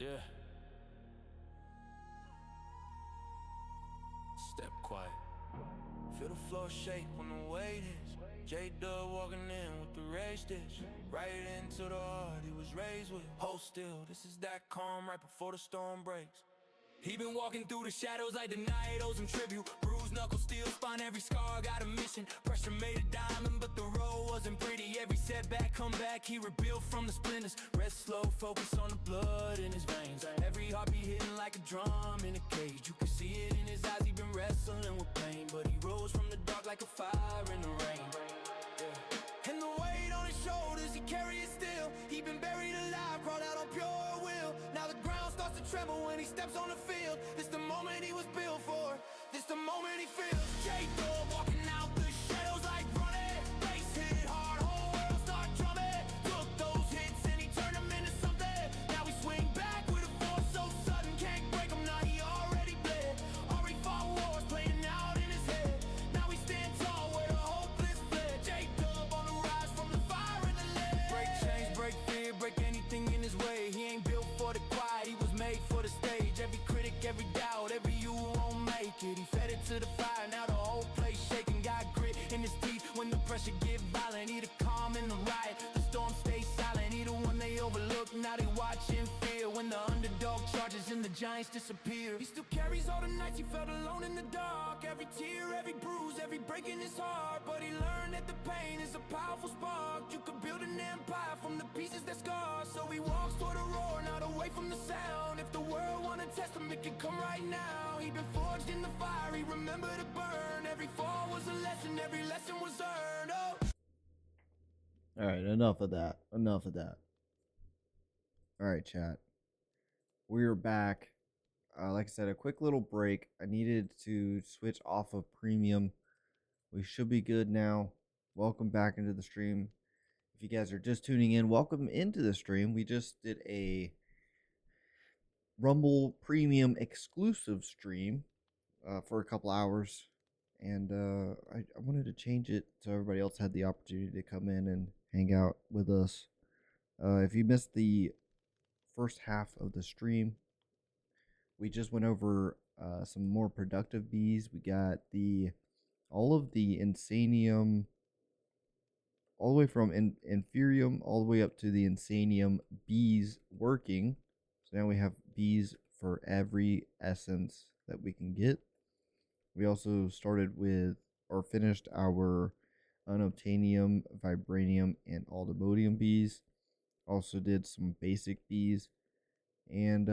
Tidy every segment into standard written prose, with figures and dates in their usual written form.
Yeah. Step quiet. Feel the floor shake when the weight is. J-Dub walking in with the race dish. Right into the heart he was raised with. Hold still, this is that calm right before the storm breaks. He been walking through the shadows like the night owes him tribute. Bruised knuckles, steel spine, every scar got a mission. Pressure made a diamond, but the road wasn't pretty. Every setback, come back, he rebuilt from the splinters. Rest slow, focus on the blood in his veins. Every heartbeat hitting like a drum in a cage. You can see it in his eyes, he been wrestling with pain. But he rose from the dark like a fire in the rain. Yeah. And the weight on his shoulders, he carry it still. He been buried alive, crawled out on pure will. Now the ground starts to tremble when he steps on the field. This the moment he was built for. This the moment he feels. J-Dub walking out the shadows like running. Bass hit hard, whole world start drumming. Took those hits and he turned them into something. Now he swing back with a force so sudden, can't break him. Now he already bled. Already fought wars playing out in his head. Now he stand tall where the hopeless fled. J-Dub on the rise from the fire and the lead. Break chains, break fear, break anything in his way. He ain't built for the quiet, he was made for the stage. Every critic, every doubt, every you won't make it. He fed it to the fire, now the whole place shaking. Got grit in his teeth when the pressure get violent. He the calm in the riot, the storm stays silent. He the one they overlook, now they watch and fear. When the underdog charges and the giants disappear. He still carries all the nights he felt alone in the dark. Every tear, every bruise, every break in his heart. But he learned that the pain is a powerful spark. You could build an empire from the pieces that scar. So he walks toward a roar, not away from the sound. If the world wanna test him, it can come right now. He been forged in the fire, he remembered to burn. Every fall was a lesson, every lesson was earned. Oh. Alright, enough of that. Enough of that. Alright, chat. We're back. Like I said, a quick little break. I needed to switch off of premium. We should be good now. Welcome back into the stream. If you guys are just tuning in, welcome into the stream. We just did a Rumble Premium exclusive stream for a couple hours. And I wanted to change it so everybody else had the opportunity to come in and hang out with us. If you missed the first half of the stream, we just went over some more productive bees. We got all of the insanium, all the way from inferium all the way up to the insanium bees working. So now we have bees for every essence that we can get. We also started with, or finished our unobtainium, vibranium, and aldemodium bees. Also did some basic bees. And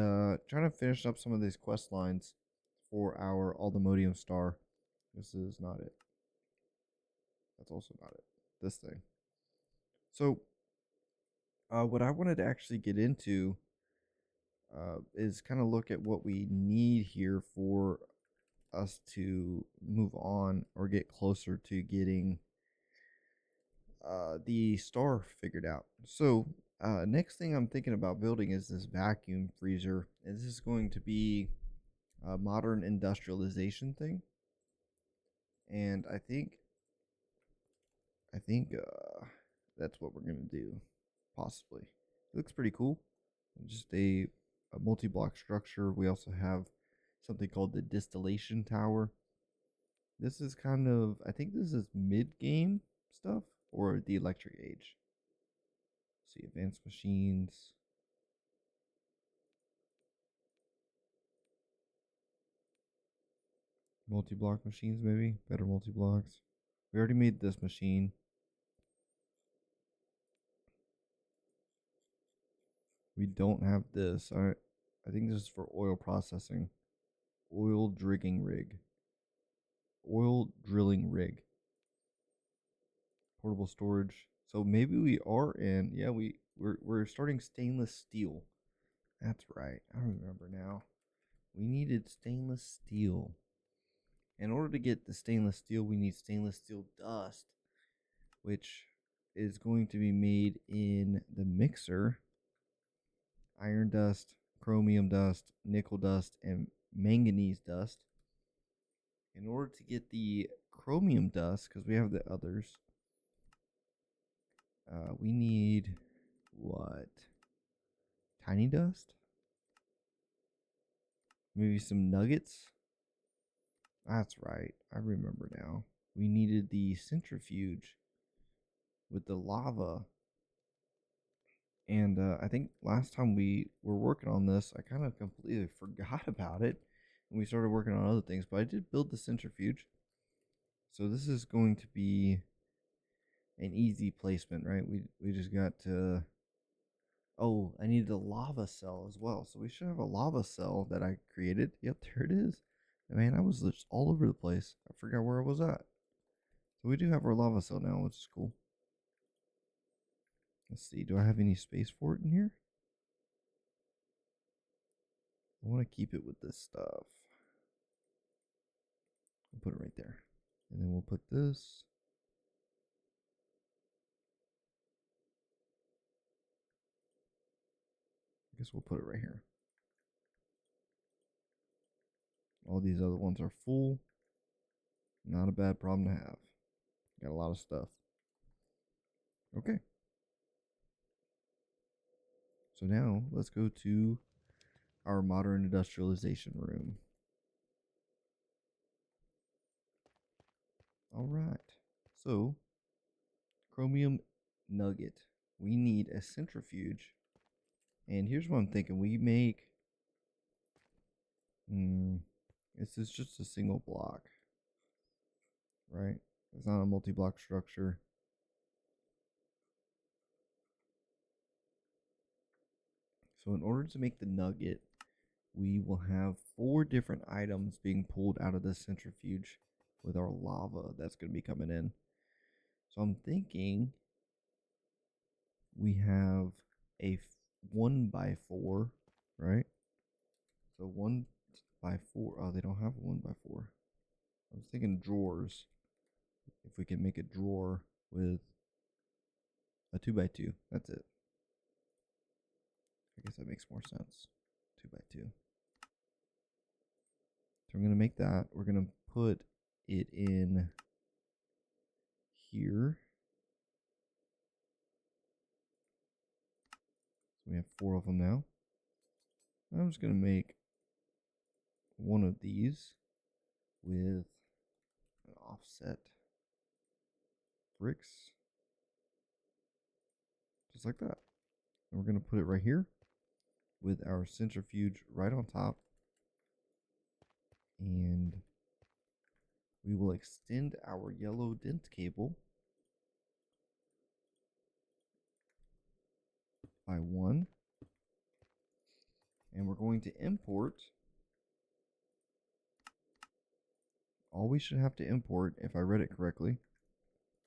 trying to finish up some of these quest lines for our aldemodium star. This is not it. That's also not it. This thing. So, what I wanted to actually get into is kind of look at what we need here for us to move on or get closer to getting the star figured out. So, next thing I'm thinking about building is this vacuum freezer. And this is going to be a modern industrialization thing. And I think that's what we're going to do, possibly. It looks pretty cool. Just a multi-block structure. We also have something called the distillation tower. This is kind of, I think this is mid-game stuff or the electric age. Let's see, advanced machines. Multi-block machines, maybe? Better multi-blocks. We already made this machine. We don't have this. I think this is for oil processing. Oil drilling rig. Oil drilling rig. Portable storage. So maybe we are in. Yeah, we're starting stainless steel. That's right. I remember now. We needed stainless steel. In order to get the stainless steel, we need stainless steel dust, which is going to be made in the mixer. Iron dust, chromium dust, nickel dust, and manganese dust. In order to get the chromium dust, because we have the others, we need what? Tiny dust? Maybe some nuggets. That's right. I remember now. We needed the centrifuge with the lava. And I think last time we were working on this, I kind of completely forgot about it. And we started working on other things. But I did build the centrifuge. So this is going to be an easy placement, right? We just got to... Oh, I needed a lava cell as well. So we should have a lava cell that I created. Yep, there it is. Man, I was just all over the place. I forgot where I was at. So we do have our lava cell now, which is cool. Let's see, do I have any space for it in here? I want to keep it with this stuff. We'll put it right there. And then we'll put this. I guess we'll put it right here. All these other ones are full. Not a bad problem to have. Got a lot of stuff. Okay. So now let's go to our modern industrialization room. All right. So, chromium nugget. We need a centrifuge. And here's what I'm thinking. We make... this is just a single block. Right? It's not a multi-block structure. So in order to make the nugget, we will have 4 different items being pulled out of the centrifuge with our lava that's going to be coming in. So I'm thinking we have a 1x4, right? So 1x4. Oh, they don't have a 1x4. I was thinking drawers. If we can make a drawer with a 2x2, that's it. I guess that makes more sense. 2x2. So we're going to make that. We're going to put it in here. So we have 4 of them now. I'm just going to make one of these with an offset bricks. Just like that. And we're going to put it right here with our centrifuge right on top. And we will extend our yellow dent cable by 1. And we're going to import. All we should have to import, if I read it correctly,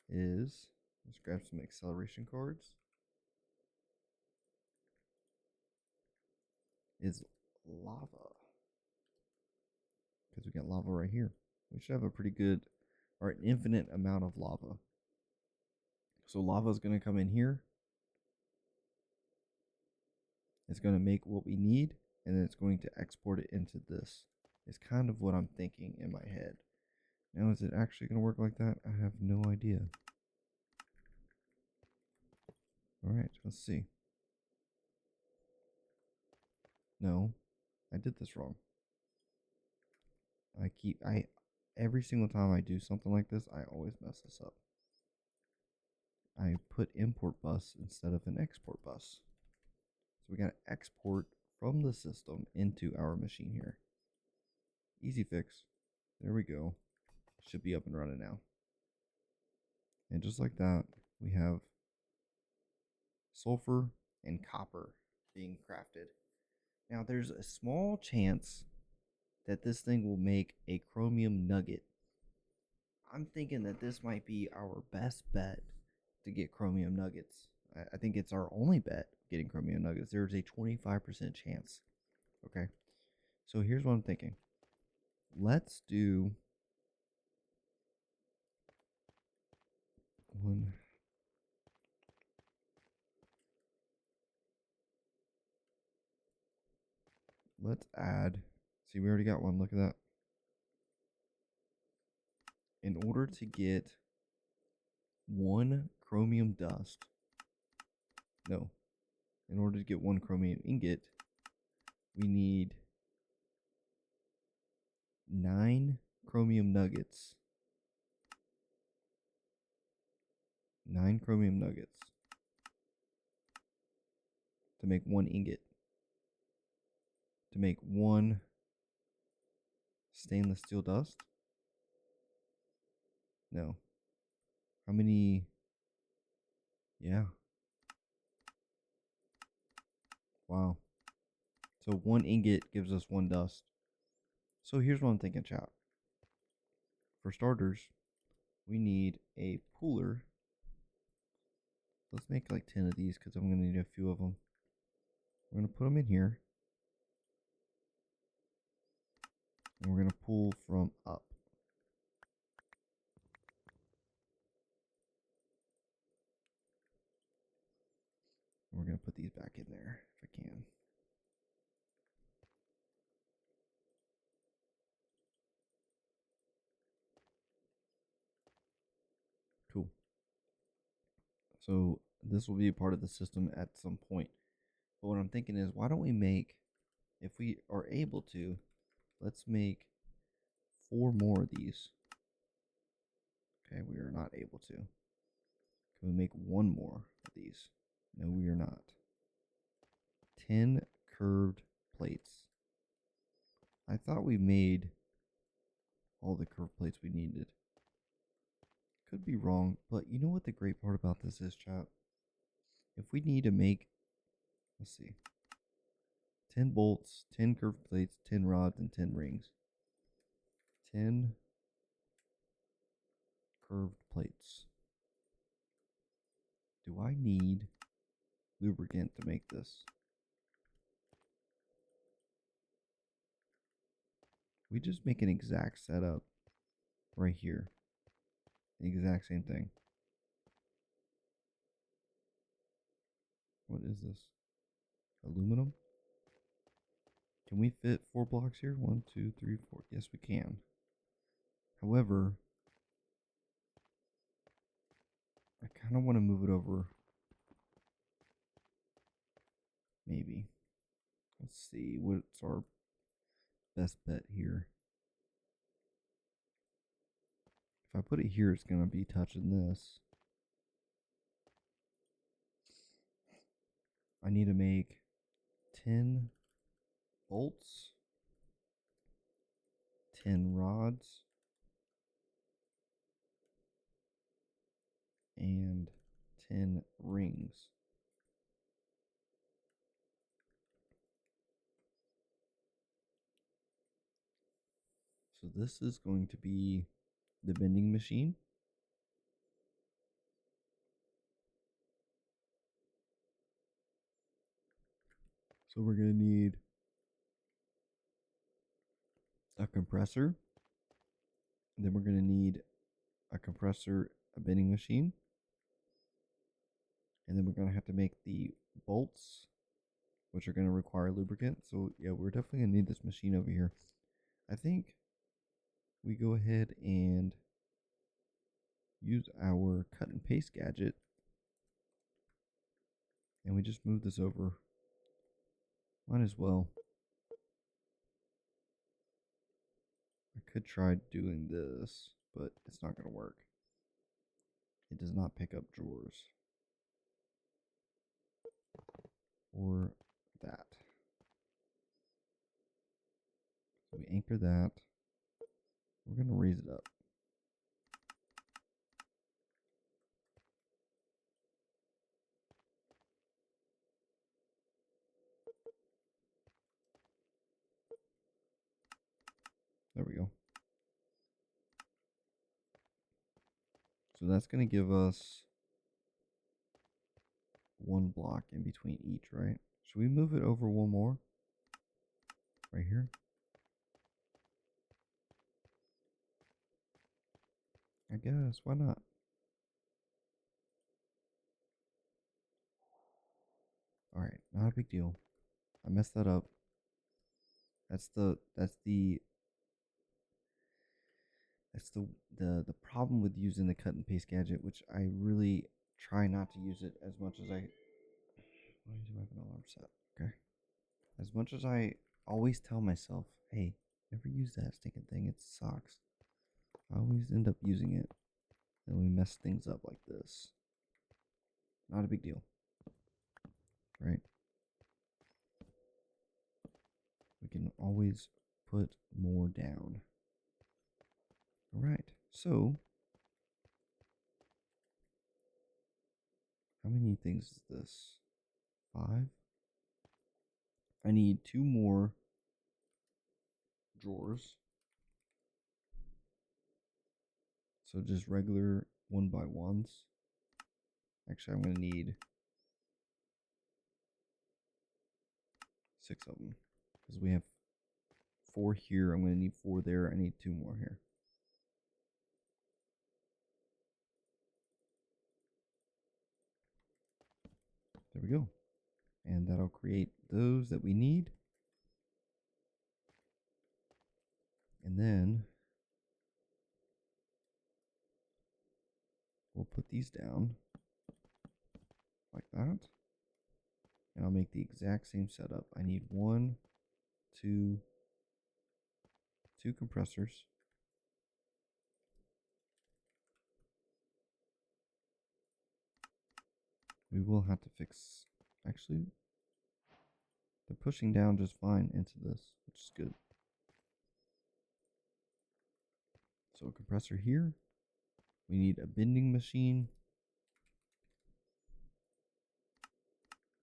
is, let's grab some acceleration cards, is lava. Because we got lava right here. We should have a pretty good, or an infinite amount of lava. So lava is going to come in here. It's going to make what we need, and then it's going to export it into this. It's kind of what I'm thinking in my head. Now, is it actually going to work like that? I have no idea. All right, let's see. No, I did this wrong. Every single time I do something like this, I always mess this up. I put import bus instead of an export bus. So we got to export from the system into our machine here. Easy fix. There we go. Should be up and running now. And just like that, we have sulfur and copper being crafted. Now there's a small chance that this thing will make a chromium nugget. I'm thinking that this might be our best bet to get chromium nuggets. I think it's our only bet getting chromium nuggets. There's a 25% chance. Okay, so here's what I'm thinking. Let's do one. Let's add. See, we already got one. Look at that. In order to get 1 chromium dust, no, in order to get 1 chromium ingot, we need 9 chromium nuggets. 9 chromium nuggets to make 1 ingot. To make 1 stainless steel dust? No. How many? Yeah. Wow. So 1 ingot gives us 1 dust. So here's what I'm thinking, chat. For starters, we need a pooler. Let's make like 10 of these because I'm going to need a few of them. We're going to put them in here. And we're going to pull from up. We're going to put these back in there if I can. Cool. So this will be a part of the system at some point. But what I'm thinking is, why don't we make, if we are able to, let's make 4 more of these. Okay, we are not able to. Can we make 1 more of these? No, we are not. 10 curved plates. I thought we made all the curved plates we needed. Could be wrong, but you know what the great part about this is, chat? If we need to make, let's see, 10 bolts, 10 curved plates, 10 rods, and 10 rings. 10 curved plates. Do I need lubricant to make this? We just make an exact setup right here. The exact same thing. What is this? Aluminum? Can we fit 4 blocks here? 1, 2, 3, 4. Yes, we can. However, I kind of want to move it over. Maybe. Let's see. What's our best bet here? If I put it here, it's going to be touching this. I need to make 10 bolts, 10 rods, and 10 rings. So this is going to be the vending machine. So we're going to need a compressor. Then we're going to need a compressor, a vending machine. And then we're going to have to make the bolts, which are going to require lubricant. So yeah, we're definitely going to need this machine over here. I think we go ahead and use our cut and paste gadget. And we just move this over. Might as well. I could try doing this, but it's not going to work. It does not pick up drawers. Or that. So we anchor that. We're going to raise it up. There we go. So that's going to give us 1 block in between each, right? Should we move it over 1 more? Right here? I guess. Why not? Alright, not a big deal. I messed that up. That's the problem with using the cut and paste gadget, which I really try not to use it as much as I. Why do I have an alarm set? Okay. As much as I always tell myself, hey, Never use that stinking thing. It sucks. I always end up using it. And we mess things up like this. Not a big deal. Right? We can always put more down. Alright, so how many things is this? 5? I need 2 more drawers. So just regular 1x1s. Actually, I'm going to need 6 of them. Because we have 4 here. I'm going to need 4 there. I need 2 more here. There we go. And that'll create those that we need. And then we'll put these down like that. And I'll make the exact same setup. I need 2 compressors. We will have to fix, actually, they're pushing down just fine into this, which is good. So a compressor here. We need a bending machine.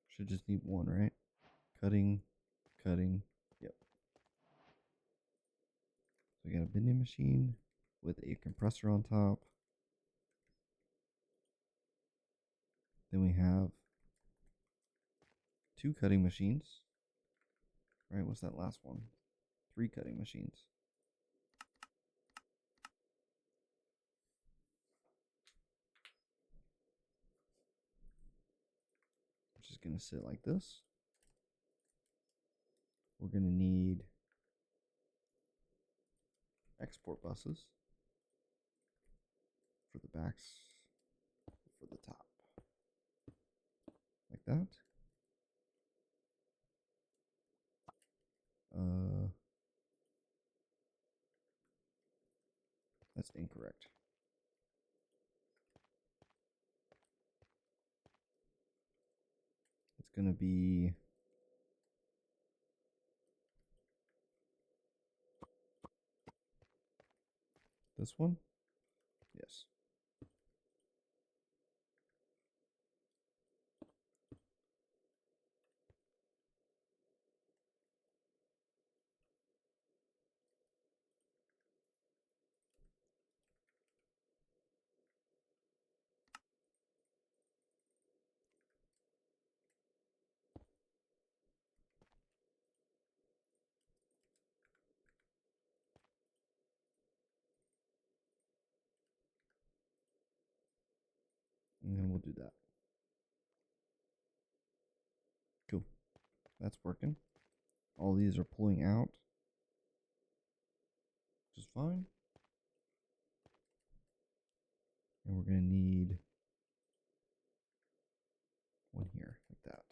Should just need 1, right? Cutting. Yep. So we got a bending machine with a compressor on top. Then we have 2 cutting machines. Right, what's that last one? 3 cutting machines. Which is going to sit like this. We're going to need export buses for the backs, for the top. Like that. That's incorrect. It's going to be this one. Yes. And then we'll do that. Cool. That's working. All these are pulling out just fine. And we're going to need 1 here, like that.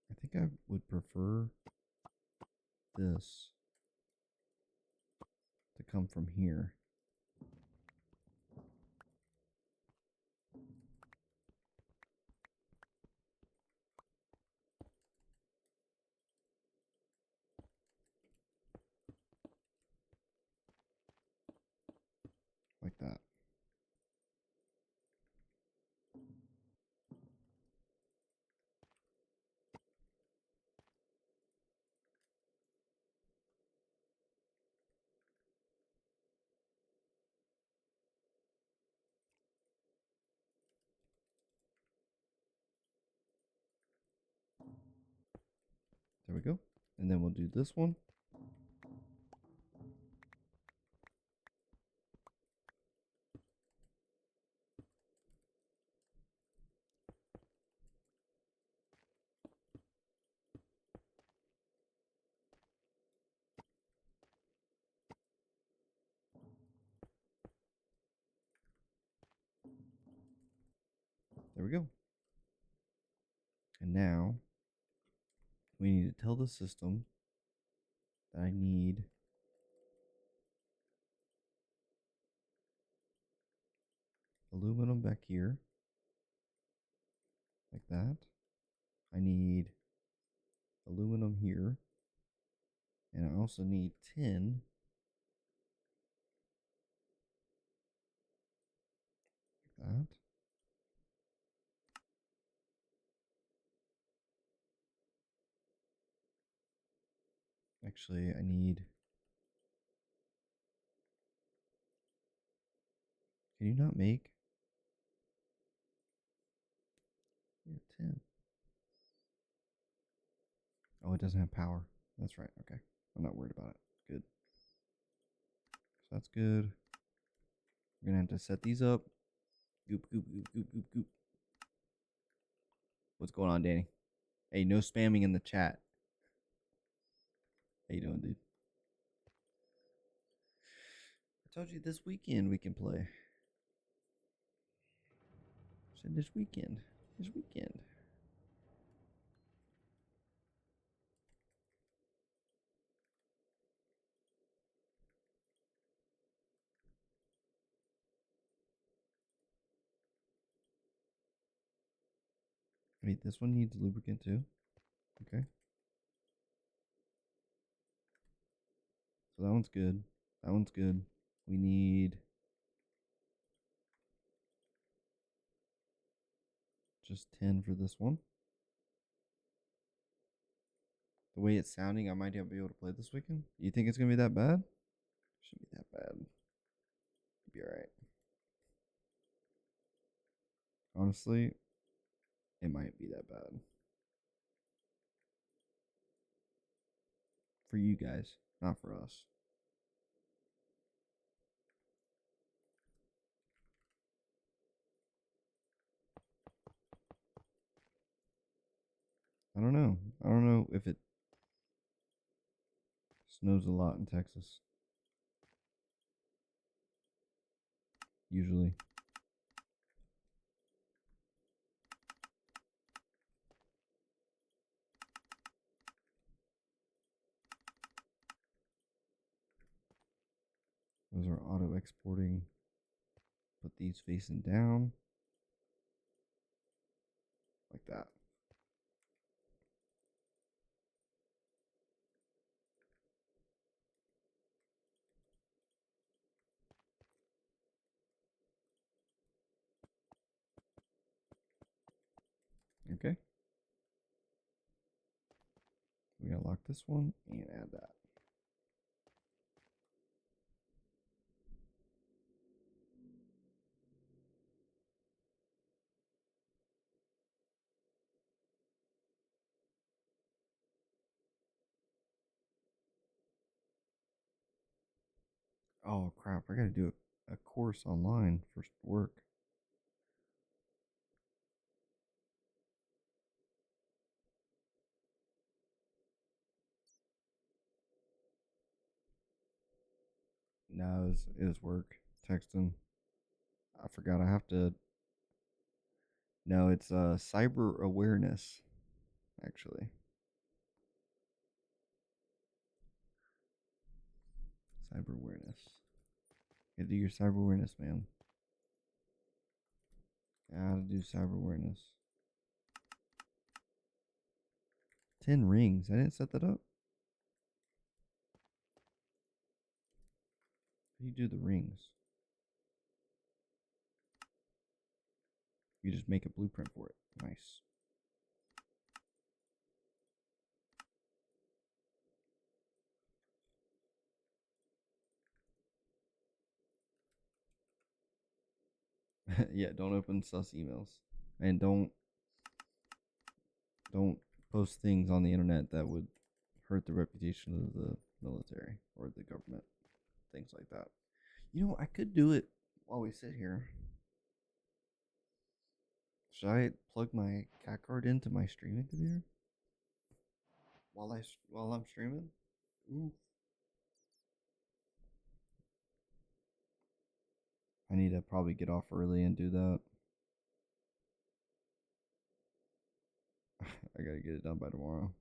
I think I would prefer this to come from here. Like that. There we go. And then we'll do this one. we go. And now we need to tell the system that I need aluminum back here, like that. I need aluminum here, and I also need tin, like that. Actually, I need. Can you not make? Yeah, tin. Oh, it doesn't have power. That's right. Okay. I'm not worried about it. Good. So that's good. We're gonna have to set these up. Goop, goop, goop, goop, goop, goop. What's going on, Danny? Hey, no spamming in the chat. How you doing, dude? I told you this weekend we can play. I said this weekend. This weekend. Wait, this one needs lubricant too? Okay. So that one's good. That one's good. We need just 10 for this one. The way it's sounding, I might not be able to play this weekend. You think it's going to be that bad? Shouldn't be that bad. It'll be alright. Honestly, it might be that bad. For you guys, not for us. I don't know. I don't know if it snows a lot in Texas. Usually. Those are auto exporting. Put these facing down. Like that. Okay. We gotta lock this one and add that. Oh crap, I gotta do a course online for work. No, it was work. Text him. I forgot I have to. No, it's cyber awareness, actually. Cyber awareness. You gotta do your cyber awareness, man. Gotta do cyber awareness. 10 rings. I didn't set that up. How do you do the rings? You just make a blueprint for it. Nice. Yeah, don't open sus emails. And don't post things on the internet that would hurt the reputation of the military or the government. Things like that. You know, I could do it while we sit here. Should I plug my cat card into my streaming computer while I'm streaming? Ooh. I need to probably get off early and do that. I gotta get it done by tomorrow.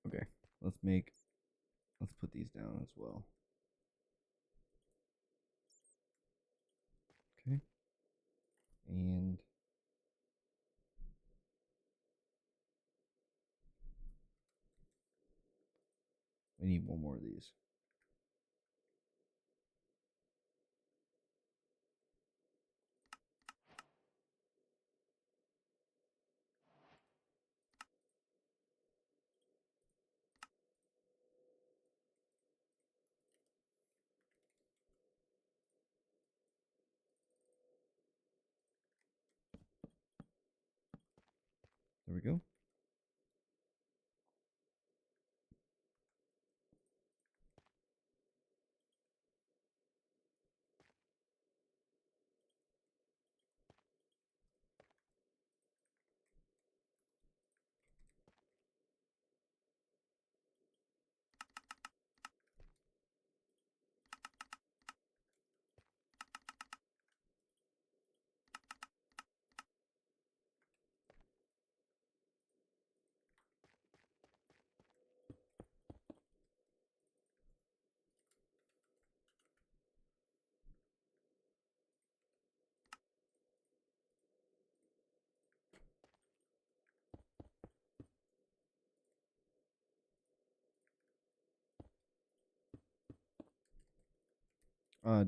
Okay, let's put these down as well. Okay. And we need one more of these. There we go.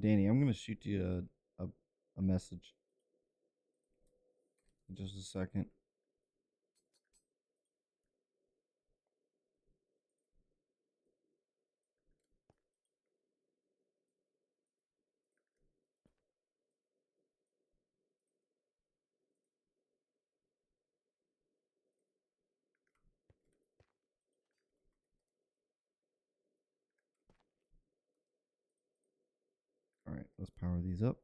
Danny, I'm gonna shoot you a message in just a second. All right, let's power these up.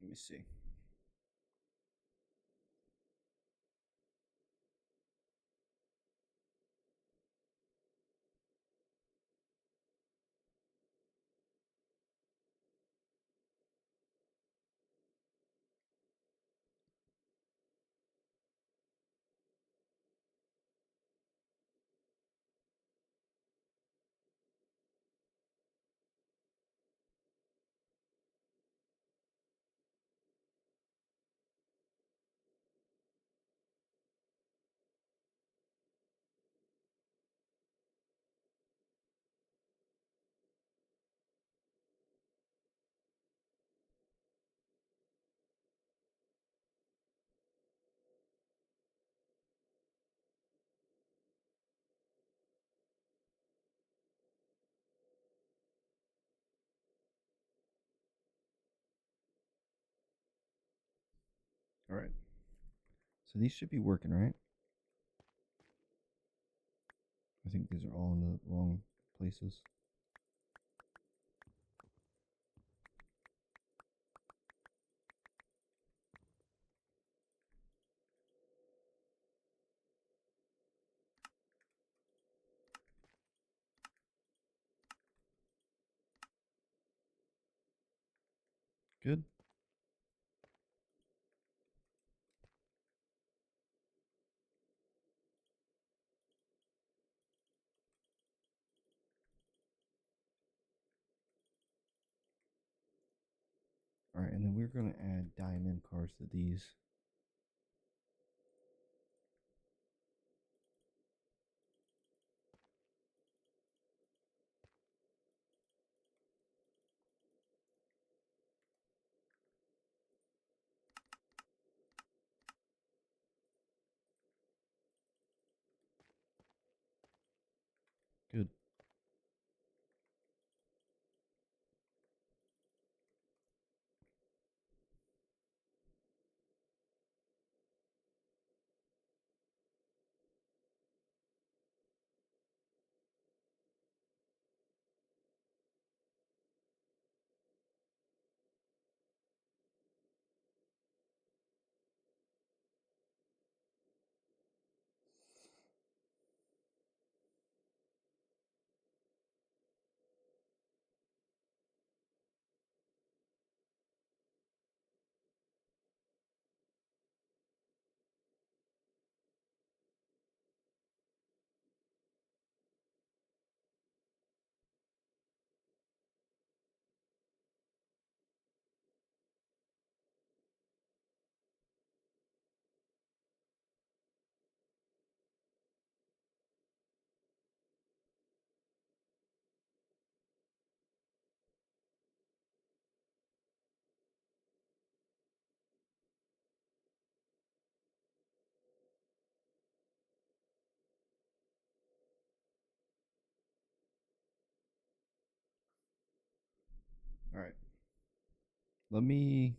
Let me see. All right. So these should be working, right? I think these are all in the wrong places. Good. All right, and then we're going to add diamond cars to these. Good. Let me.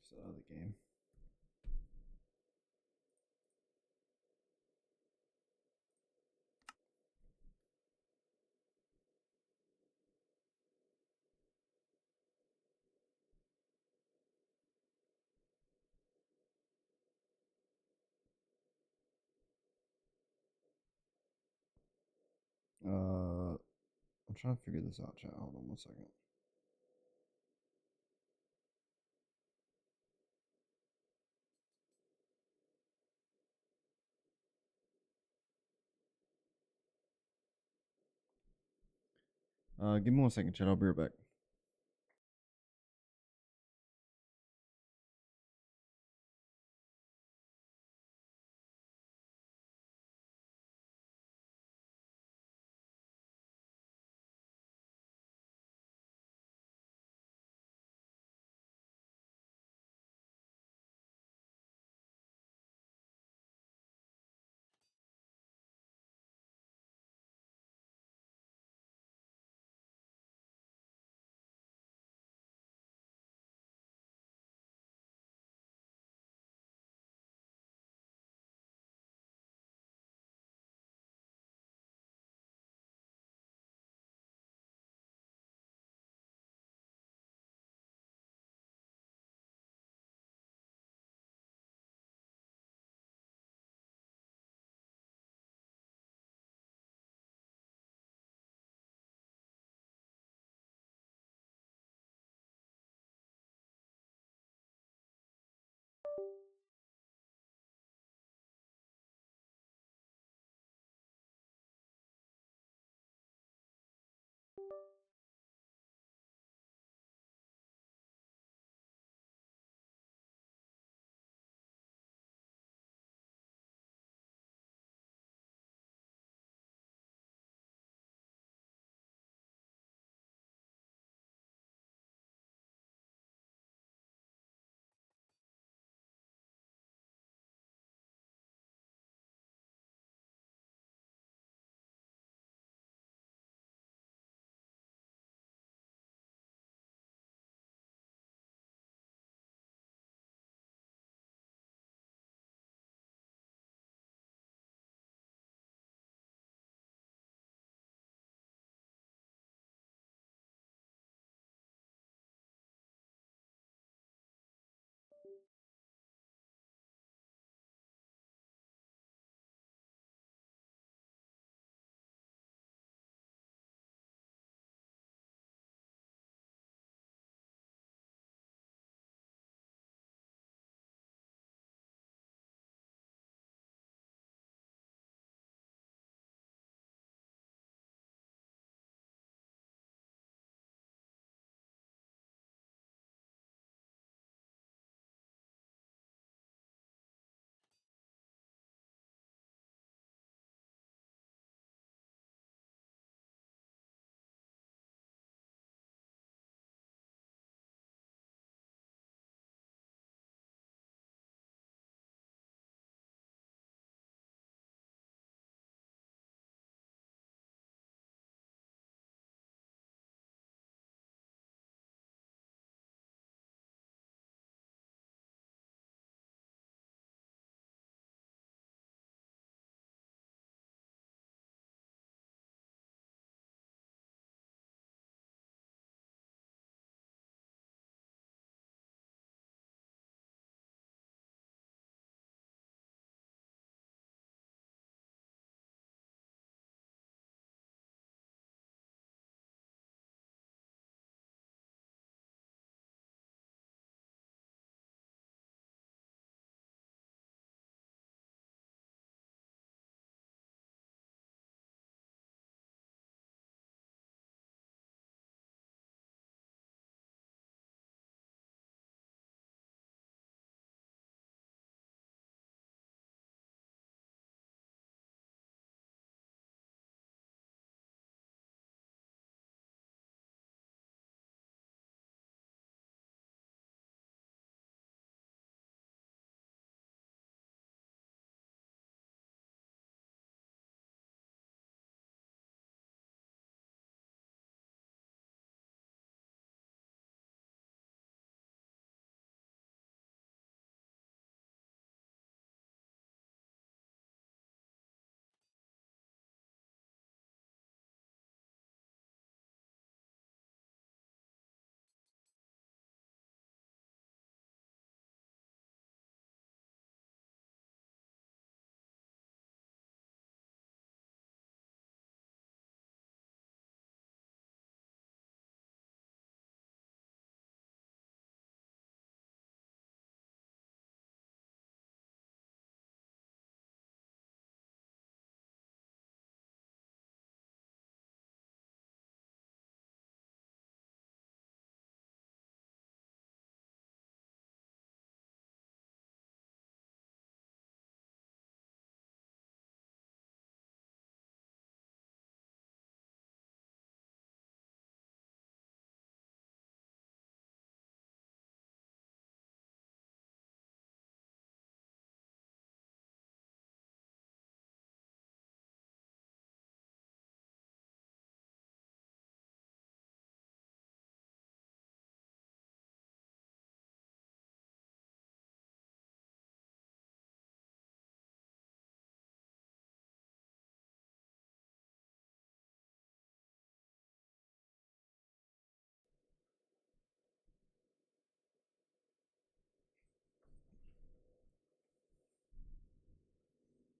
It's another game. I'm trying to figure this out, chat. Hold on 1 second. Give me 1 second, chat. I'll be right back.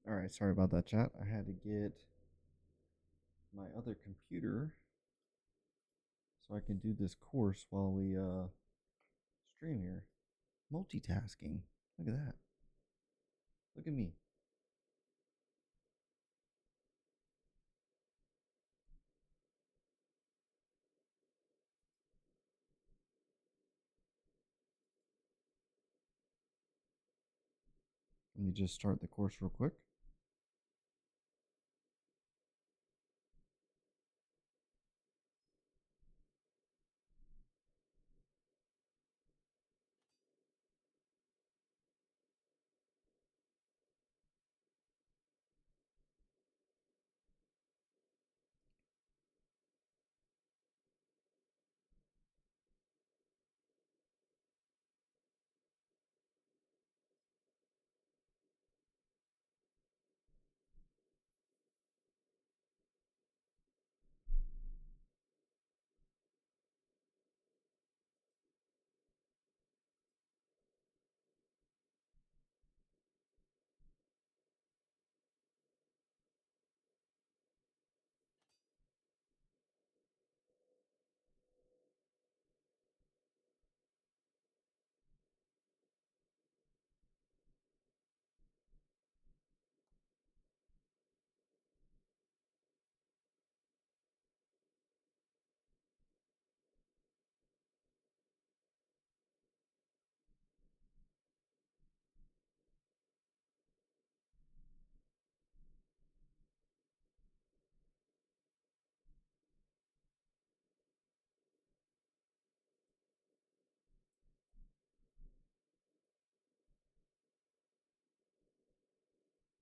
All right, sorry about that, chat. I had to get my other computer so I can do this course while we stream here. Multitasking. Look at that. Look at me. Let me just start the course real quick.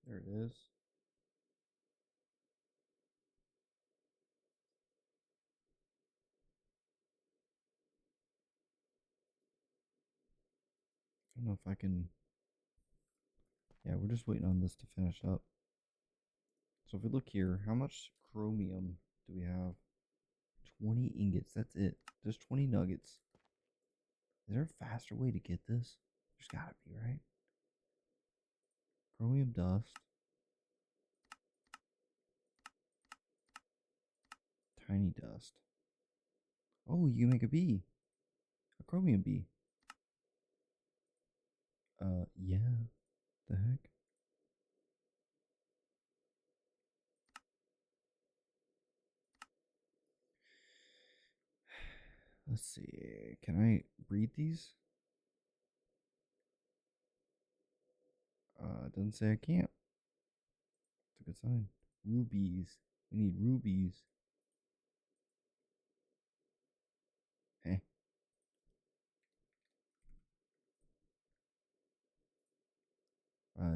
There it is. I don't know if I can. Yeah, we're just waiting on this to finish up. So if we look here, how much chromium do we have? 20 ingots. That's it. Just 20 nuggets. Is there a faster way to get this? There's gotta be, right? Chromium dust. Tiny dust. Oh, you can make a bee. A chromium bee. Yeah. The heck? Let's see. Can I breed these? It doesn't say I can't. It's a good sign. Rubies. We need rubies. Heh.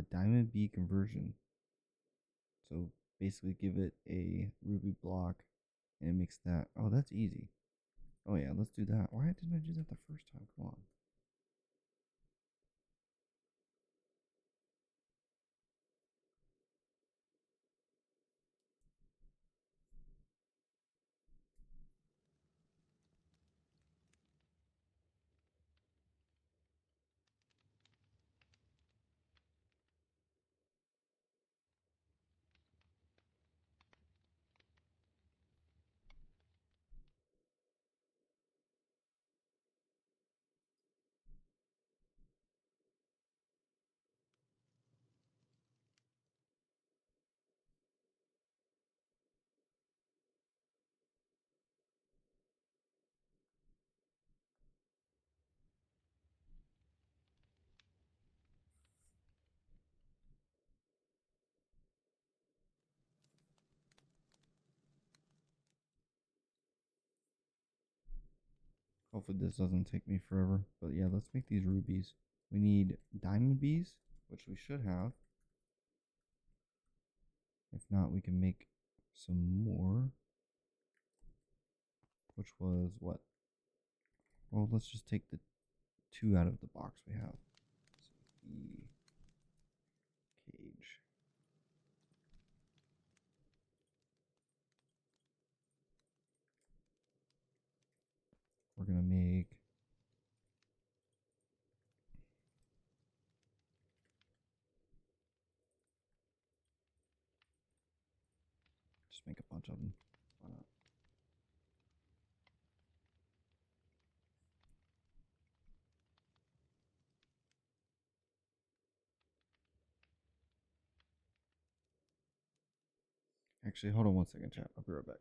Diamond bee conversion. So basically give it a ruby block and it makes that. Oh, that's easy. Oh yeah, let's do that. Why didn't I do that the first time? Come on. Hopefully this doesn't take me forever. But yeah, let's make these rubies. We need diamond bees, which we should have. If not, we can make some more. Which was what? Well, let's just take the 2 out of the box we have. So E cage. We're gonna make just make a bunch of them. Why not? Actually, hold on one second, chat. I'll be right back.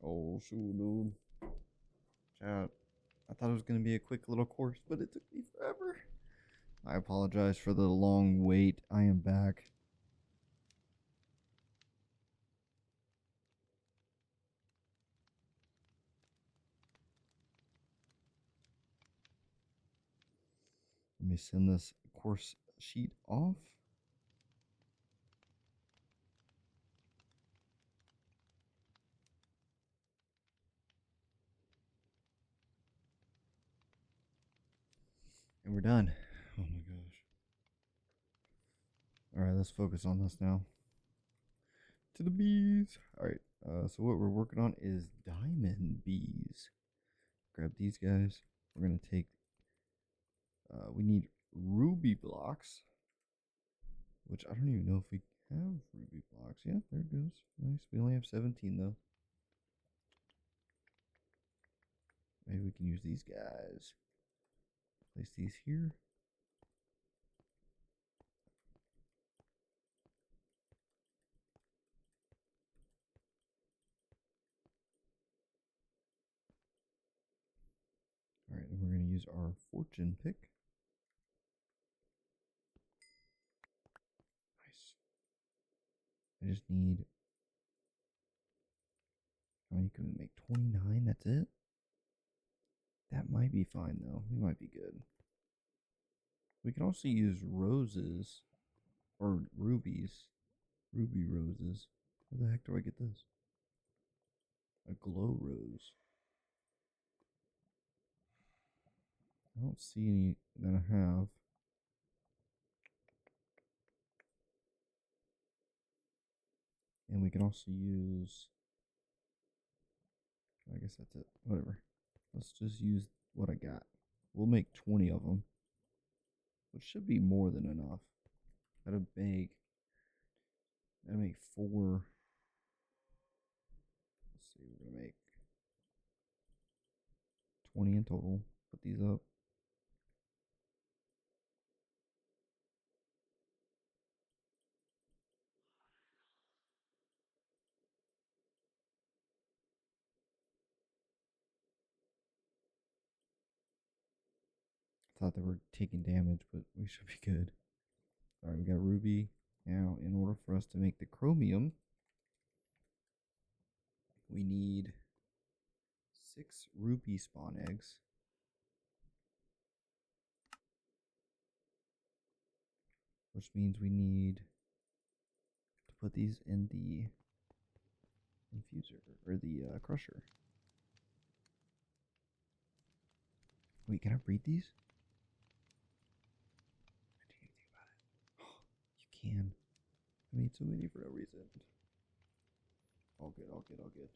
Oh, shoot, dude. Chat. I thought it was going to be a quick little course, but it took me forever. I apologize for the long wait. I am back. Let me send this course sheet off. And we're done. Oh my gosh. Alright, let's focus on this now. To the bees. Alright, so what we're working on is diamond bees. Grab these guys. We're going to take, we need ruby blocks, which I don't even know if we have ruby blocks. Yeah, there it goes. Nice. We only have 17 though. Maybe we can use these guys. Place these here. Alright, and we're going to use our fortune pick. Nice. I just need, how many can we make? 29, that's it? That might be fine though. We might be good. We can also use roses or rubies. Ruby roses. Where the heck do I get this? A glow rose. I don't see any that I have. And we can also use, I guess that's it. Whatever. Let's just use what I got. We'll make 20 of them, which should be more than enough. That'll make 4. Let's see, we're gonna make 20 in total. Put these up. I thought they were taking damage, but we should be good. Alright, we got ruby. Now, in order for us to make the chromium, we need 6 ruby spawn eggs. Which means we need to put these in the infuser, or the crusher. Wait, can I breed these? I didn't even think about it. You can. I made so many for no reason. All good, all good, all good.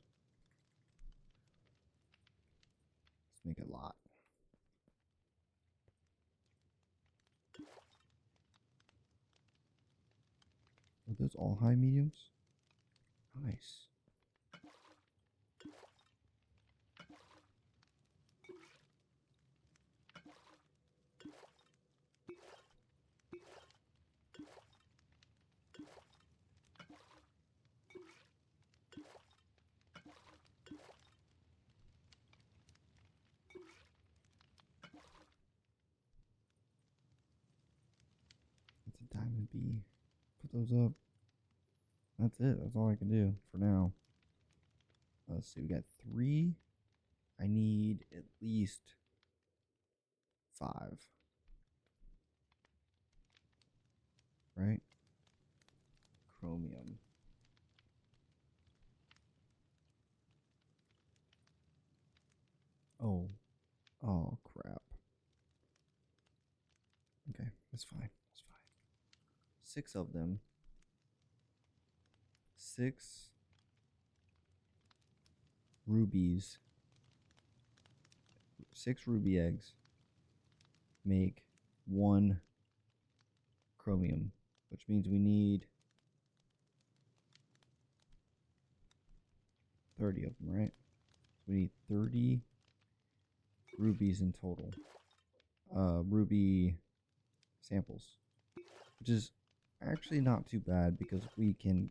Let's make a lot. Are those all high mediums? Nice. It's a diamond bee. Put those up. That's it. That's all I can do for now. Let's see. We got 3. I need at least 5. Right? Chromium. Oh. Oh, crap. Okay, that's fine. That's fine. 6 of them. 6 rubies. 6 ruby eggs make 1 chromium, which means we need 30 of them, right? So we need 30 rubies in total. Ruby samples, which is actually not too bad because we can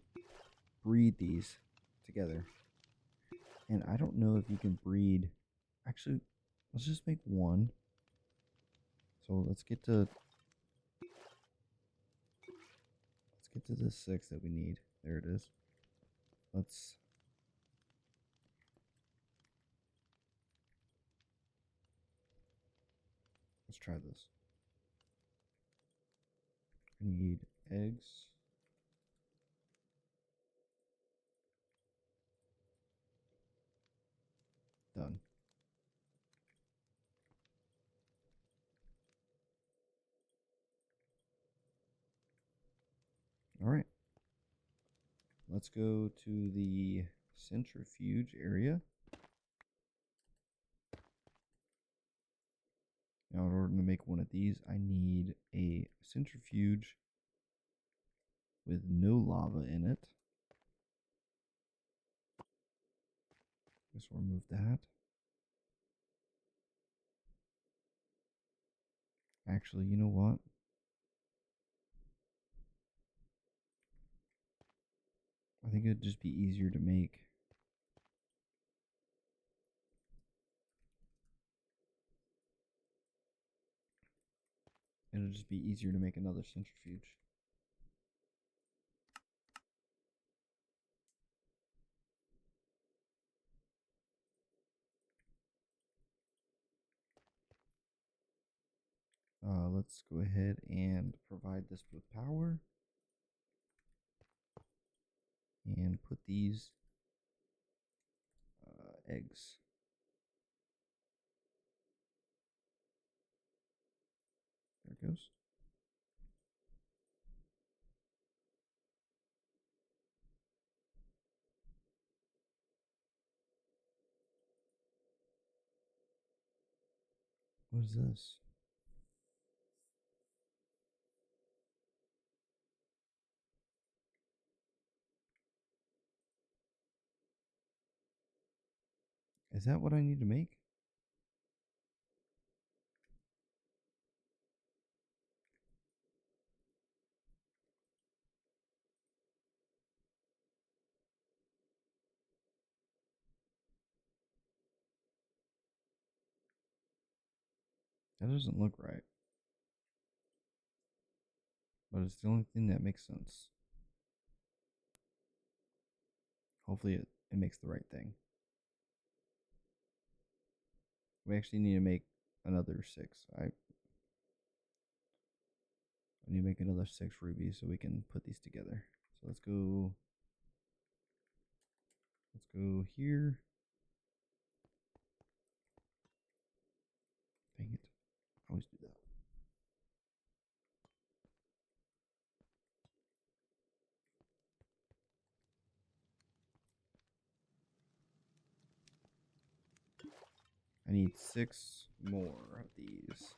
breed these together. And I don't know if you can breed. Actually, let's just make one. So let's get to the 6 that we need. There it is. Let's try this. I need eggs. Done. All right. Let's go to the centrifuge area. Now, in order to make one of these, I need a centrifuge with no lava in it. Guess we'll remove that. Actually, you know what? I think it'd just be easier to make. It'll just be easier to make another centrifuge. Let's go ahead and provide this with power. And put these eggs. There it goes. What is this? Is that what I need to make? That doesn't look right. But it's the only thing that makes sense. Hopefully it makes the right thing. We actually need to make another 6. I need to make another 6 rubies so we can put these together. So let's go here. Dang it. I always do that. I need 6 more of these,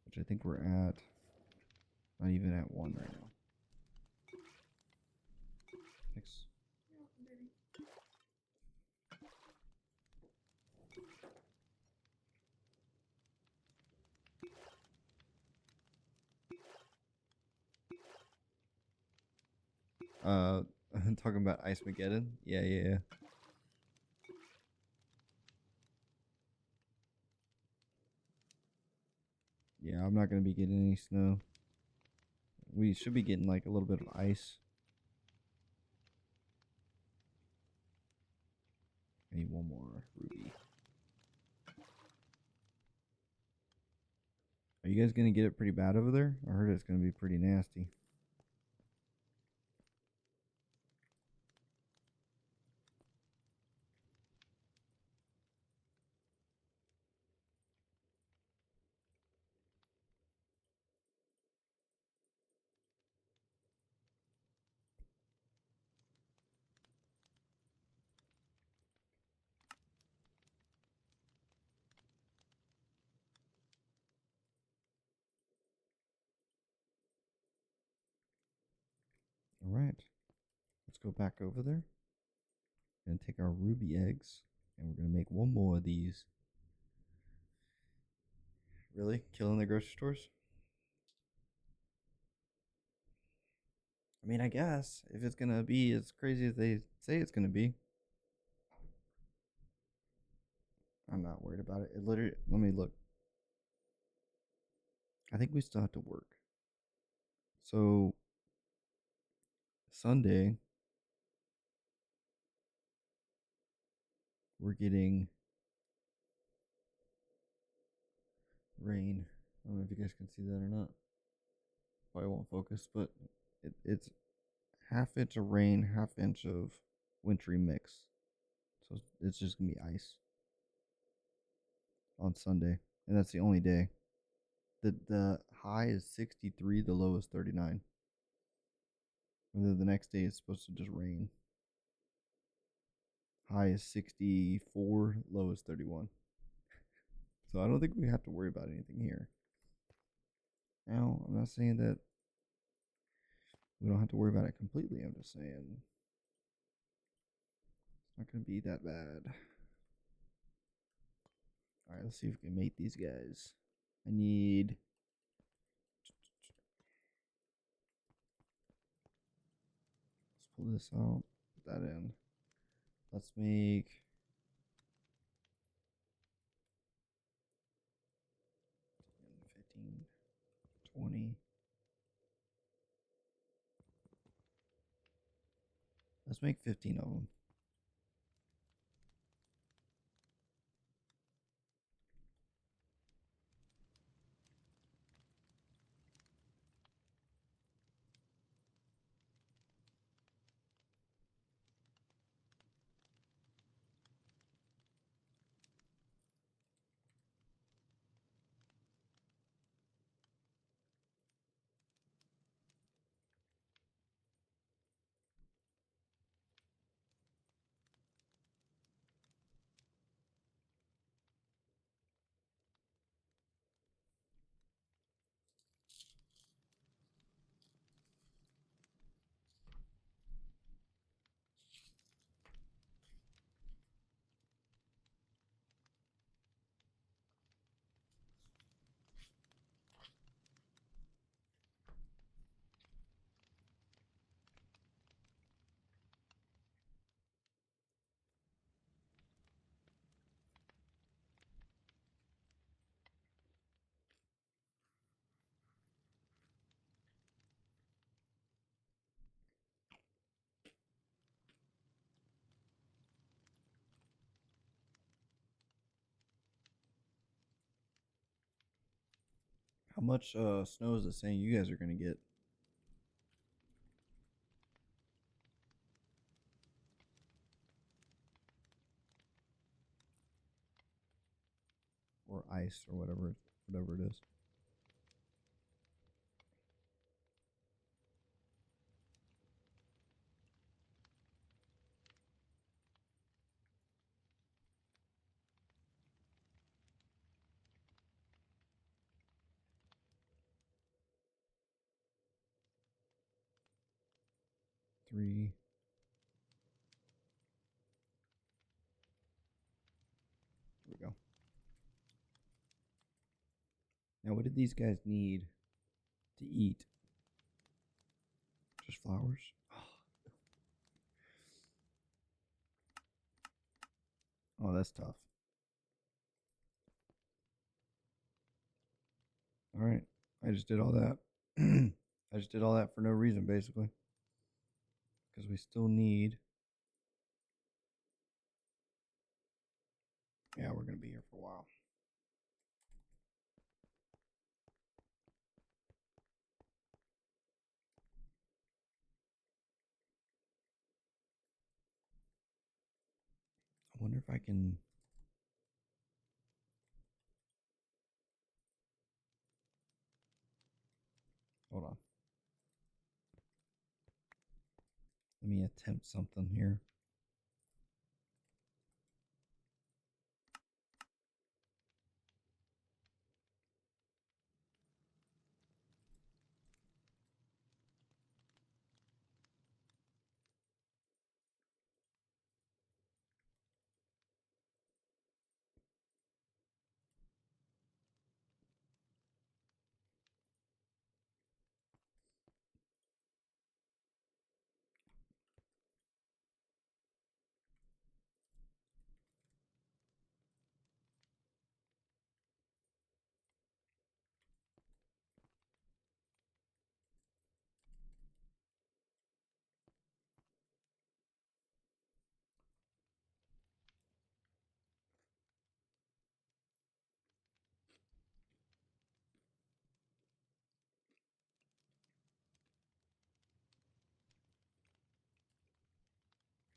which I think we're at, not even at 1 right now. 6. Talking about Ice Mageddon? Yeah. Yeah, I'm not going to be getting any snow. We should be getting like a little bit of ice. I need one more ruby. Are you guys going to get it pretty bad over there? I heard it's going to be pretty nasty. All right. Let's go back over there. Gonna take our ruby eggs and we're gonna make one more of these. Really? Killing the grocery stores? I mean, I guess if it's gonna be as crazy as they say it's gonna be. not worried about it. It literally, let me look. I think we still have to work. So Sunday, we're getting rain. I don't know if you guys can see that or not. Probably won't focus, but it's half inch of rain, half inch of wintry mix. So it's just gonna be ice on Sunday, and that's the only day. The high is 63, the low is 39. And then the next day is supposed to just rain. High is 64, low is 31. So I don't think we have to worry about anything here. Now, I'm not saying that we don't have to worry about it completely. I'm just saying it's not going to be that bad. All right, let's see if we can mate these guys. I need... Let's pull this out, put that in. Let's make... 15, 20. Let's make 15 of them. How much snow is it saying you guys are going to get? Or ice or whatever it is. Three. There we go. Now, what did these guys need to eat? Just flowers? Oh, that's tough. All right. I just did all that. I just did all that for no reason, basically. Because we still need... Yeah, we're going to be here for a while. I wonder if I can... Hold on. Let me attempt something here.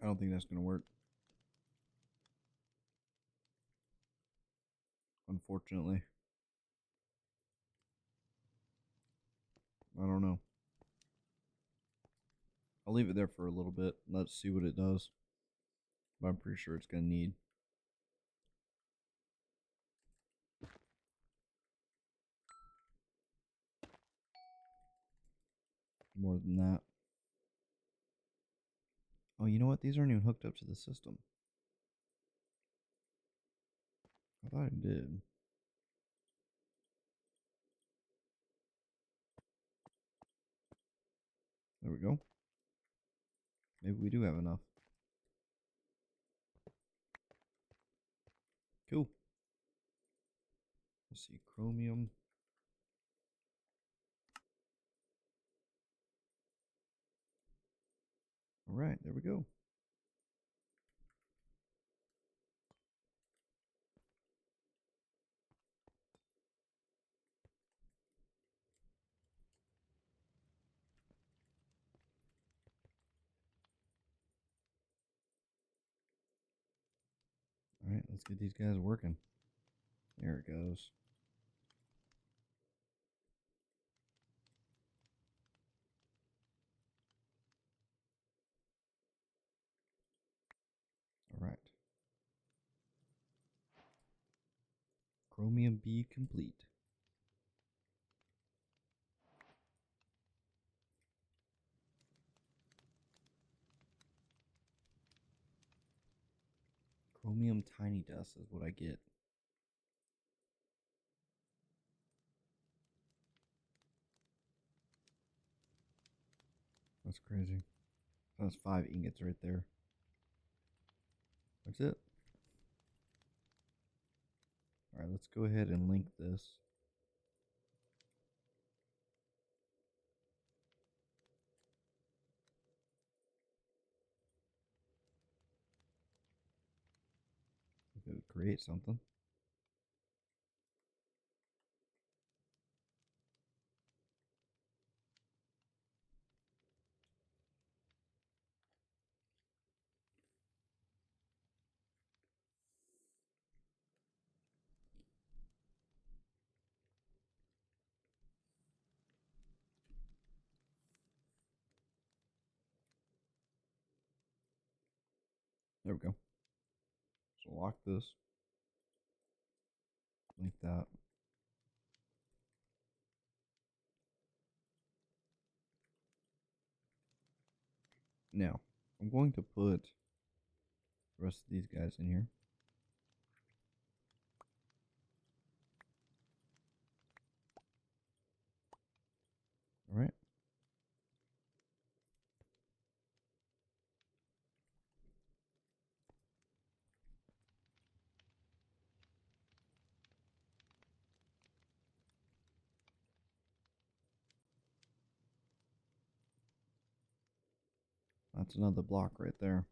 don't think that's gonna work. Unfortunately. I don't know. I'll leave it there for a little bit. Let's see what it does. But I'm pretty sure it's gonna need more than that. Oh, you know what? These aren't even hooked up to the system. I thought it did. There we go. Maybe we do have enough. Cool. Let's see, chromium. All right, there we go. All right, let's get these guys working. There it goes. All right. Chromium B complete. Chromium tiny dust is what I get. That's crazy. That's 5 ingots right there. That's it. All right, let's go ahead and link this. If it would create something. There we go. So lock this. Link that. Now, I'm going to put the rest of these guys in here. All right. That's another block right there.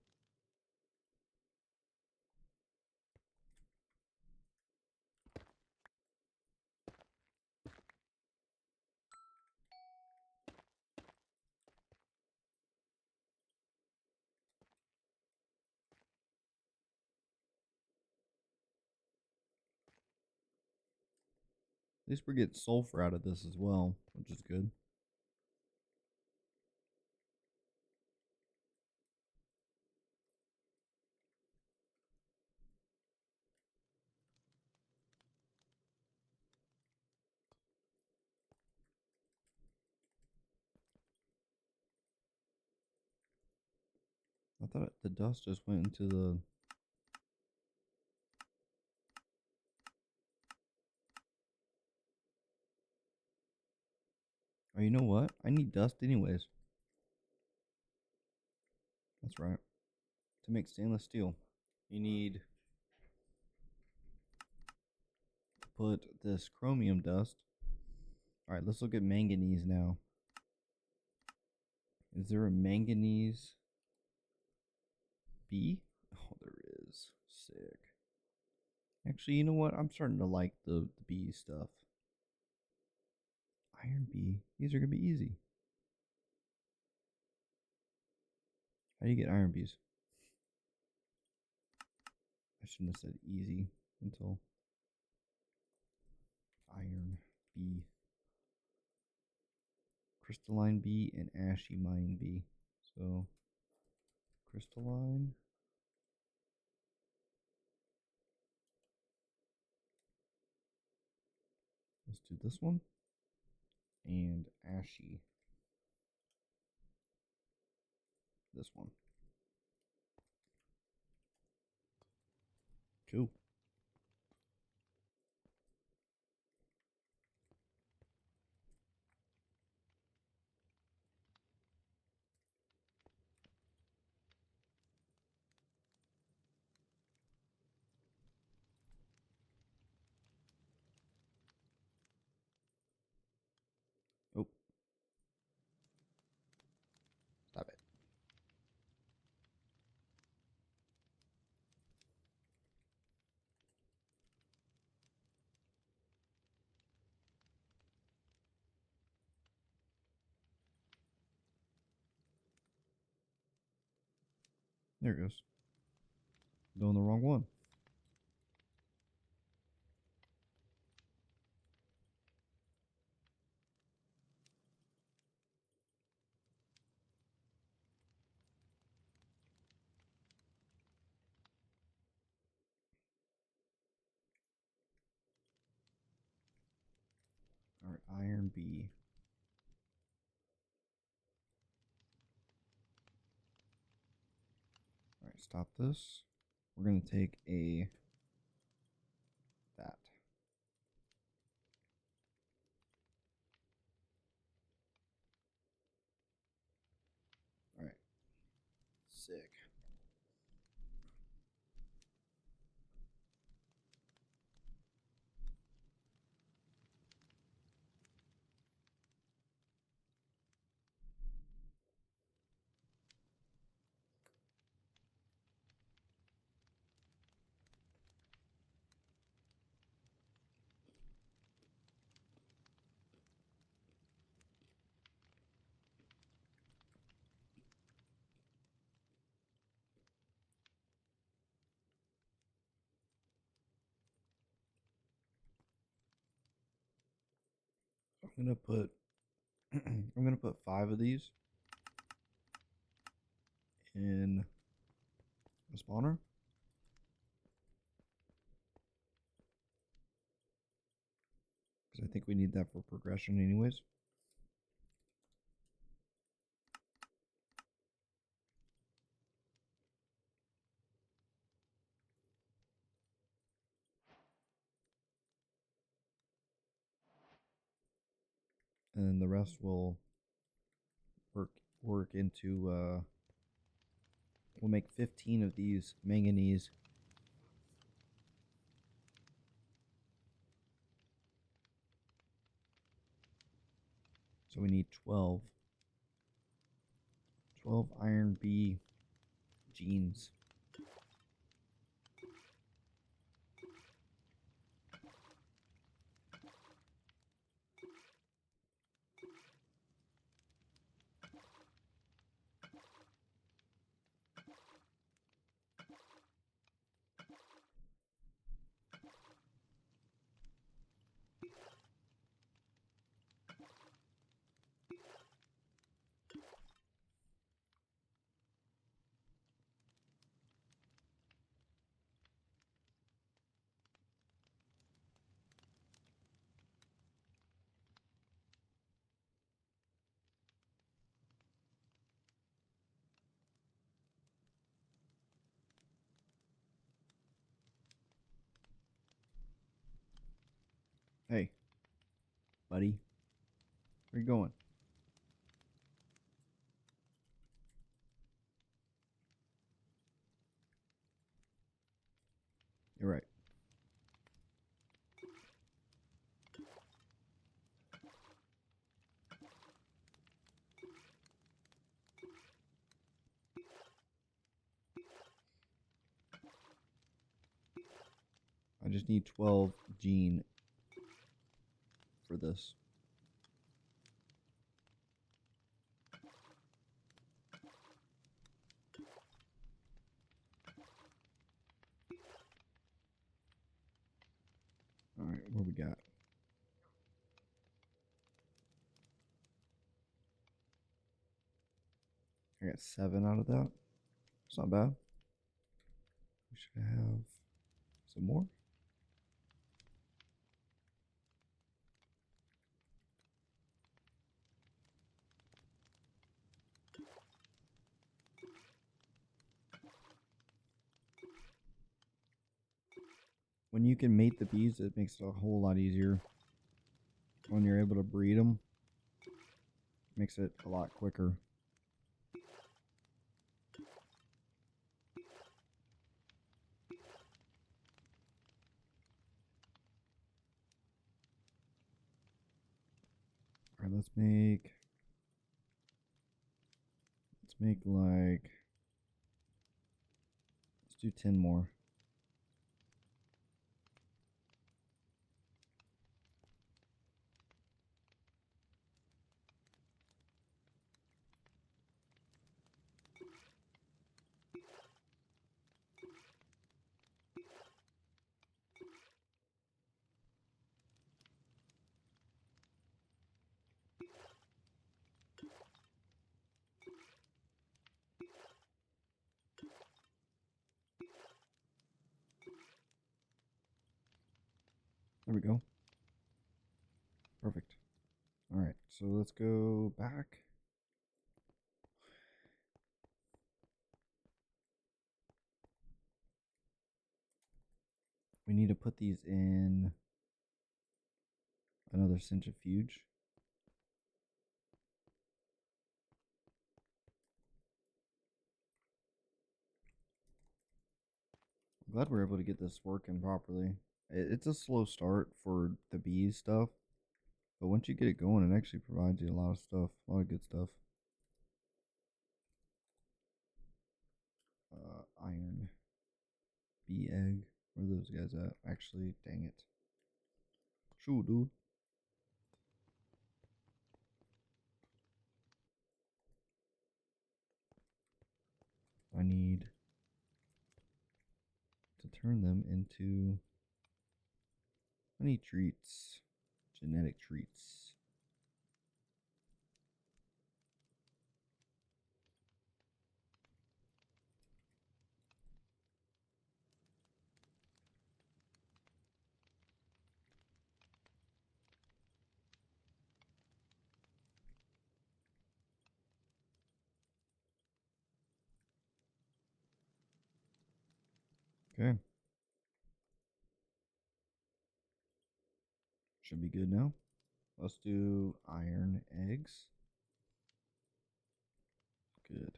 At least we're getting sulfur out of this as well, which is good. I thought the dust just went into the... Oh, you know what? I need dust anyways. That's right. To make stainless steel, you need to put this chromium dust. All right, let's look at manganese now. Is there a manganese B? Oh, there is. Sick. Actually, you know what? I'm starting to like the B stuff. Iron B. These are going to be easy. How do you get iron Bs? shouldn't have said easy until iron B. Crystalline B and ashy mine B. So crystalline. Let's do this one. And ashy. This one. Cool. Oh. Stop it. There it goes. Doing the wrong one. Alright, iron B. Alright, stop this. We're going to take that. Alright. Sick. I'm gonna put I'm gonna put 5 of these in a spawner. Because I think we need that for progression anyways. And then the rest will work into we'll make 15 of these manganese. So we need 12 iron B jeans. Hey, buddy, where you going? You're right. I just need 12 gene for this. All right, what we got? I got 7 out of that. It's not bad. We should have some more. When you can mate the bees, it makes it a whole lot easier. When you're able to breed them, makes it a lot quicker. All right, let's make like, let's do 10 more. There we go. Perfect. All right, so let's go back. We need to put these in another centrifuge. I'm glad we're able to get this working properly. It's a slow start for the bees stuff, but once you get it going, it actually provides you a lot of stuff, a lot of good stuff. Iron bee egg. Where are those guys at? Actually, dang it. Shoot, dude. I need to turn them into honey treats, genetic treats. Okay. Should be good now. Let's do iron eggs. Good.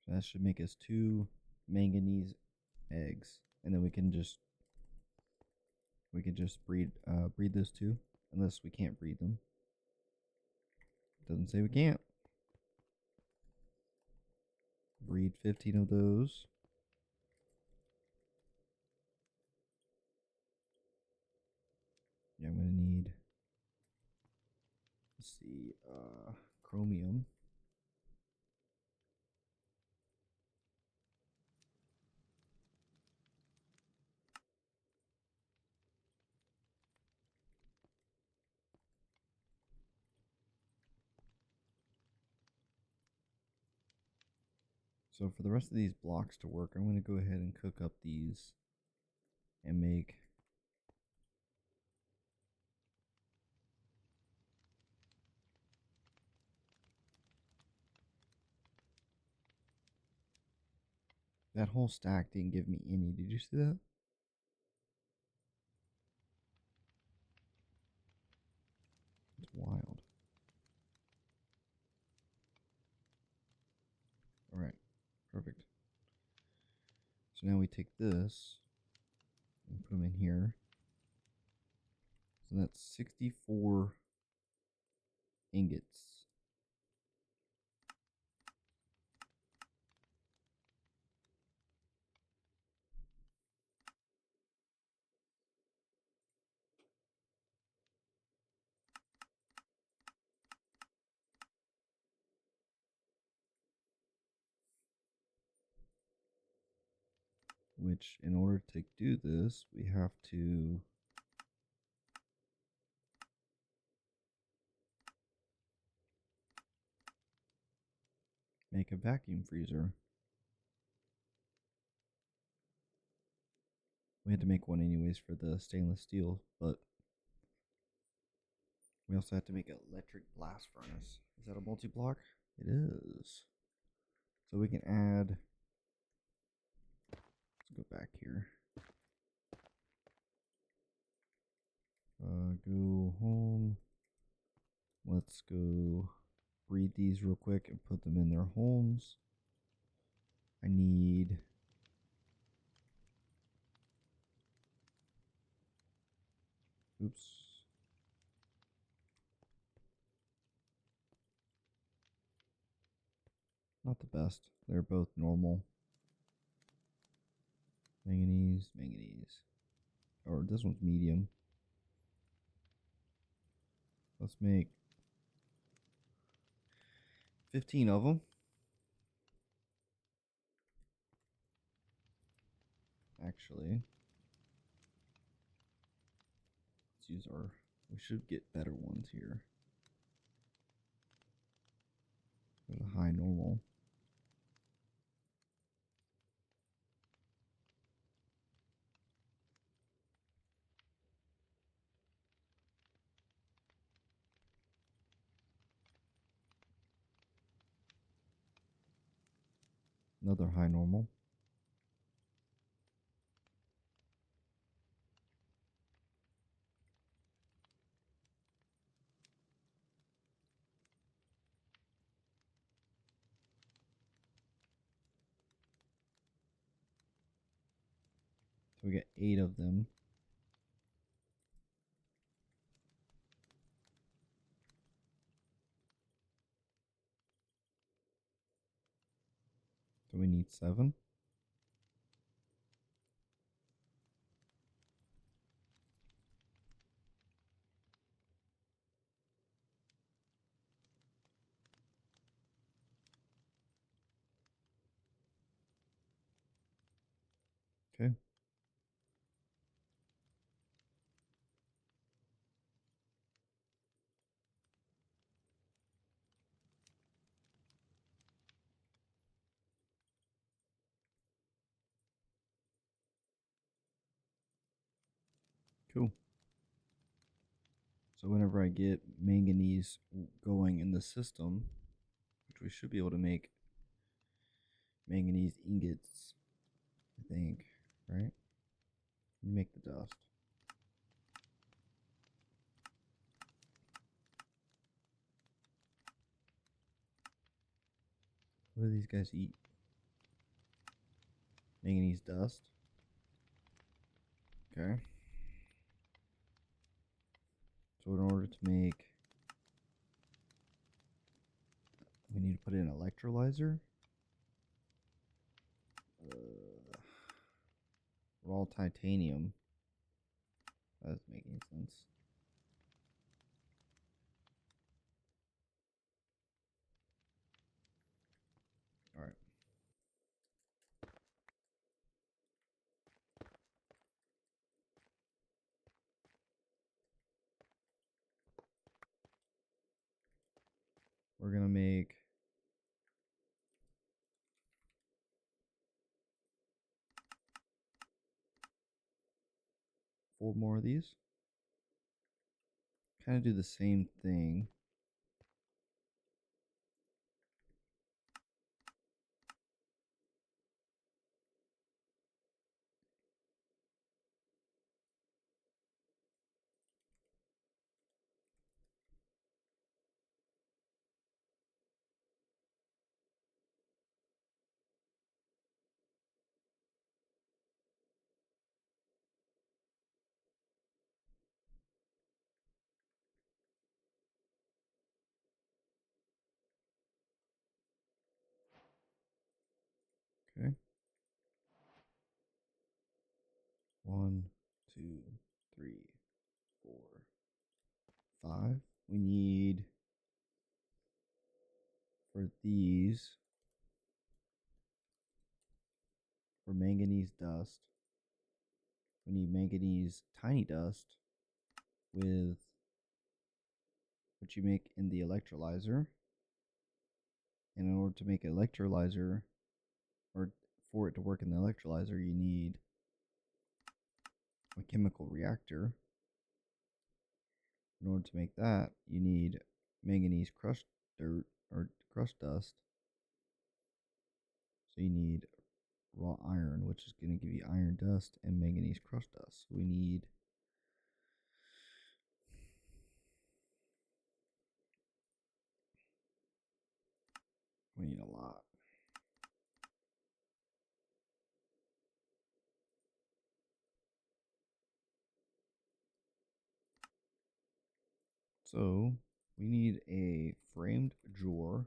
So that should make us 2 manganese eggs, and then we can just breed those 2, unless we can't breed them. Doesn't say we can't. Breed 15 of those. Yeah, I'm gonna need, let's see, chromium. So for the rest of these blocks to work, I'm gonna go ahead and cook up these and make that whole stack didn't give me any. Did you see that? It's wild. All right, perfect. So now we take this and put them in here. So that's 64 ingots. which in order to do this, we have to make a vacuum freezer. We had to make one anyways for the stainless steel, but we also have to make an electric blast furnace. Is that a multi-block? It is. So we can add, let's go back here. Go home. Let's go breed these real quick and put them in their homes. I need oops. Not the best. They're both normal. Manganese, manganese. Or this one's medium. Let's make 15 of them. Actually, let's use our, we should get better ones here. There's a high normal. Another high normal. So we get 8 of them. So we need 7. Okay. Cool. So whenever I get manganese going in the system, which we should be able to make manganese ingots, I think, right? You make the dust. What do these guys eat? Manganese dust. Okay. So in order to make, we need to put in an electrolyzer. Raw titanium. That doesn't make any sense. Alright. We're gonna make 4 more of these. Kind of do the same thing. Okay. 1, 2, 3, 4, 5. We need, for these, for manganese dust. We need manganese tiny dust with what you make in the electrolyzer. And in order to make an electrolyzer, or for it to work in the electrolyzer, you need a chemical reactor. In order to make that, you need manganese crushed dirt or crushed dust. So you need raw iron, which is going to give you iron dust and manganese crushed dust. So we need a lot. So we need a framed drawer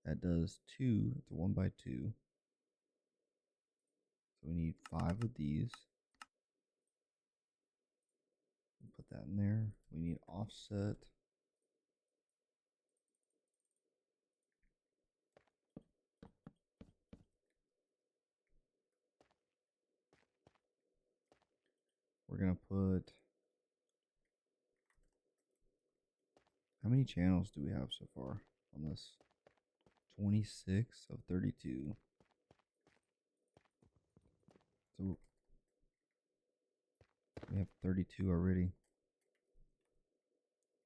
that does 2, it's a 1x2. So we need 5 of these. Put that in there. We need offset. We're going to put, how many channels do we have so far on this? 26 of 32. So we have 32 already.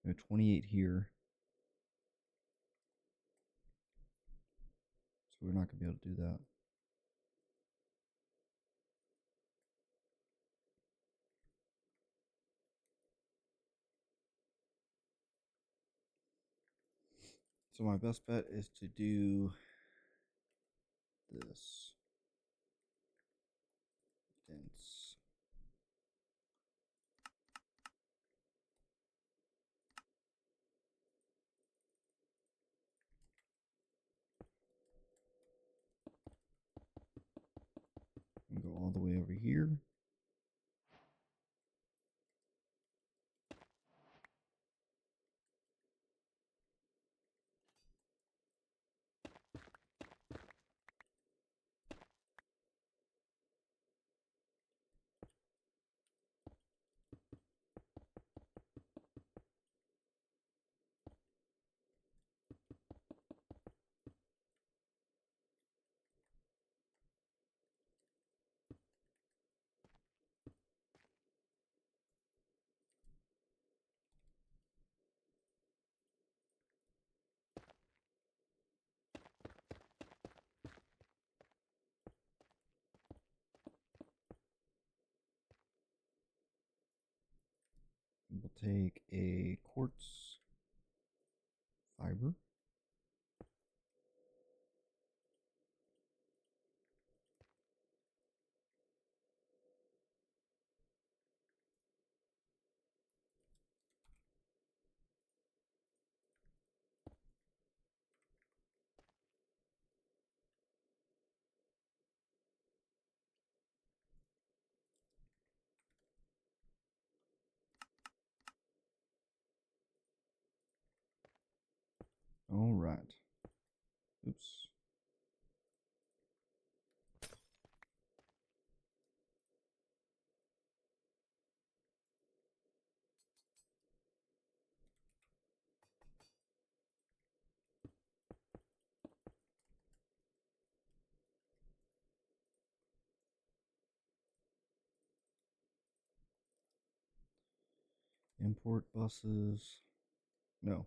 We have 28 here. So we're not going to be able to do that. So my best bet is to do this. Dense. And go all the way over here. We'll take a quartz fiber. All right. Oops. Import buses. No,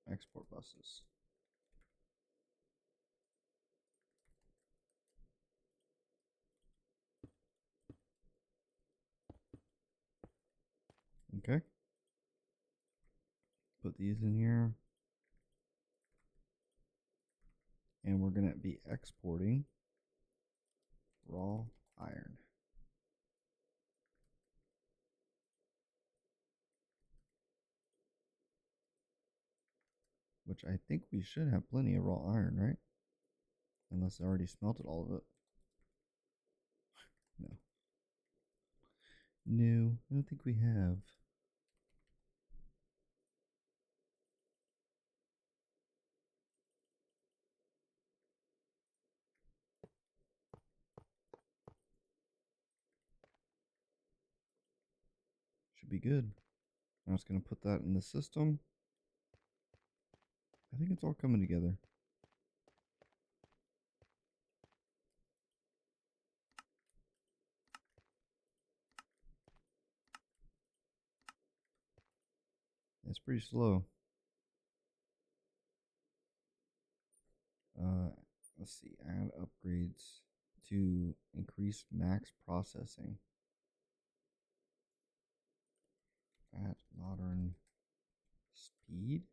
export buses. Okay. Put these in here. And we're going to be exporting raw iron. Which I think we should have plenty of raw iron, right? Unless I already smelted all of it. No. No, I don't think we have. should be good. I'm just going to put that in the system. I think it's all coming together. It's pretty slow. Let's see, add upgrades to increase max processing. Add modern speed.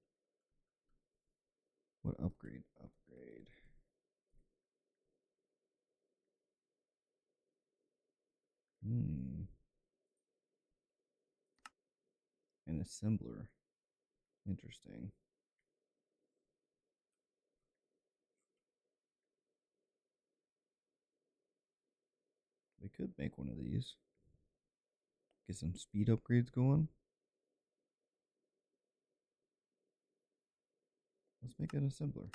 What upgrade? Upgrade. An assembler. Interesting. We could make one of these. Get some speed upgrades going. Let's make an assembler.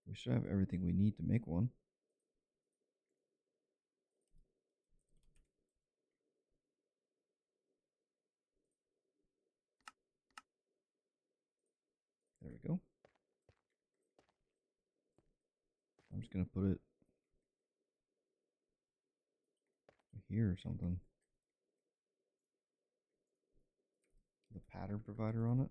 We should have everything we need to make one. There we go. I'm just going to put it here or something. The pattern provider on it.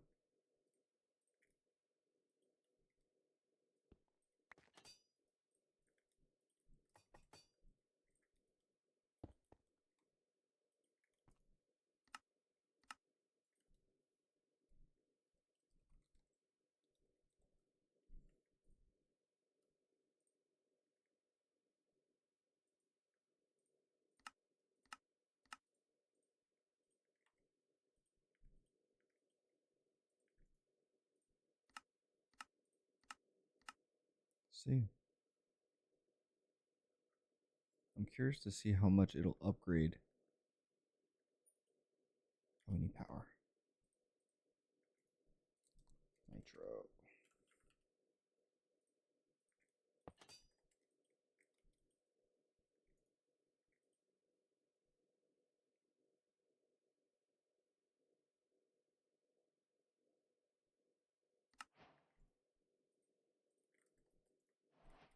See. I'm curious to see how much it'll upgrade. Oh, we need power. Nitro.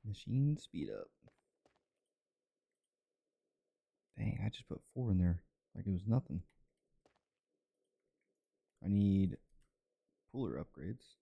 Machine speed up. Dang, I just put 4 in there like it was nothing. I need cooler upgrades.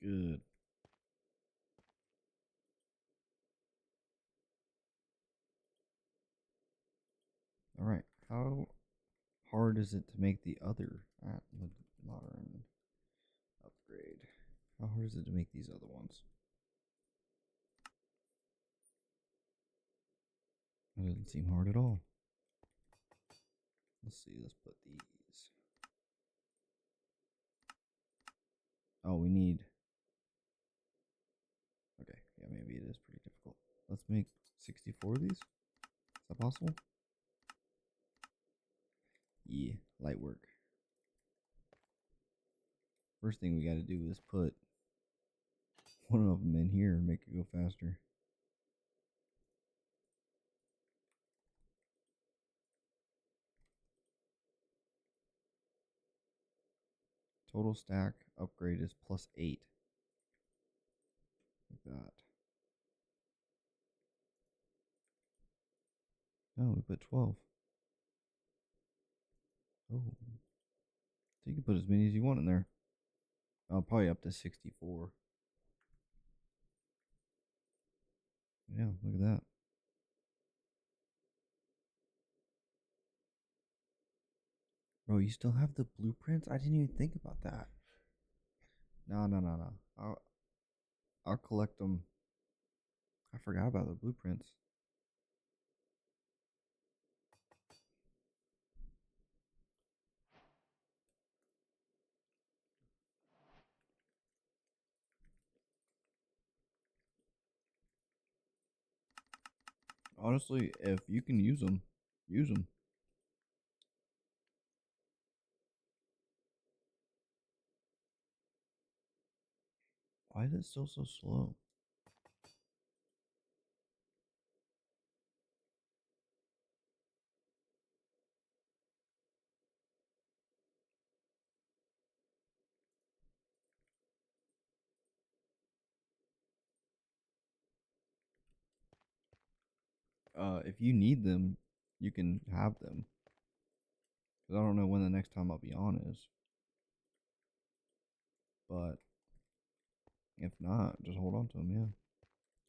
Good. All right. How hard is it to make the other modern upgrade? How hard is it to make these other ones? That doesn't seem hard at all. Let's see. Let's put these. Oh, we need. Okay. Yeah, maybe it is pretty difficult. Let's make 64 of these. Is that possible? Yeah, light work. First thing we got to do is put one of them in here and make it go faster. Total stack upgrade is +8. Like that. No, we put 12. Oh. So you can put as many as you want in there. Oh, probably up to 64. Yeah, look at that. Bro, you still have the blueprints? I didn't even think about that. No, no, no, no. I'll collect them. I forgot about the blueprints. Honestly, if you can use them, use them. Why is it still so slow? If you need them, you can have them. Cause I don't know when the next time I'll be on is. But if not, just hold on to them. Yeah,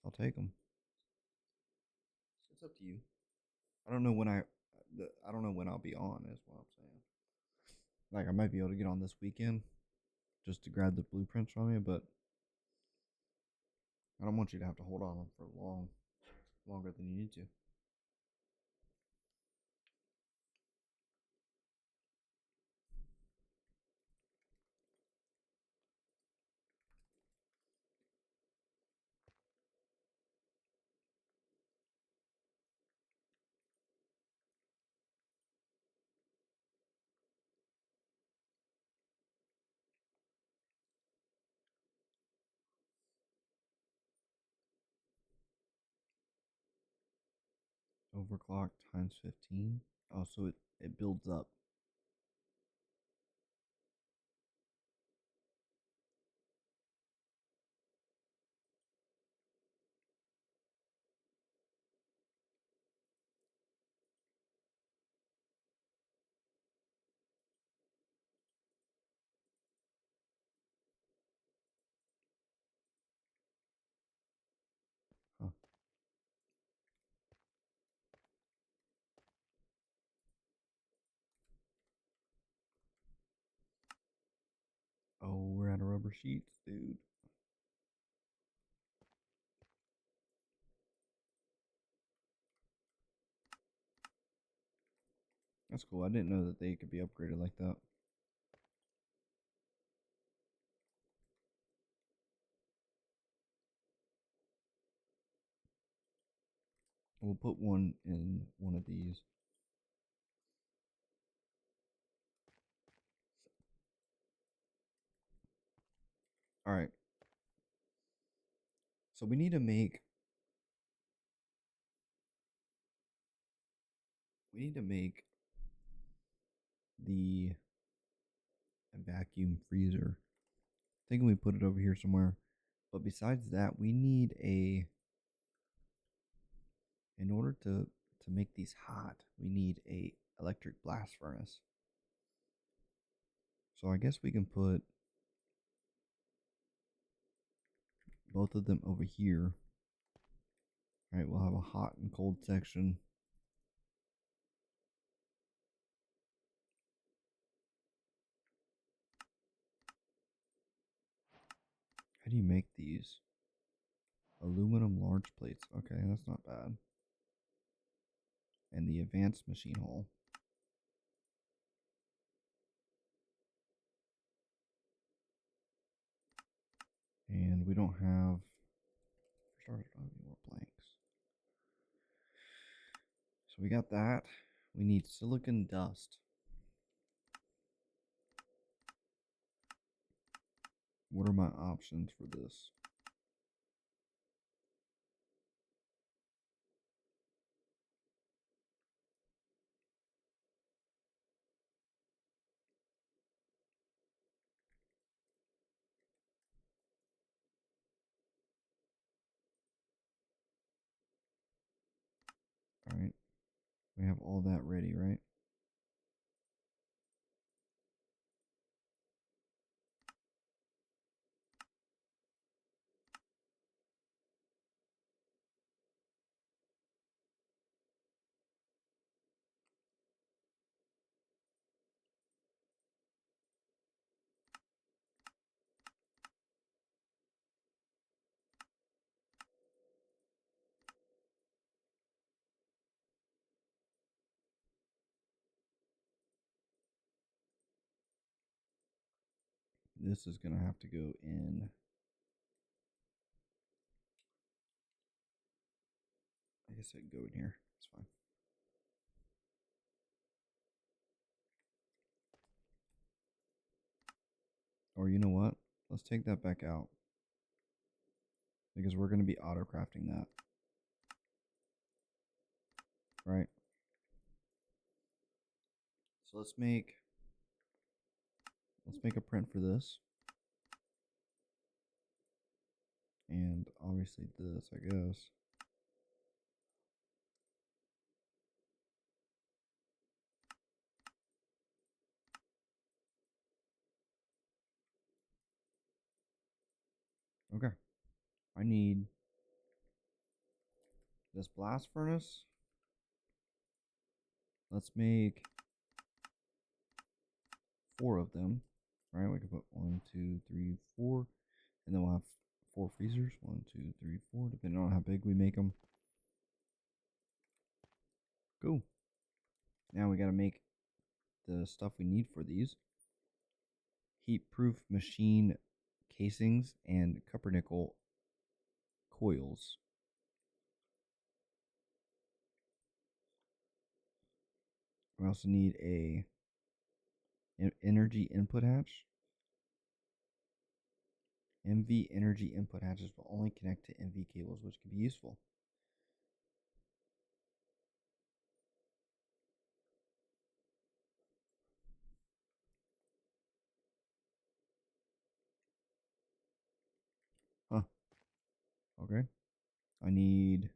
I'll take them. It's up to you. I don't know when I don't know when I'll be on. Is what I'm saying. Like I might be able to get on this weekend, just to grab the blueprints from you, but I don't want you to have to hold on them for longer than you need to. Overclock times 15. Oh, so it builds up. Huh. Oh, we're out of rubber sheets, dude. That's cool. I didn't know that they could be upgraded like that. We'll put one in one of these. All right. So we need to make the vacuum freezer. Thinking we put it over here somewhere. But besides that, we need in order to make these hot, we need a electric blast furnace. So I guess we can put both of them over here. All right, we'll have a hot and cold section. How do you make these? Aluminum large plates. Okay, that's not bad. And the advanced machine hall. And we don't have, for starters, we don't have any more blanks. So we got that. We need silicon dust. What are my options for this? All right. We have all that ready, right? This is going to have to go in. I guess I can go in here. It's fine. Or you know what? Let's take that back out. Because we're going to be auto crafting that. Right? So let's make a print for this. And obviously this, I guess. Okay. I need this blast furnace. Let's make 4 of them. Right? We can put 1, 2, 3, 4. And then we'll have 4 freezers. 1, 2, 3, 4, depending on how big we make them. Cool. Now we got to make the stuff we need for these. Heat-proof machine casings and copper nickel coils. We also need a energy input hatch. MV energy input hatches will only connect to MV cables, which can be useful. Huh. Okay. I need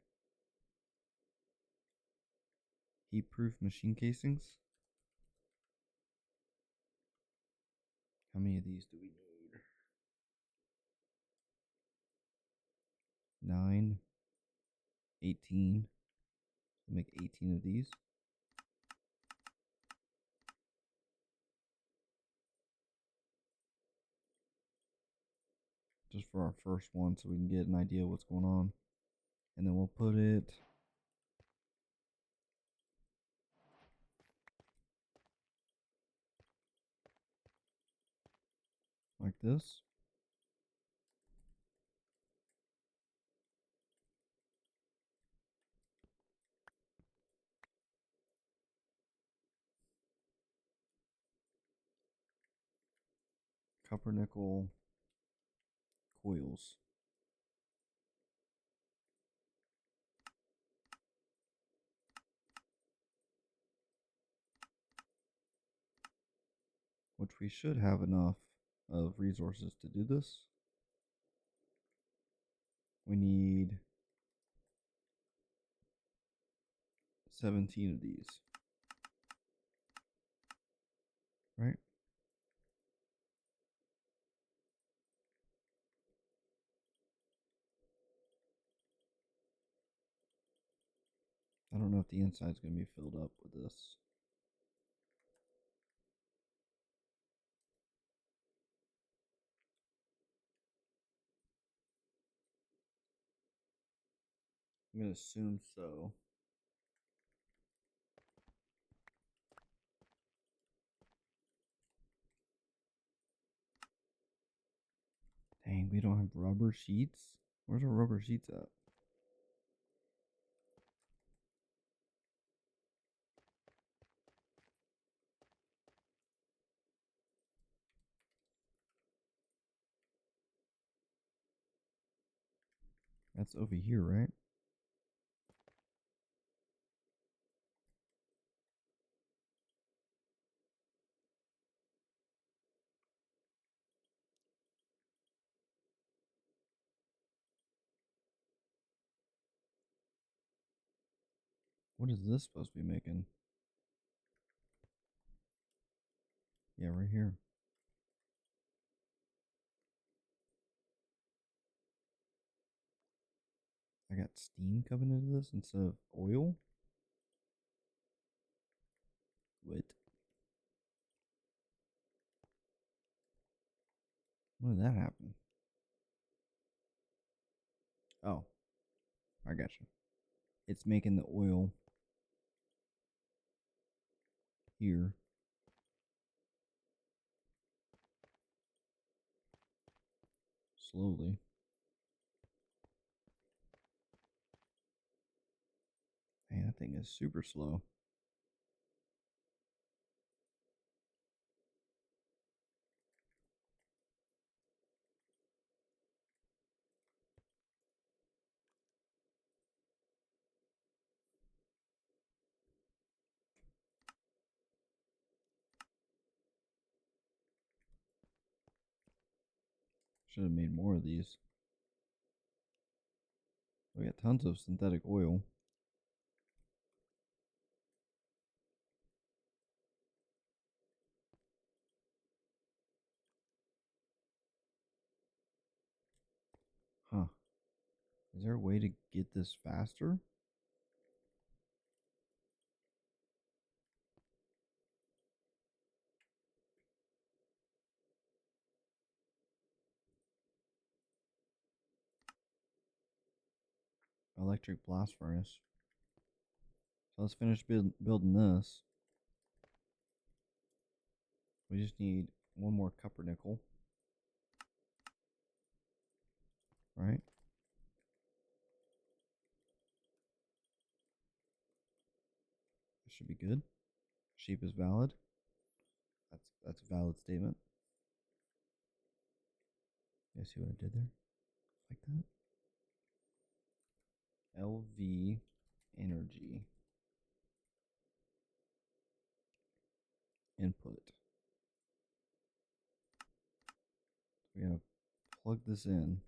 heat-proof machine casings. How many of these do we need? 9, 18. We'll make 18 of these. Just for our first one so we can get an idea of what's going on. And then we'll put it like this. Copper nickel coils. Which we should have enough of resources to do this. We need 17 of these. Right? I don't know if the inside's going to be filled up with this. I'm going to assume so. Dang, we don't have rubber sheets? Where's our rubber sheets at? That's over here, right? What is this supposed to be making? Yeah, right here. I got steam coming into this instead of oil? What? When did that happen? Oh, I got you. It's making the oil here. slowly. Man, that thing is super slow. Should have made more of these. We got tons of synthetic oil. Huh. Is there a way to get this faster? Electric blast furnace. So let's finish building this. We just need one more copper nickel. Right? This should be good. Sheep is valid. That's a valid statement. You see what I did there? Like that. LV energy. Input. We gotta plug this in.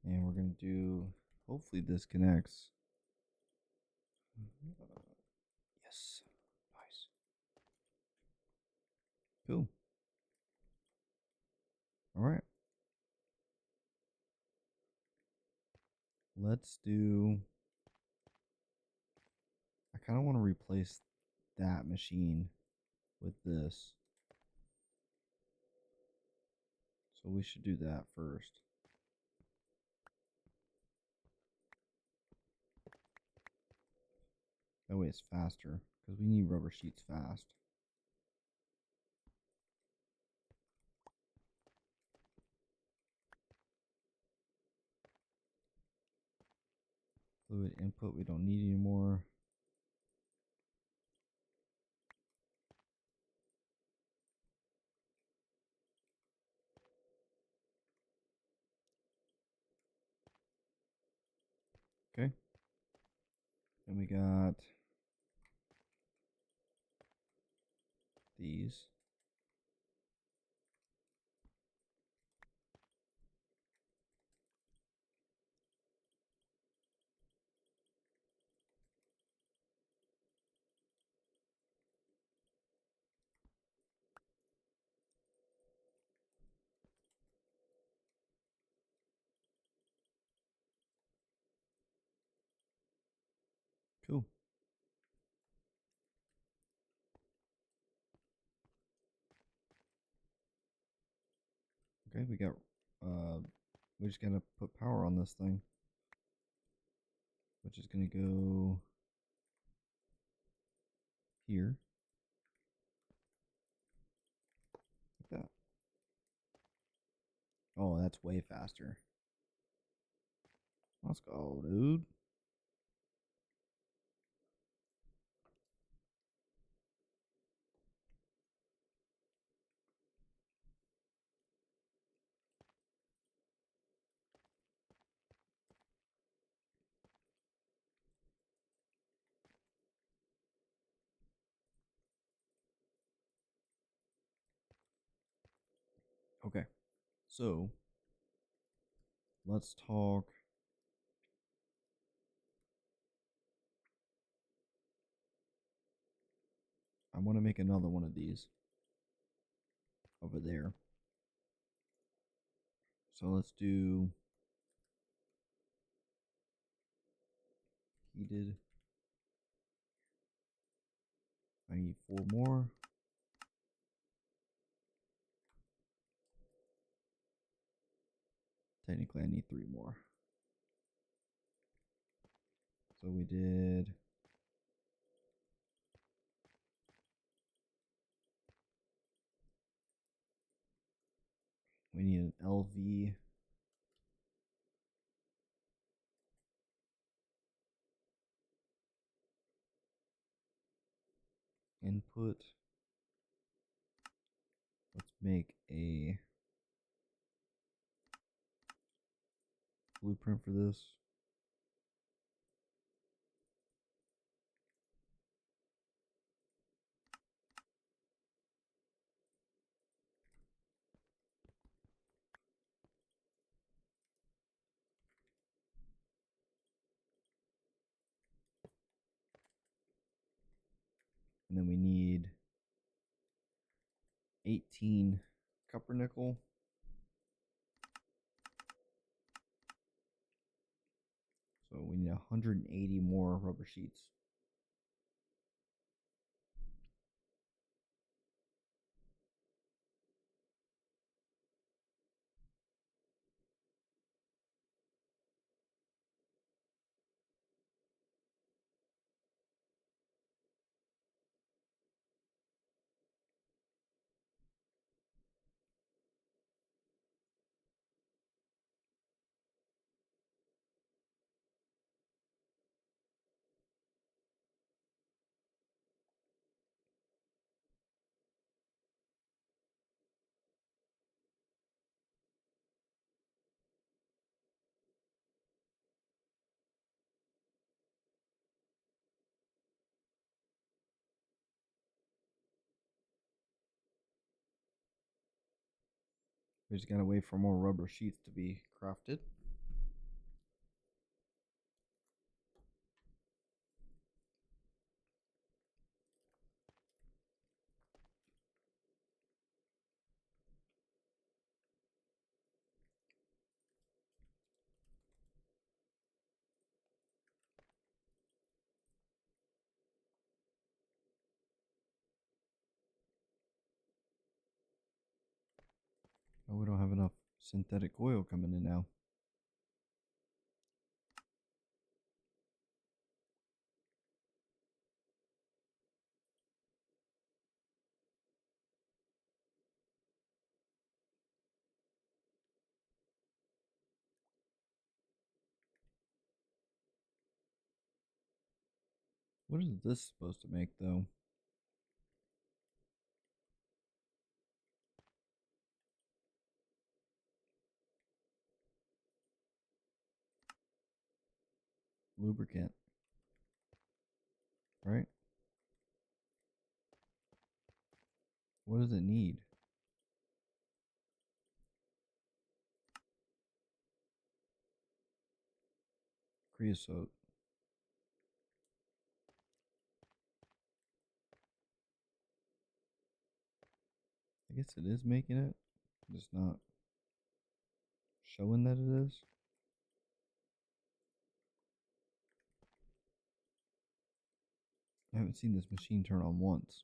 And we're gonna do, hopefully this connects. Yes. Nice. Cool. All right. Let's do, I kind of want to replace that machine with this. So we should do that first. That way it's faster, because we need rubber sheets fast. Fluid input we don't need anymore. Okay. Then we got these. Cool. Okay, we got, we just gotta put power on this thing, which is gonna go here, like that. Oh, that's way faster. Let's go, dude. Okay, so let's talk. I want to make another one of these over there. So let's do heated. I need 4 more. Technically, I need 3 more. So we did We need an LV. Input. Let's make a blueprint for this. And then we need 18 copper nickel. So we need 180 more rubber sheets. We just gotta wait for more rubber sheets to be crafted. Oh, we don't have enough synthetic oil coming in now. What is this supposed to make, though? Lubricant. Right? What does it need? Creosote. I guess it is making it. Just not showing that it is. I haven't seen this machine turn on once.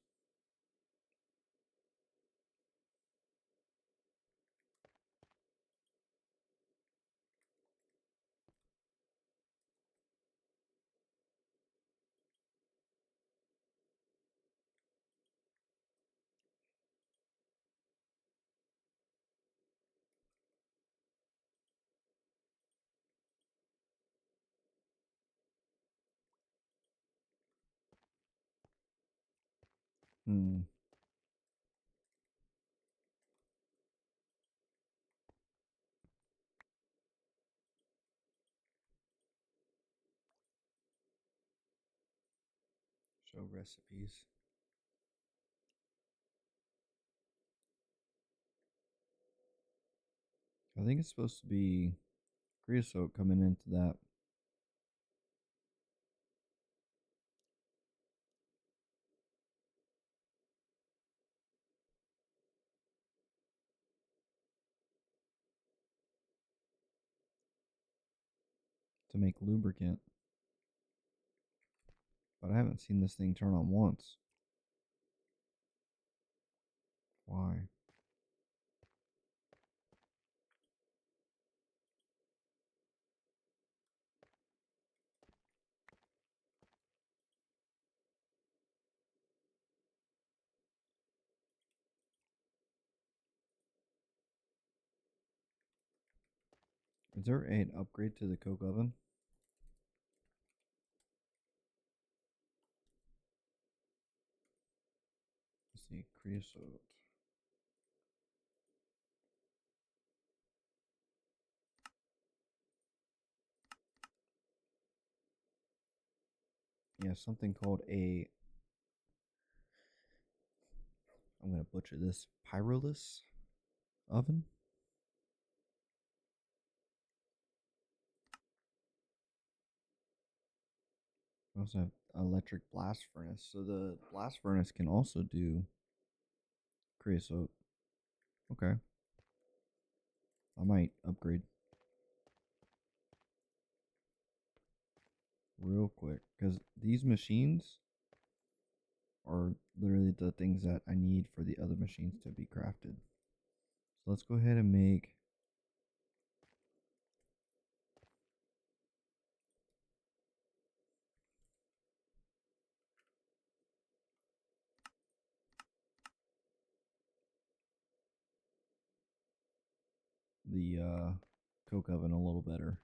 Hmm. Show recipes. I think it's supposed to be creosote coming into that. To make lubricant. But I haven't seen this thing turn on once. Why? Is there an upgrade to the Coke oven? Let's see, creosote. Yeah, something called a, I'm going to butcher this, pyroless oven. We also have electric blast furnace. So the blast furnace can also do creosote. Okay. I might upgrade real quick because these machines are literally the things that I need for the other machines to be crafted. So let's go ahead and make the Coke oven a little better.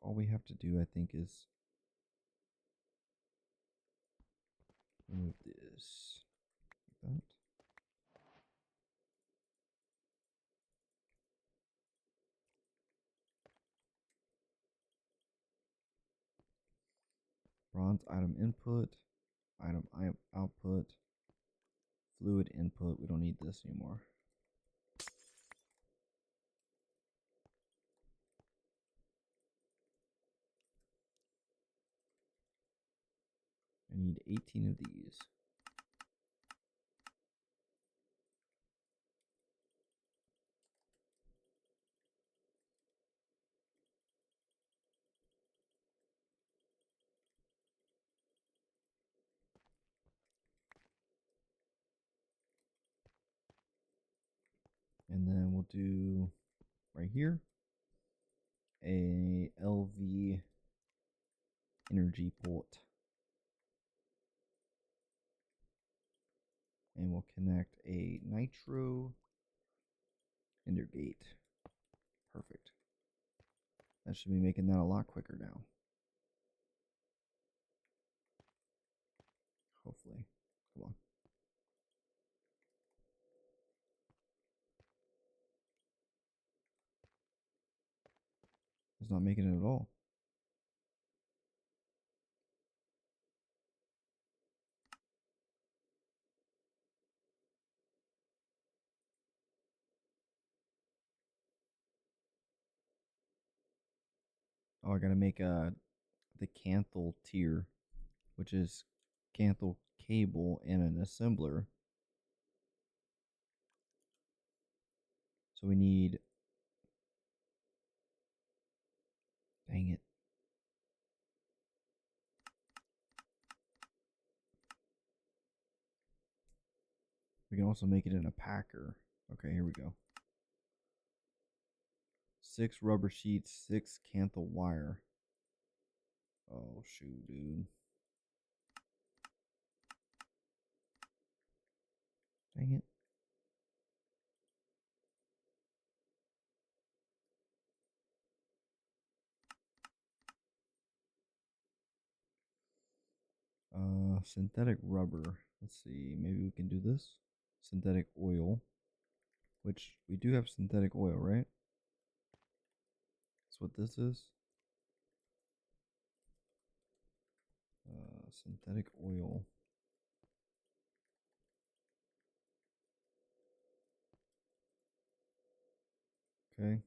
All we have to do, I think, is remove this like that. Bronze item input, item output, fluid input. We don't need this anymore. I need 18 of these. And then we'll do right here a LV energy port. And we'll connect a nitro ender gate. Perfect. That should be making that a lot quicker now. Hopefully. Come on. It's not making it at all. Oh, I gotta make the canthal tier, which is canthal cable and an assembler. So we need, dang it. We can also make it in a packer. Okay, here we go. 6 rubber sheets, 6 canthal wire. Oh, shoot, dude. Dang it. Synthetic rubber. Let's see. Maybe we can do this. Synthetic oil. Which we do have synthetic oil, right? That's what this is. Synthetic oil. Okay.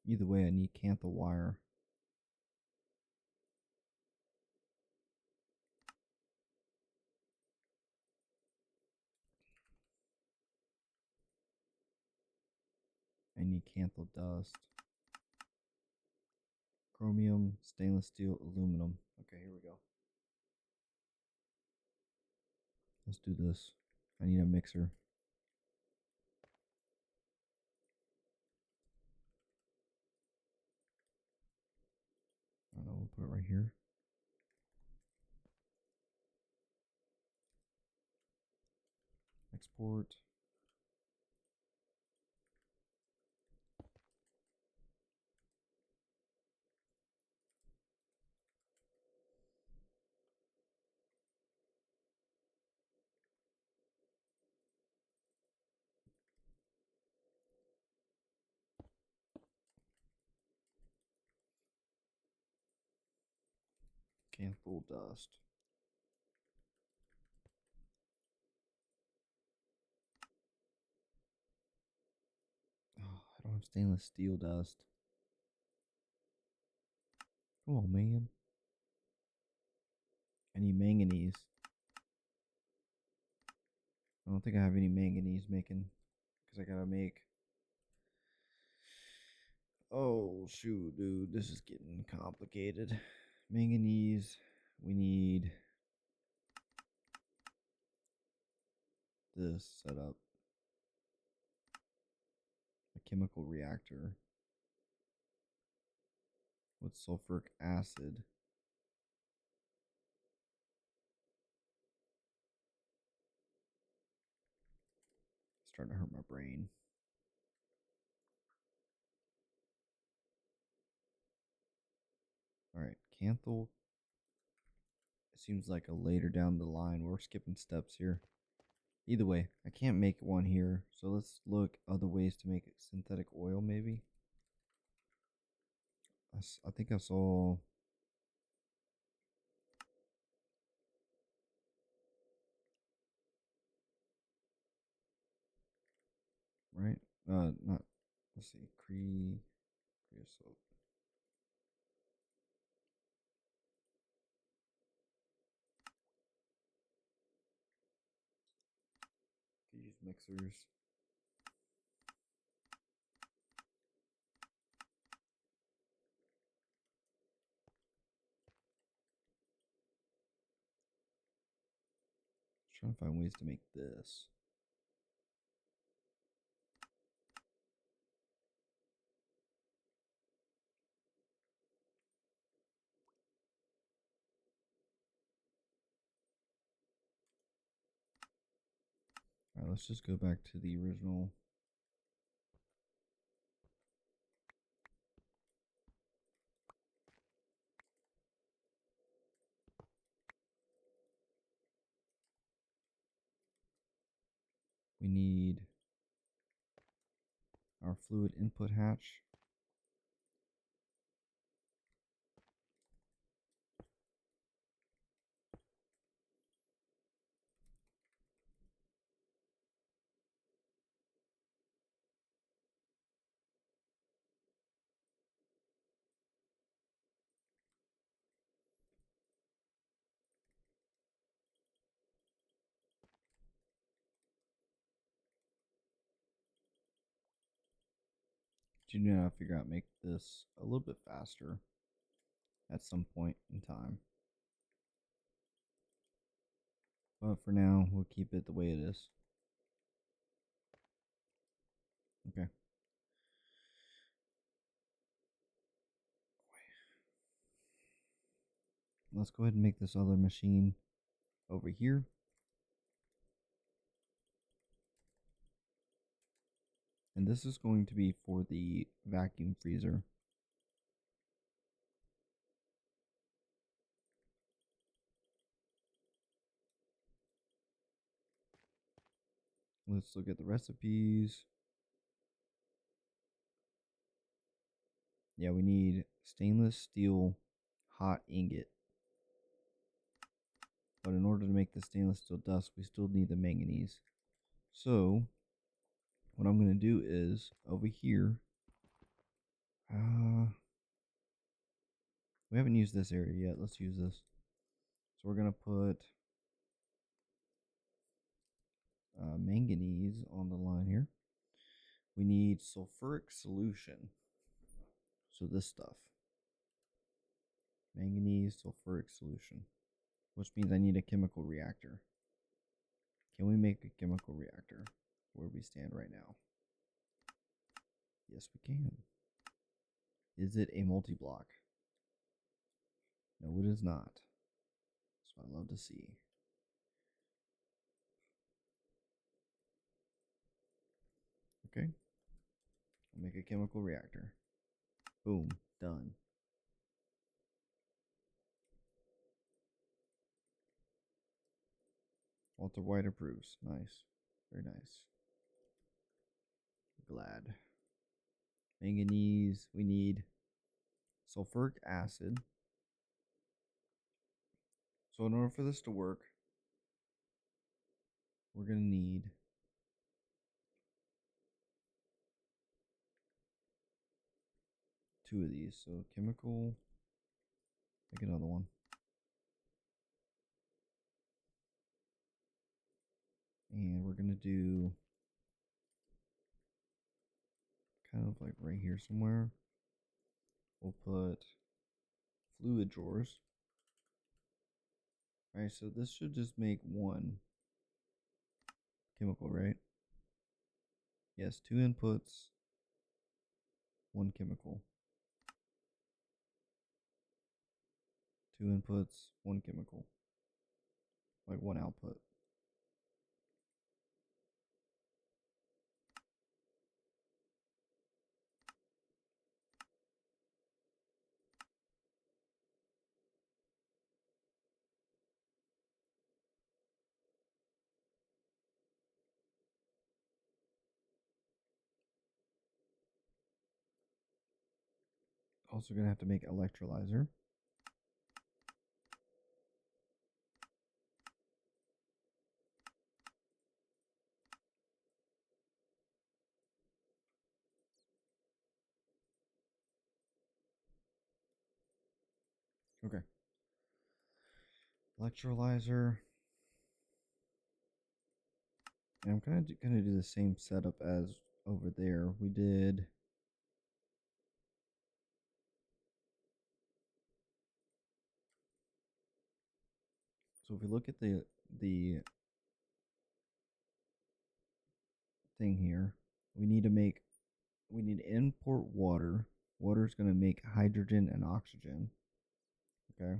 Either way, I need canthal wire. I need canthal dust. Chromium, stainless steel, aluminum. Okay, here we go. Let's do this. I need a mixer. I don't know, we'll put it right here. Export. Cancel dust. Oh, I don't have stainless steel dust. Oh man. I need manganese. I don't think I have any manganese making because I gotta make. Oh shoot, dude, this is getting complicated. Manganese. We need this set up. A chemical reactor with sulfuric acid. It's starting to hurt my brain. All right, Canthal. It seems like a later down the line. We're skipping steps here. Either way, I can't make one here, so let's look other ways to make synthetic oil. Maybe. I think I saw. Right? Not. Let's see. Creosote. Could use mixers. Trying to find ways to make this. All right, let's just go back to the original. We need our fluid input hatch. Do you know how to figure out make this a little bit faster at some point in time? But for now, we'll keep it the way it is. Okay. Let's go ahead and make this other machine over here. And this is going to be for the vacuum freezer. Let's look at the recipes. Yeah, we need stainless steel hot ingot. But in order to make the stainless steel dust, we still need the manganese. So, what I'm going to do is, over here, we haven't used this area yet. Let's use this. So we're going to put manganese on the line here. We need sulfuric solution. So this stuff. Manganese sulfuric solution. Which means I need a chemical reactor. Can we make a chemical reactor where we stand right now? Yes, we can. Is it a multi-block? No, it is not. That's what I love to see. Make a chemical reactor. Boom, done. Walter White approves. Nice. Very nice. Glad. Manganese. We need sulfuric acid. So in order for this to work, we're going to need two of these. So chemical, make another one. And we're going to do kind of like right here somewhere. We'll put fluid drawers. Alright, so this should just make one chemical, right? Yes, two inputs, one chemical. Two inputs, one chemical. Like one output. Also gonna have to make electrolyzer. Okay. Electrolyzer. And I'm kind of gonna do the same setup as over there. We did. So if we look at the thing here, we need to import water. Water is going to make hydrogen and oxygen. Okay.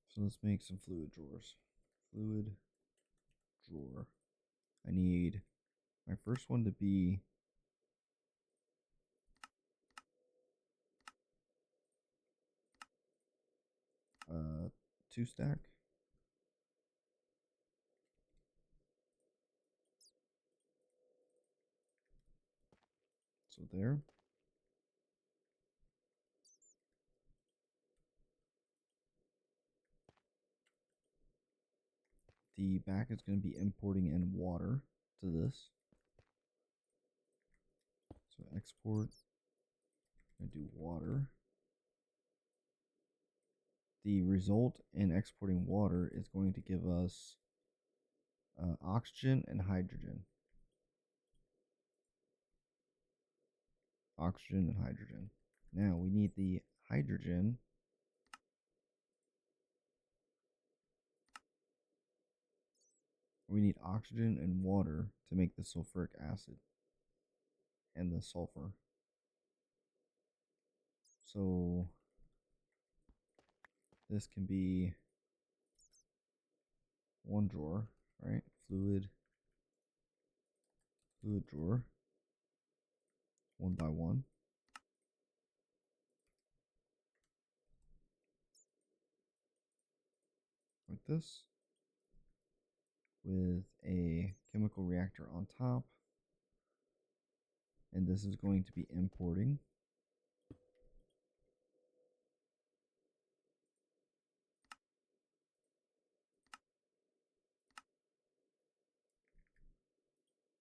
So let's make some fluid drawers. Fluid drawer. I need my first one to be uh 2-stack. So there. The back is going to be importing in water to this. So export. I'm going to do water. The result in exporting water is going to give us oxygen and hydrogen. Oxygen and hydrogen. Now we need the hydrogen. We need oxygen and water to make the sulfuric acid and the sulfur. So this can be one drawer, right? Fluid drawer, one by one. Like this, with a chemical reactor on top. And this is going to be importing.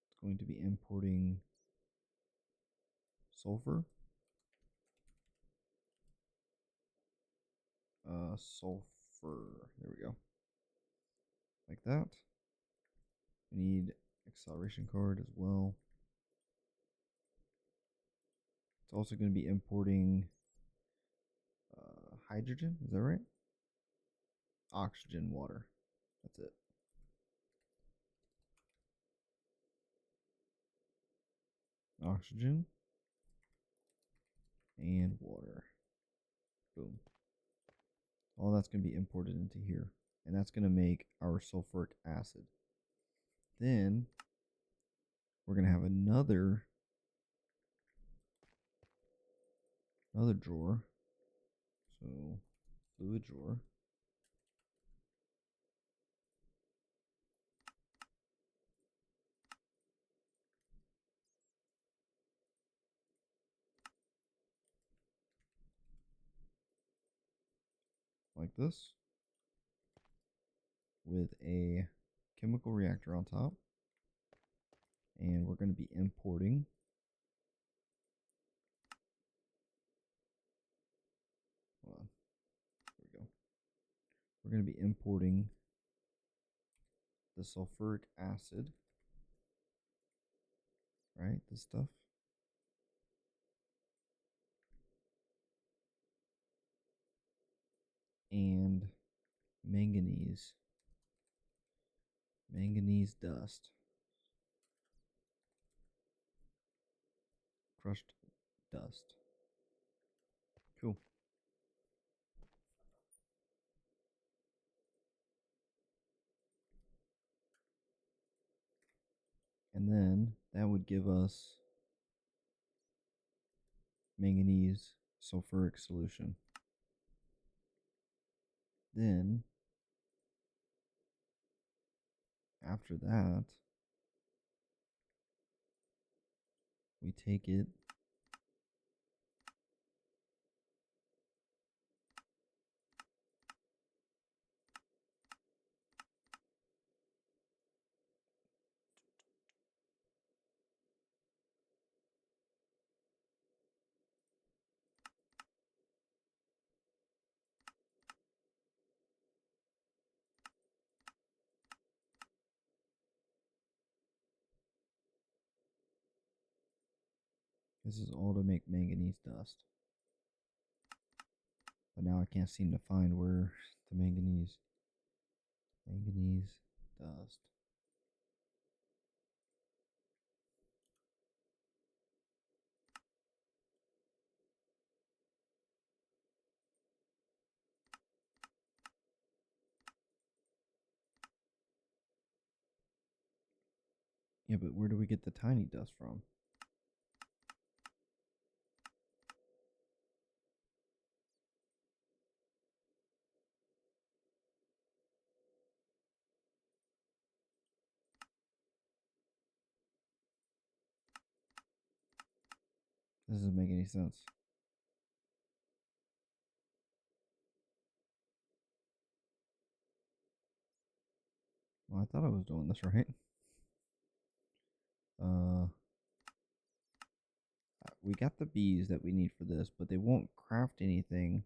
It's going to be importing sulfur. Sulfur. There we go. Like that. We need acceleration card as well. It's also going to be importing hydrogen. Is that right? Oxygen, water. That's it. Oxygen and water. Boom. All that's going to be imported into here. And that's going to make our sulfuric acid. then we're going to have another drawer. So fluid drawer. Like this, with a chemical reactor on top. And we're going to be importing hold on, there we go. We're going to be importing the sulfuric acid, right? This stuff. And manganese dust, crushed dust. Cool. And then that would give us manganese sulfuric solution. Then after that, we take it this is all to make manganese dust. But now I can't seem to find where the manganese dust. Yeah, but where do we get the tiny dust from? This doesn't make any sense. Well, I thought I was doing this right. We got the bees that we need for this, but they won't craft anything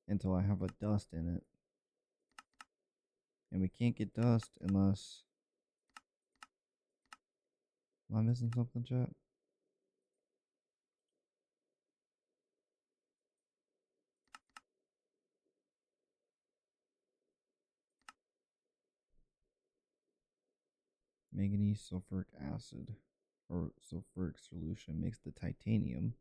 until I have a dust in it. And we can't get dust unless... Am I missing something, chat? Manganese sulfuric acid, or sulfuric solution, makes the titanium.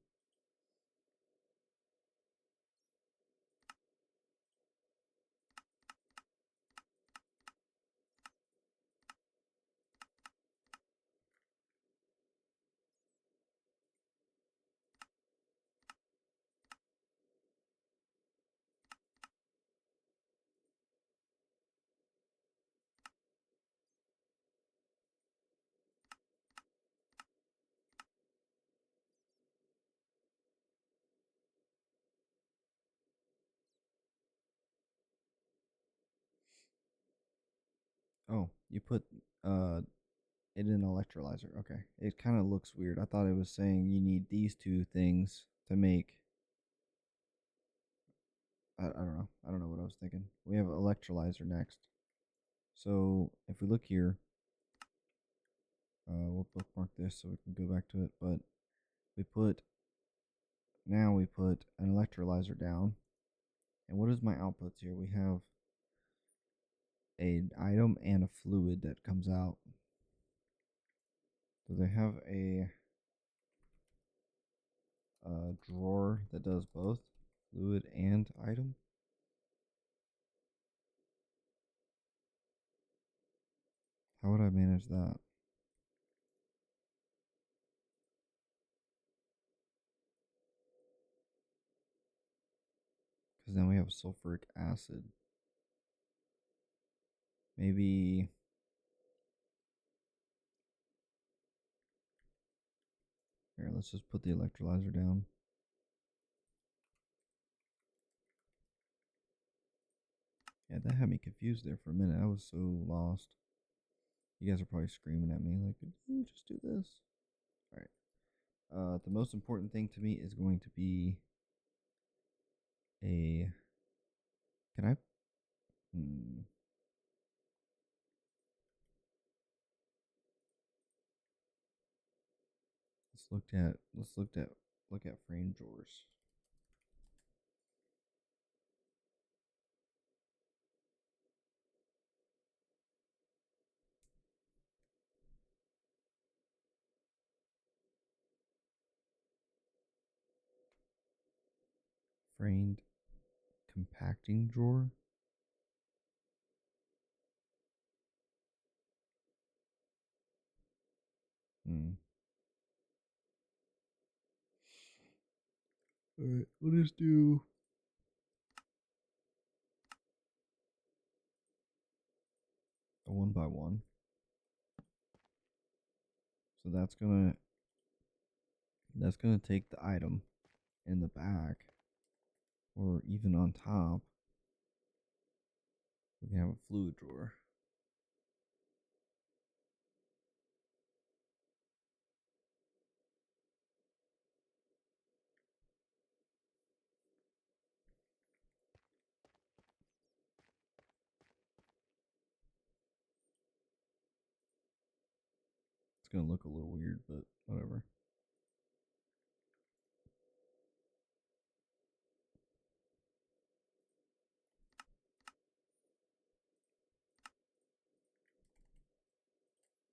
Oh, you put it in an electrolyzer. Okay. It kind of looks weird. I thought it was saying you need these two things to make... I don't know. I don't know what I was thinking. We have electrolyzer next. So if we look here, we'll bookmark this so we can go back to it. But now we put an electrolyzer down. And what is my outputs here? We have an item and a fluid that comes out. Do they have a drawer that does both fluid and item? How would I manage minimize that. Because now we have sulfuric acid. Maybe here, let's just put the electrolyzer down. Yeah, that had me confused there for a minute. I was so lost. You guys are probably screaming at me like, "Did you just do this?" All right. The most important thing to me is going to be a. Can I? Look at frame drawers. Framed compacting drawer. Alright, we'll just do a 1x1. So that's gonna take the item in the back, or even on top. We can have a fluid drawer. It's gonna look a little weird, but whatever.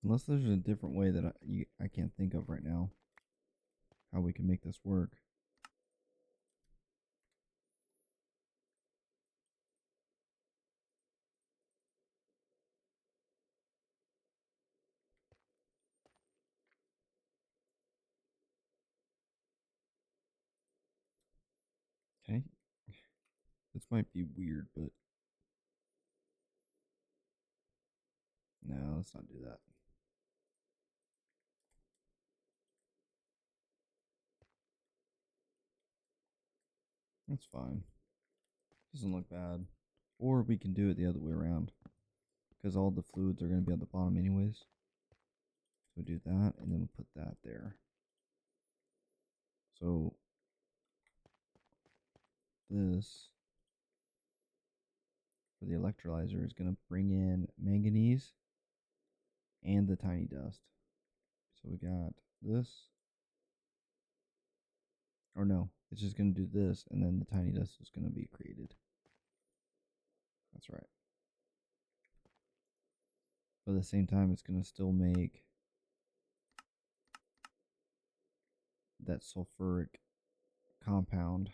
Unless there's a different way that I can't think of right now how we can make this work. Okay. This might be weird, but no, let's not do that. That's fine. Doesn't look bad. Or we can do it the other way around, because all the fluids are going to be at the bottom anyways. So we do that, and then we'll put that there. So this for the electrolyzer is going to bring in manganese and the tiny dust. So we got this. Or no, it's just going to do this, and then the tiny dust is going to be created. That's right. But at the same time, it's going to still make that sulfuric compound,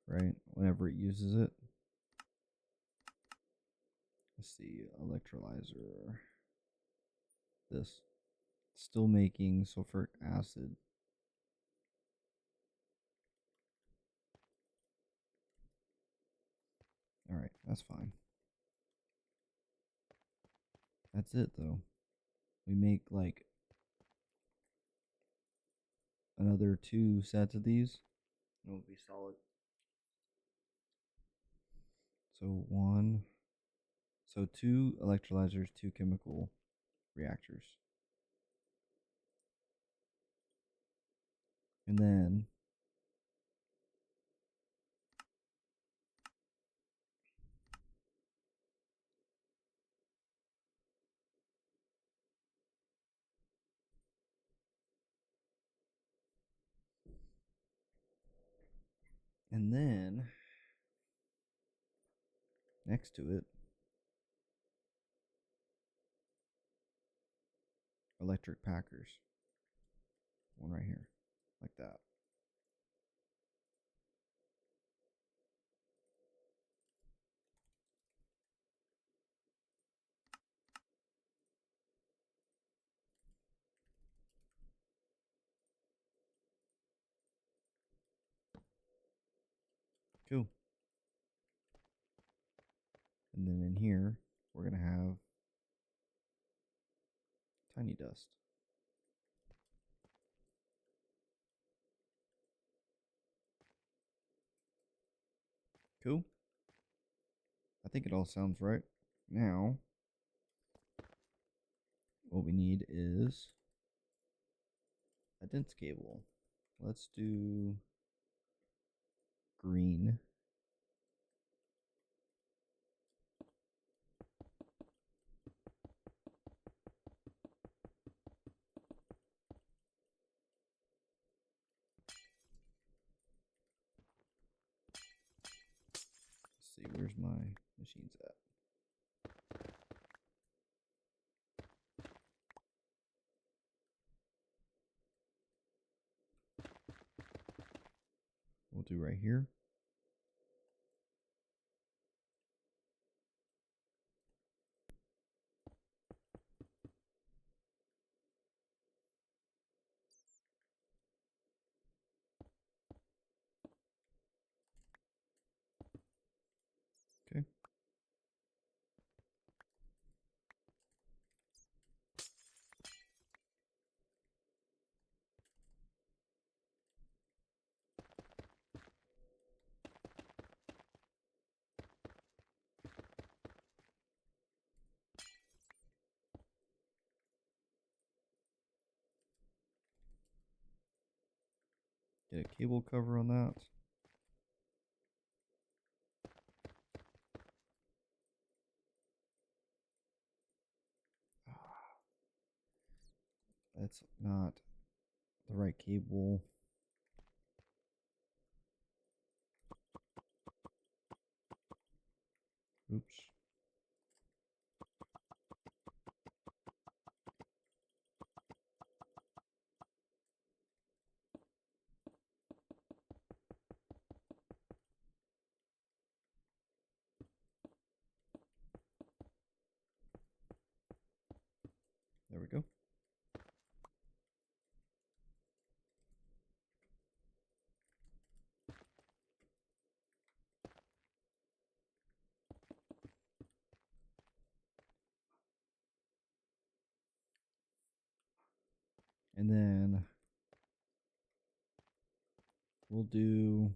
right? Whenever it uses it. Let's see, electrolyzer. This. Still making sulfuric acid. Alright, that's fine. That's it, though. We make, like, another 2 sets of these. And it'll be solid. So 2 electrolyzers, 2 chemical reactors. And then next to it, electric packers. One right here, like that. Cool. And then in here, we're going to have tiny dust. Cool. I think it all sounds right. Now, what we need is a dense cable. Let's do green. Let's see, where's my machines at? We'll do right here. Okay. Get a cable cover on that. That's not the right cable. Oops. There we go. And then we'll do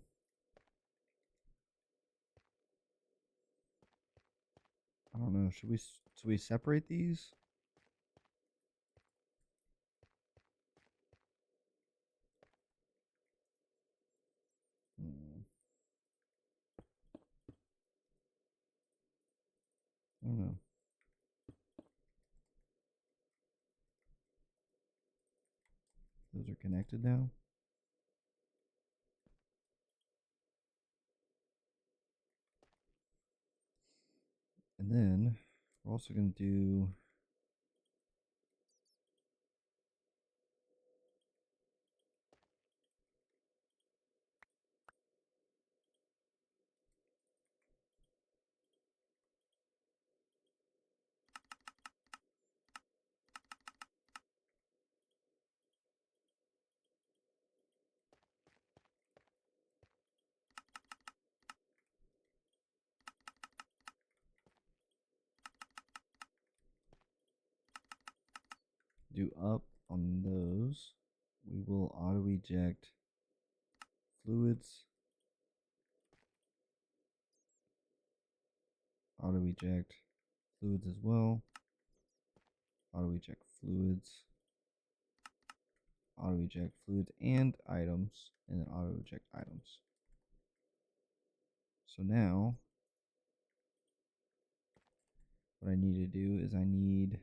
I don't know, should we separate these? I don't know. Those are connected now. And then we're also going to do up on those. We will auto eject fluids, auto eject fluids as well, auto eject fluids, auto eject fluids and items, and then auto eject items. So now what I need to do is I need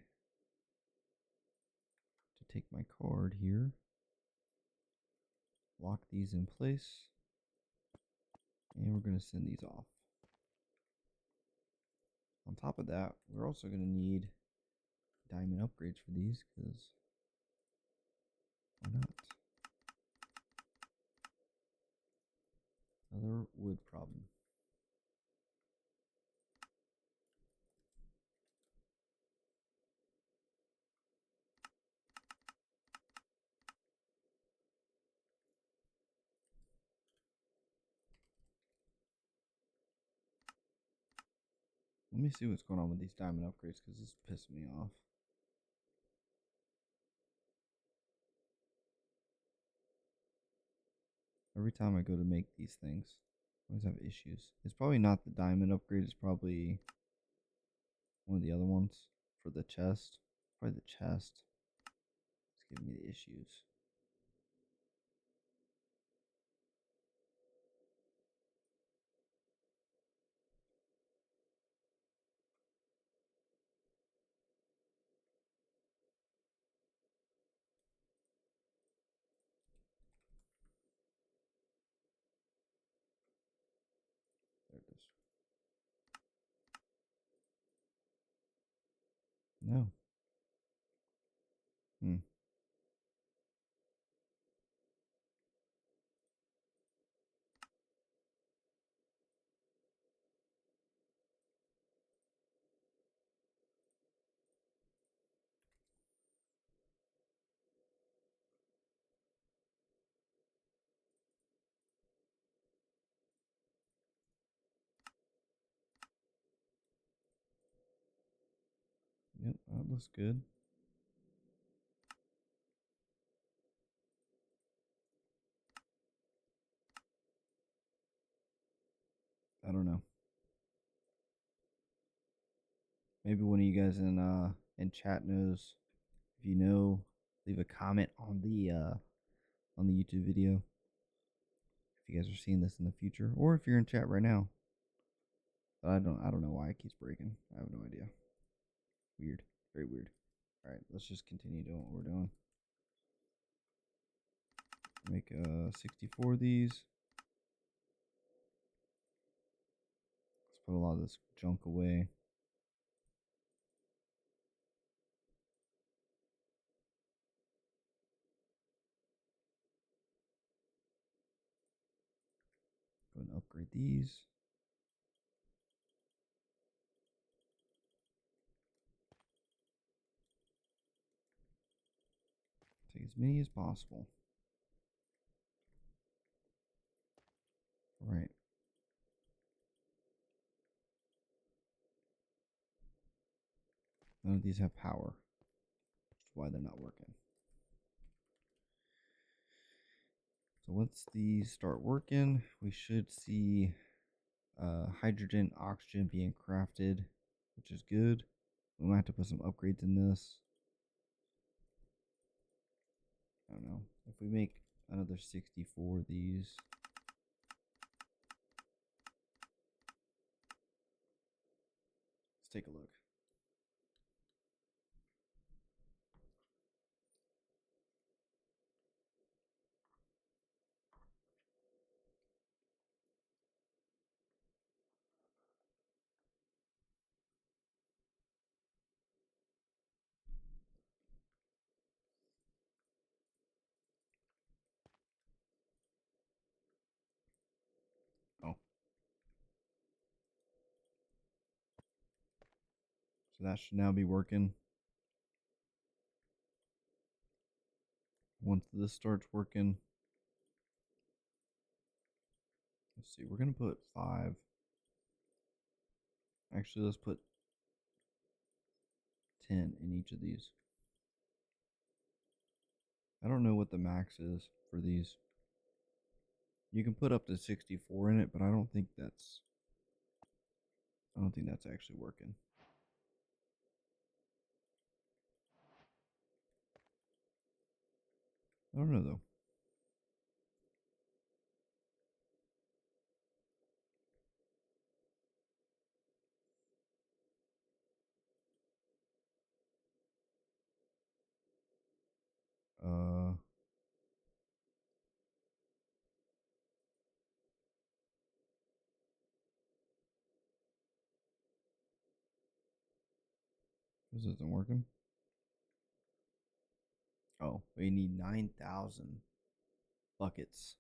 to take my card here, lock these in place, and we're going to send these off. On top of that, we're also going to need diamond upgrades for these, because why not? Another wood problem. Let me see what's going on with these diamond upgrades because this is pissing me off. Every time I go to make these things, I always have issues. It's probably not the diamond upgrade. It's probably one of the other ones for the chest. Probably the chest. It's giving me the issues. There it is. No. Hmm. Yep, that looks good. I don't know. Maybe one of you guys in chat knows. If you know, leave a comment on the YouTube video. If you guys are seeing this in the future, or if you're in chat right now. But I don't know why it keeps breaking. I have no idea. Weird. Very weird. Alright, let's just continue doing what we're doing. Make 64 of these. Let's put a lot of this junk away. Go and upgrade these. Take as many as possible. Right. None of these have power, which is why they're not working. So once these start working, we should see hydrogen, oxygen being crafted, which is good. We might have to put some upgrades in this. I don't know. If we make another 64 of these. Let's take a look. Oh. So that should now be working. Once this starts working, let's see, we're going to put 5. Actually, let's put 10 in each of these. I don't know what the max is for these. You can put up to 64 in it, but I don't think that's actually working. I don't know though. This isn't working. Oh, we need 9,000 buckets.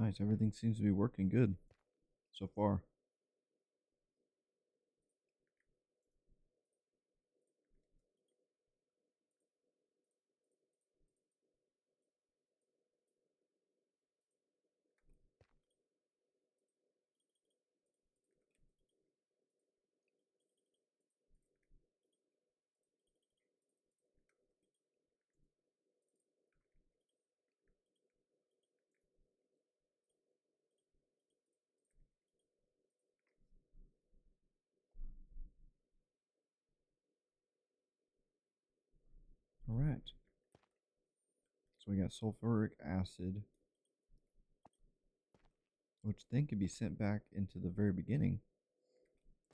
Nice. Everything seems to be working good so far. All right. So we got sulfuric acid, which then could be sent back into the very beginning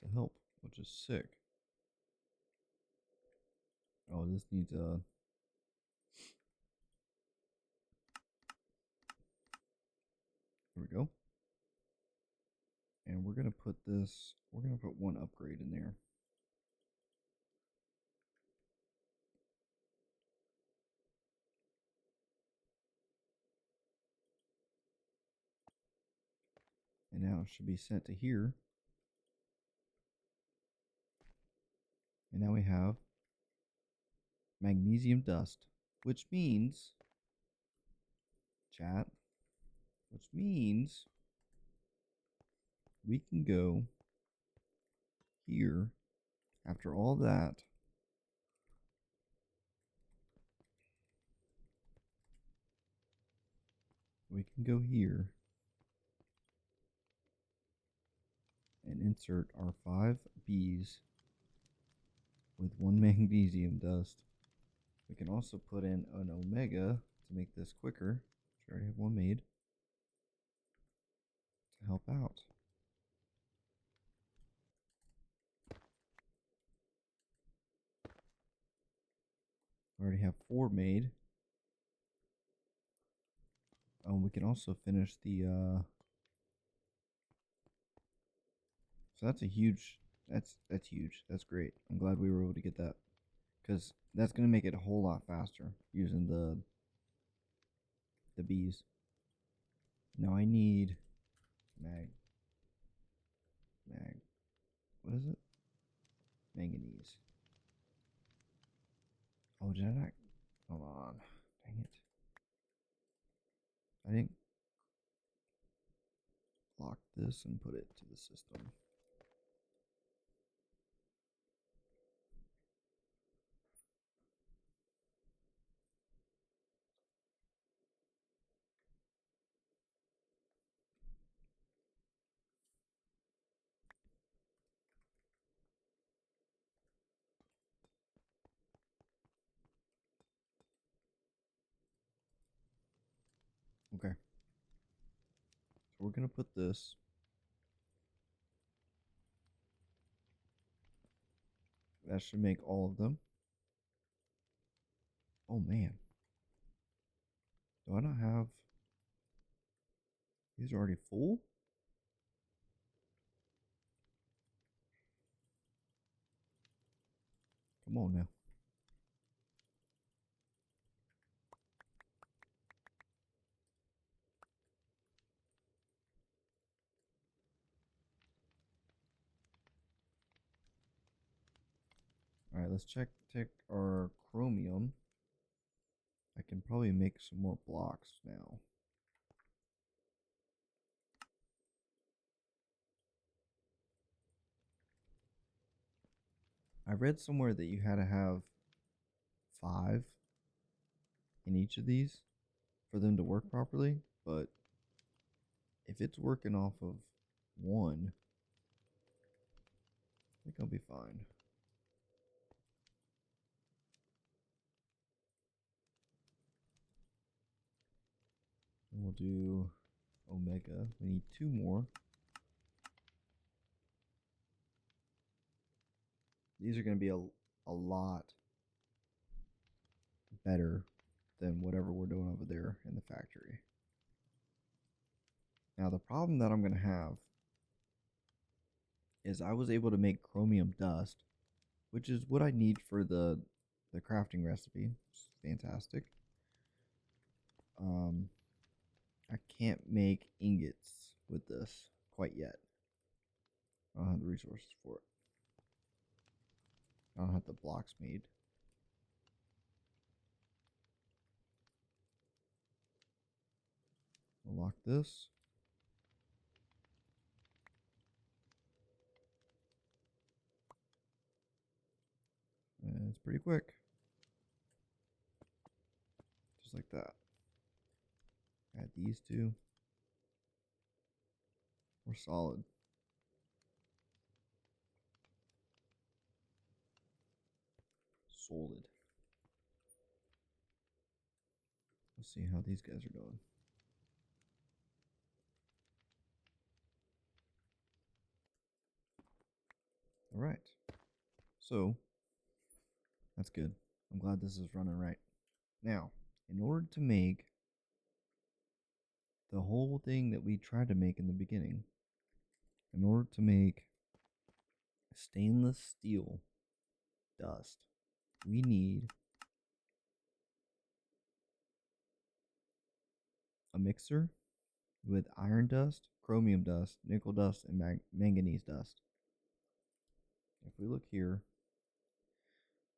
to help, which is sick. Oh, this needs a... There we go. And we're going to put this, we're going to put one upgrade in there. And now it should be sent to here. And now we have magnesium dust, which means, chat, which means we can go here after all that. We can go here and insert our 5 Bs with 1 magnesium dust. We can also put in an omega to make this quicker. I already have one made to help out. I already have 4 made. We can also finish the so that's a huge, that's huge. That's great. I'm glad we were able to get that, because that's going to make it a whole lot faster using the bees. Now I need mag, what is it? Manganese. Oh, did I not? Hold on. Dang it. I didn't lock this and put it to the system. Okay. So we're going to put this. That should make all of them. Oh man. Do I not have... These are already full? Come on now. Alright, let's check our chromium. I can probably make some more blocks now. I read somewhere that you had to have 5 in each of these for them to work properly, but if it's working off of 1, I think I'll be fine. And we'll do omega. We need 2 more. These are going to be a lot better than whatever we're doing over there in the factory. Now the problem that I'm going to have is I was able to make chromium dust, which is what I need for the crafting recipe. It's fantastic. I can't make ingots with this quite yet. I don't have the resources for it. I don't have the blocks made. Unlock this. And it's pretty quick. Just like that. Add these two. We're solid. Solid. Let's see how these guys are going. All right. So, that's good. I'm glad this is running right. Now, in order to make the whole thing that we tried to make in the beginning, in order to make stainless steel dust, we need a mixer with iron dust, chromium dust, nickel dust, and manganese dust. If we look here,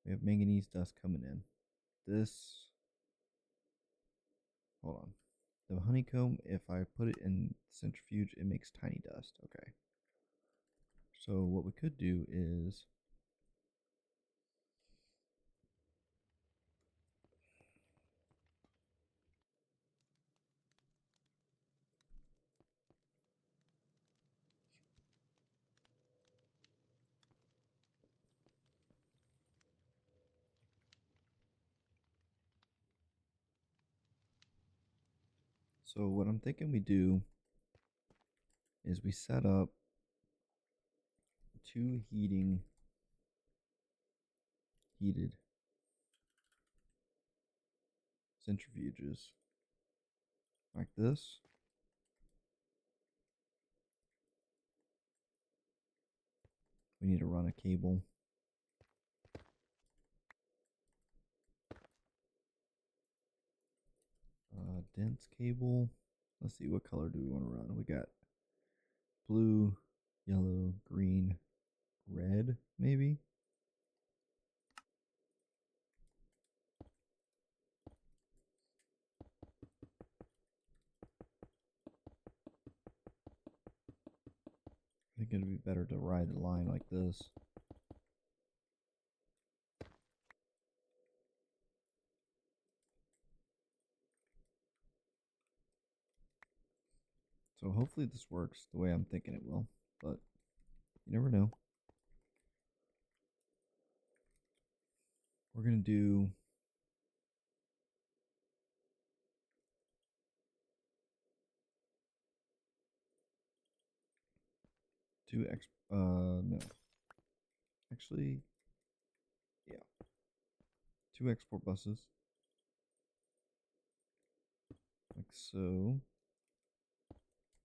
we have manganese dust coming in. This, hold on. The honeycomb, if I put it in centrifuge, it makes tiny dust. Okay. So what we could do is so what I'm thinking we do is we set up two heated centrifuges like this. We need to run a cable. Dense cable. Let's see, what color do we want to run? We got blue, yellow, green, red, maybe? I think it'd be better to ride the line like this. So hopefully this works the way I'm thinking it will, but you never know. We're going to do no. Actually, yeah. 2 export buses. Like so.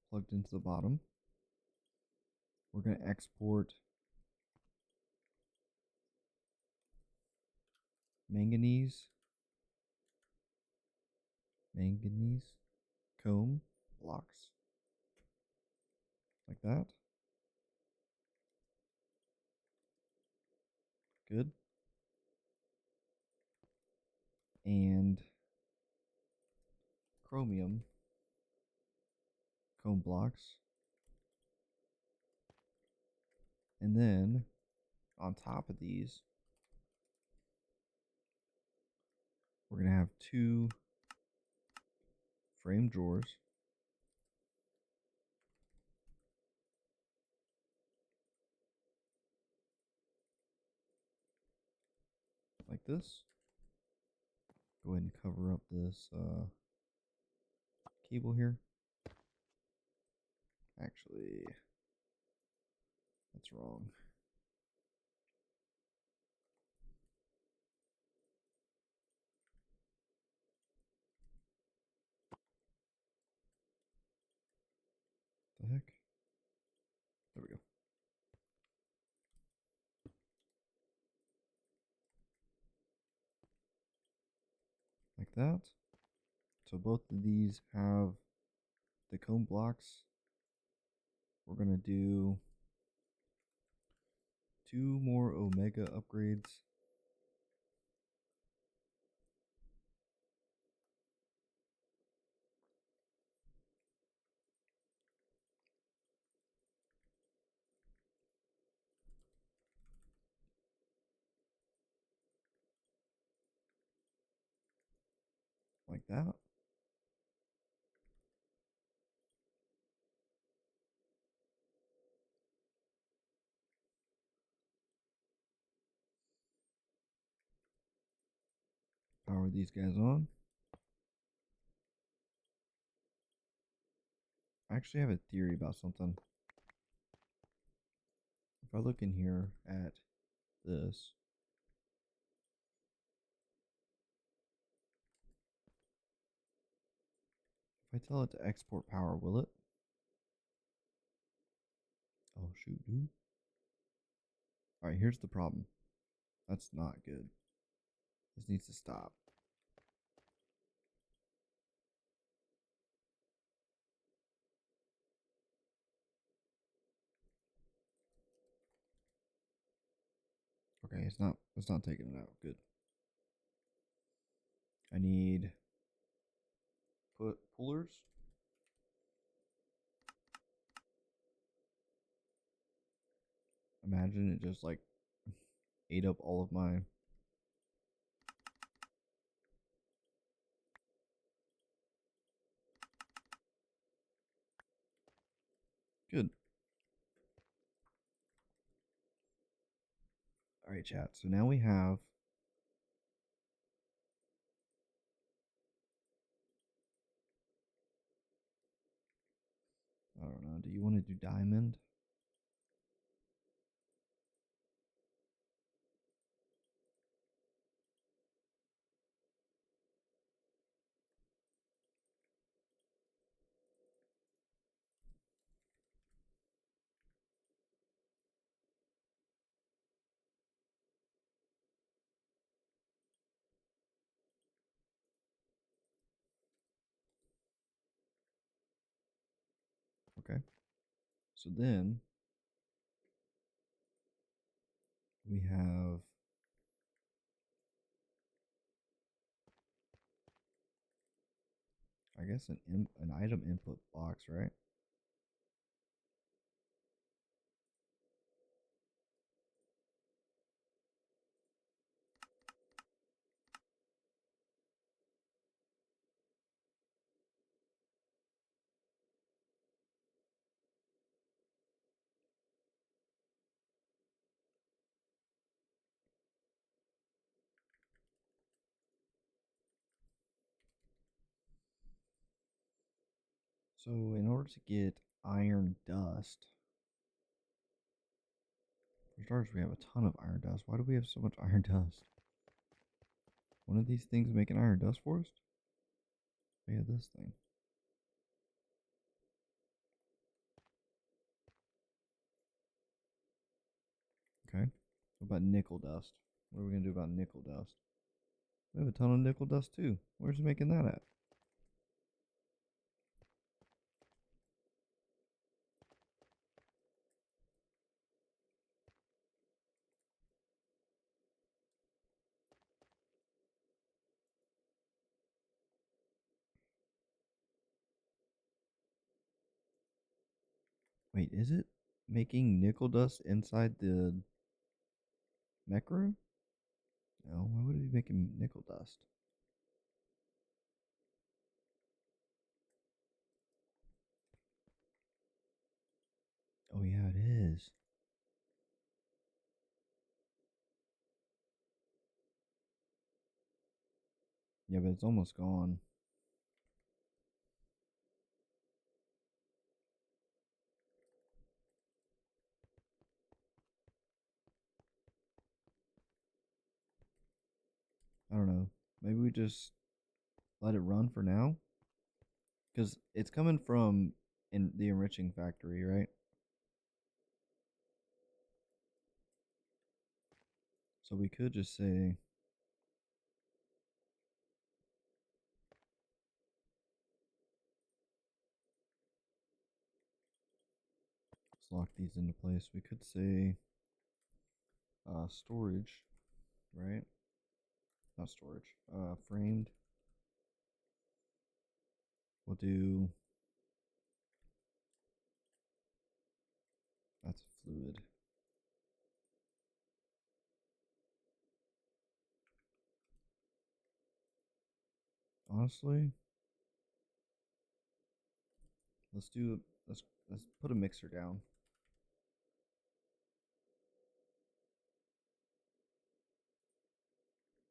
Plugged into the bottom. We're going to export manganese comb blocks like that. Good. And chromium comb blocks. And then on top of these, we're going to have 2 frame drawers. Like this. Go ahead and cover up this cable here. Actually, that's wrong. The heck? There we go. Like that. So both of these have the cone blocks, we're going to do 2 more Omega upgrades. Like that. Power these guys on. I actually have a theory about something. If I look in here at this, if I tell it to export power, will it? Oh shoot, dude. Alright, here's the problem. That's not good. This needs to stop. Okay, it's not taking it out. Good. I need put pullers. Imagine it just like ate up all of my good. Alright, chat. So now we have I don't know. Do you want to do diamond? Okay. So then we have I guess an item input box, right? So in order to get iron dust, for starters, we have a ton of iron dust. Why do we have so much iron dust? One of these things make an iron dust forest? Yeah, this thing. Okay. What about nickel dust? What are we gonna do about nickel dust? We have a ton of nickel dust too. Where's it making that at? Wait, is it making nickel dust inside the mech room? No, why would it be making nickel dust? Oh yeah, it is. Yeah, but it's almost gone. I don't know. Maybe we just let it run for now? Because it's coming from in the enriching factory, right? So we could just say lock these into place. We could say storage, right? Not storage. Framed. We'll do. That's fluid. Honestly, let's put a mixer down.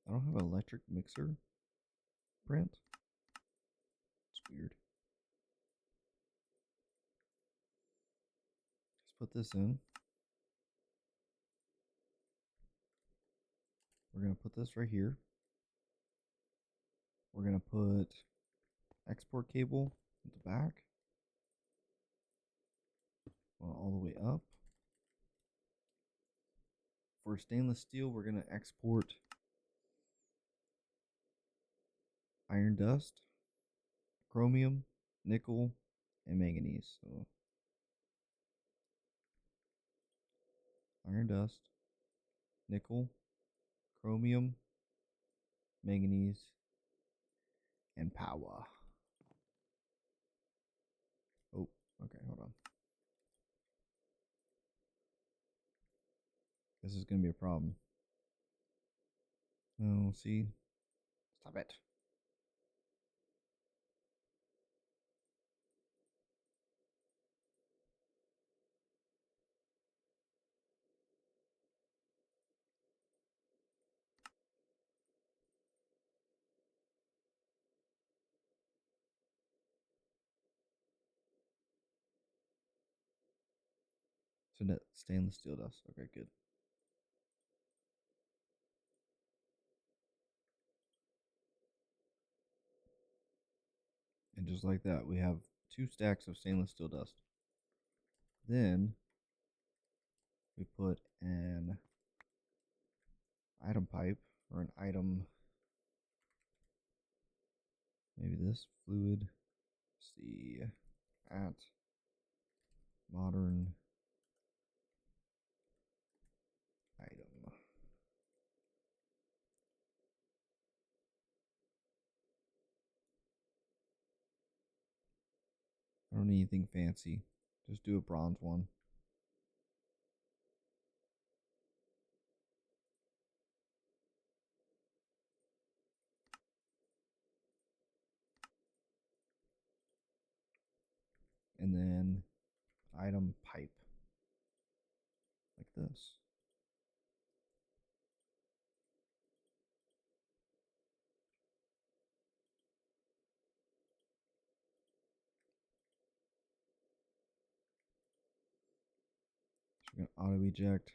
I don't have an electric mixer print. It's weird. Let's put this in. We're going to put this right here. We're going to put export cable at the back. All the way up. For stainless steel, we're going to export iron dust, chromium, nickel, and manganese. So iron dust, nickel, chromium, manganese, and power. Oh, okay, hold on. This is going to be a problem. No, see? Stop it. So that stainless steel dust. Okay, good. And just like that, we have 2 stacks of stainless steel dust. Then we put an item pipe or an item, maybe this fluid. Let's see, at modern item. I don't need anything fancy. Just do a bronze one. And then item pipe. Like this. So we're going to auto eject.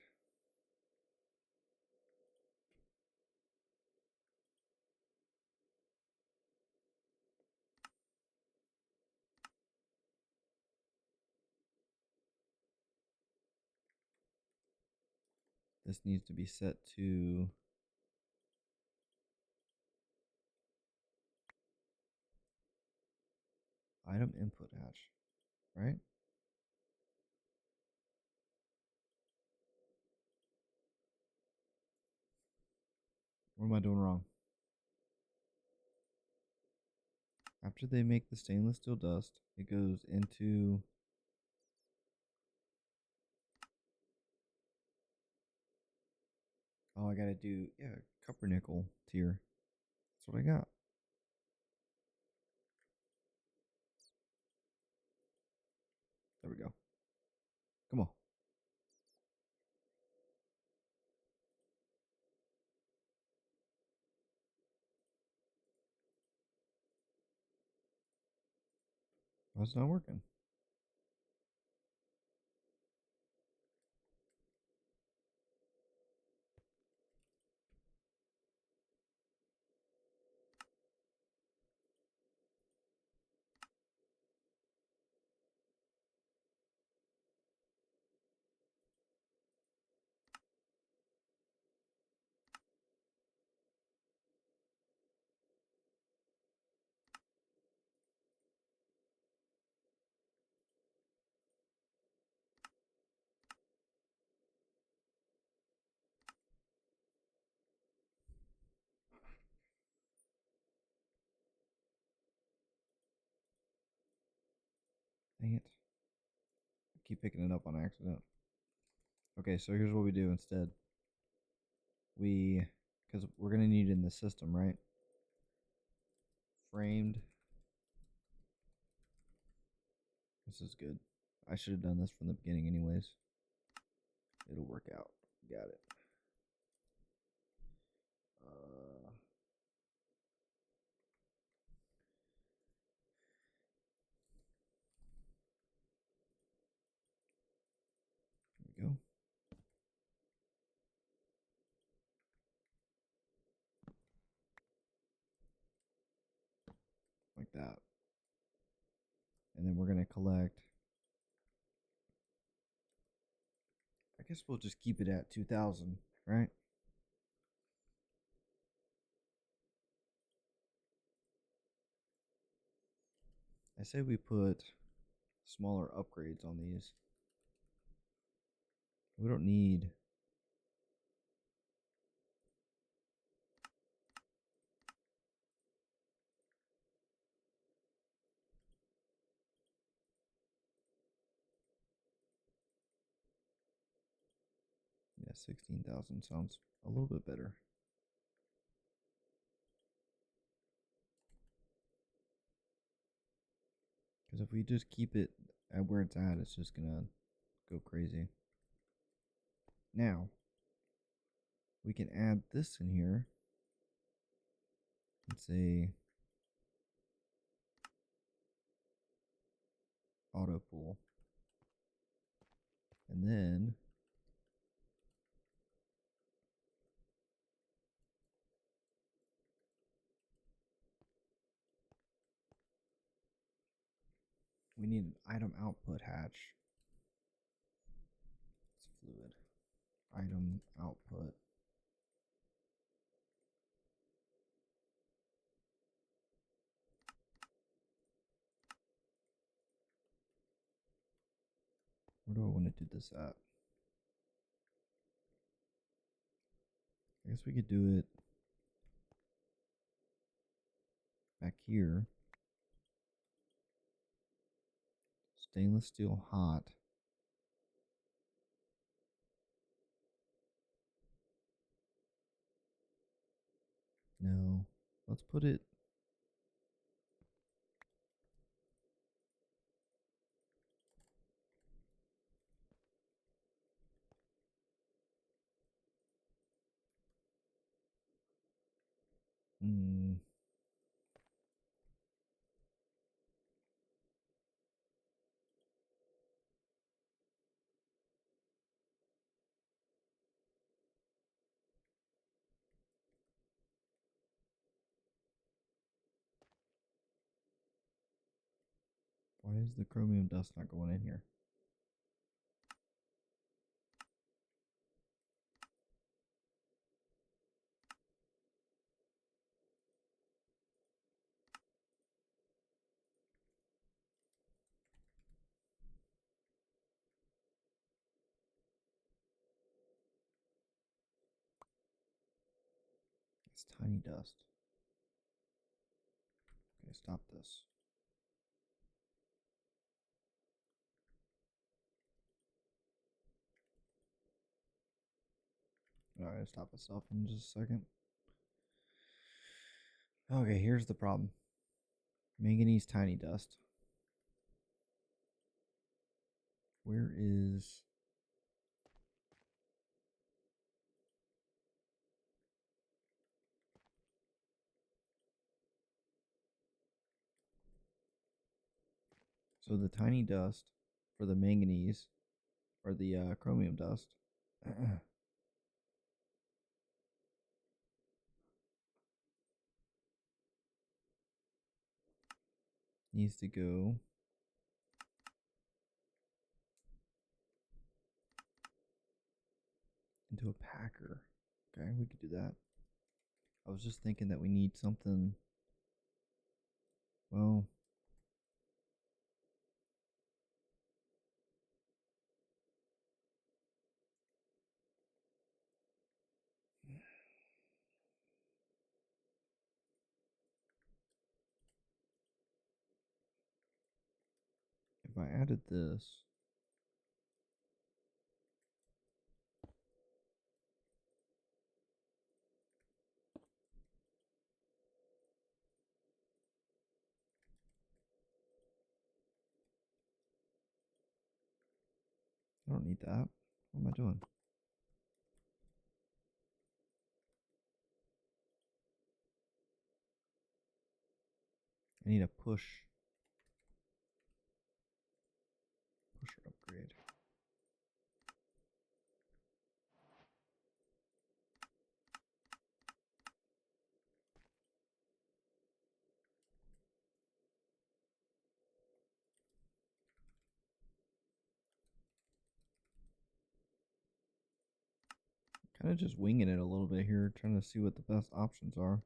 This needs to be set to item input hash, right? What am I doing wrong? After they make the stainless steel dust, it goes into I gotta do, yeah, copper nickel tier. That's what I got. There we go. Come on. Why is it not working? keep picking it up on accident. Okay, so here's what we do instead. Because we're going to need it in the system, right? Framed. This is good. I should have done this from the beginning anyways. It'll work out. Got it. There we go. Like that. And then we're going to collect. I guess we'll just keep it at 2,000, right? I say we put smaller upgrades on these. We don't need. Yeah, 16,000 sounds a little bit better. Because if we just keep it at where it's at, it's just gonna go crazy. Now, we can add this in here and say auto pool. And then we need an item output hatch. It's fluid. Item output. Where do I want to do this at? I guess we could do it back here. Stainless steel hot. No, let's put it. Why is the chromium dust not going in here? It's tiny dust. Okay, stop this. Alright, stop itself in just a second. Okay, here's the problem. Manganese tiny dust. Where is... So the tiny dust for the manganese, or the chromium dust, needs to go into a packer. Okay, we could do that. I was just thinking that we need something. Well, if I added this, don't need that. What am I doing? I need a pusher upgrade. Kind of just winging it a little bit here, trying to see what the best options are.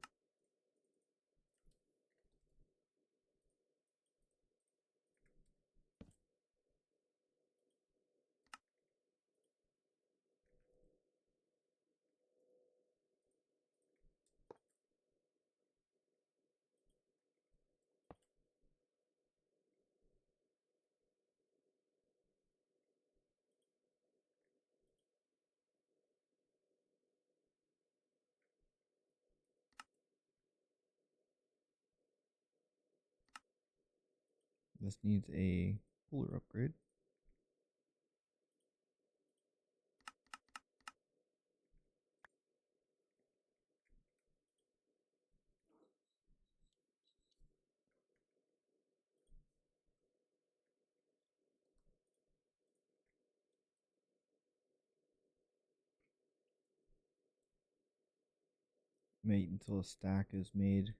This needs a cooler upgrade. Wait until a stack is made.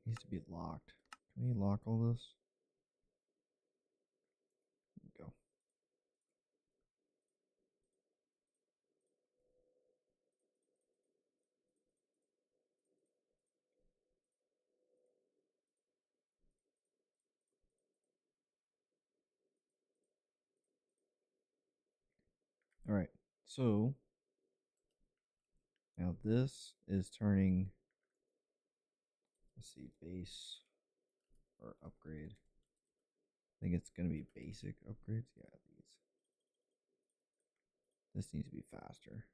It needs to be locked. Can we lock all this? There we go. All right, so now this is turning, let's see, base or upgrade. I think it's going to be basic upgrades. Yeah, these. This needs to be faster.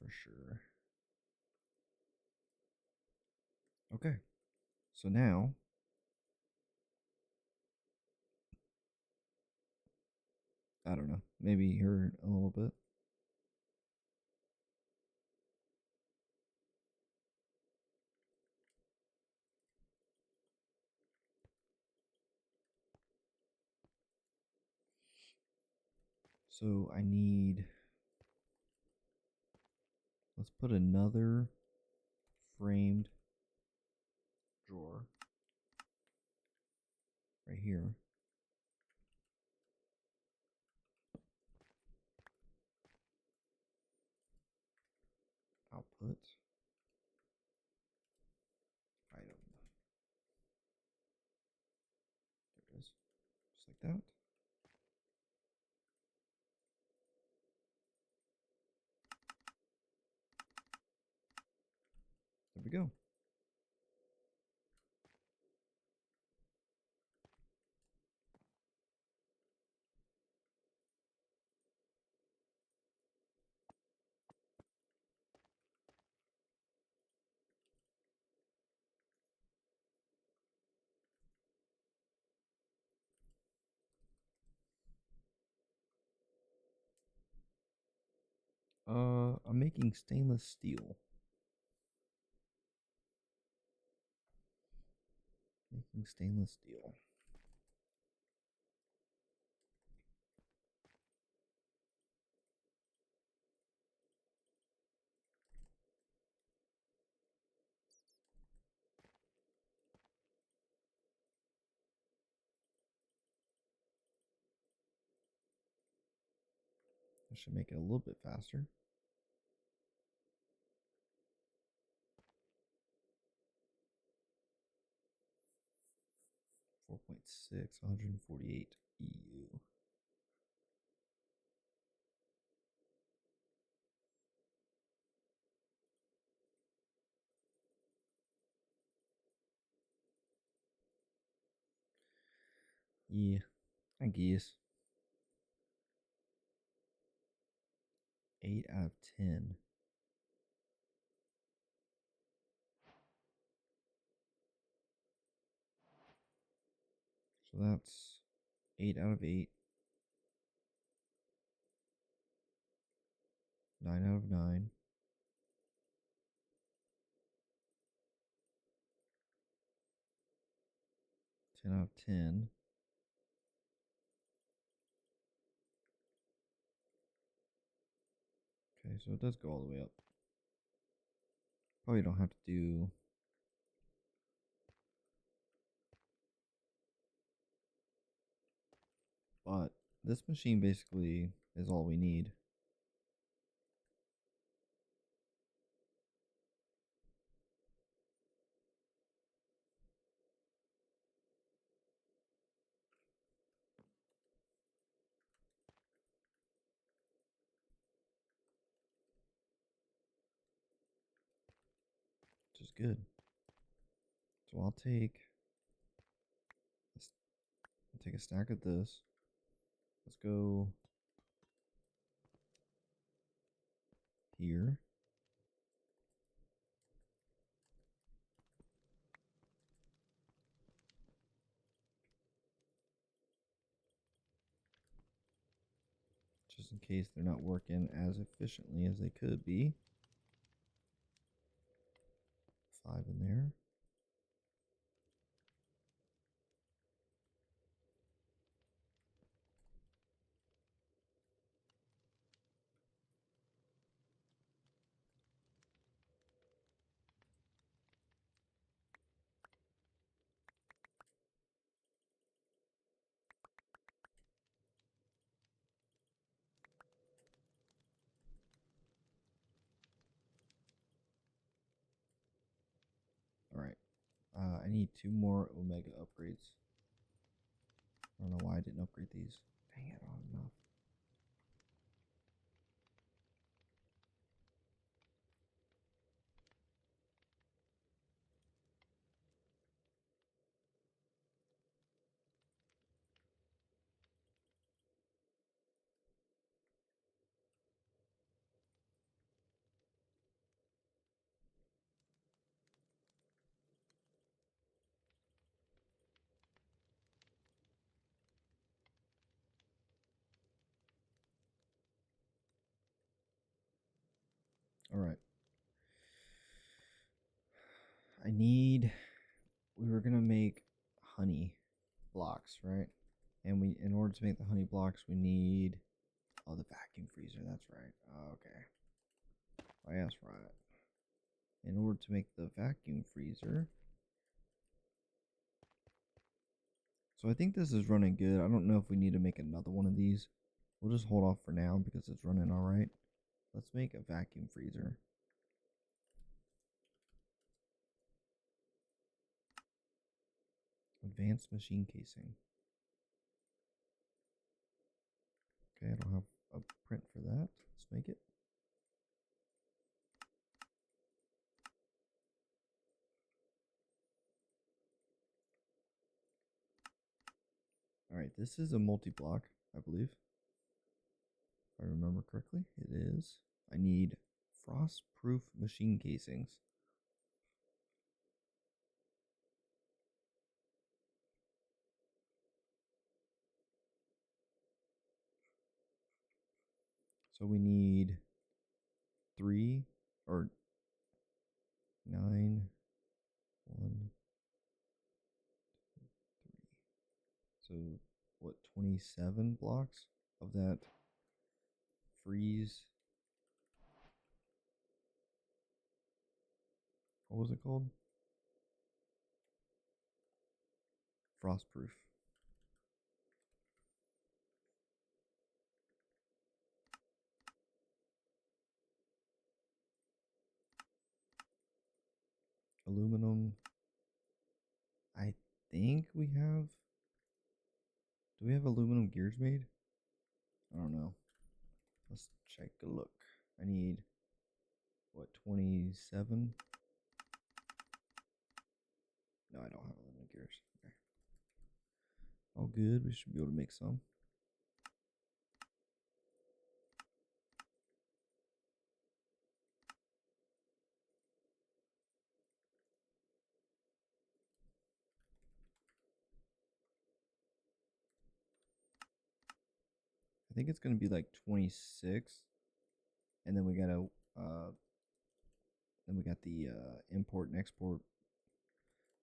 For sure. Okay, so now I don't know, maybe here a little bit. So I need, let's put another framed drawer right here. Output. Item. There it is. Just like that. There we go. I'm making stainless steel. Making stainless steel. I should make it a little bit faster. 4.6, 148. EU. Yeah, I guess. 8 out of 10. So that's 8 out of 8. 9 out of 9. 10 out of 10. Okay, so it does go all the way up. Probably don't have to do... But this machine basically is all we need. Which is good. So I'll take a stack of this. Let's go here. Just in case they're not working as efficiently as they could be. 5 in there. Alright. I need 2 more Omega upgrades. I don't know why I didn't upgrade these. Dang it, I don't have enough. Alright. We were gonna make honey blocks, right? And in order to make the honey blocks, we need, oh, the vacuum freezer, that's right. Okay. Oh, yeah, that's right. In order to make the vacuum freezer. So I think this is running good. I don't know if we need to make another one of these. We'll just hold off for now because it's running alright. Let's make a vacuum freezer. Advanced machine casing. Okay, I don't have a print for that. Let's make it. Alright, this is a multi-block, I believe. If I remember correctly, it is. I need frost-proof machine casings. So we need 3 or 9, 1, 3. So what, 27 blocks of that freeze? What was it called? Frostproof. Aluminum. I think we have Do we have aluminum gears made? I don't know. Let's check a look. I need, what, 27? No, I don't have aluminum gears. Okay. All good. We should be able to make some. I think it's going to be like 26. And then we got to, then we got the import and export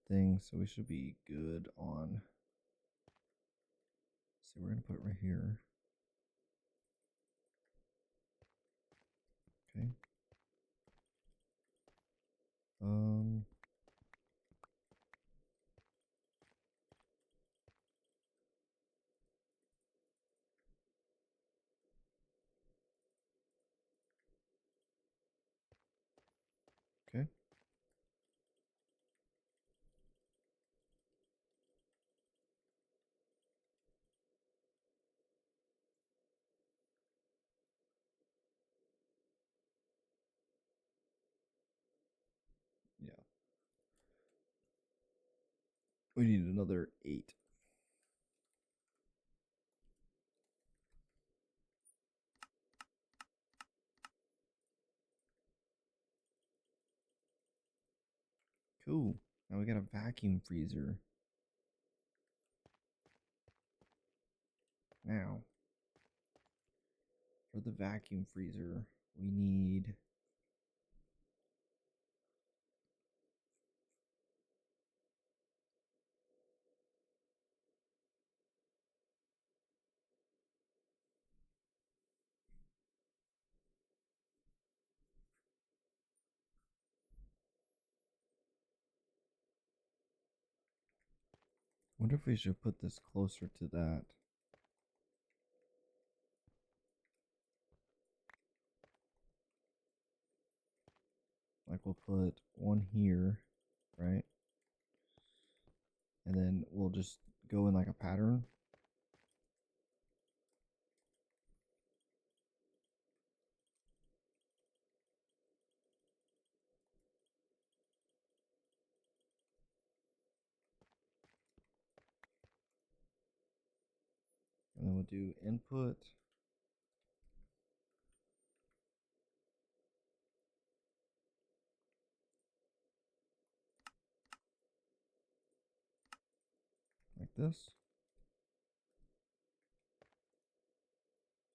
thing. So we should be good on, see, we're going to put it right here. Okay. Um, okay. Yeah. We need another 8. Cool. Now we got a vacuum freezer. Now, for the vacuum freezer, we need wonder if we should put this closer to that. Like we'll put one here, right? And then we'll just go in like a pattern. And then we'll do input. Like this.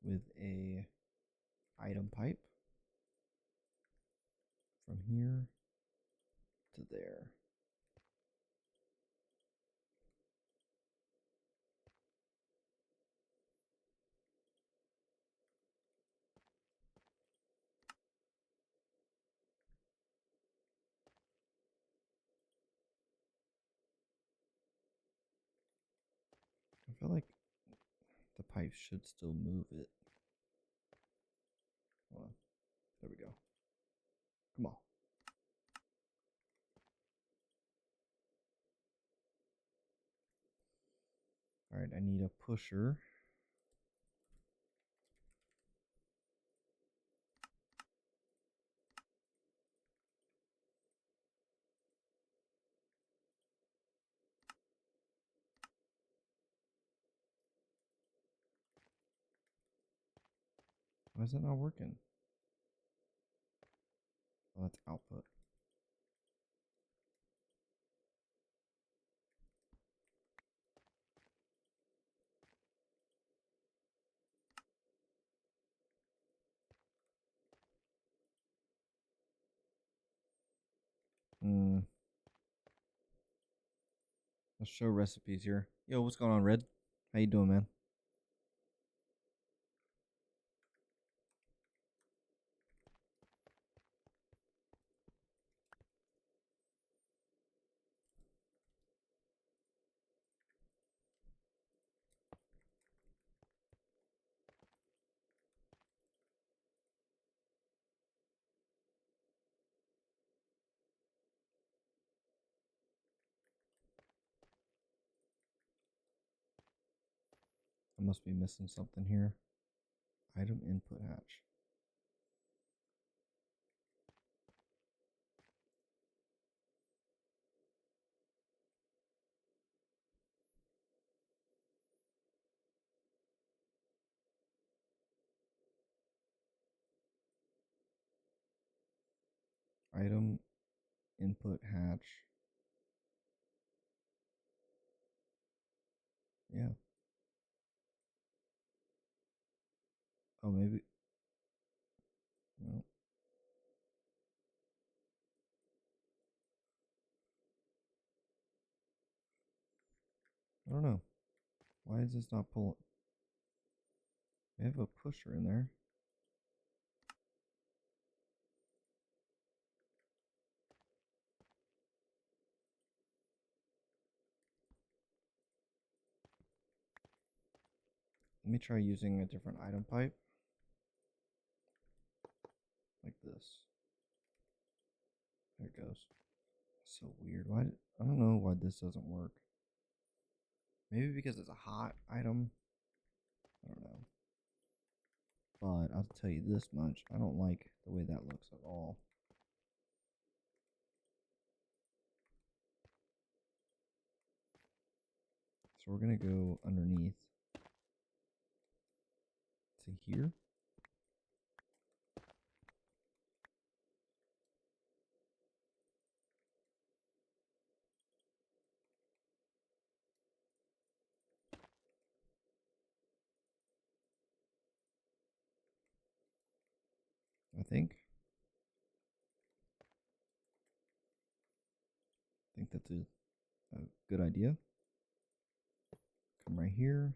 With a item pipe. From here to there. I feel like the pipe should still move it. Hold on. There we go. Come on. All right, I need a pusher. Why is that not working? Oh, that's output. Let's show recipes here. Yo, what's going on, Red? How you doing, man? I must be missing something here. Item input hatch. Item input hatch. Yeah. Oh, maybe. No. I don't know. Why is this not pulling? We have a pusher in there. Let me try using a different item pipe. Like this. There it goes. So weird. I don't know why this doesn't work. Maybe because it's a hot item. I don't know. But I'll tell you this much. I don't like the way that looks at all. So we're going to go underneath to here. I think. I think that's a good idea. Come right here.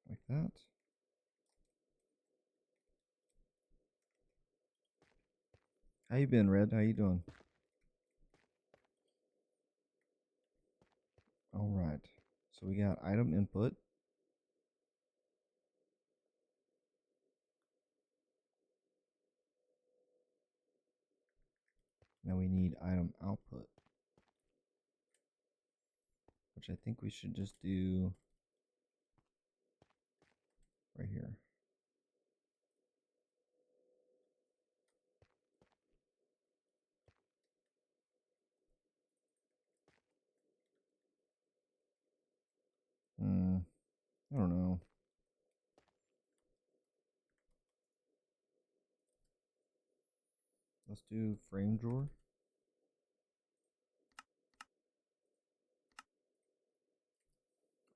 Like that. How you been, Red? How you doing? All right. So we got item input. Now we need item output, which I think we should just do right here. I don't know. Let's do frame drawer.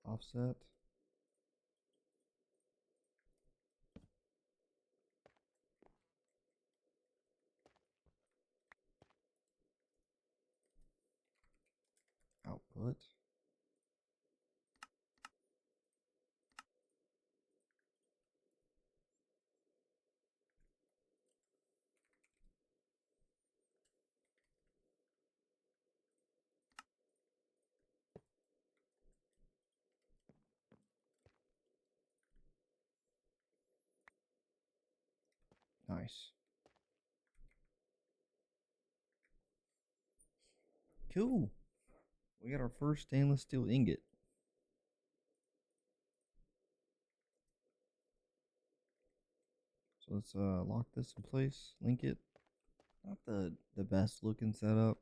Offset. Output. Nice. Cool. We got our first stainless steel ingot. So let's lock this in place, link it. Not the best looking setup.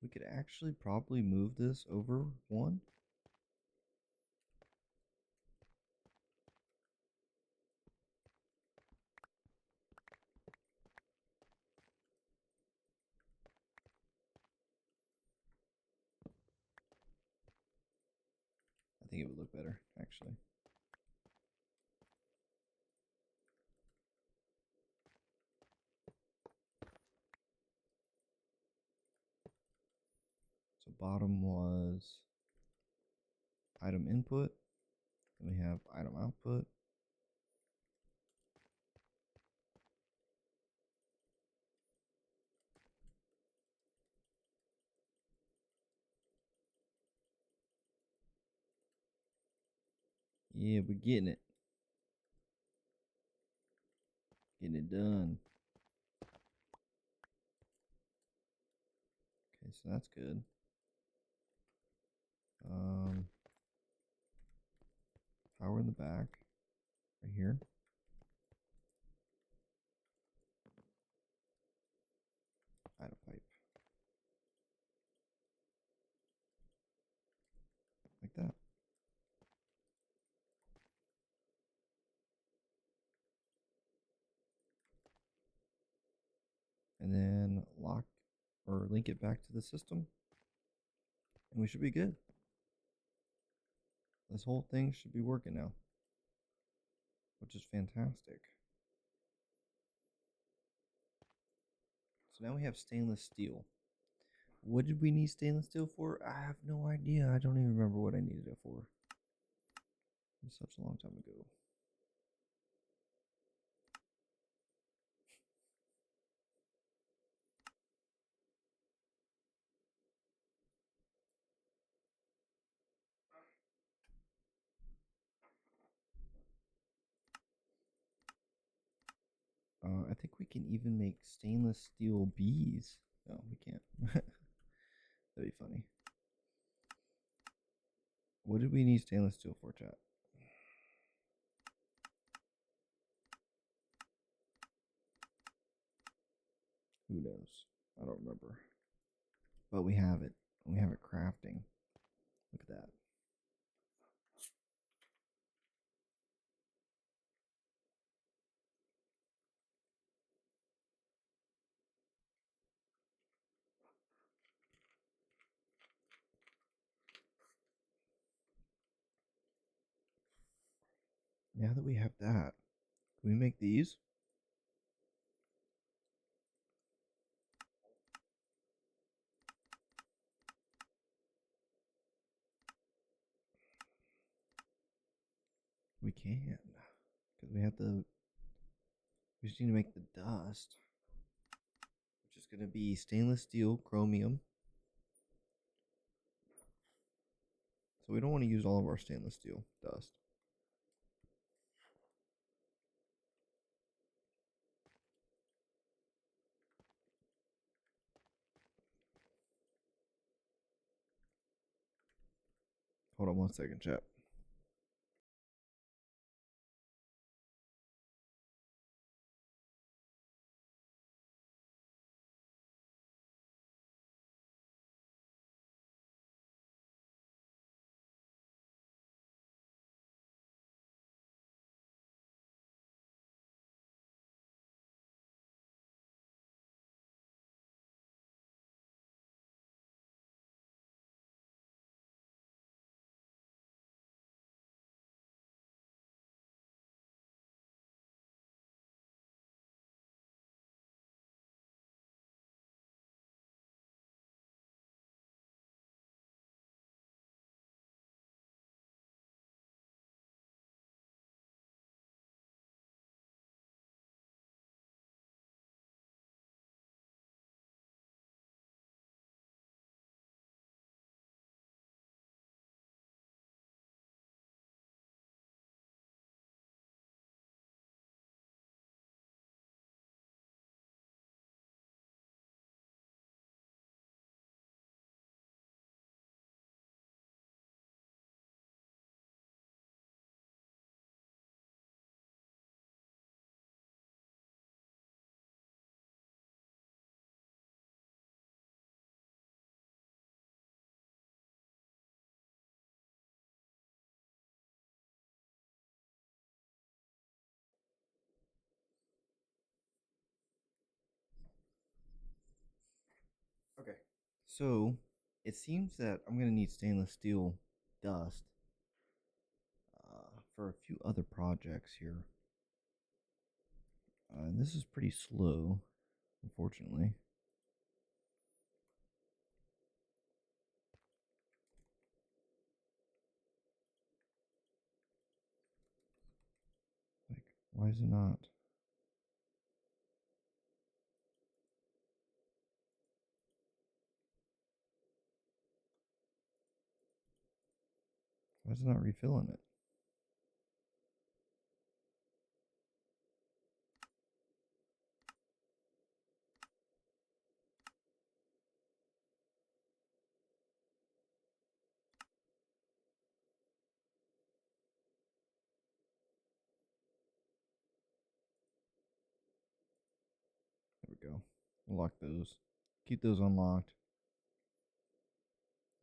We could actually probably move this over one. I think it would look better, actually. So bottom was item input. Then we have item output. Yeah, we're getting it. Getting it done. so that's good. Power in the back, right here. Add a pipe. Like that. And then lock or link it back to the system. And we should be good. This whole thing should be working now, which is fantastic. So now we have stainless steel. What did we need stainless steel for? I have no idea. I don't even remember what I needed it for. It was such a long time ago. I think we can even make stainless steel bees. No, we can't. That'd be funny. What did we need stainless steel for, chat? Who knows? I don't remember. But we have it. We have it crafting. Look at that. Now that we have that, can we make these? We can. Because we just need to make the dust. Which is going to be stainless steel chromium. So we don't want to use all of our stainless steel dust. Hold on 1 second, chat. Okay. So it seems that I'm going to need stainless steel dust for a few other projects here. This is pretty slow, unfortunately. Like, why is it not? Why is it not refilling it? Unlock those. Keep those unlocked.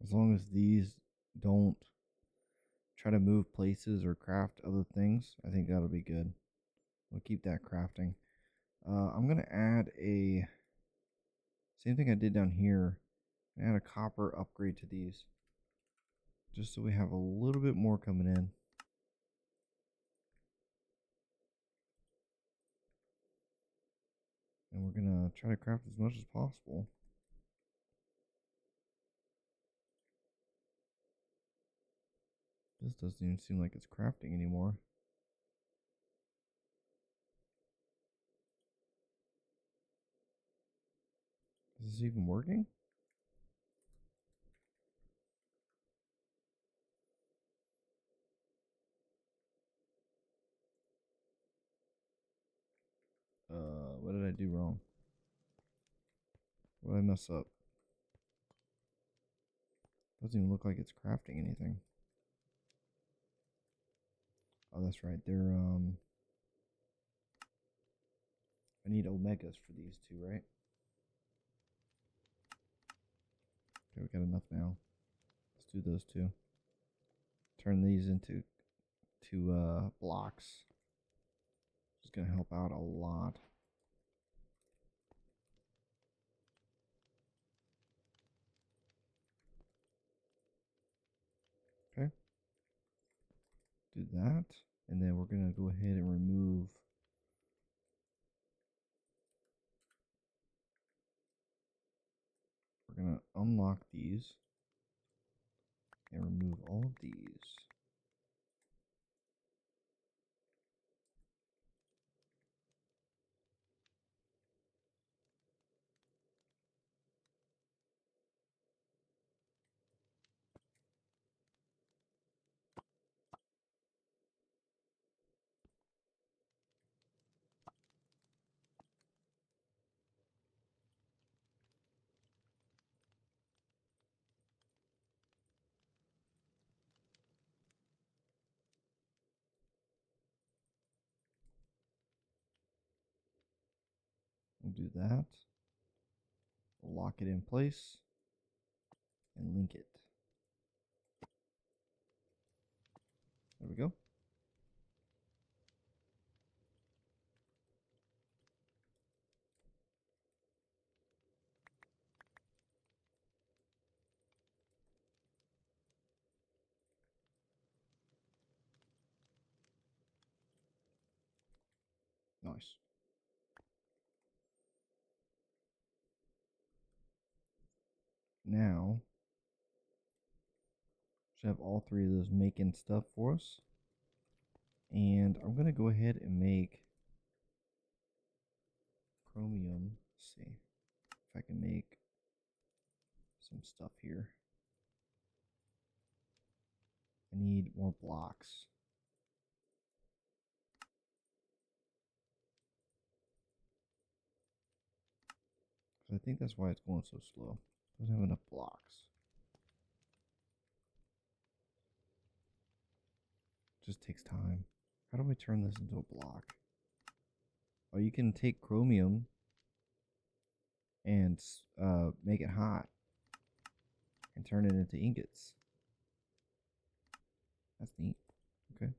As long as these don't try to move places or craft other things, I think that'll be good. We'll keep that crafting. I'm going to add a... Same thing I did down here. Add a copper upgrade to these. Just so we have a little bit more coming in. And we're going to try to craft as much as possible. This doesn't even seem like it's crafting anymore. Is this even working? What did I do wrong? What did I mess up? Doesn't even look like it's crafting anything. Oh, that's right. They're, I need omegas for these two, right? Okay, we got enough now. Let's do those two. Turn these into blocks. It's gonna help out a lot. Okay. Do that. And then we're gonna go ahead and remove we're gonna unlock these and remove all of these. We'll do that. We'll lock it in place and link it. There we go. Nice. Now, should have all three of those making stuff for us. And I'm going to go ahead and make chromium. Let's see if I can make some stuff here. I need more blocks. I think that's why it's going so slow. It doesn't have enough blocks. It just takes time. How do I turn this into a block? Oh, you can take chromium and make it hot and turn it into ingots. That's neat. Okay.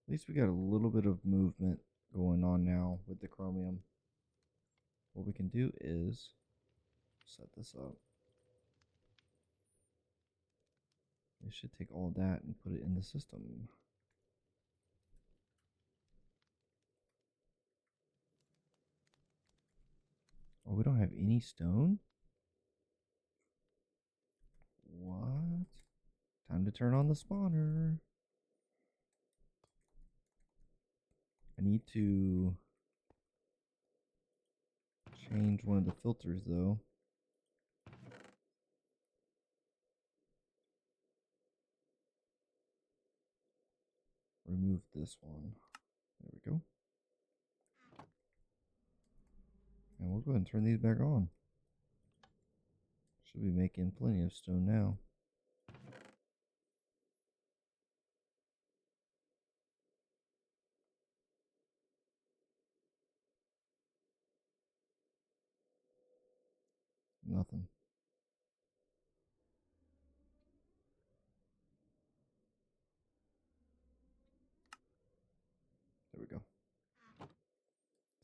At least we got a little bit of movement going on now with the chromium. What we can do is set this up. We should take all that and put it in the system. Oh, we don't have any stone? What? Time to turn on the spawner. I need to change one of the filters though. Remove this one. There we go. And we'll go ahead and turn these back on. Should be making plenty of stone now.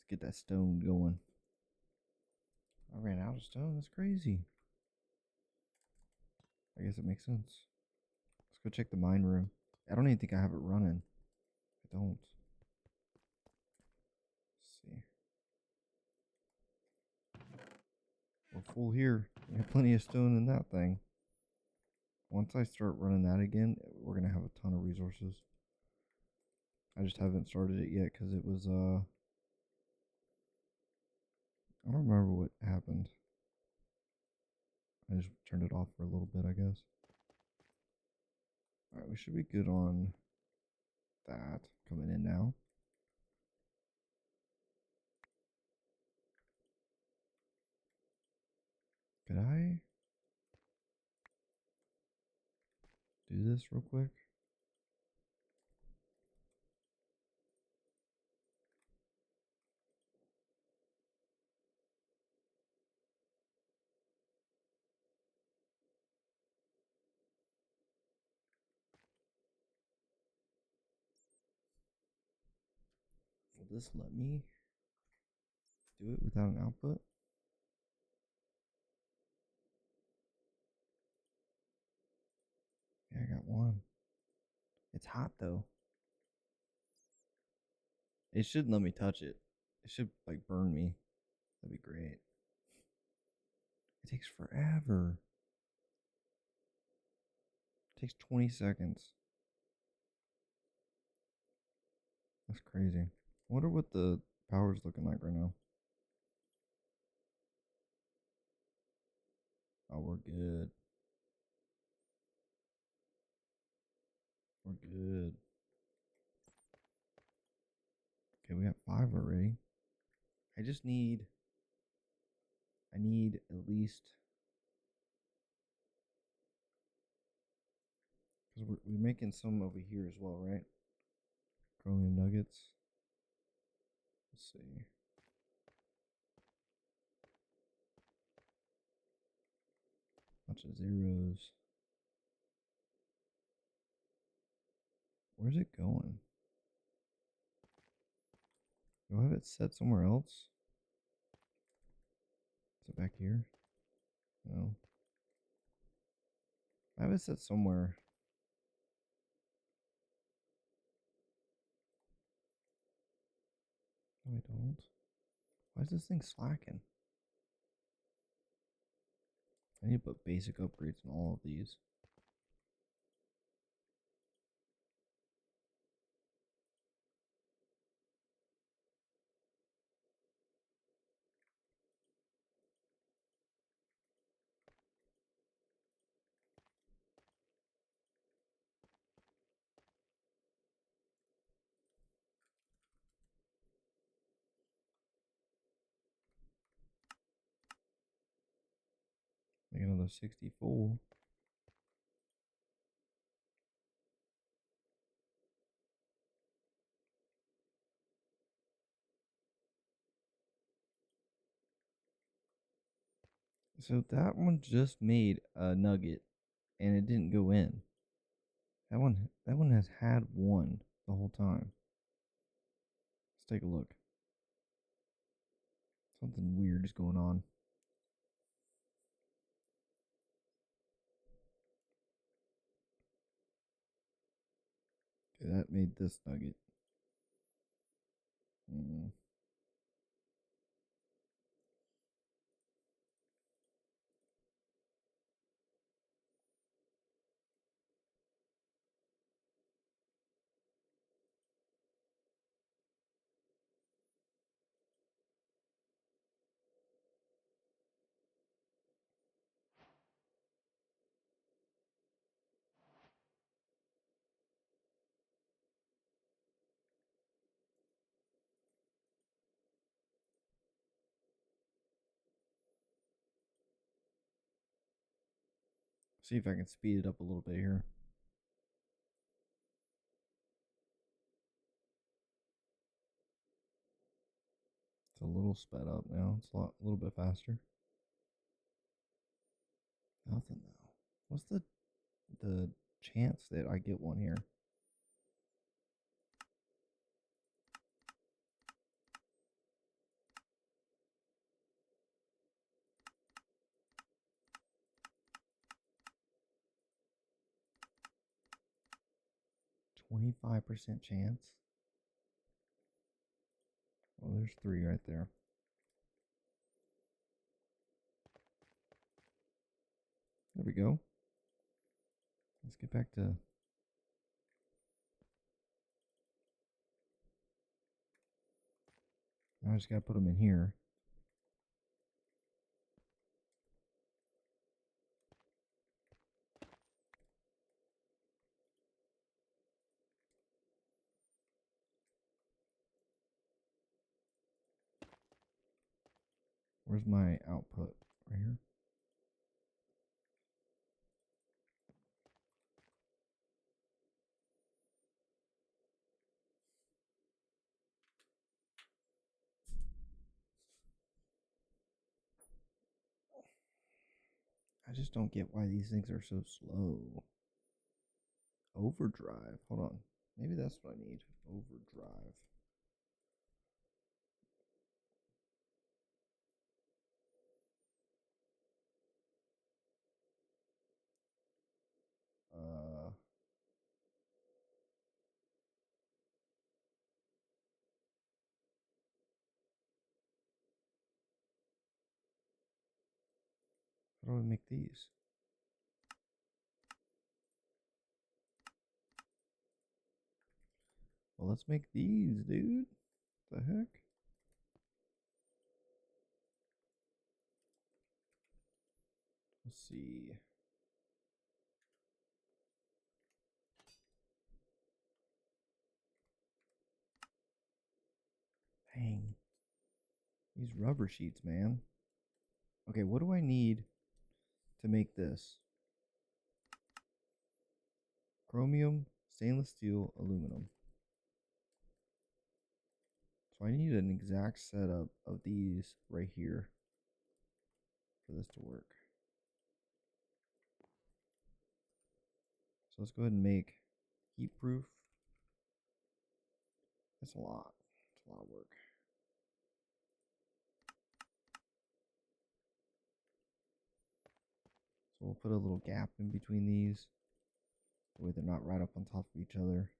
get that stone going. I ran out of stone. That's crazy. I guess it makes sense. Let's go check the mine room. I don't even think I have it running. I don't. Let's see. We're full here. We have plenty of stone in that thing. Once I start running that again, we're going to have a ton of resources. I just haven't started it yet because it was, I don't remember what happened. I just turned it off for a little bit, I guess. Alright, we should be good on that. Coming in now. Could I do this real quick? Will this let me do it without an output? Yeah, I got one. It's hot though. It shouldn't let me touch it. It should like burn me. That'd be great. It takes forever. It takes 20 seconds. That's crazy. I wonder what the power's looking like right now. Oh, we're good. We're good. Okay, we got 5 already. I need at least, because we're making some over here as well, right? Chromium nuggets. Let's see. Bunch of zeros. Where's it going? Do I have it set somewhere else? Is it back here? No. I have it set somewhere. No, I don't. Why is this thing slacking? I need to put basic upgrades in all of these. Make another 64. So that one just made a nugget and it didn't go in. That one has had one the whole time. Let's take a look. Something weird is going on. Okay, that made this nugget. See if I can speed it up a little bit here. It's a little sped up now. It's a little bit faster. Nothing though. What's the chance that I get one here? 25% chance. Well, there's 3 right there. There we go. Let's get back to... Now I just gotta put them in here. Where's my output? Right here. I just don't get why these things are so slow. Overdrive. Hold on. Maybe that's what I need. Overdrive. How do I make these? Well, let's make these, dude. The heck? Let's see. Dang. These rubber sheets, man. Okay, what do I need to make this? Chromium, stainless steel, aluminum. So I need an exact setup of these right here for this to work. So let's go ahead and make heat proof. That's a lot. It's a lot of work. So we'll put a little gap in between these. That way they're not right up on top of each other.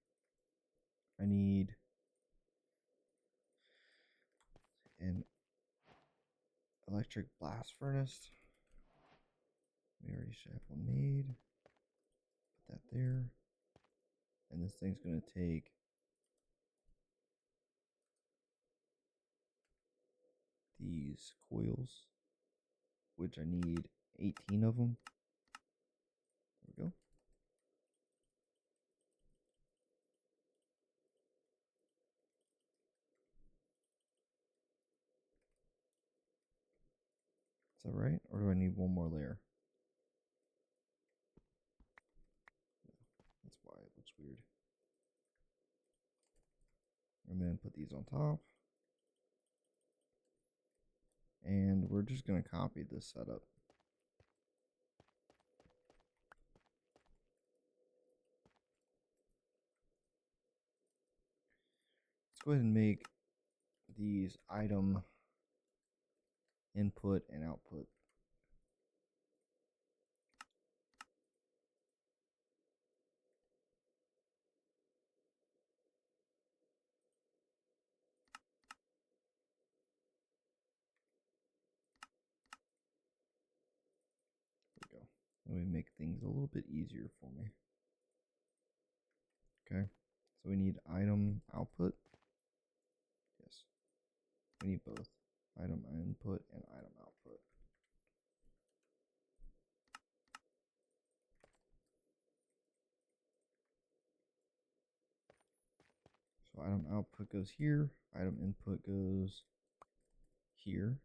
I need an electric blast furnace. We already should have one made. Put that there. And this thing's going to take these coils, which I need 18 of them. There we go. Is that right? Or do I need one more layer? That's why it looks weird. And then put these on top. And we're just going to copy this setup. Let's go ahead and make these item input and output. There we go. Let me make things a little bit easier for me. Okay, so we need item output. Yes, we need both item input and item output. So item output goes here, item input goes here.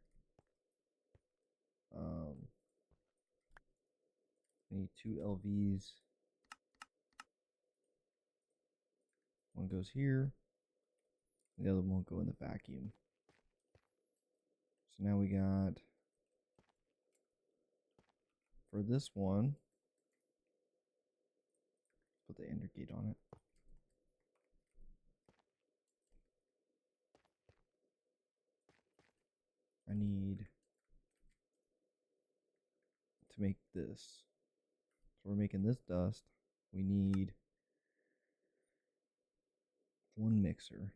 I need 2 LVs. One goes here, the other one will go in the vacuum. So now we got, for this one, put the ender gate on it. I need to make this. So we're making this dust. We need one mixer.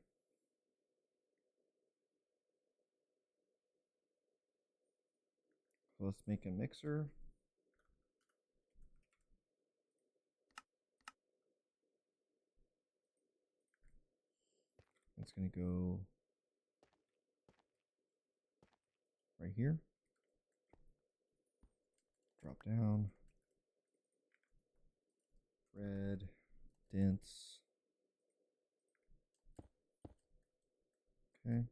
So let's make a mixer. It's going to go right here. Drop down. Red. Dense. Okay.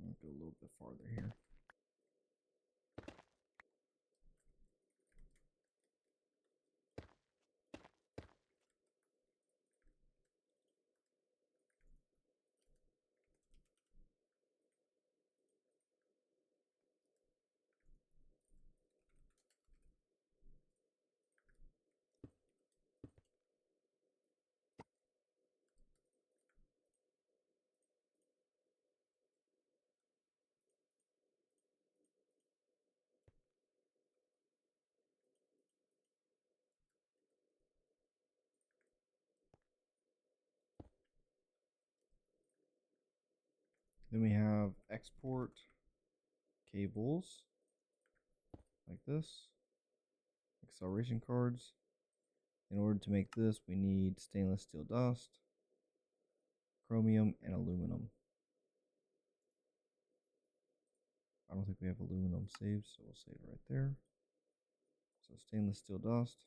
I'll go a little bit farther here. Then we have export cables like this, acceleration cards. In order to make this, we need stainless steel dust, chromium, and aluminum. I don't think we have aluminum saved, so we'll save it right there. So stainless steel dust,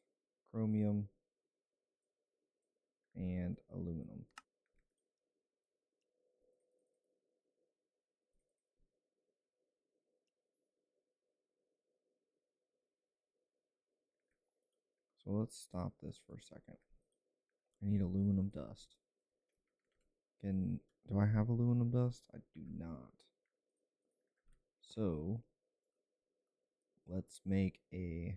chromium, and aluminum. So let's stop this for a second. I need aluminum dust. Do I have aluminum dust? I do not. So let's make a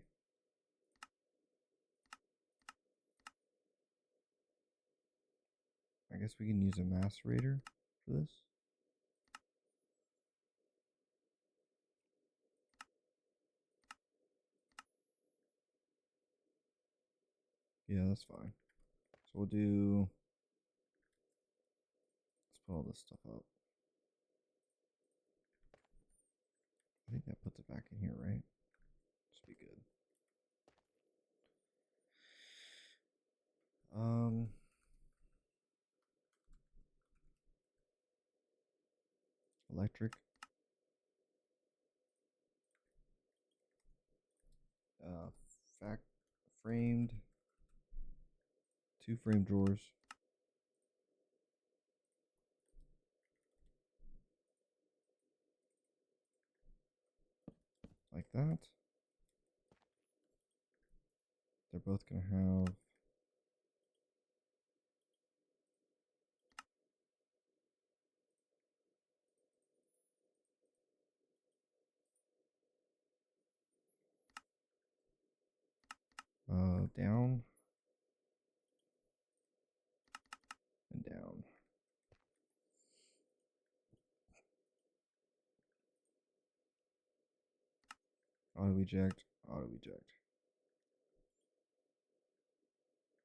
I guess we can use a macerator for this. Yeah, that's fine. So we'll do, let's put all this stuff up. I think that puts it back in here, right? Should be good. Electric. Fact framed. 2 frame drawers. Like that. They're both going to have down and down. Auto eject, auto eject.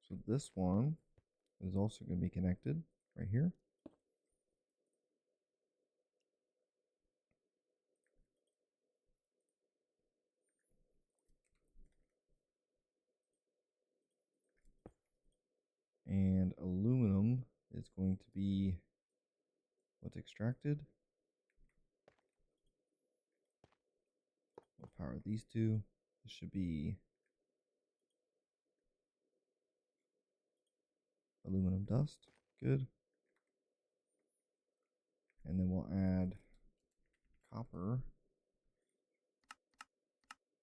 So this one is also going to be connected right here. And aluminum is going to be what's extracted. We'll power these two. This should be aluminum dust. Good. And then we'll add copper.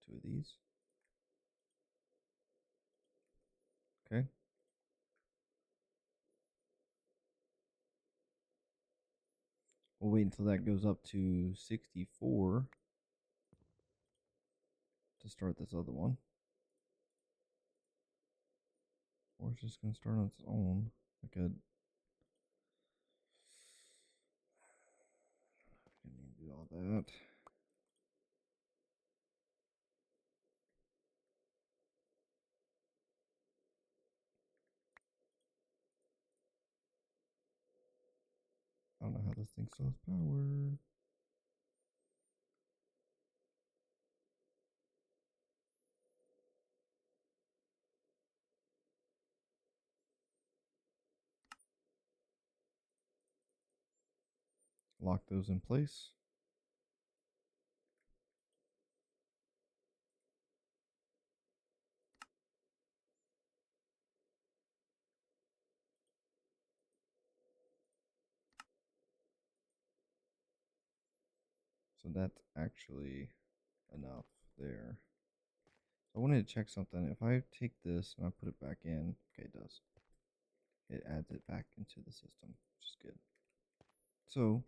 2 of these. Okay. We'll wait until that goes up to 64 to start this other one. Or it's just going to start on its own. I could. Didn't need to do all that. So Wow, this thing still has power. Lock those in place. So that's actually enough there. I wanted to check something. If I take this and I put it back in, okay, it does. It adds it back into the system, which is good. So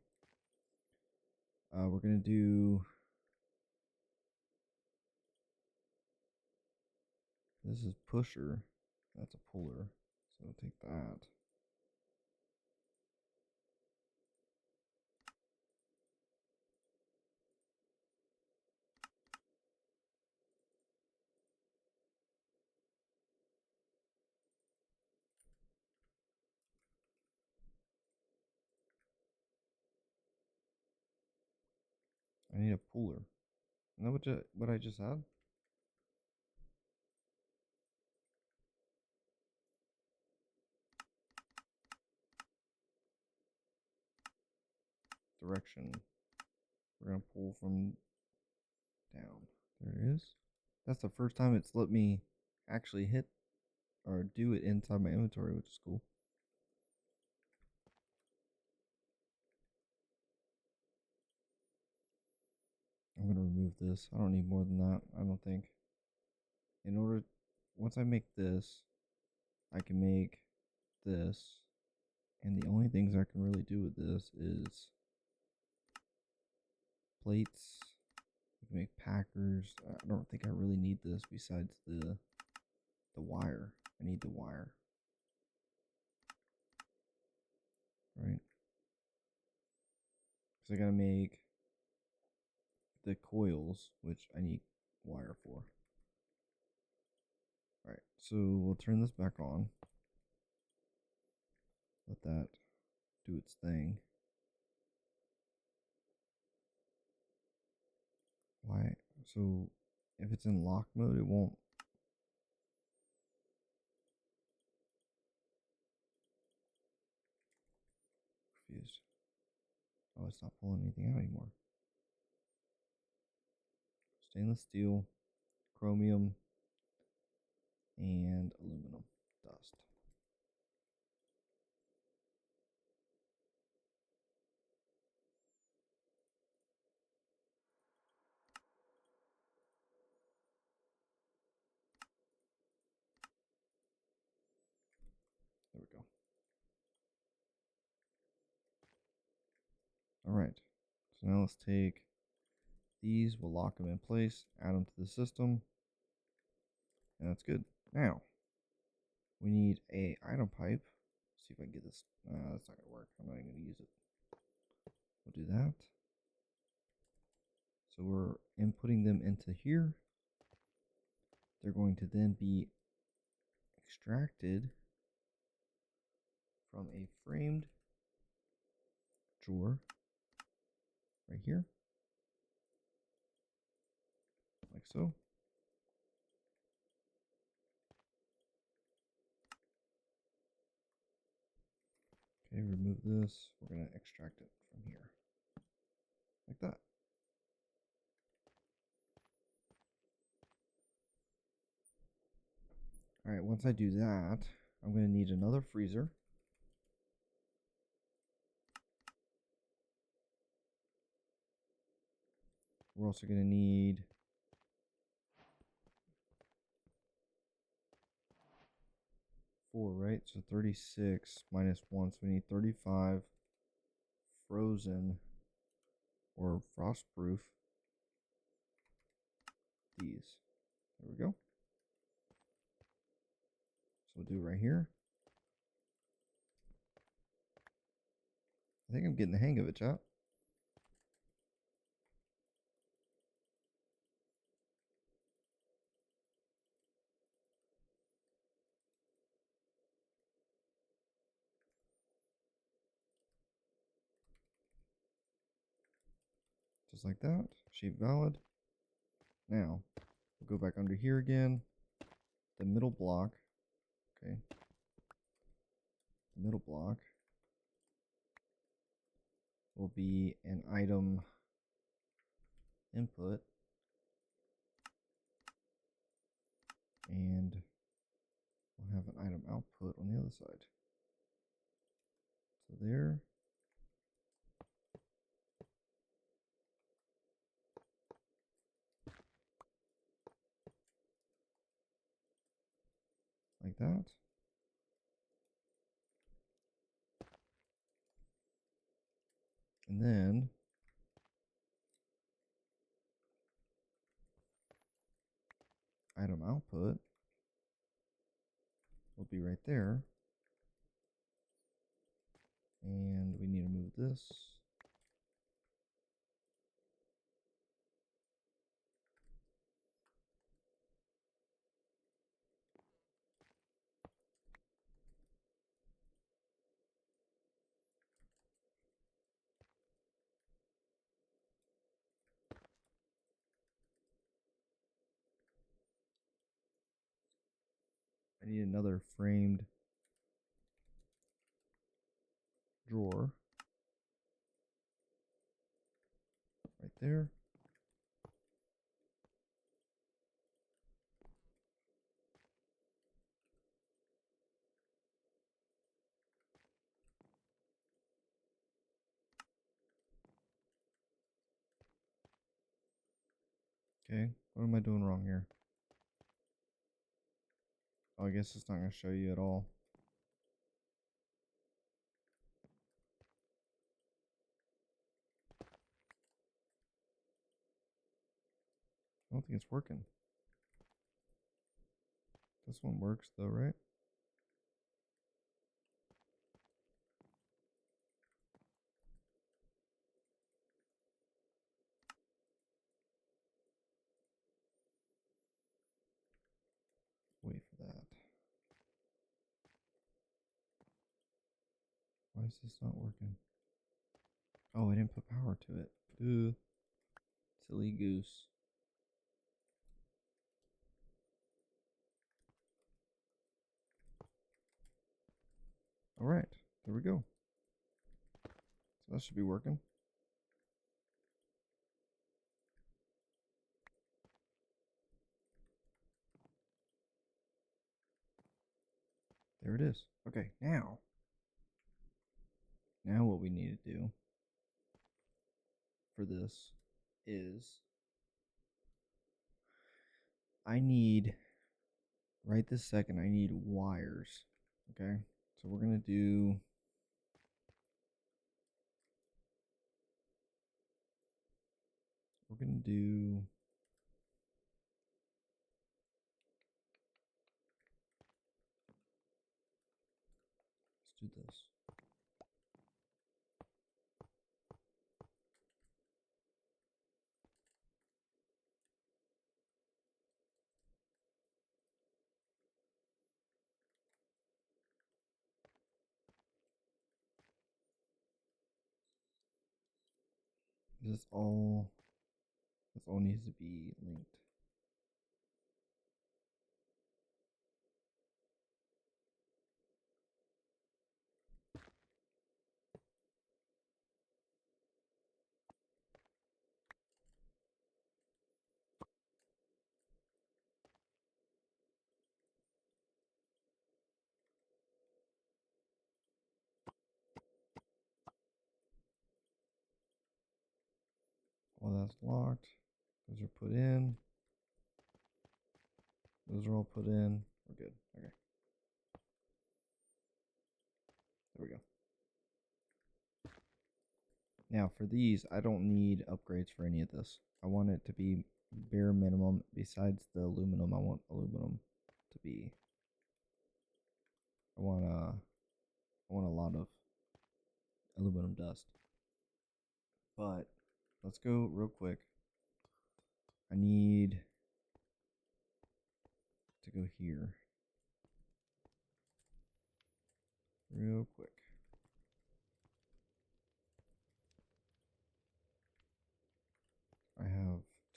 we're gonna do, this is pusher, that's a puller. So we'll take that. I need a puller. Isn't that what I just had? Direction. We're gonna pull from down. There it is. That's the first time it's let me actually hit or do it inside my inventory, which is cool. I'm gonna remove this. I don't need more than that, I don't think. In order, once I make this, I can make this. And the only things I can really do with this is plates. We can make packers. I don't think I really need this besides the wire. I need the wire. Right? Because I gotta make the coils, which I need wire for. Alright, so we'll turn this back on. Let that do its thing. Why? So if it's in lock mode, it won't. Confused. Oh, it's not pulling anything out anymore. Stainless steel, chromium, and aluminum dust. There we go. Alright, so now let's take these, we'll lock them in place, add them to the system, and that's good. Now, we need a item pipe. See if I can get this. That's not going to work. I'm not even going to use it. We'll do that. So we're inputting them into here. They're going to then be extracted from a framed drawer right here, like so. Okay, remove this. We're going to extract it from here, like that. Alright, once I do that, I'm going to need another freezer. We're also going to need four, right? So 36 minus 1, so we need 35 frozen or frostproof. These. There we go. So we'll do it right here. I think I'm getting the hang of it, chat. just like that. Shape valid. Now, we'll go back under here again. The middle block. Okay. The middle block will be an item input. And we'll have an item output on the other side. So there. Like that. And then item output will be right there. And we need to move this. I need another framed drawer right there. Okay, what am I doing wrong here? Oh, I guess it's not going to show you at all. I don't think it's working. This one works though, right? Wait for that. Why is this not working? Oh, I didn't put power to it. Ooh. Silly goose. Alright, there we go. So that should be working. There it is. Okay, now what we need to do for this is I need, right this second, I need wires. Okay, so we're going to do let's do this. This all needs to be linked. All that's locked. Those are put in. Those are all put in. We're good. Okay. There we go. Now for these, I don't need upgrades for any of this. I want it to be bare minimum. Besides the aluminum, I want aluminum to be. I want a lot of aluminum dust. But let's go real quick. I need to go here real quick.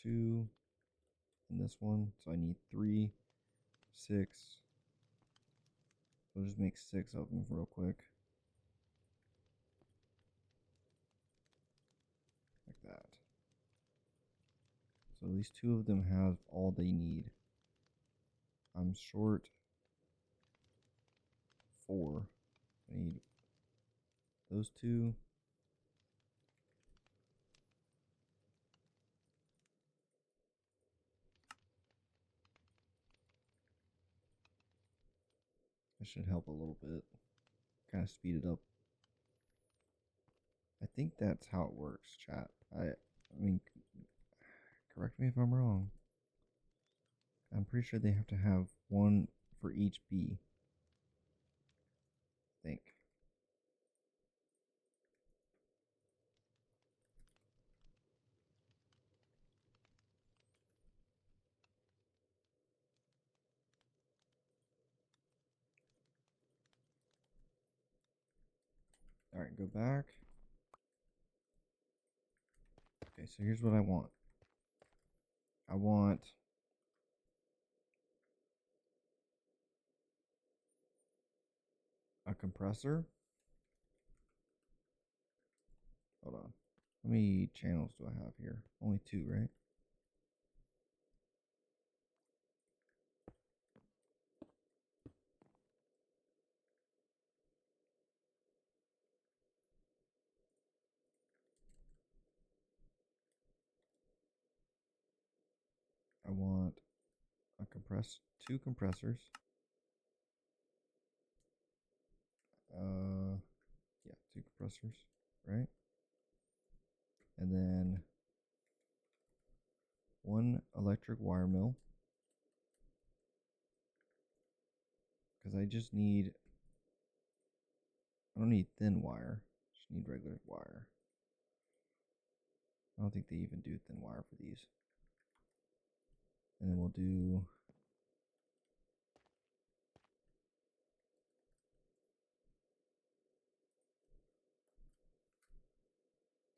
2, and this one. So I need 3, 6. So I'll just make 6 of them real quick. Like that. So at least 2 of them have all they need. I'm short 4. I need those 2. That should help a little bit. Kind of speed it up. I think that's how it works, chat. I mean, correct me if I'm wrong. I'm pretty sure they have to have one for each bee. I think. Alright, go back. Okay, so here's what I want. I want a compressor. Hold on. How many channels do I have here? Only 2, right? I want a 2 compressors. Yeah, 2 compressors, right? And then 1 electric wire mill. Because I don't need thin wire. Just need regular wire. I don't think they even do thin wire for these. And then we'll do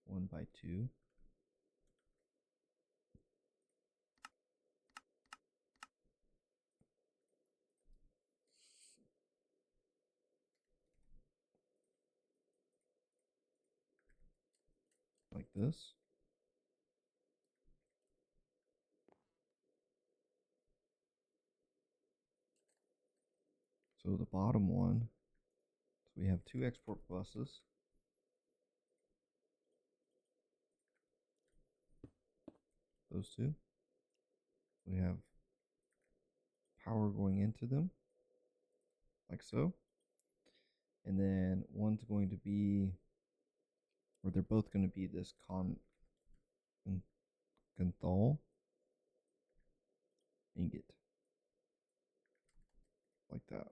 1x2. Like this. So the bottom one, so we have 2 export buses. Those 2. We have power going into them, like so. And then one's going to be, or they're both going to be this Conthal ingot. Like that.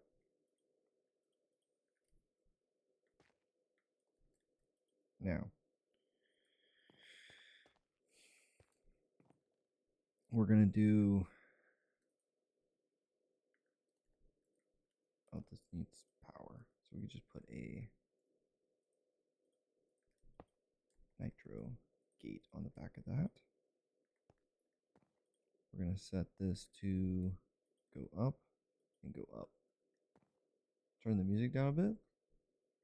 Now, we're going to do, oh, this needs power. So we can just put a nitro gate on the back of that. We're going to set this to go up and go up. Turn the music down a bit.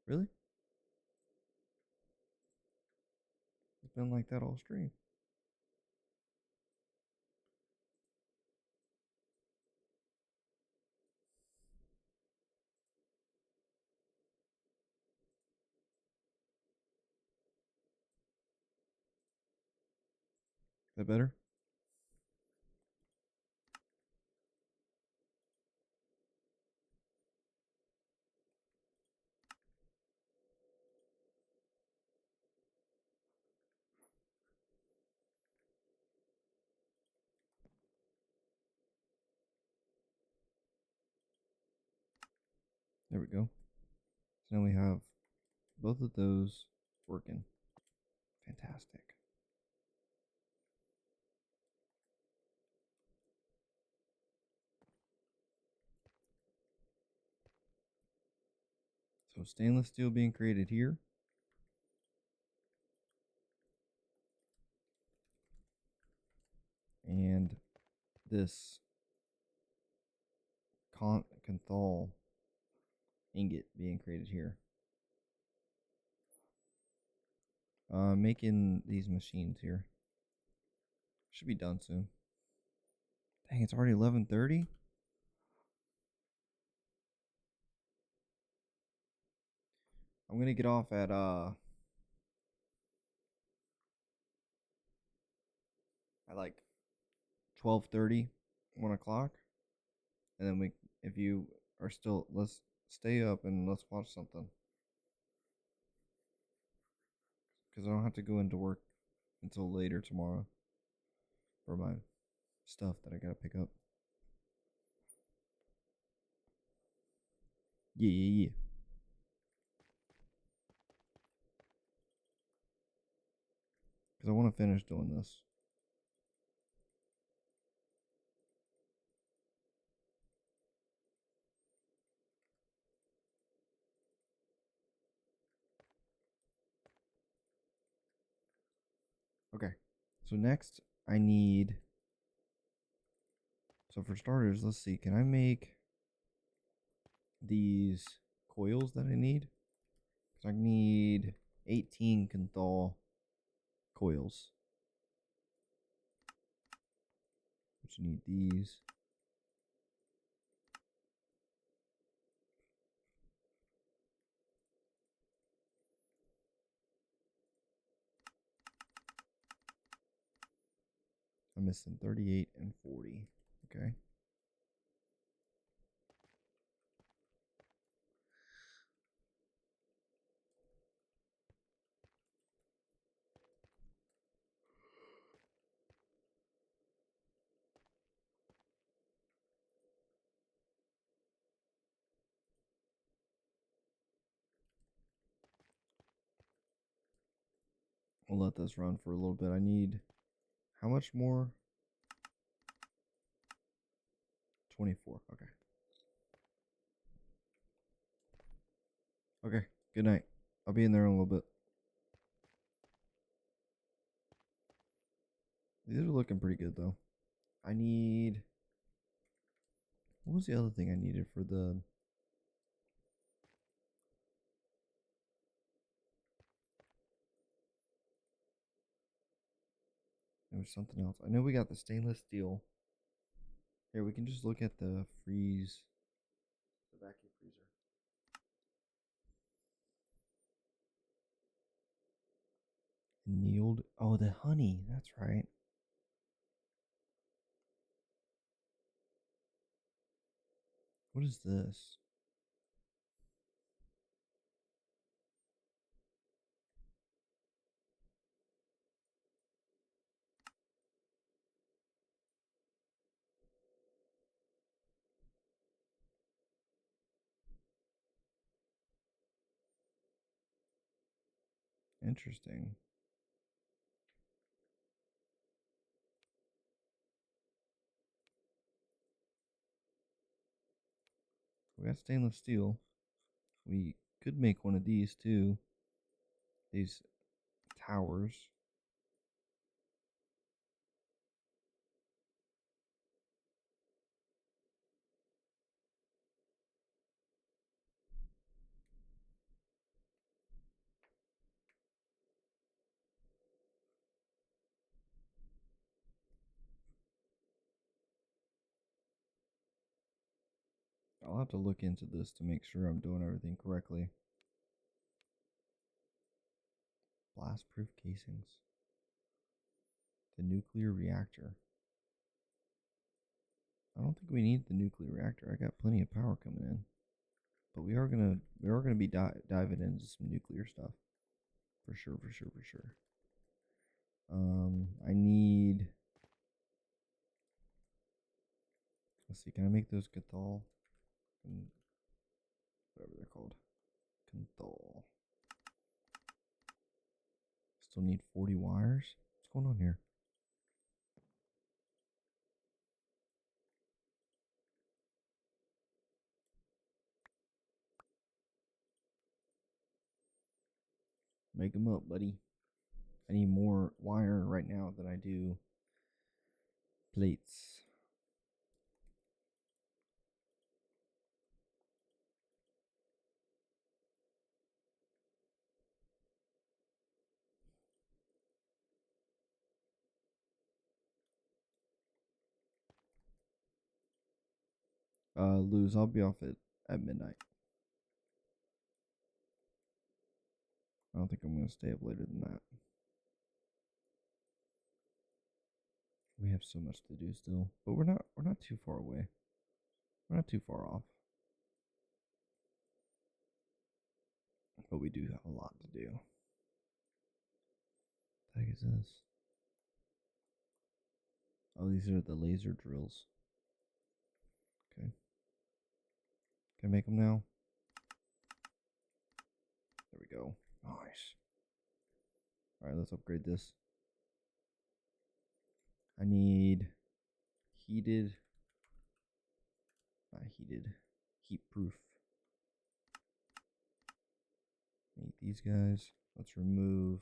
Really? It's been like that all stream. Is that better? There we go. So now we have both of those working. Fantastic. So stainless steel being created here. this Canthal ingot being created here. Making these machines here. Should be done soon. Dang, it's already 11:30. I'm gonna get off at 12:30, 1 o'clock, and then if you are still, let's stay up and let's watch something. Because I don't have to go into work until later tomorrow for my stuff that I gotta pick up. Yeah. Because I want to finish doing this. Okay. So next I need... So for starters, let's see. Can I make these coils that I need? Because I need 18 Canthal coils. Which need these. I'm missing 38 and 40. Okay. We'll let this run for a little bit. I need... How much more? 24. Okay. Okay. Good night. I'll be in there in a little bit. These are looking pretty good, though. I need... What was the other thing I needed for the... There was something else. I know we got the stainless steel. Here, we can just look at the freeze. The vacuum freezer. Annealed. Oh, the honey. That's right. What is this? Interesting. We got stainless steel. We could make one of these too. These towers. I'll have to look into this to make sure I'm doing everything correctly. Blast proof casings. The nuclear reactor. I don't think we need the nuclear reactor. I got plenty of power coming in. But we are gonna be diving into some nuclear stuff. For sure. I need... Let's see, can I make those Cathal? Whatever they're called. Cathal. Still need 40 wires? What's going on here? Make them up, buddy. I need more wire right now than I do plates. Luz, I'll be off at midnight. I don't think I'm gonna stay up later than that. We have so much to do still, but we're not too far away. We're not too far off. But we do have a lot to do. What the heck is this? Oh, these are the laser drills. Okay. Can I make them now? There we go. Nice. Alright, let's upgrade this. I need heated, not heated, heat proof. Need these guys. Let's remove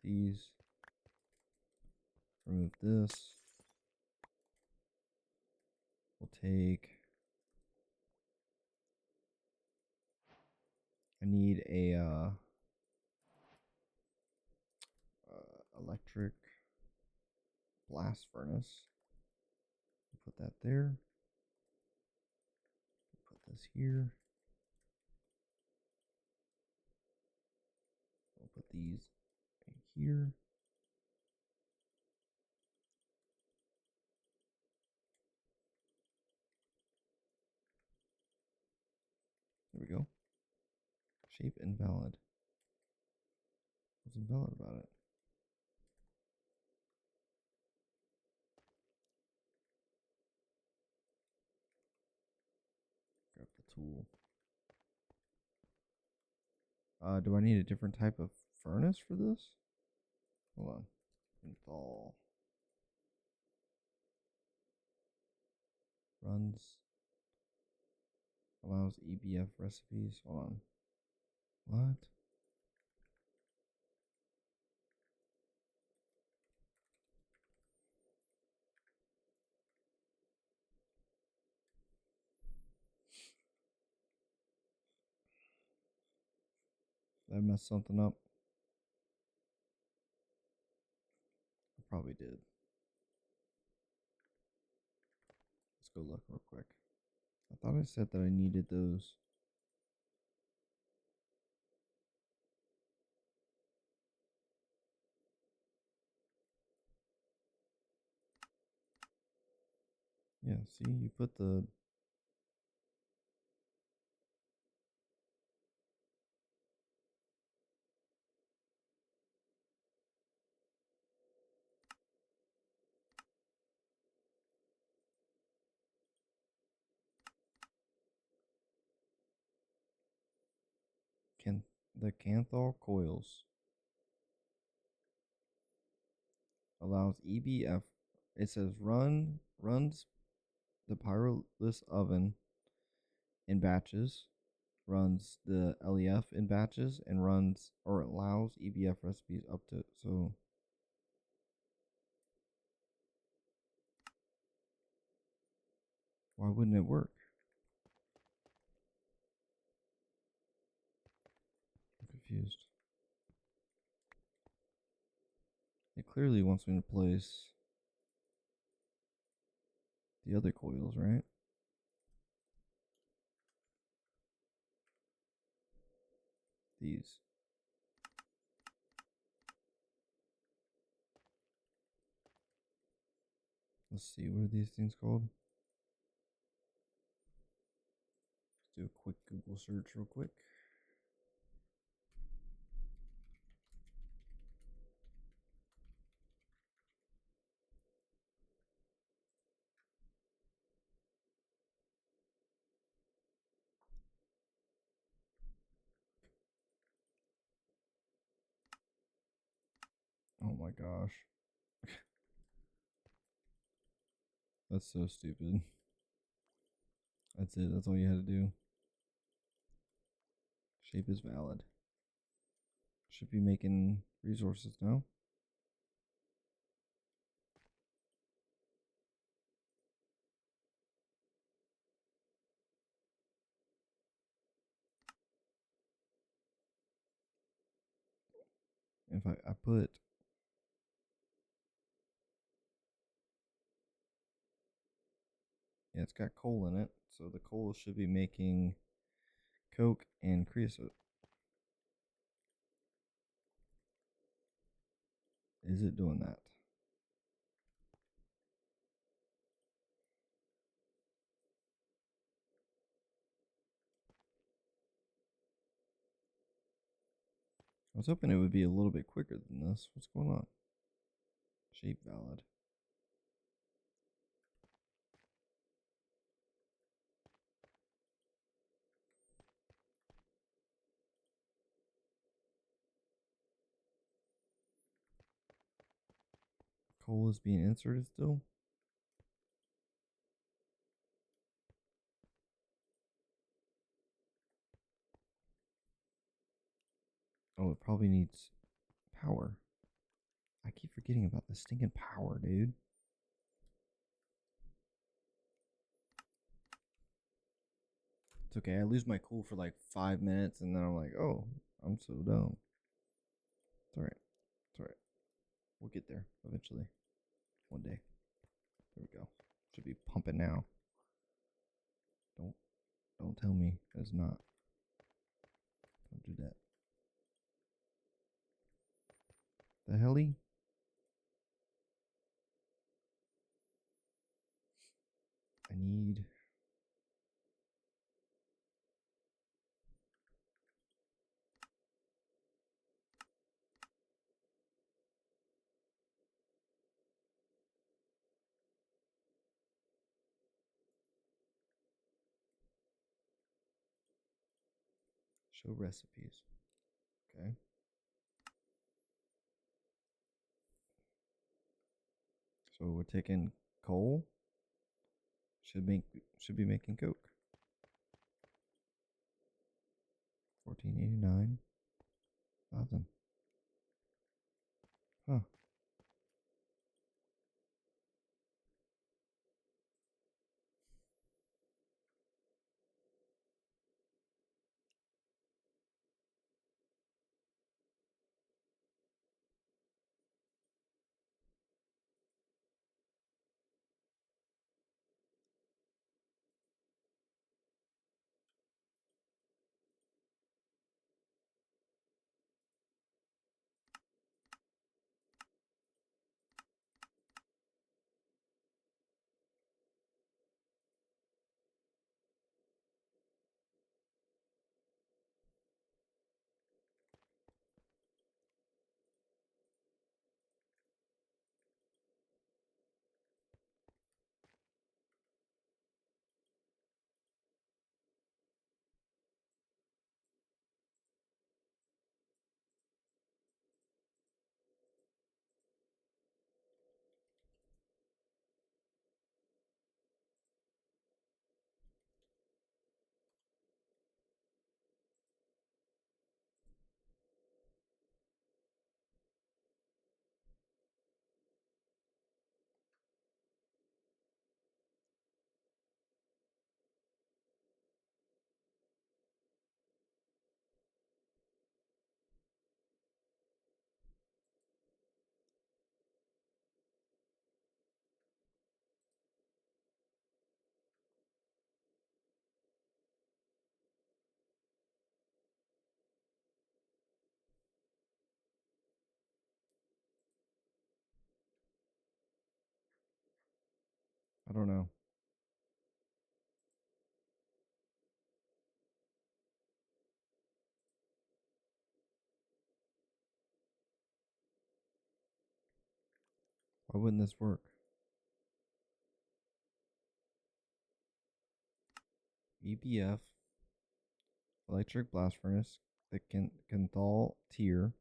these. Remove this. We'll take, I need a electric blast furnace. Put that there. Put this here. We'll put these right here. There we go. Shape invalid. What's invalid about it? Grab the tool. Do I need a different type of furnace for this? Hold on. Install. Runs. Allows EBF recipes. Hold on. What? Did I mess something up? I probably did. Let's go look real quick. I thought I said that I needed those. Yeah, see, you put the Canthal coils. Allows EBF. It says runs the pyroless oven in batches, runs the LEF in batches, and runs or allows EBF recipes up to, so why wouldn't it work? I'm confused. It clearly wants me to place the other coils, right? These. Let's see, what are these things called? Let's do a quick Google search real quick. Oh my gosh. That's so stupid. That's it. That's all you had to do. Shape is valid. Should be making resources now. If I put Yeah, it's got coal in it, so the coal should be making coke and creosote. Is it doing that? I was hoping it would be a little bit quicker than this. What's going on? Shape valid. Coal is being inserted still. Oh, it probably needs power. I keep forgetting about the stinking power, dude. It's okay. I lose my cool for like 5 minutes, and then I'm like, oh, I'm so dumb. It's alright. It's alright. We'll get there eventually. One day. There we go. Should be pumping now. Don't tell me it's not. Don't do that. The helly? I need. Show recipes. Okay. So we're taking coal. Should be making coke. 1489,000. Huh. I don't know. Why wouldn't this work? EBF, electric blast furnace, the Kenthal tier.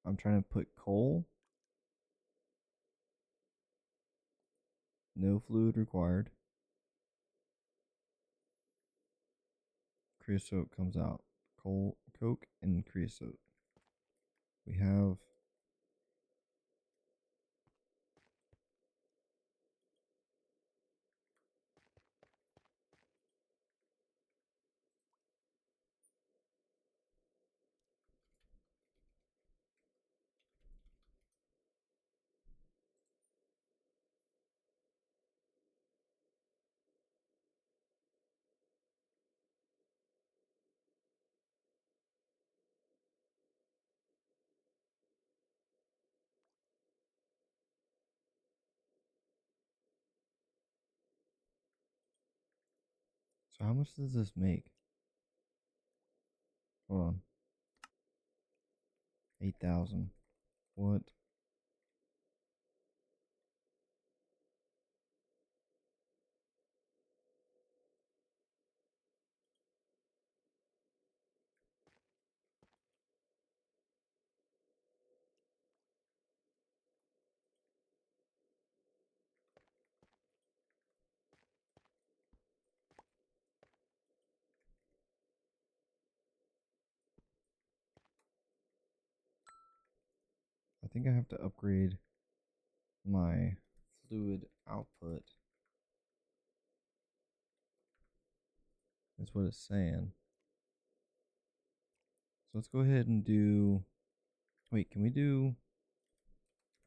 I'm trying to put coal. No fluid required. Creosote comes out. Coal, coke, and creosote. We have So how much does this make? Hold on. 8,000. What? I think I have to upgrade my fluid output. That's what it's saying. So let's go ahead and do... Wait, can we do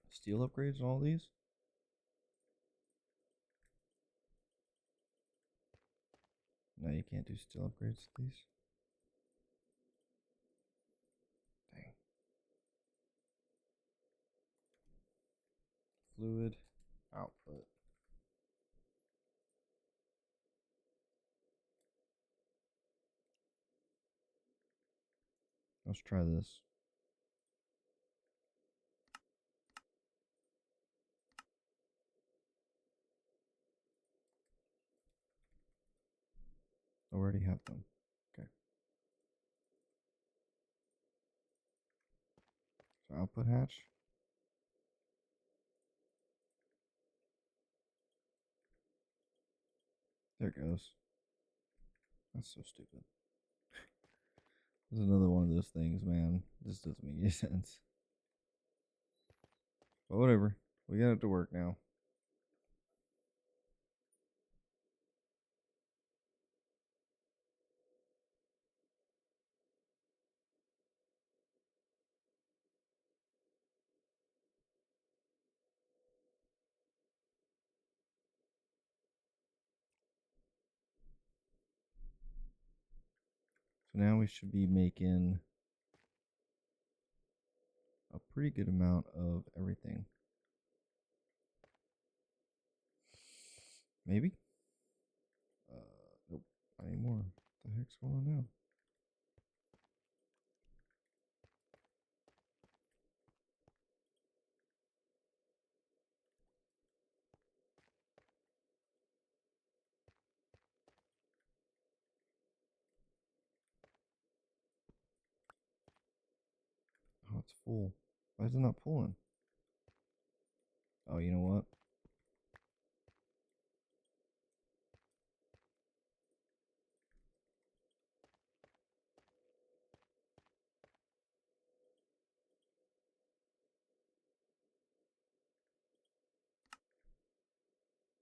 steel upgrades on all these? No, you can't do steel upgrades to these. Dang. Fluid output. Let's try this. Already have them. Okay. So output hatch. There it goes. That's so stupid. This is another one of those things, man. This doesn't make any sense. But whatever. We got it to work now. So now we should be making a pretty good amount of everything. Maybe? Nope, not anymore. What the heck's going on now? Oh, it's full. Why is it not pulling? Oh, you know what?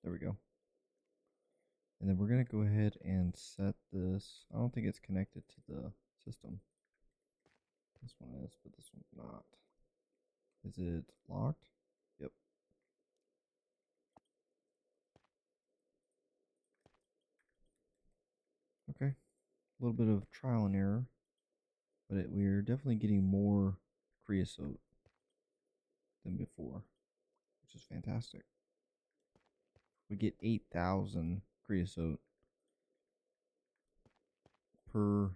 There we go. And then we're going to go ahead and set this. I don't think it's connected to the system. This one is, but this one's not. Is it locked? Yep. Okay. A little bit of trial and error. But we're definitely getting more creosote than before, which is fantastic. We get 8,000 creosote per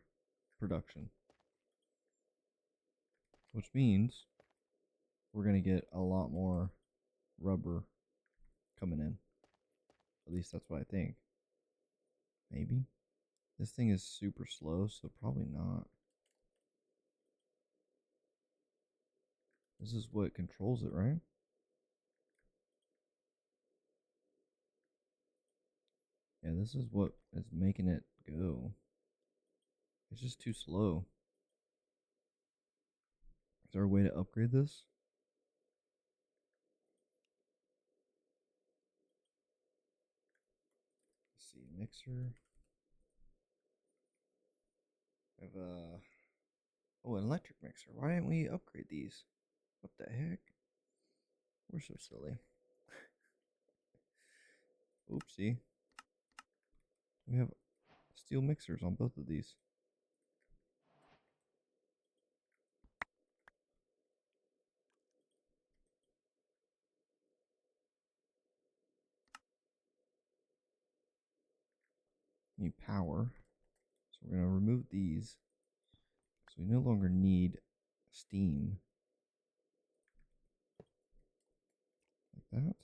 production, which means we're going to get a lot more rubber coming in. At least that's what I think. Maybe. This thing is super slow, so probably not. This is what controls it, right? Yeah, this is what is making it go. It's just too slow. Is there a way to upgrade this? Let's see, mixer. I have a an electric mixer. Why didn't we upgrade these? What the heck? We're so silly. Oopsie. We have steel mixers on both of these. Need power. So we're going to remove these. So we no longer need steam. Like that.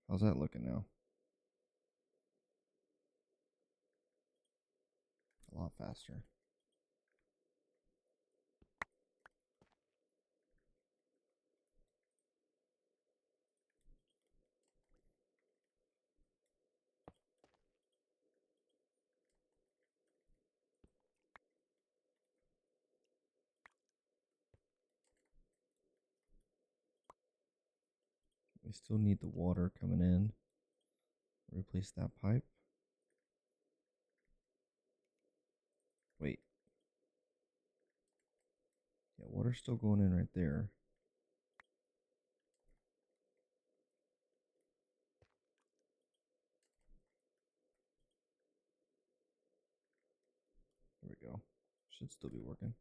How's that looking now? A lot faster. We still need the water coming in. Replace that pipe. Wait. Yeah, water's still going in right there. There we go. Should still be working.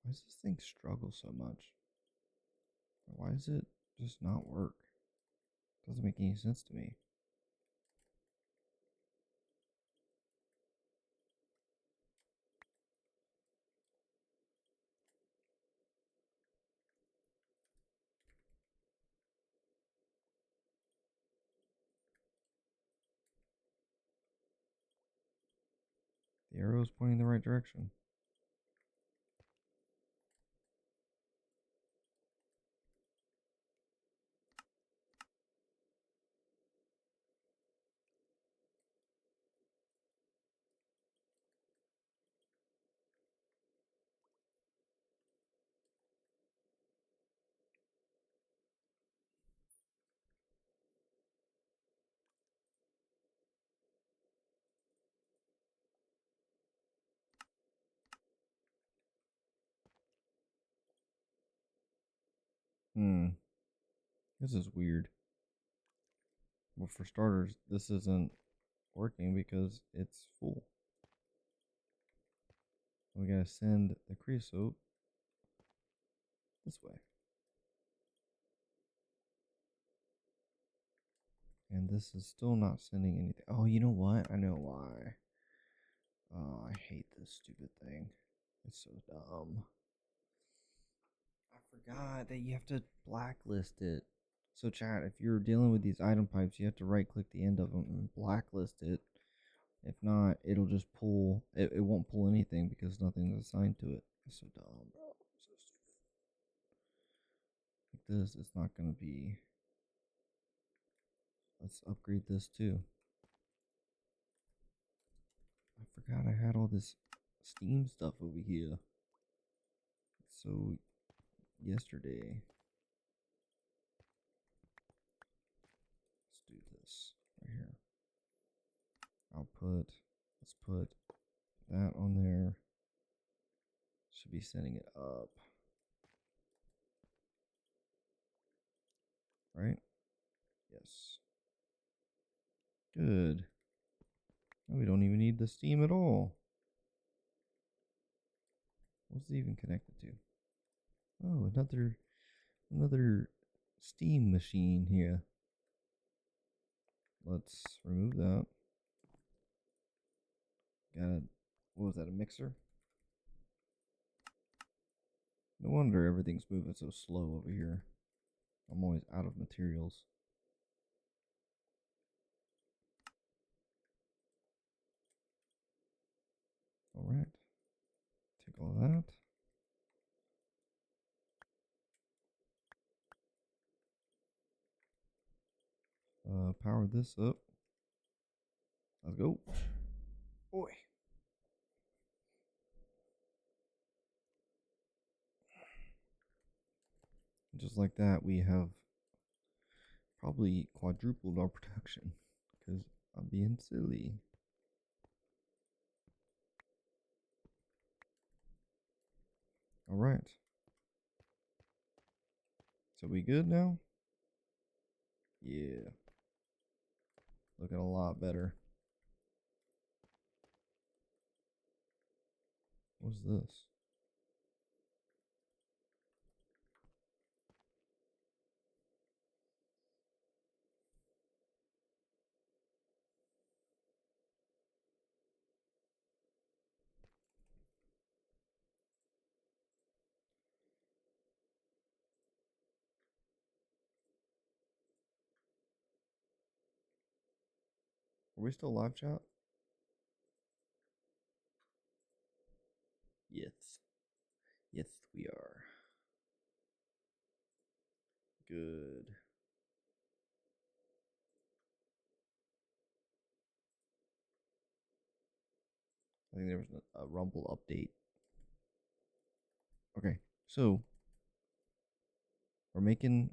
Why does this thing struggle so much? Why does it just not work? Doesn't make any sense to me. The arrow is pointing in the right direction. This is weird. Well, for starters, this isn't working because it's full. We gotta send the creosote this way. And this is still not sending anything. Oh, you know what? I know why. Oh, I hate this stupid thing. It's so dumb. I forgot that you have to blacklist it. So chat, if you're dealing with these item pipes, you have to right click the end of them and blacklist it. If not, it'll just pull, it won't pull anything because nothing's assigned to it. It's so dumb, bro. So stupid. Like this, it's not going to be. Let's upgrade this too. I forgot I had all this Steam stuff over here. So, yesterday. Let's do this right here. Let's put that on there. Should be setting it up. Right? Yes. Good. Now we don't even need the Steam at all. What's it even connected to? Oh, another Steam machine here. Let's remove that. What was that, a mixer? No wonder everything's moving so slow over here. I'm always out of materials. Alright. Take all that. Power this up. Let's go. Boy. Just like that, we have probably quadrupled our production because I'm being silly. All right. So we good now? Yeah. Looking a lot better. What's this? Are we still live chat? Yes. Yes, we are. Good. I think there was a Rumble update. Okay, so we're making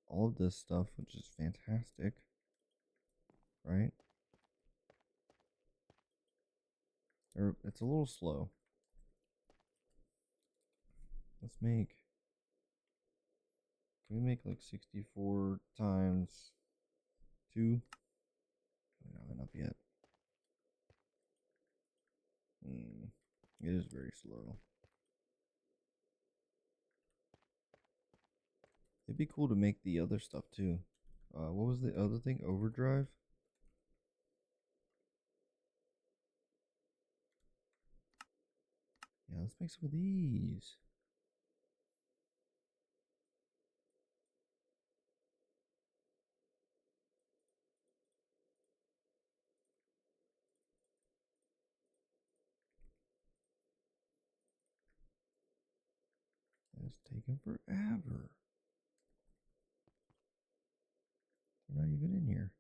all of this stuff, which is fantastic, right? It's a little slow. Let's make. Can we make like 64 times 2? Not enough yet. It is very slow. It'd be cool to make the other stuff too. What was the other thing? Overdrive? Yeah, let's make some of these. It's taking forever. They're not even in here.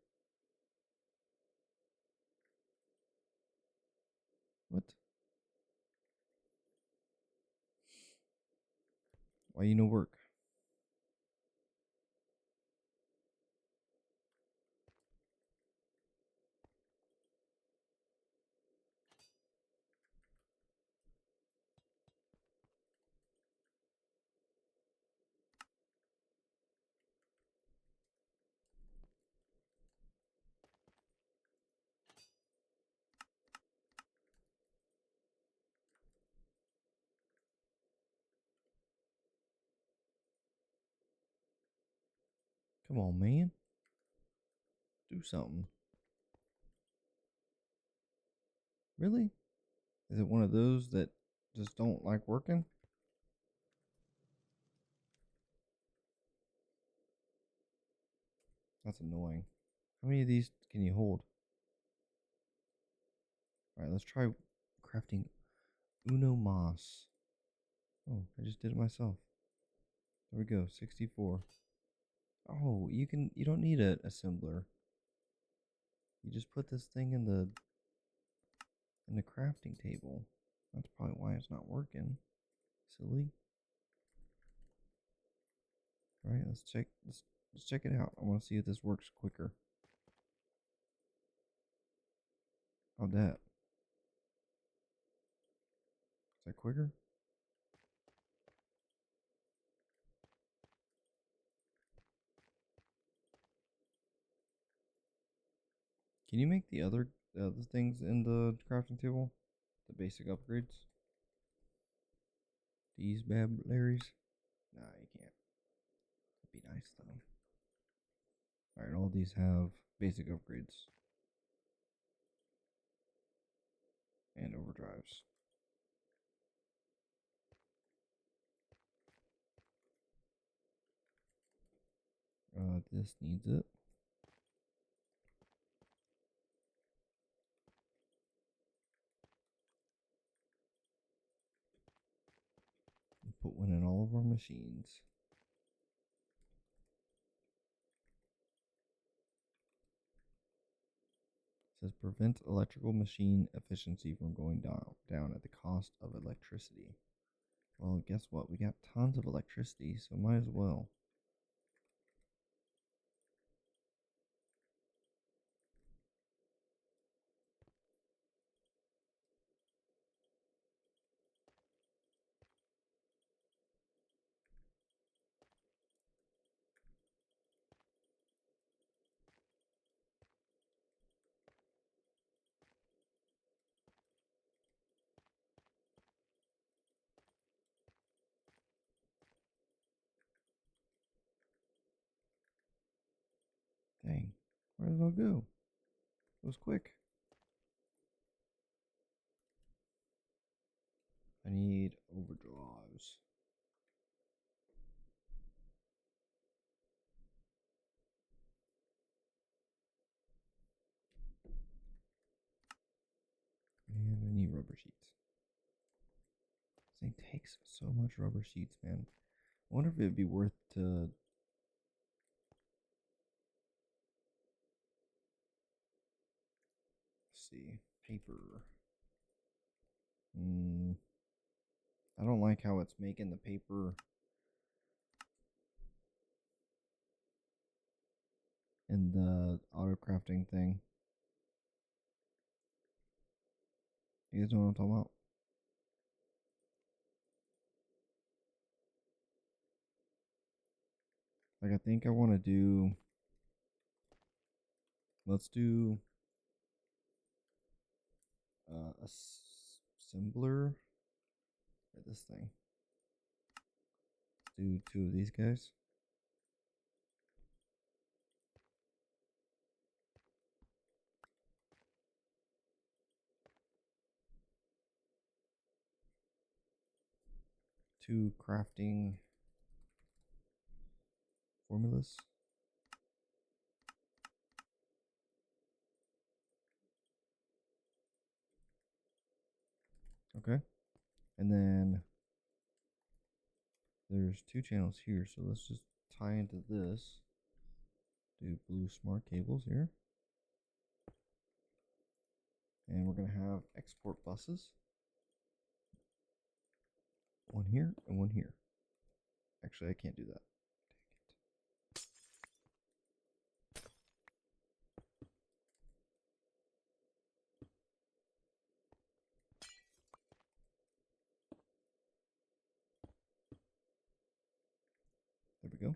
What? Why you no work? Come on, man. Do something. Really? Is it one of those that just don't like working? That's annoying. How many of these can you hold? Alright, let's try crafting Uno Mas. Oh, I just did it myself. There we go, 64. Oh, you don't need an assembler. You just put this thing in the crafting table. That's probably why it's not working. Silly. Alright, let's check it out. I want to see if this works quicker. How'd that? Is that quicker? Can you make the other things in the crafting table? The basic upgrades? These bad Larrys? Nah, you can't. That'd be nice though. Alright, all these have basic upgrades. And overdrives. This needs it. Put one in all of our machines. It says prevent electrical machine efficiency from going down at the cost of electricity. Well, guess what? We got tons of electricity, so might as well. Where did it all go? It was quick. I need overdrives. And I need rubber sheets. This thing takes so much rubber sheets, man. I wonder if it'd be worth to see paper. I don't like how it's making the paper in the auto crafting thing. You guys know what I'm talking about? Like, I think I want to do. Let's do assembler. At this thing. Do 2 of these guys. Two crafting formulas. Okay. And then there's 2 channels here, so let's just tie into this. Do blue smart cables here. And we're going to have export buses. One here and one here. Actually, I can't do that. There we go.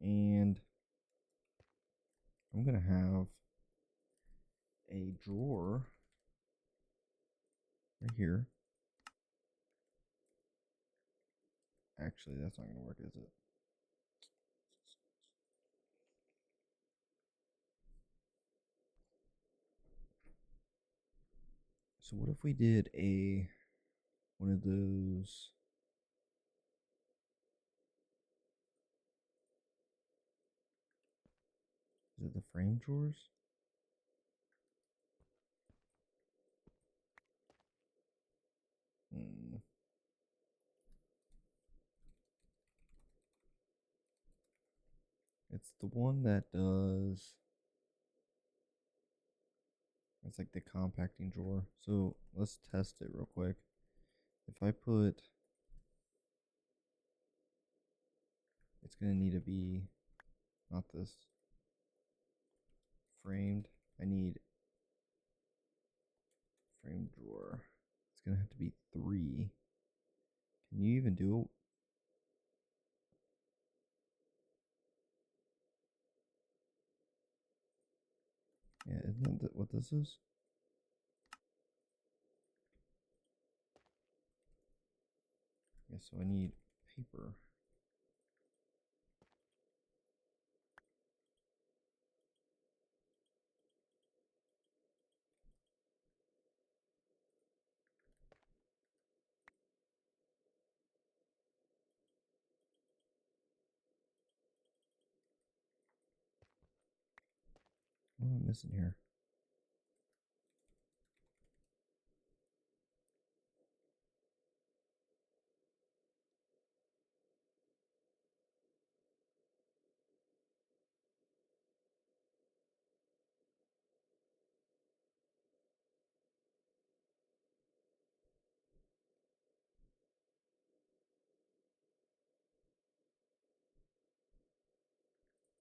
And I'm going to have a drawer right here. Actually, that's not going to work, is it? So what if we did one of those? Is it the frame drawers? It's the one that does. It's like the compacting drawer. So let's test it real quick. If I put, it's gonna need to be not this framed. I need frame drawer. It's gonna have to be 3. Can you even do it? Yeah, isn't that what this is? Yeah, so I need paper. What am I missing here?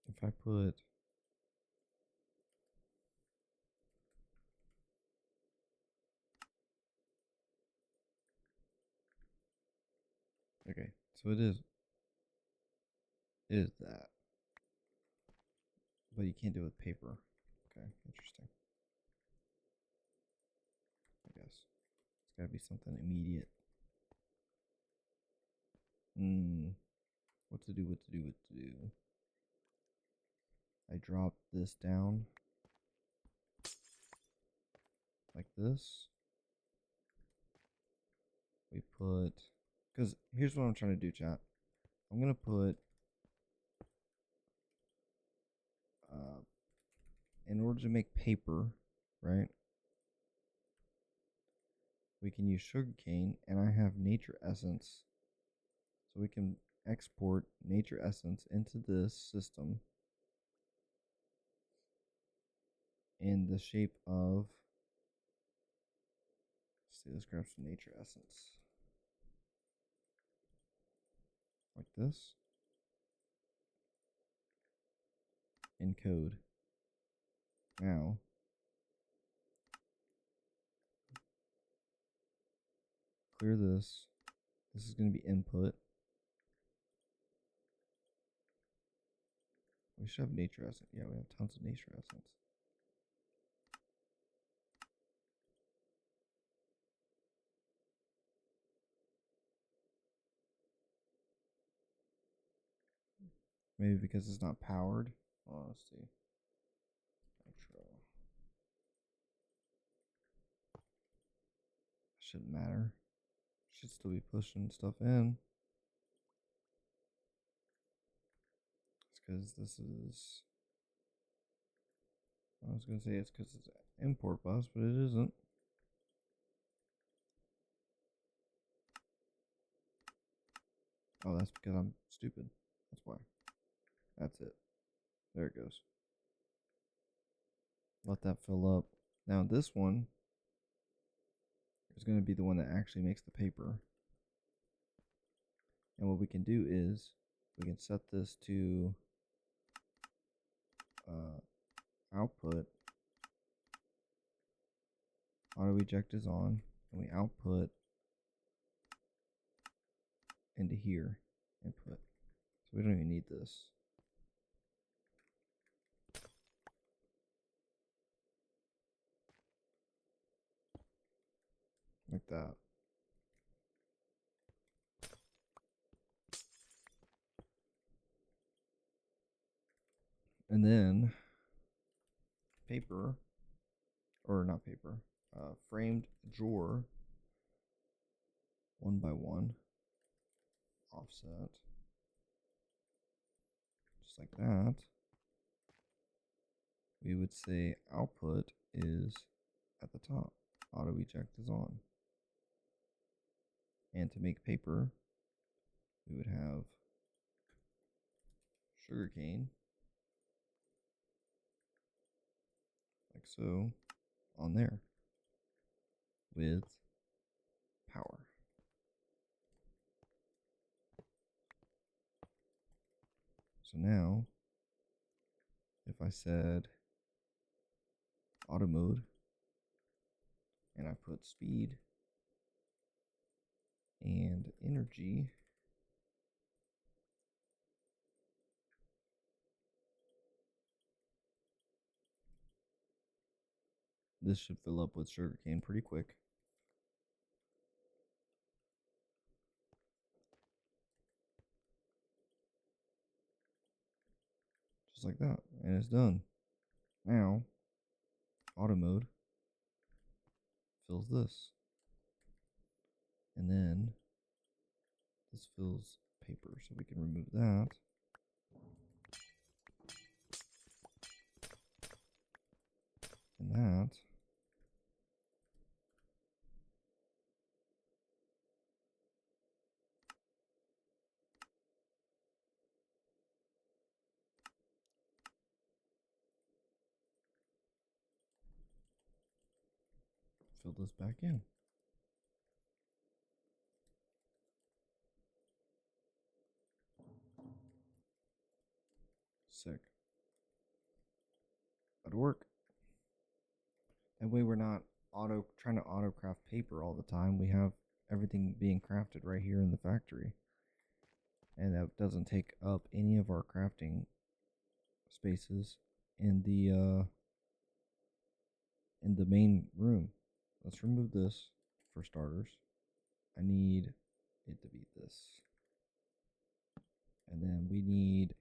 If I put, okay, so it is that, but you can't do it with paper. Okay, interesting. I guess it's gotta be something immediate. What to do? I drop this down like this. We put, because here's what I'm trying to do, chat. I'm going to put, in order to make paper, right? We can use sugarcane, and I have nature essence. So we can export nature essence into this system in the shape of, let's see, let's grab some nature essence. Like this. Encode. Now, clear this. This is going to be input. We should have nature essence. Yeah, we have tons of nature essence. Maybe because it's not powered. Oh, let's see. Nitro. Shouldn't matter. Should still be pushing stuff in. It's because this is. I was gonna say it's because it's an import bus, but it isn't. Oh, that's because I'm stupid. That's why. That's it. There it goes. Let that fill up. Now this one is going to be the one that actually makes the paper. And what we can do is we can set this to output. Auto eject is on, and we output into here. Input. So we don't even need this. Like that. And then paper, or not paper, framed drawer, 1 by 1, offset, just like that. We would say output is at the top. Auto eject is on. And to make paper, we would have sugarcane, like so, on there, with power. So now, if I said auto mode, and I put speed and energy, this should fill up with sugarcane pretty quick. Just like that, and it's done. Now, auto mode fills this. And then this fills paper, so we can remove that. And that. Fill this back in. Sick. That'd work. That way we're not trying to auto craft paper all the time. We have everything being crafted right here in the factory. And that doesn't take up any of our crafting spaces in the main room. Let's remove this for starters. I need it to be this. And then we need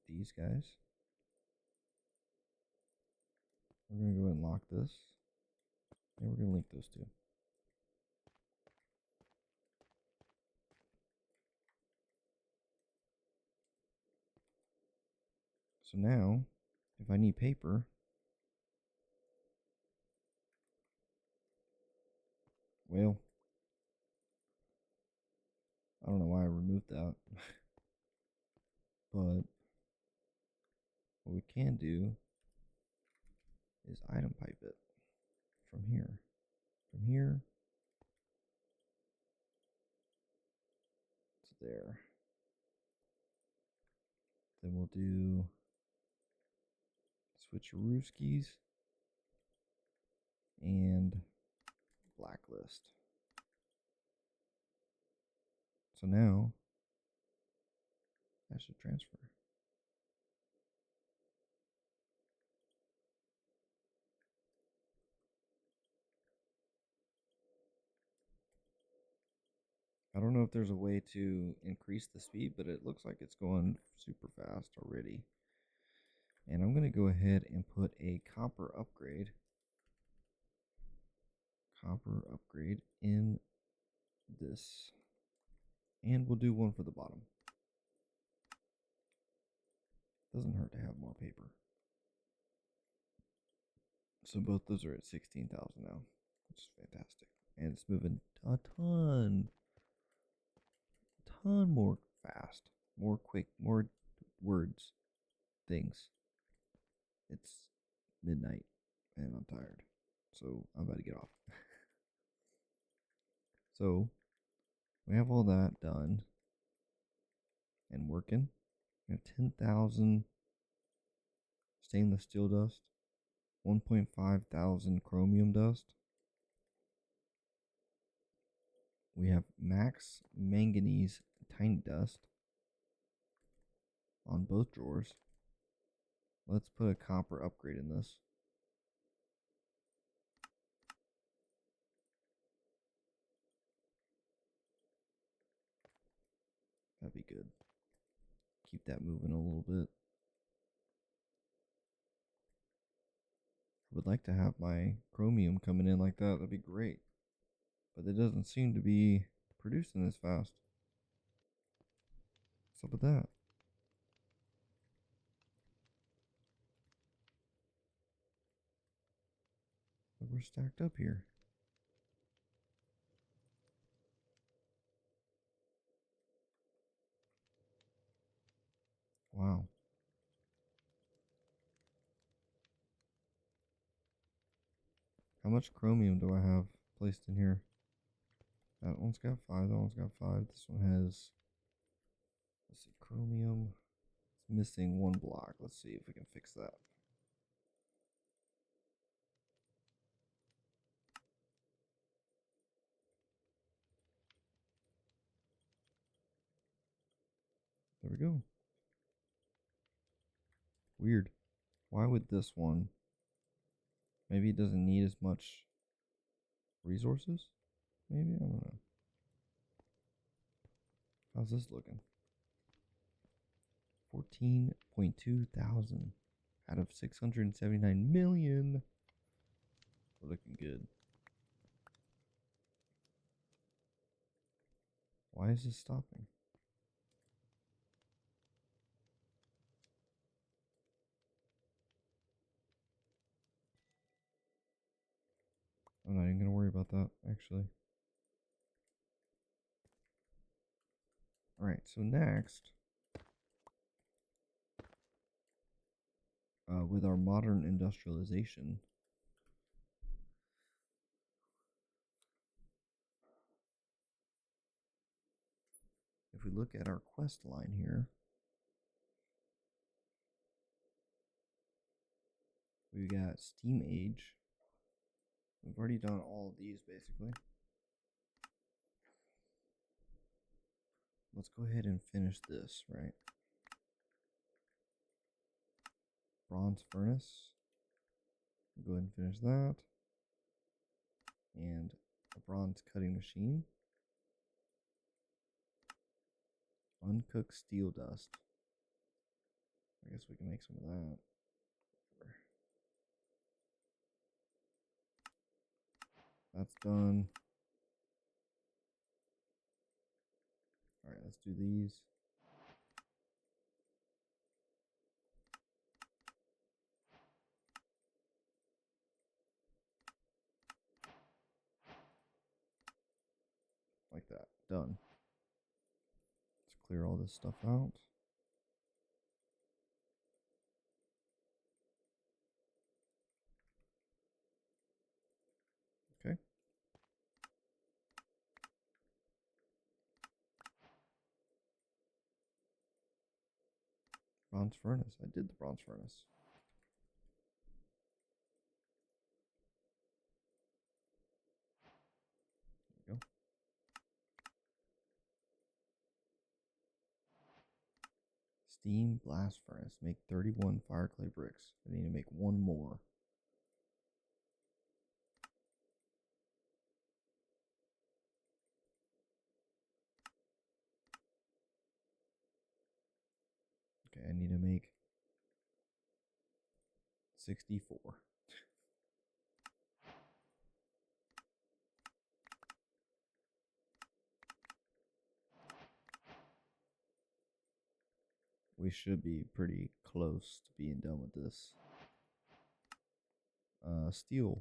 these guys. We're going to go ahead and lock this. And we're going to link those two. So now, if I need paper, well, I don't know why I removed that. But what we can do is item pipe it from here. From here to there. Then we'll do switcherooskies and blacklist. So now that should transfer. I don't know if there's a way to increase the speed, but it looks like it's going super fast already. And I'm going to go ahead and put a copper upgrade in this. And we'll do one for the bottom. Doesn't hurt to have more paper. So both those are at 16,000 now, which is fantastic. And it's moving a ton more fast, more quick, more words, things. It's midnight and I'm tired, so I'm about to get off. So we have all that done and working. We have 10,000 stainless steel dust, 1.5 thousand chromium dust. We have max manganese tiny dust on both drawers. Let's put a copper upgrade in this. That'd be good. Keep that moving a little bit. I would like to have my chromium coming in like that. That'd be great. But it doesn't seem to be producing as fast. What's up with that? But we're stacked up here. Wow. How much chromium do I have placed in here? That one's got 5. That one's got 5. This one has, let's see, chromium. It's missing 1 block. Let's see if we can fix that. There we go. Weird. Why would this one? Maybe it doesn't need as much resources? Maybe? I don't know. How's this looking? 14.2 thousand out of 679 million. We're looking good. Why is this stopping? I'm not even going to worry about that, actually. Alright, so next, with our modern industrialization, if we look at our quest line here, we got Steam Age. We've already done all of these, basically. Let's go ahead and finish this, right? Bronze Furnace. Go ahead and finish that. And a bronze cutting machine. Uncooked steel dust. I guess we can make some of that. That's done. All right, let's do these. Like that. Done. Let's clear all this stuff out. Okay. Bronze furnace. I did the bronze furnace. There we go. Steam blast furnace. Make 31 fire clay bricks. I need to make one more. Okay, I need to make 64. We should be pretty close to being done with this. Steel.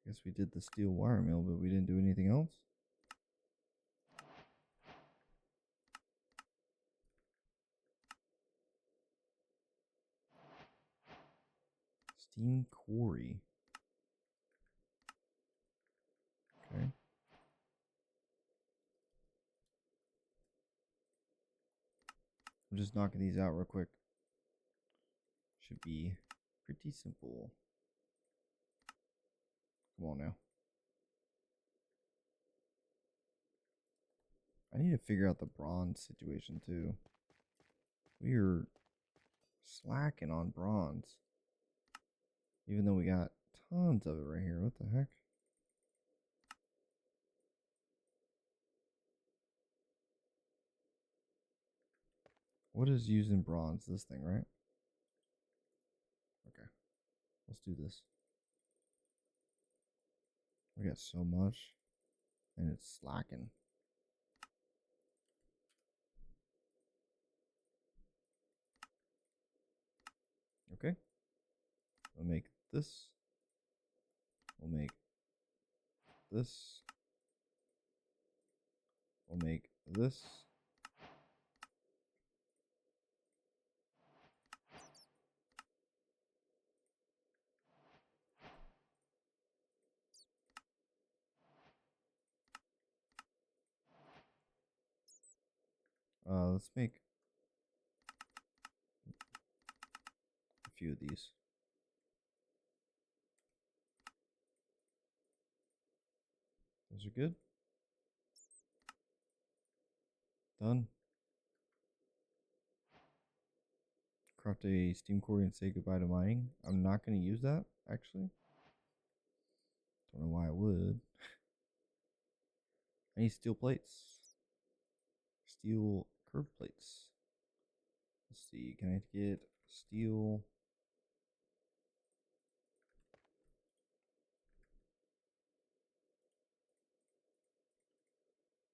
Guess we did the steel wire mill, but we didn't do anything else. Steam quarry. Okay. I'm just knocking these out real quick. Should be pretty simple. Come on now. I need to figure out the bronze situation too. We are slacking on bronze. Even though we got tons of it right here. What the heck? What is using bronze? This thing, right? Okay. Let's do this. We got so much. And it's slacking. Okay. We'll make this. We'll make this. We'll make this. Let's make a few of these. Those are good. Done. Craft a steam quarry and say goodbye to mining. I'm not going to use that, actually. Don't know why I would. I need steel plates. Steel curved plates. Let's see, can I get steel?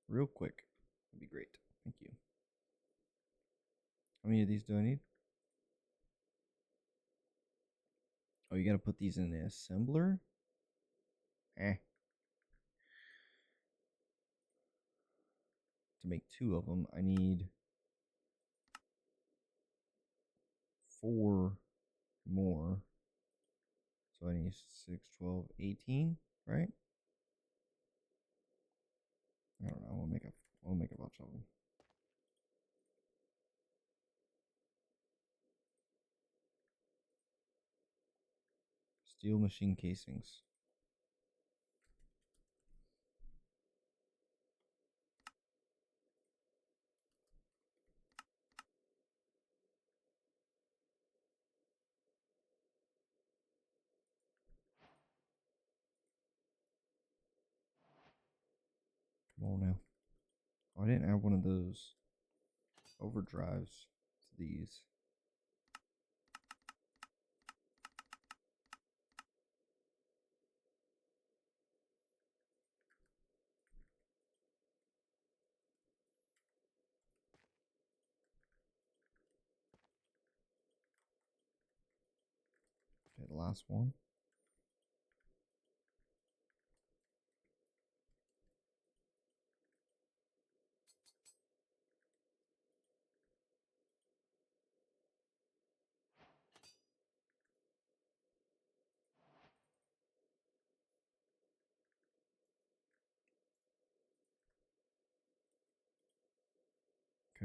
Real quick. That'd be great. Thank you. How many of these do I need? Oh, you gotta put these in the assembler? Eh. To make 2 of them, I need 4 more. So I need 6, 12, 18, right? I don't know. We'll make a bunch of them. Steel machine casings. Come on now. Oh, I didn't add one of those overdrives to these. the last one.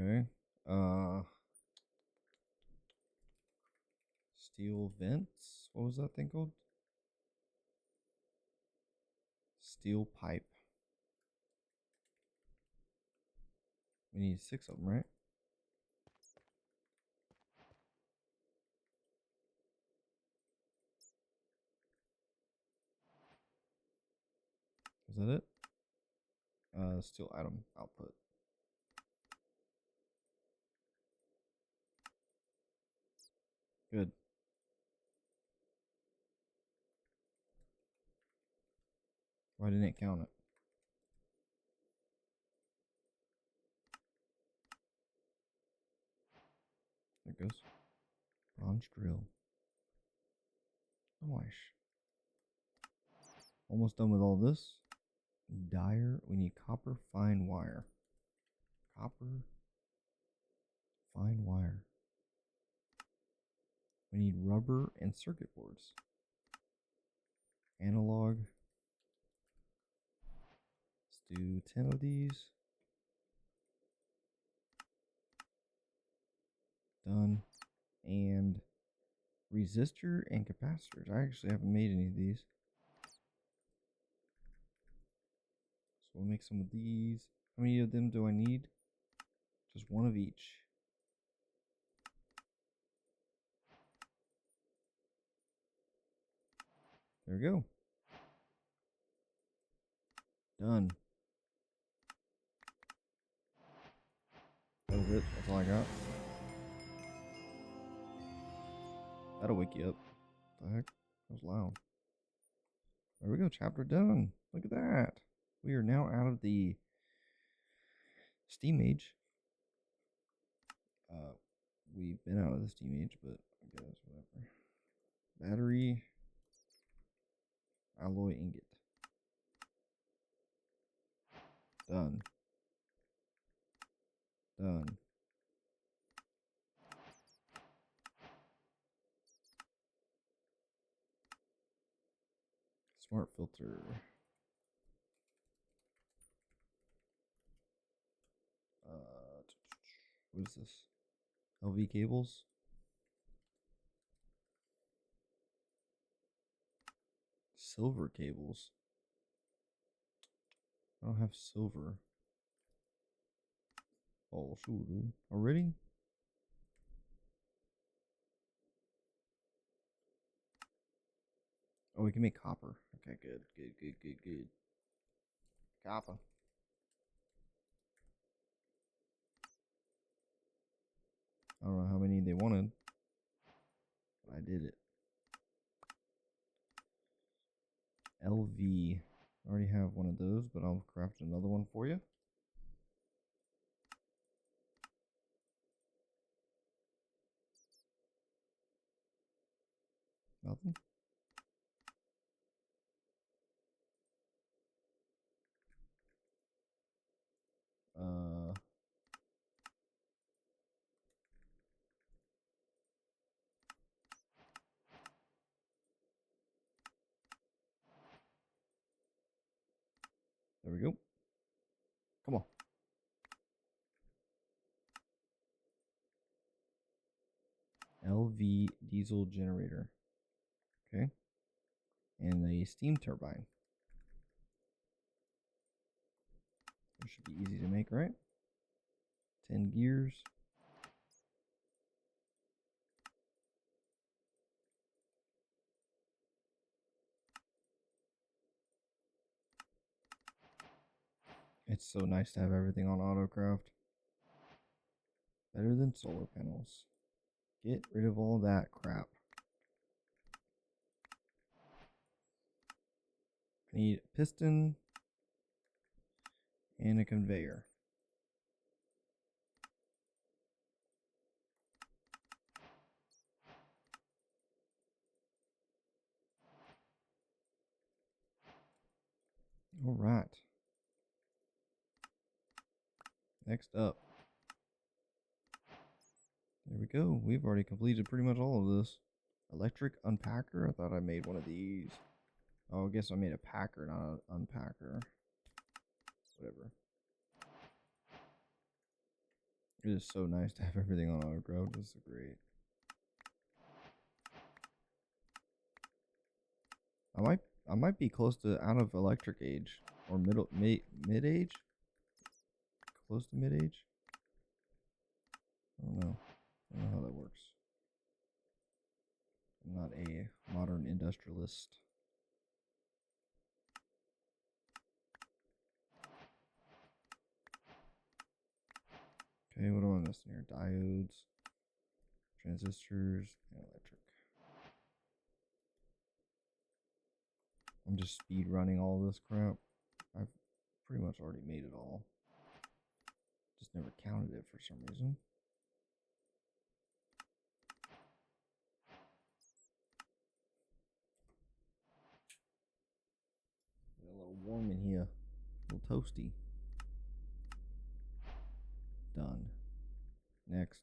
Okay. Steel vents. What was that thing called? Steel pipe. We need 6 of them, right? Is that it? Steel item output. Good. Why didn't it count it? There it goes. Bronze drill. Nice. Almost done with all this. Dyer. We need copper fine wire. Copper fine wire. We need rubber and circuit boards. Analog. Let's do 10 of these. Done. And resistor and capacitors. I actually haven't made any of these. So we'll make some of these. How many of them do I need? Just one of each. There we go. Done. That was it. That's all I got. That'll wake you up. What the heck? That was loud. There we go. Chapter done. Look at that. We are now out of the steam age. We've been out of the steam age, but I guess whatever. Battery. Alloy ingot. Done. Done. Smart filter. What is this? LV cables. Silver cables. I don't have silver. Oh, shoot, dude. Already? Oh, we can make copper. Okay, good. Good. Copper. I don't know how many they wanted, but I did it. LV. I already have one of those, but I'll craft another one for you. Nothing. There we go. Come on. LV diesel generator. Okay. And a steam turbine. It should be easy to make, right? 10 gears. It's so nice to have everything on autocraft. Better than solar panels. Get rid of all that crap. I need a piston and a conveyor. All right. Next up. There we go. We've already completed pretty much all of this. Electric unpacker? I thought I made one of these. Oh, I guess I made a packer, not an unpacker. Whatever. It is so nice to have everything on auto. This is great. I might be close to out of electric age or mid age. Close to mid age. I don't know. I don't know how that works. I'm not a modern industrialist. Okay, what am I missing here? Diodes, transistors, and electric. I'm just speed running all this crap. I've pretty much already made it all. Just never counted it for some reason. Got a little warm in here. A little toasty. Done. Next.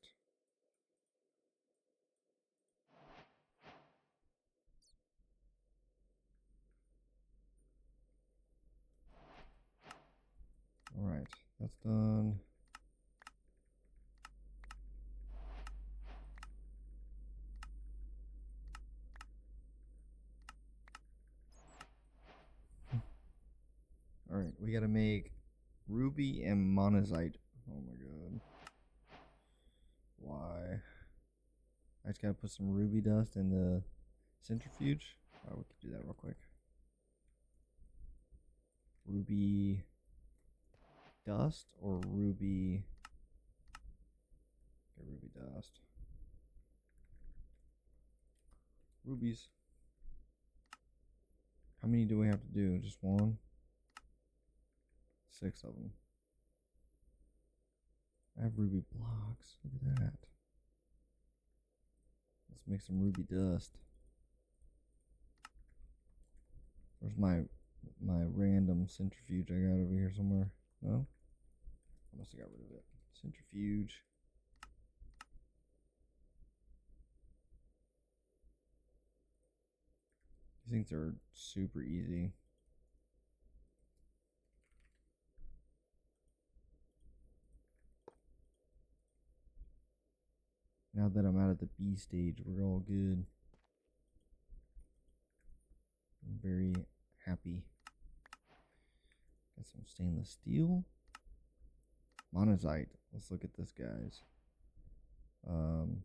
Alright, that's done. Alright, we gotta make ruby and monazite. Oh my god. Why? I just gotta put some ruby dust in the centrifuge. Oh, we could do that real quick. Ruby dust or ruby? Okay, ruby dust. Rubies. How many do we have to do? Just one? 6 of them. I have ruby blocks. Look at that. Let's make some ruby dust. Where's my random centrifuge I got over here somewhere? No? I must have got rid of it. Centrifuge. These things are super easy. Now that I'm out of the B stage, we're all good. I'm very happy. Got some stainless steel. Monazite. Let's look at this, guys. I'm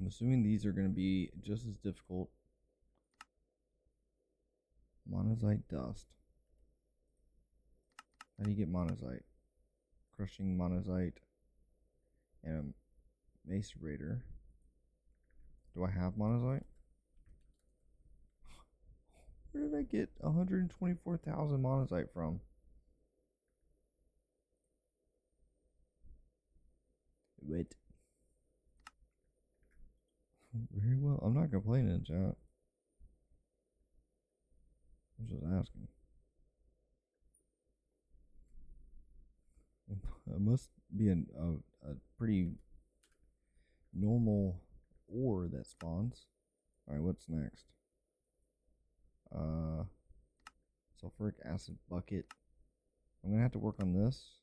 assuming these are going to be just as difficult. Monazite dust. How do you get monazite? Crushing monazite and a macerator. Do I have monazite? Where did I get 124,000 monazite from? Wait. Very well. I'm not complaining, chat. I'm just asking. It must be a pretty normal ore that spawns. Alright, what's next? Sulfuric acid bucket. I'm gonna have to work on this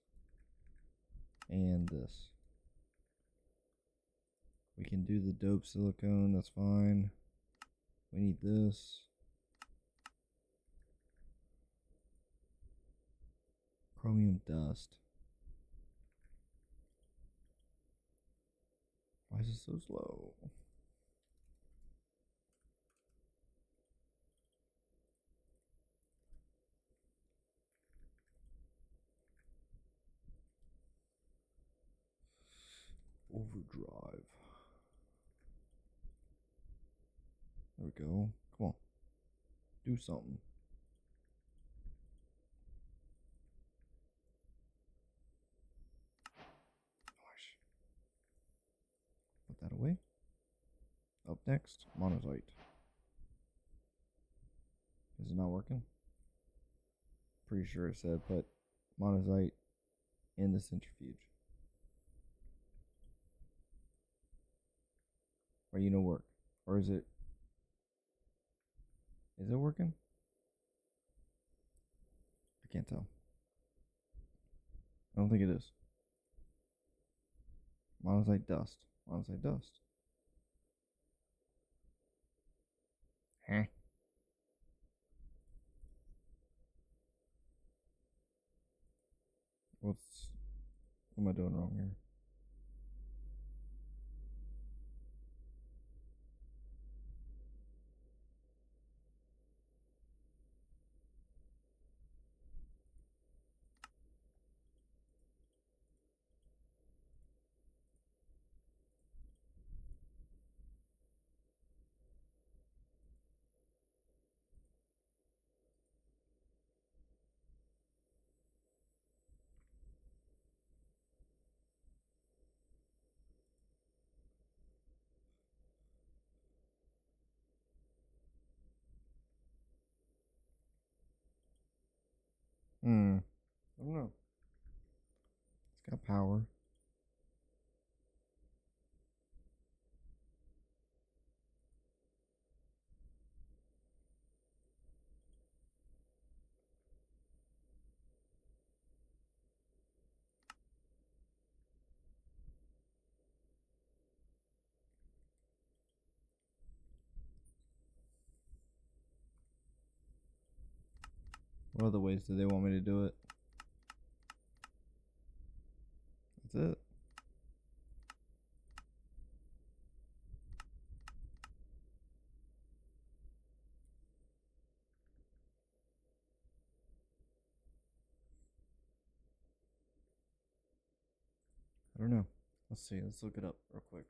and this. We can do the dope silicone, that's fine. We need this. Chromium dust. Why is it so slow? Overdrive. There we go. Come on. Do something. Gosh. Put that away. Up next, monazite. Is it not working? Pretty sure it said put monazite in the centrifuge. Or you know work. Or is it working? I can't tell. I don't think it is. Monazite dust. Monazite dust. Huh? What am I doing wrong here? I don't know. It's got power. What other ways do they want me to do it? That's it. I don't know. Let's see. Let's look it up real quick.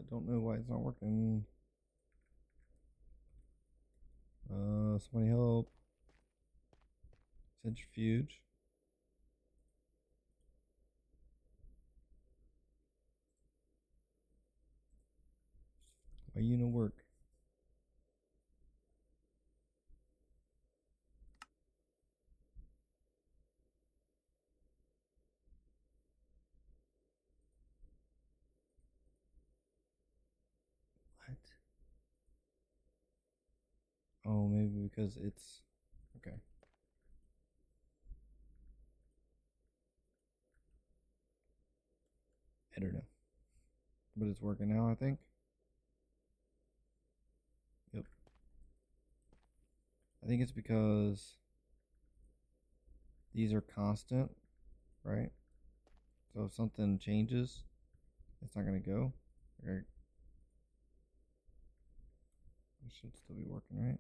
Don't know why it's not working. Somebody help. Centrifuge. Why you no work? What? Oh, maybe because it's okay. I don't know, but it's working now. I think. Yep. I think it's because these are constant, right? So if something changes, it's not gonna go. Okay. It should still be working, right?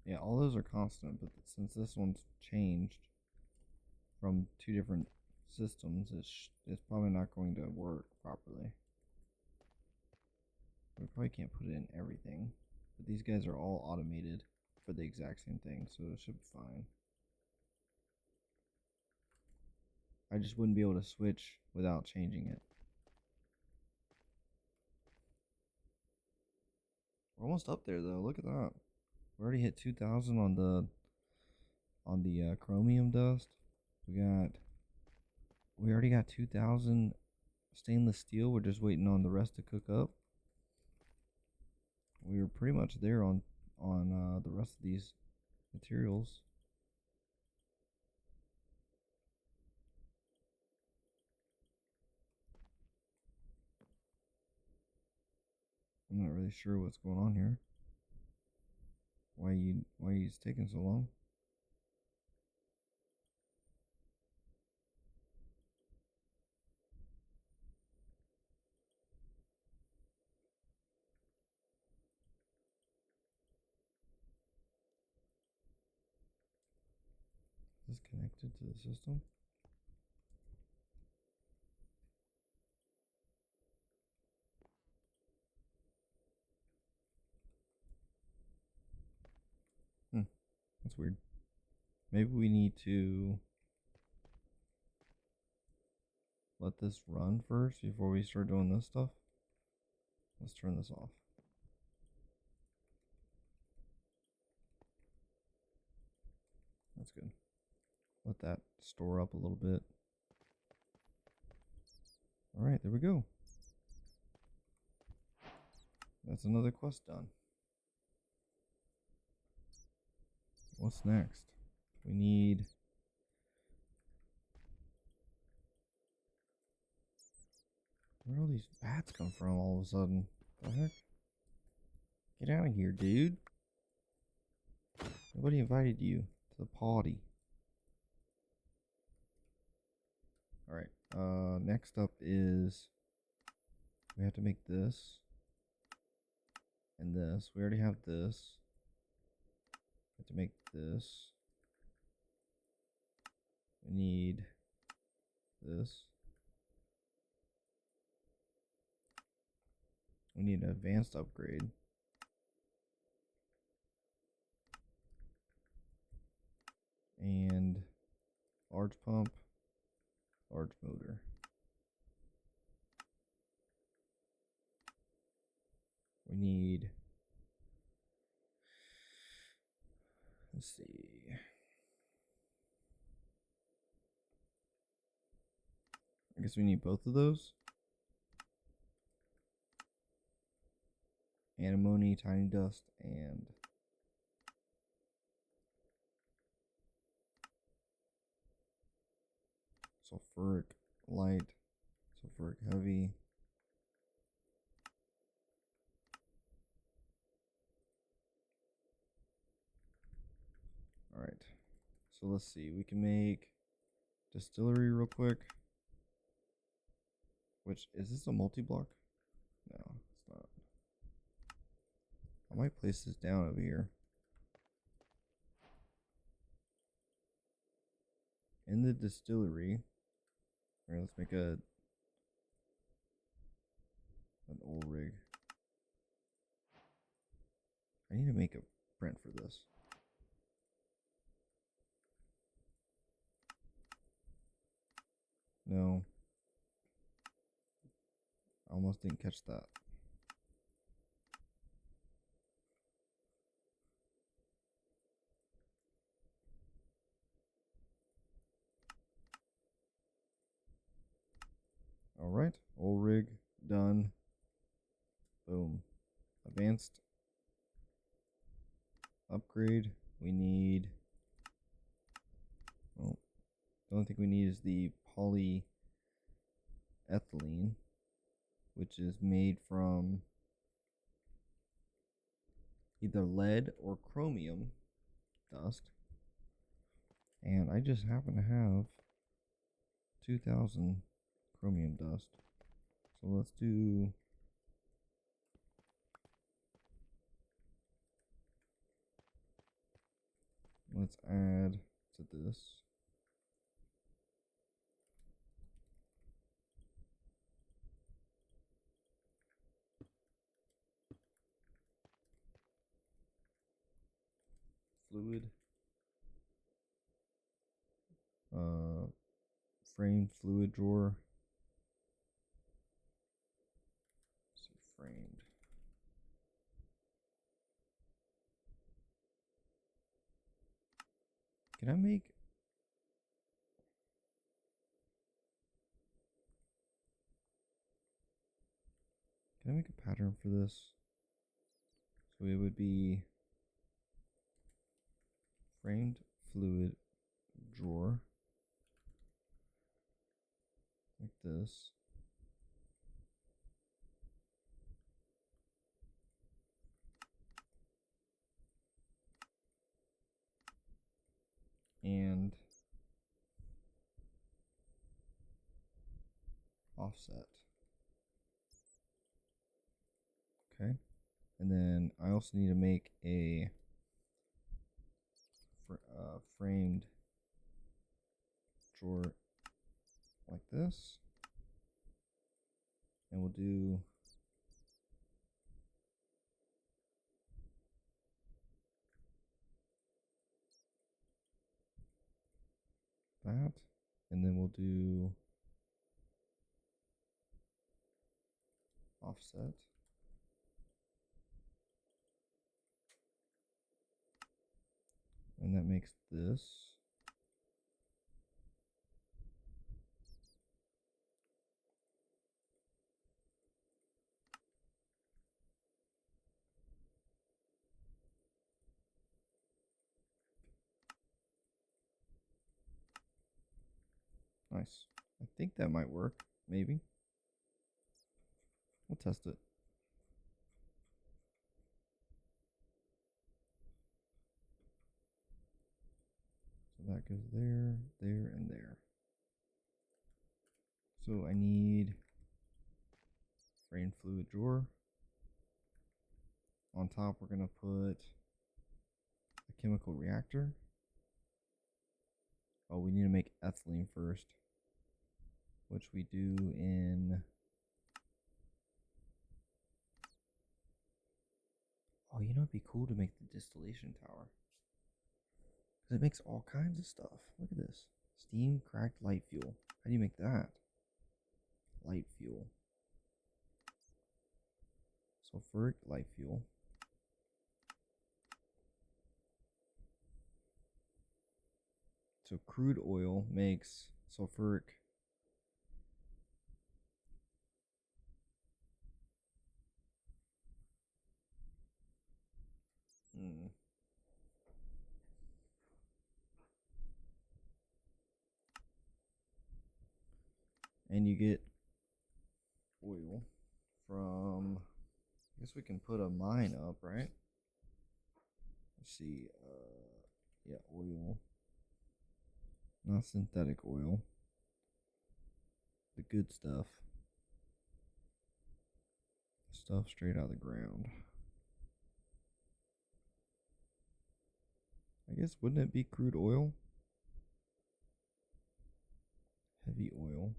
Yeah, all those are constant, but since this one's changed from two different systems, it's probably not going to work properly. We probably can't put it in everything, but these guys are all automated for the exact same thing, so it should be fine. I just wouldn't be able to switch without changing it. We're almost up there though. Look at that. We already hit 2,000 on the chromium dust. We already got 2,000 stainless steel. We're just waiting on the rest to cook up. We were pretty much there on the rest of these materials. I'm not really sure what's going on here. Why he's taking so long? Is this connected to the system? That's weird. Maybe we need to let this run first before we start doing this stuff. Let's turn this off. That's good. Let that store up a little bit. Alright, there we go. That's another quest done. What's next? We need... Where all these bats come from all of a sudden? The heck? Get out of here, dude. Nobody invited you to the party. Alright, next up is we have to make this and this. We already have this. We have to make this. We need this. We need an advanced upgrade. And large pump, large motor. We need, let's see. I guess we need both of those. Antimony, tiny dust, and sulfuric light, sulfuric heavy. Alright, so let's see, we can make distillery real quick. Which, is this a multi-block? No, it's not. I might place this down over here. In the distillery. Alright, let's make an old rig. I need to make a print for this. No. I almost didn't catch that. Alright, old rig done. Boom. Advanced upgrade. We need, well, the only thing we need is the polyethylene, which is made from either lead or chromium dust. And I just happen to have 2,000 chromium dust. So let's do, let's add to this. Fluid. Framed fluid drawer. Let's see, framed. Can I make... Can I make a pattern for this? So it would be framed fluid drawer. Like this. And offset. Okay. And then I also need to make a framed drawer like this. And we'll do that. And then we'll do offset. And that makes this. Nice. I think that might work. Maybe. We'll test it. So that goes there, there, and there. So I need framed fluid drawer. On top, we're going to put a chemical reactor. Oh, we need to make ethylene first, which we do in... Oh, you know, it'd be cool to make the distillation tower. Because it makes all kinds of stuff. Look at this. Steam cracked light fuel. How do you make that? Light fuel. Sulfuric light fuel. So crude oil makes sulfuric. And you get oil from, I guess we can put a mine up, right? Let's see, yeah, oil, not synthetic oil, the good stuff straight out of the ground. I guess, wouldn't it be crude oil? Heavy oil.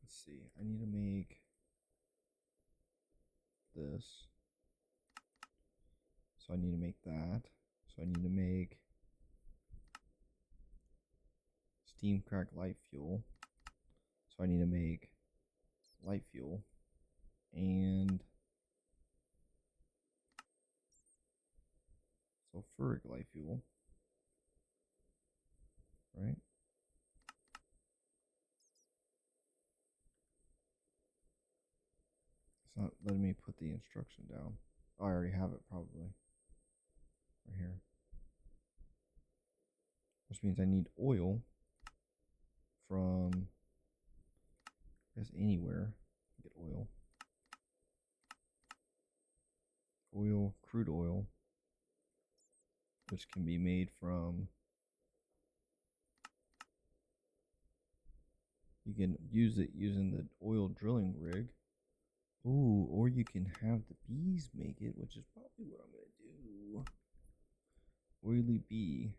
Let's see, I need to make this. So I need to make that. So I need to make steam crack light fuel. So I need to make light fuel and sulfuric light fuel, right? It's not letting me put the instruction down. Oh, I already have it probably. Right here. Which means I need oil from, I guess, anywhere. Get oil. Oil, crude oil, which can be made from, you can use it using the oil drilling rig. Ooh, or you can have the bees make it, which is probably what I'm going to do. Oily bee.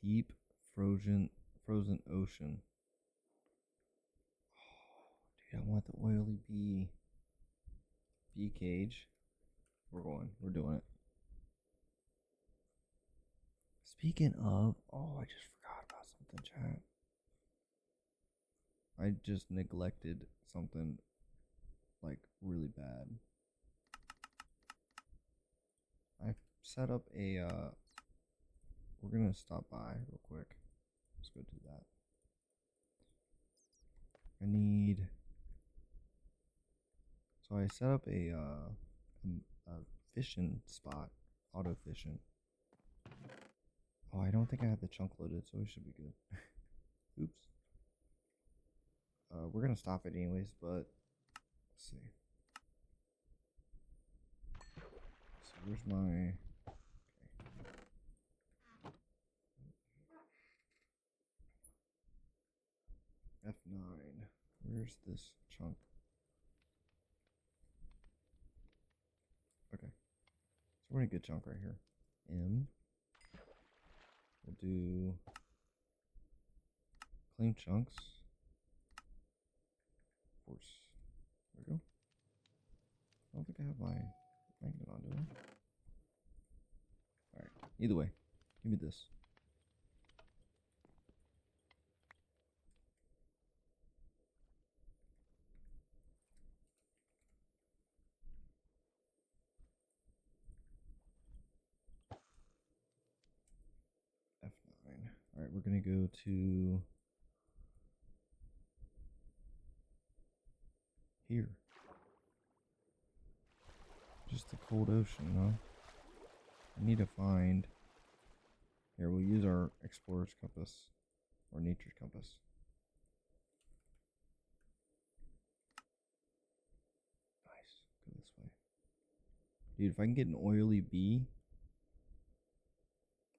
Deep frozen ocean. Oh, dude, I want the oily bee cage. We're doing it. Speaking of, oh, I just forgot about something, chat. I just neglected something like really bad. I set up a we're gonna stop by real quick. Let's go do that. I need, so I set up a fishing spot, auto fishing. Oh, I don't think I have the chunk loaded, so we should be good. Oops. We're gonna stop it anyways, but let's see. So where's my, F9. Where's this chunk? Okay. So we're in a good chunk right here. M. We'll do claim chunks. Force. There we go. I don't think I have my magnet on, do I? Alright. Either way, give me this. F9. Alright, we're gonna go to here. Just the cold ocean, huh? I need to find. Here, we'll use our explorer's compass or nature's compass. Nice. Go this way. Dude, if I can get an oily bee,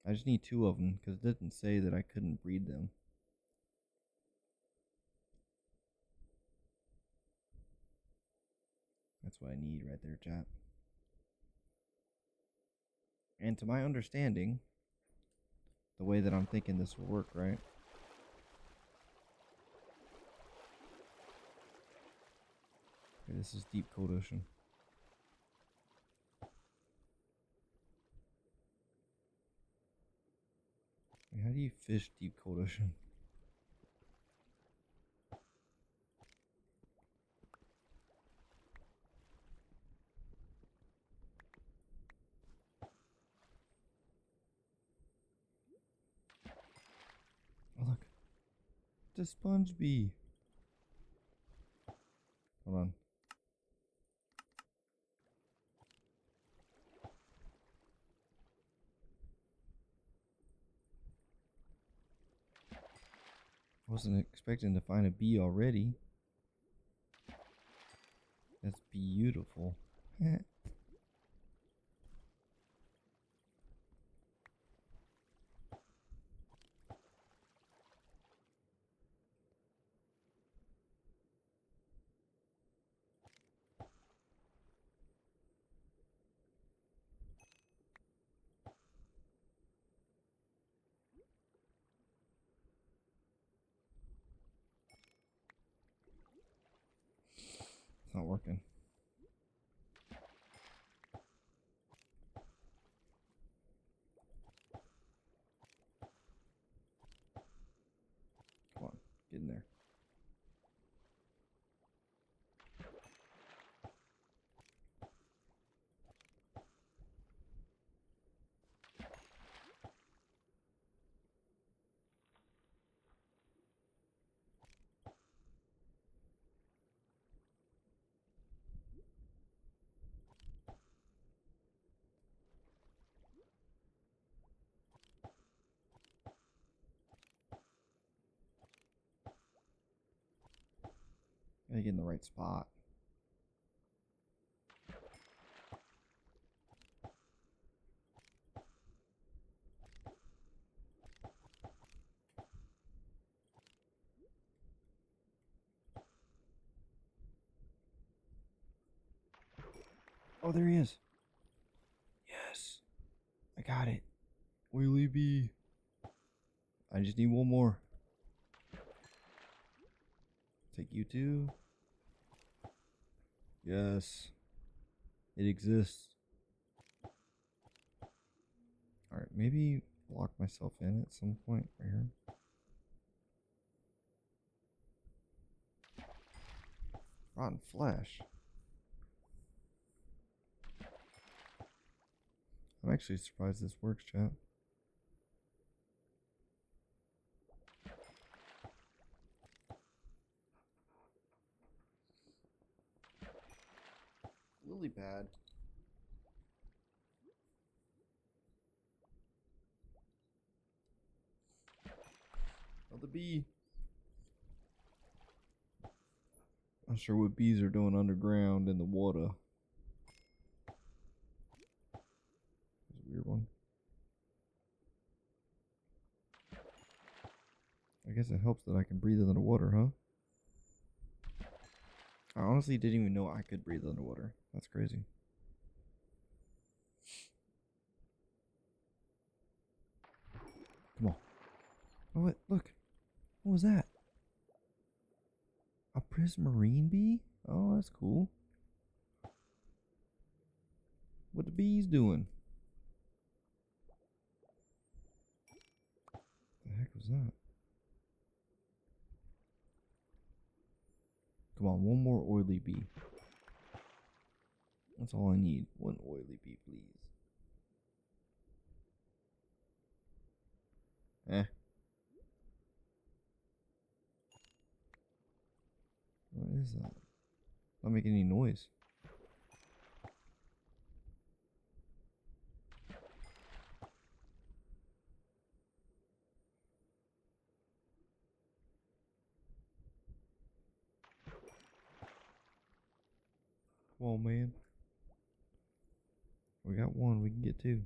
I just need 2 of them because it didn't say that I couldn't breed them. That's what I need right there, chat. And to my understanding, the way that I'm thinking this will work, right? Okay, this is deep cold ocean. Wait, how do you fish deep cold ocean? Oh, look. It's a sponge bee. Hold on. I wasn't expecting to find a bee already. That's beautiful. It's not working. Come on, get in there. Gotta get in the right spot. Oh, there he is. Yes. I got it. Oily bee. I just need one more. Take you too. Yes. It exists. Alright, maybe lock myself in at some point right here. Rotten flesh. I'm actually surprised this works, chat. Lily pad. Another bee. Not sure what bees are doing underground in the water. That's a weird one. I guess it helps that I can breathe underwater, huh? I honestly didn't even know I could breathe underwater. That's crazy. Come on. Oh, wait, look. What was that? A prismarine bee? Oh, that's cool. What the bees doing? The heck was that? Come on, one more oily bee. That's all I need. One oily bee, please. Eh. What is that? Not making any noise. Come on, man. We got one, we can get two.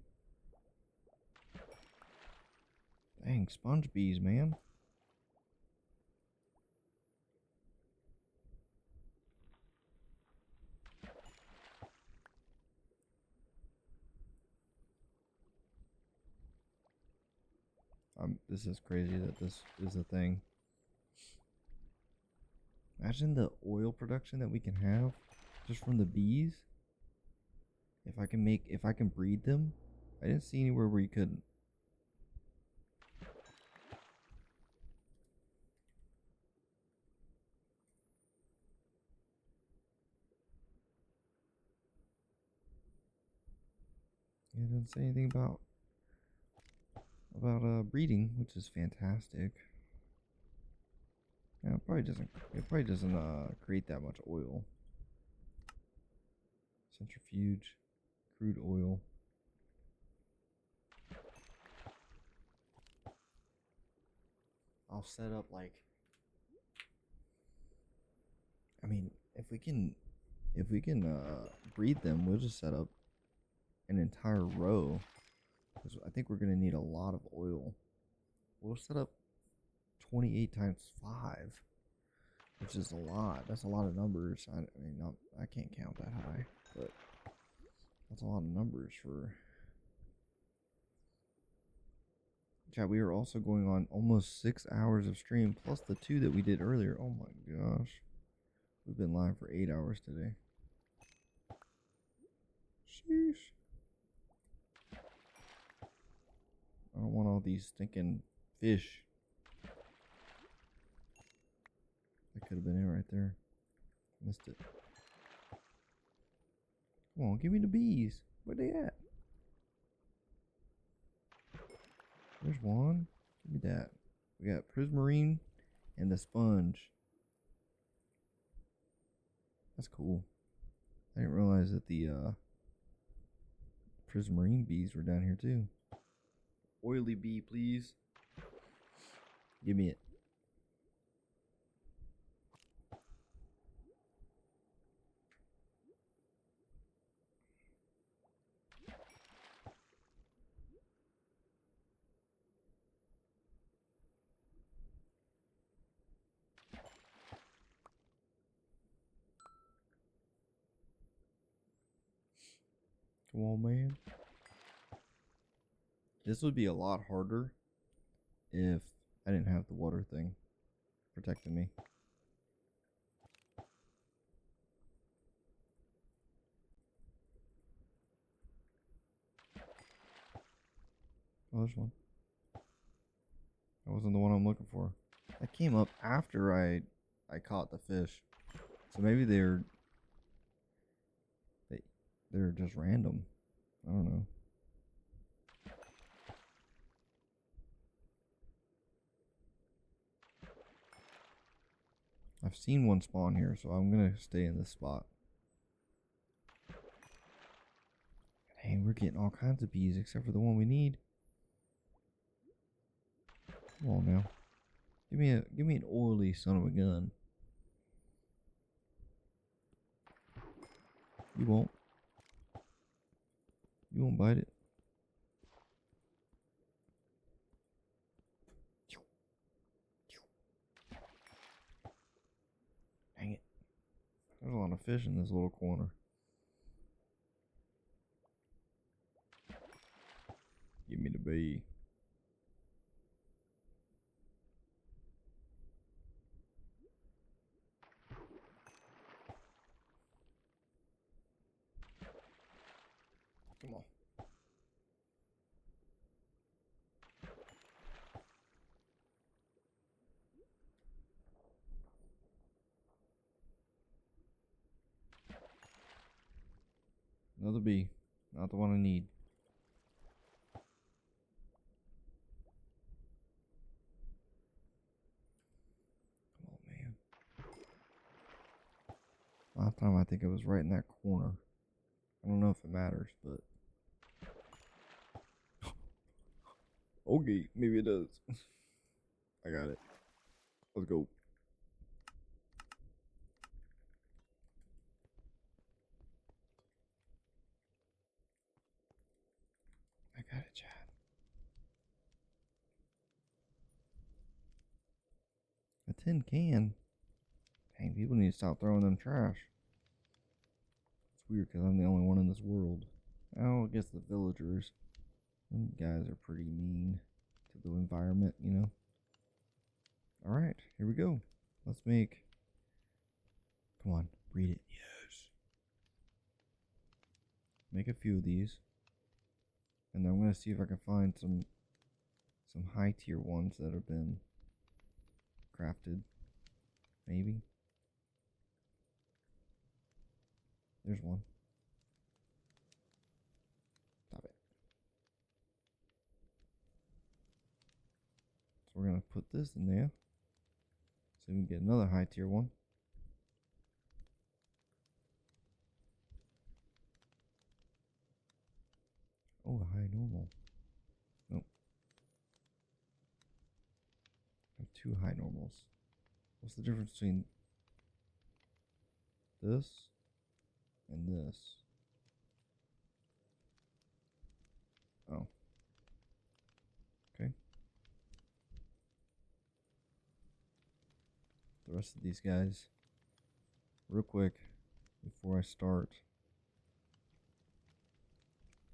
Dang, sponge bees, man. This is crazy that this is a thing. Imagine the oil production that we can have just from the bees. If I can breed them. I didn't see anywhere where you couldn't. It doesn't say anything about breeding, which is fantastic. Yeah, it probably doesn't create that much oil. Centrifuge, crude oil. I'll set up like, I mean, if we can breed them, we'll just set up an entire row. Because I think we're gonna need a lot of oil. We'll set up 28 times 5, which is a lot. That's a lot of numbers. I mean, I can't count that high, but that's a lot of numbers for. Chat, we are also going on almost 6 hours of stream, plus the 2 that we did earlier. Oh my gosh. We've been live for 8 hours today. Sheesh. I don't want all these stinking fish. That could have been it right there. Missed it. Come on, give me the bees. Where they at? There's one. Give me that. We got prismarine and the sponge. That's cool. I didn't realize that the prismarine bees were down here too. Oily bee, please. Give me it. Come on, man. This would be a lot harder if I didn't have the water thing protecting me. Oh, there's one. That wasn't the one I'm looking for. That came up after I caught the fish. So maybe they're just random. I don't know. I've seen one spawn here, so I'm gonna stay in this spot. Hey, we're getting all kinds of bees except for the one we need. Come on now. Give me an oily son of a gun. You won't. You won't bite it. Dang it. There's a lot of fish in this little corner. Give me the bee. Come on. Another bee. Not the one I need. Come on, man. Last time I think it was right in that corner. I don't know if it matters, but... Okay, maybe it does. I got it. Let's go. I got it, Chad. A tin can? Dang, people need to stop throwing them trash. It's weird because I'm the only one in this world. Oh, I guess the villagers. Them guys are pretty mean to the environment, you know. Alright, here we go. Let's make... Come on, read it. Yes. Make a few of these. And then I'm going to see if I can find some high tier ones that have been crafted. Maybe. There's one. Stop it. So we're going to put this in there. So we can get another high tier one. Oh, a high normal. Nope. I have two high normals. What's the difference between this and this? Oh. Okay. The rest of these guys, real quick, before I start.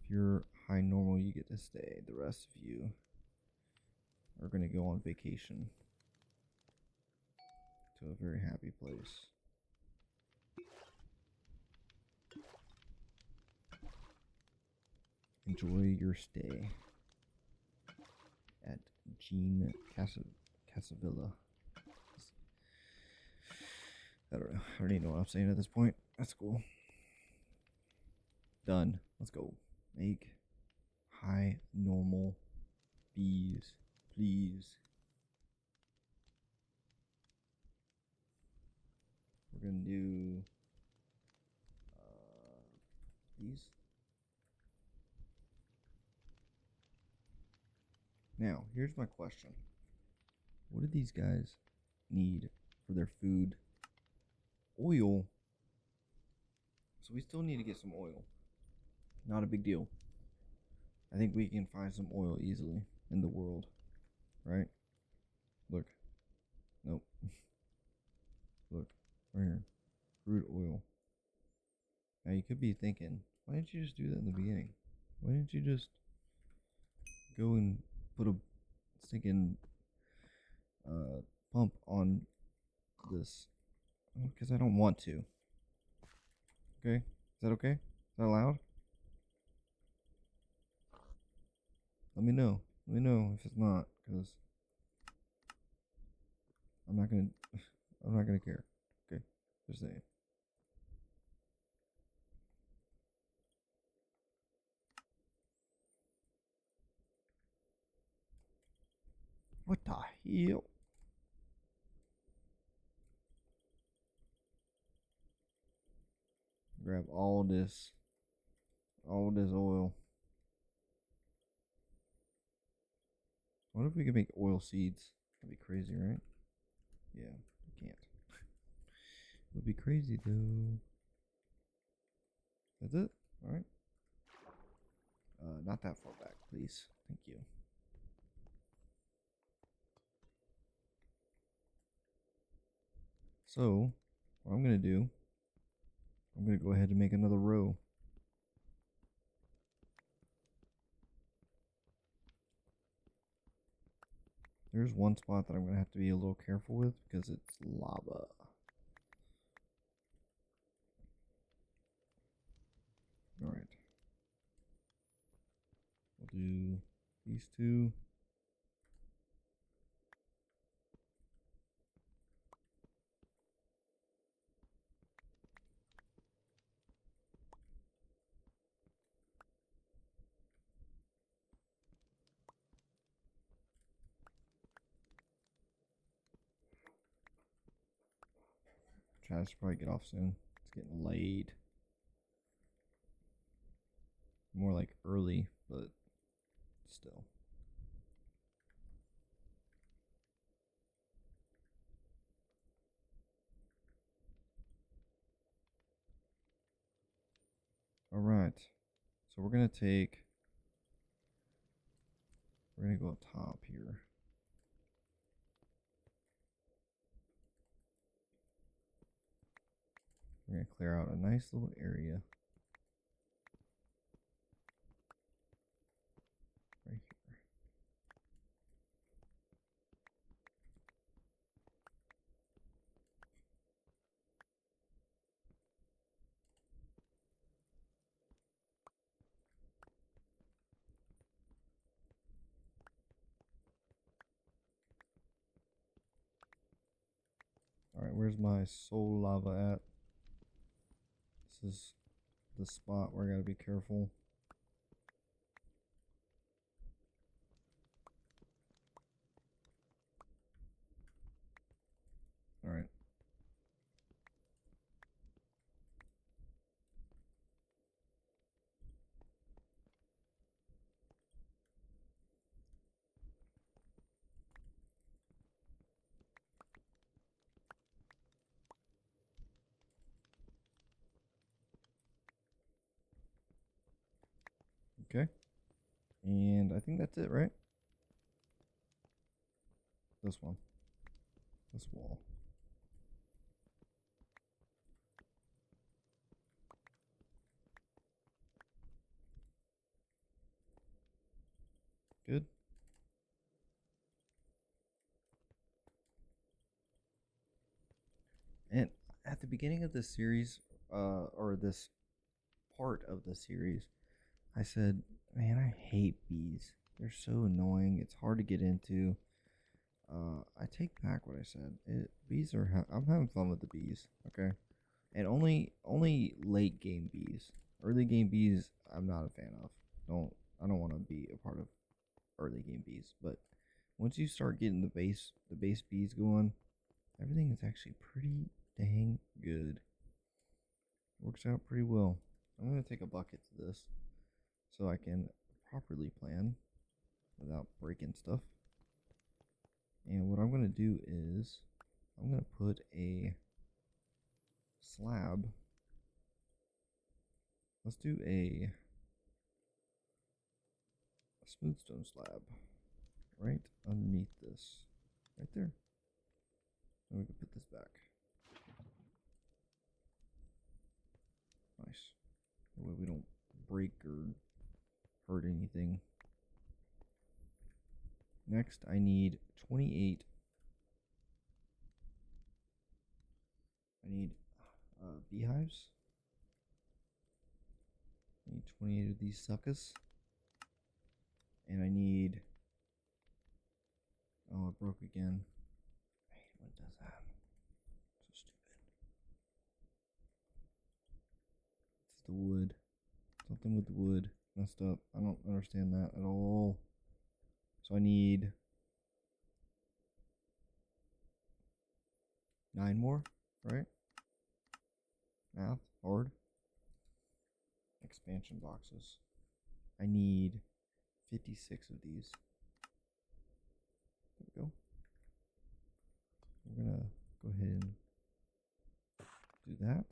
If you're high normal, you get to stay. The rest of you are going to go on vacation to a very happy place. Enjoy your stay at Gene Casavilla. I don't know. I don't even know what I'm saying at this point. That's cool. Done. Let's go. Make high normal bees, please. We're gonna do these. Now, here's my question. What do these guys need for their food? Oil. So we still need to get some oil. Not a big deal. I think we can find some oil easily in the world. Right? Look. Nope. Look. Right here. Crude oil. Now you could be thinking, why didn't you just do that in the beginning? Why didn't you just go and put a stinking pump on this? Because I don't want to. Okay? Is that okay? Is that allowed? Let me know. Let me know if it's not, because I'm not gonna care. Okay? Just saying. What the hell? Grab all this oil. What if we could make oil seeds? That'd be crazy, right? Yeah, we can't. Would be crazy though. That's it? Alright. Not that far back, please. Thank you. So, what I'm going to do, I'm going to go ahead and make another row. There's one spot that I'm going to have to be a little careful with because it's lava. Alright. We'll do these two. Try to probably get off soon. It's getting late. More like early, but still. Alright. So we're going to go up top here. We're going to clear out a nice little area. Right here. Alright, where's my soul lava at? This is the spot where I gotta be careful. Alright. Okay. And I think that's it, right? This one. This wall. Good. And at the beginning of this series, or this part of the series, I said, man, I hate bees. They're so annoying. It's hard to get into. I take back what I said. Bees are. I'm having fun with the bees. Okay, and only late game bees. Early game bees, I'm not a fan of. I don't want to be a part of early game bees. But once you start getting the base bees going, everything is actually pretty dang good. Works out pretty well. I'm gonna take a bucket to this so I can properly plan without breaking stuff. And what I'm going to do is I'm going to put a slab. Let's do a smooth stone slab right underneath this. Right there. And we can put this back. Nice. That way we don't break or hurt anything. Next, I need 28. I need beehives. I need 28 of these suckers. And I need... Oh, it broke again. I hate when it does that. So stupid. It's the wood. Something with the wood. Messed up. I don't understand that at all. So I need 9 more, right? Math, hard. Expansion boxes. I need 56 of these. There we go. We're gonna go ahead and do that.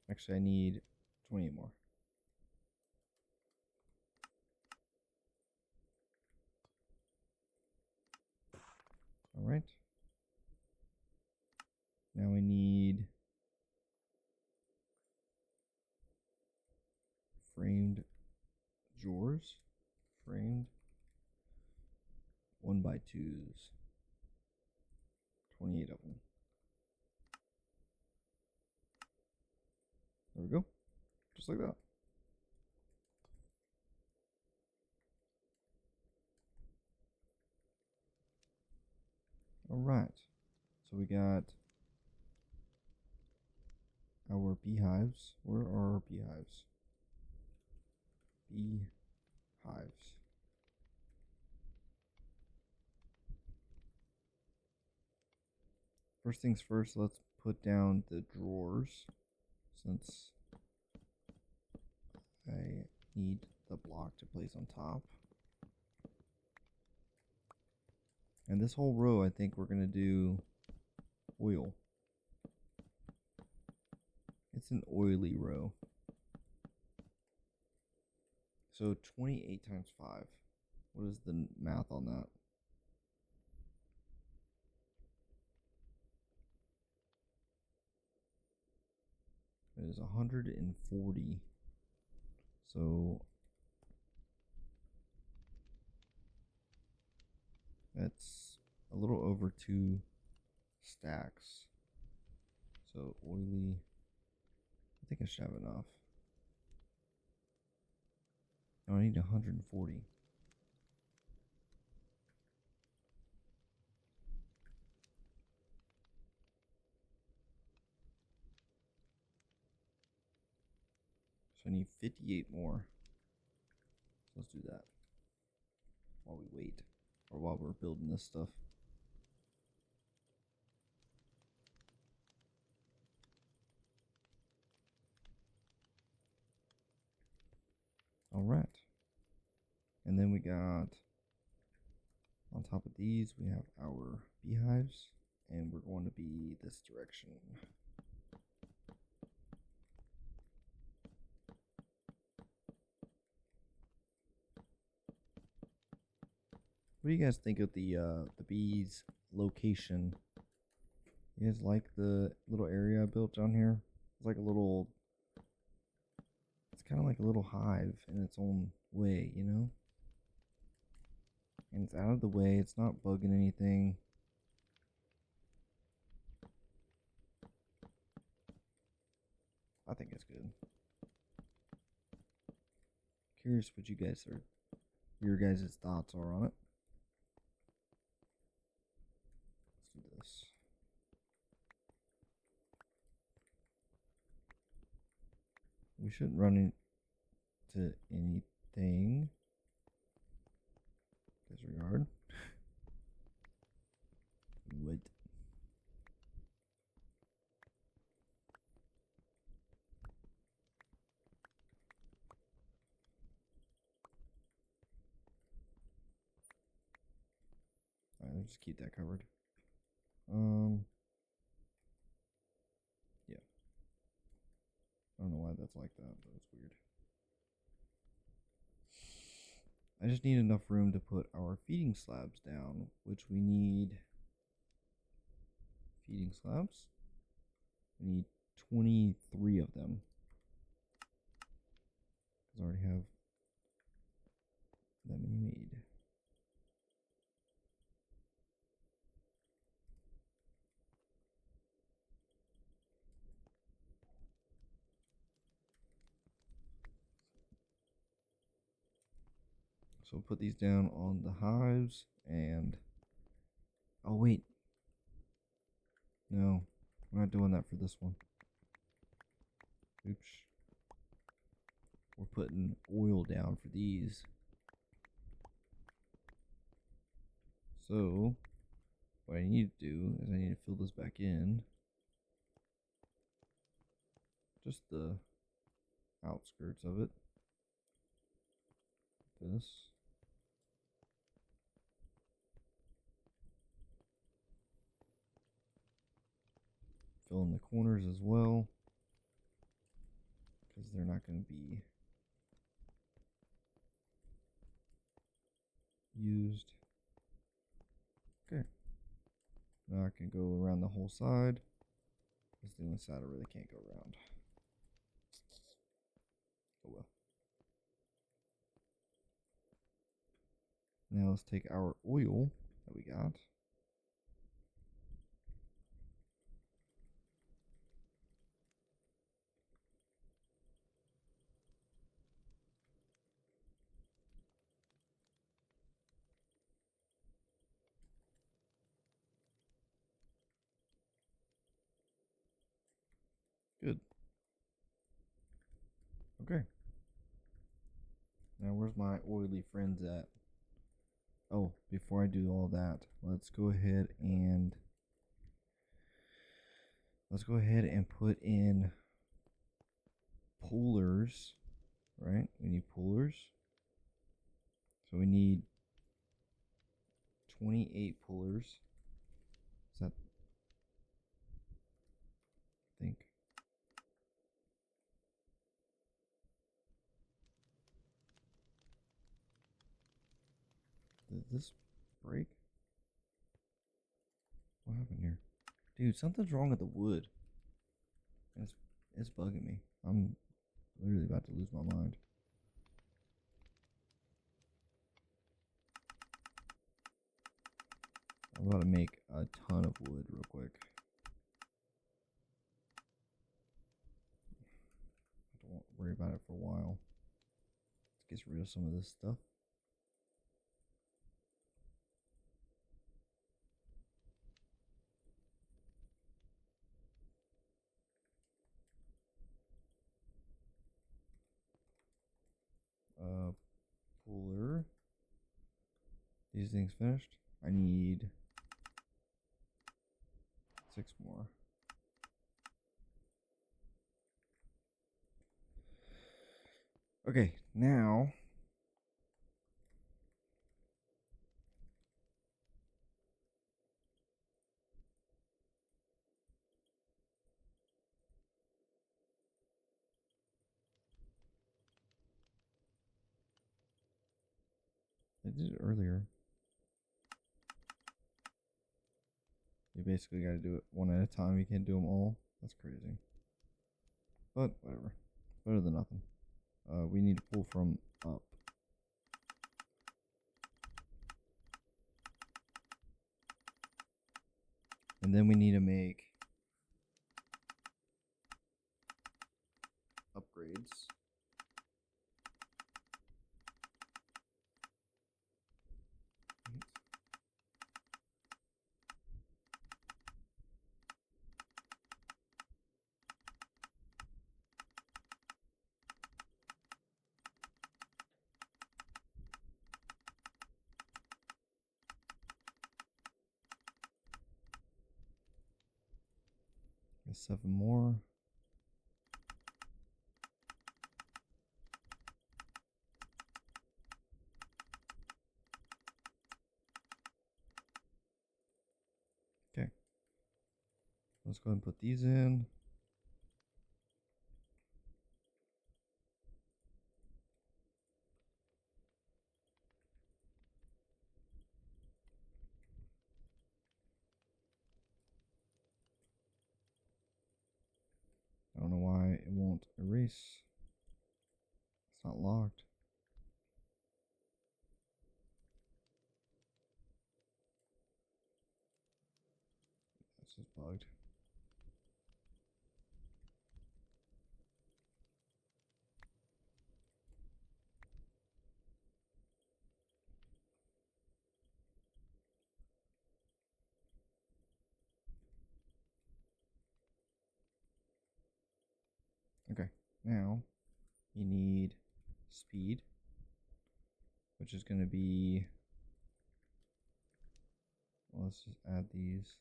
Actually, I need 28 more. All right. Now we need framed drawers. Framed 1x2s. 28 of them. There we go. Just like that. All right. So we got our beehives. Where are our beehives? Beehives. First things first, let's put down the drawers since I need the block to place on top. And this whole row, I think we're going to do oil. It's an oily row. So 28 times 5. What is the math on that? It is 140. So that's a little over 2 stacks. So oily. I think I should have enough. No, I need 140. So I need 58 more. So let's do that while we wait, or while we're building this stuff. All right. And then we got, on top of these, we have our beehives, and we're going to be this direction. What do you guys think of the bees location? You guys like the little area I built down here? It's like a little, it's kind of like a little hive in its own way, you know? And it's out of the way, it's not bugging anything. I think it's good. Curious what your guys' thoughts are on it. Let's do this. We shouldn't run into anything. Disregard. What? Alright, let's just keep that covered. Yeah. I don't know why that's like that, but it's weird. I just need enough room to put our feeding slabs down, which we need feeding slabs. We need 23 of them. Because I already have that many made. So we'll put these down on the hives and, oh wait, no, we're not doing that for this one. Oops. We're putting oil down for these. So what I need to do is I need to fill this back in. Just the outskirts of it. This. Fill in the corners as well, because they're not going to be used. Okay. Now I can go around the whole side. This is the only side I really can't go around. Oh well. Now let's take our oil that we got. Good. Okay. Now where's my oily friends at? Oh, before I do all that, let's go ahead and put in pullers, right? We need pullers. So we need 28 pullers. Is that, I think. Did this break? What happened here? Dude, something's wrong with the wood. It's bugging me. I'm literally about to lose my mind. I'm about to make a ton of wood real quick. I don't worry about it for a while. Let's get rid of some of this stuff. Puller. These things finished. I need 6 more. Okay, now I did it earlier. You basically got to do it one at a time. You can't do them all. That's crazy. But whatever. Better than nothing. We need to pull from up. And then we need to make upgrades. There's 7 more. Okay. Let's go ahead and put these in. I don't know why it won't erase. It's not locked. That's just bugged. Okay, now you need speed, which is going to be let's just add these.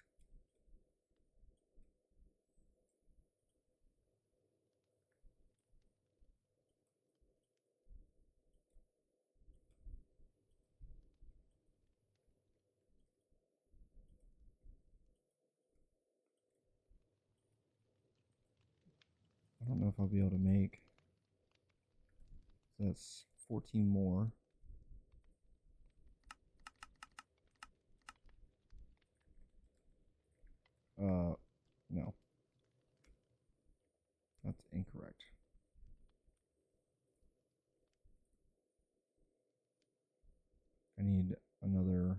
I don't know if I'll be able to make. So that's 14 more. No. That's incorrect. I need another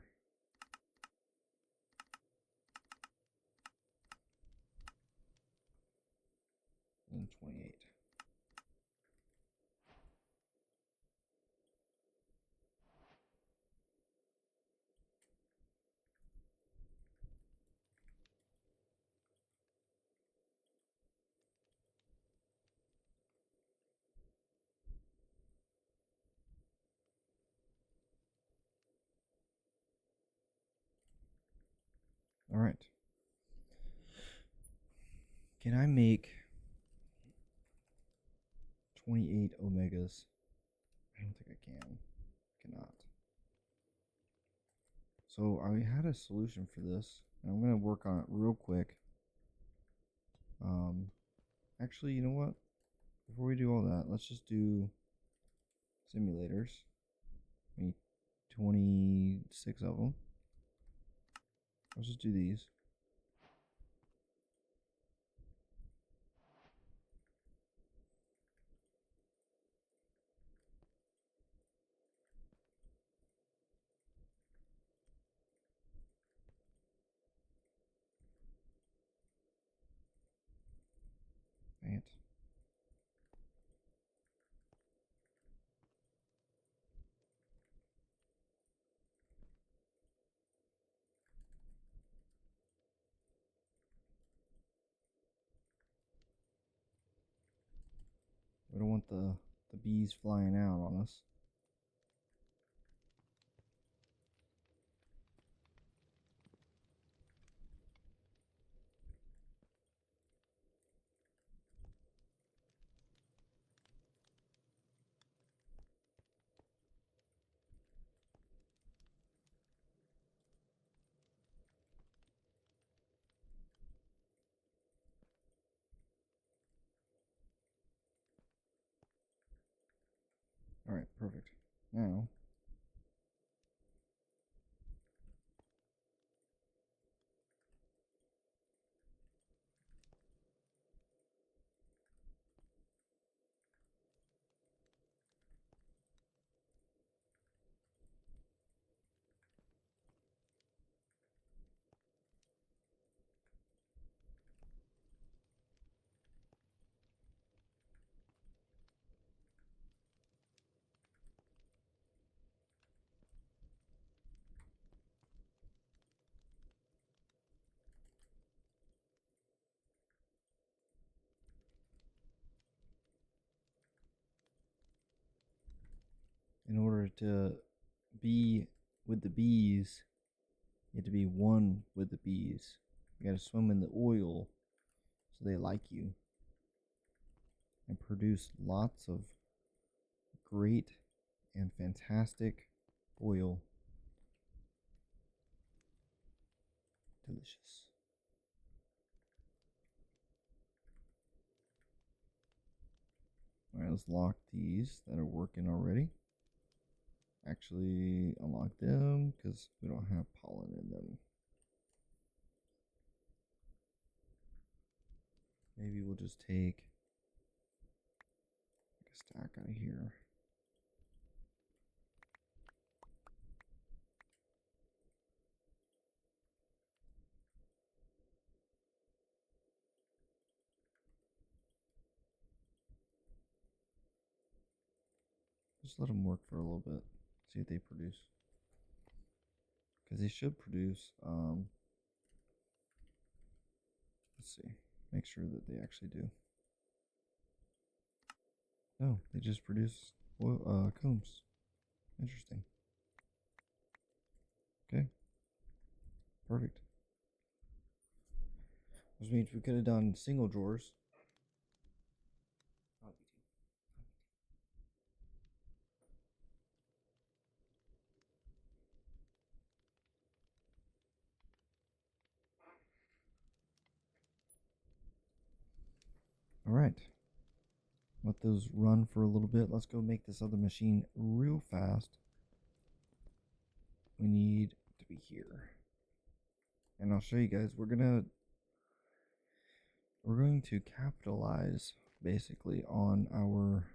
28. All right. Can I make 28 omegas? I don't think I can. Cannot. So I had a solution for this. And I'm going to work on it real quick. Actually, you know what? Before we do all that, let's just do simulators. We need 26 of them. Let's just do these. Right. We don't want the bees flying out on us. Alright, perfect. Now, in order to be with the bees, you have to be one with the bees. You gotta swim in the oil so they like you. And produce lots of great and fantastic oil. Delicious. Alright, let's lock these that are working already. Actually, unlock them because we don't have pollen in them. Maybe we'll just take a stack out of here. Just let them work for a little bit. See what they produce. Because they should produce, let's see. Make sure that they actually do. No, they just produce oil, combs. Interesting. Okay. Perfect. Which means we could have done single drawers. All right. Let those run for a little bit. Let's go make this other machine real fast. We need to be here. And I'll show you guys. We're going to capitalize basically on our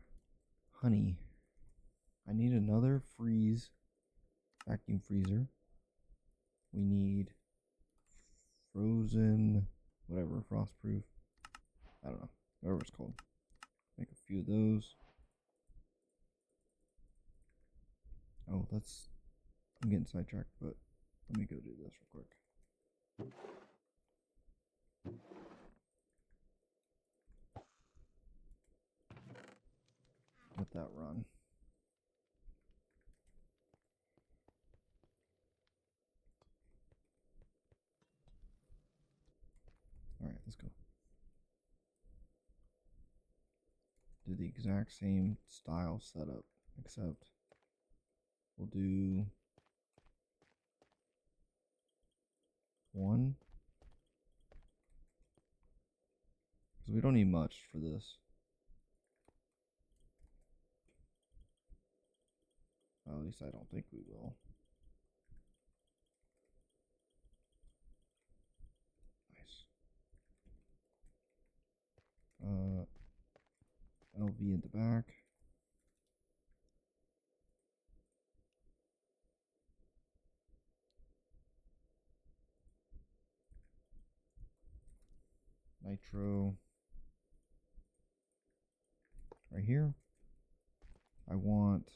honey. I need another vacuum freezer. We need frozen, whatever, frostproof. I don't know, whatever it's called. Make a few of those. Oh, I'm getting sidetracked, but let me go do this real quick. Let that run. All right, let's go. Do the exact same style setup, except we'll do one, because we don't need much for this. Well, at least I don't think we will. Nice. LV in the back. Nitro right here. I want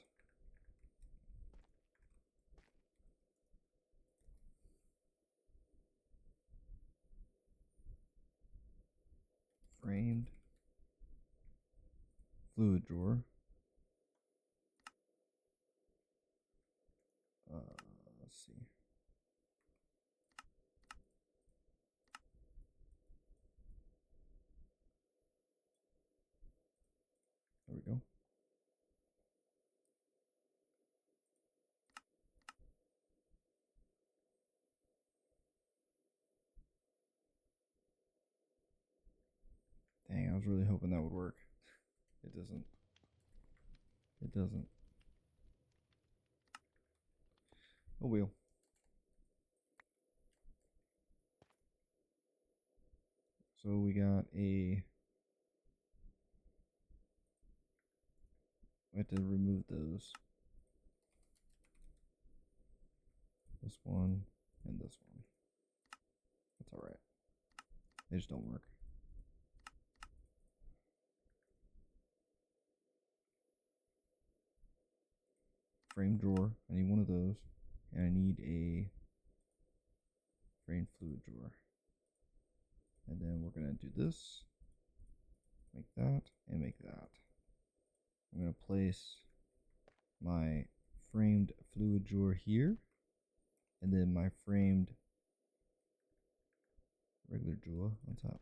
framed fluid drawer. Let's see. There we go. Dang, I was really hoping that would work. It doesn't. It doesn't. Oh well. So we got we have to remove those. This one and this one. That's alright. They just don't work. Frame drawer. I need one of those. And I need a frame fluid drawer. And then we're going to do this. Make that and make that. I'm going to place my framed fluid drawer here. And then my framed regular drawer on top.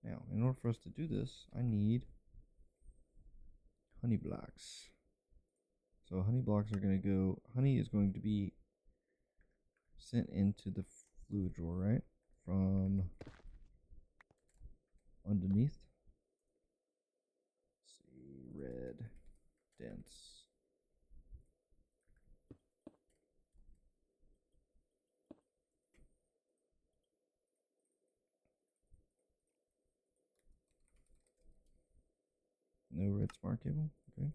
Now, in order for us to do this, I need honey blocks. So honey blocks are going to go, honey is going to be sent into the fluid drawer, right? From underneath. Let's see, red, dense. No red smart cable, okay.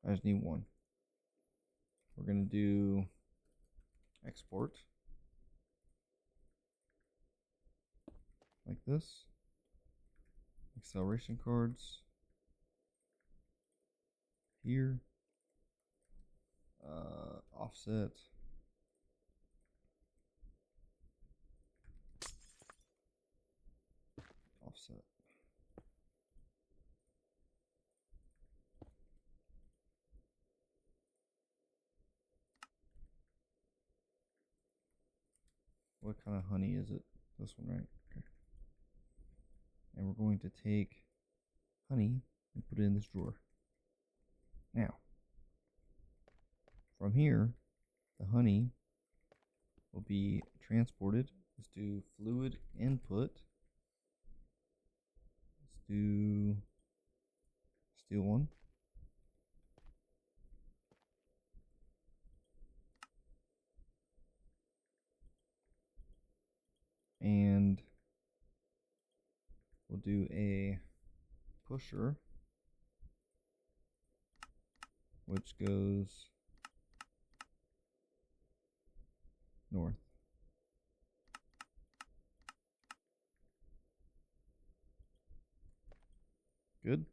I just need one. We're going to do export like this. Acceleration cards here. Offset. offset. What kind of honey is it? This one, right? Okay. And we're going to take honey and put it in this drawer. Now, from here, the honey will be transported. Let's do fluid input. Let's do steel one. And we'll do a pusher, which goes north. Good.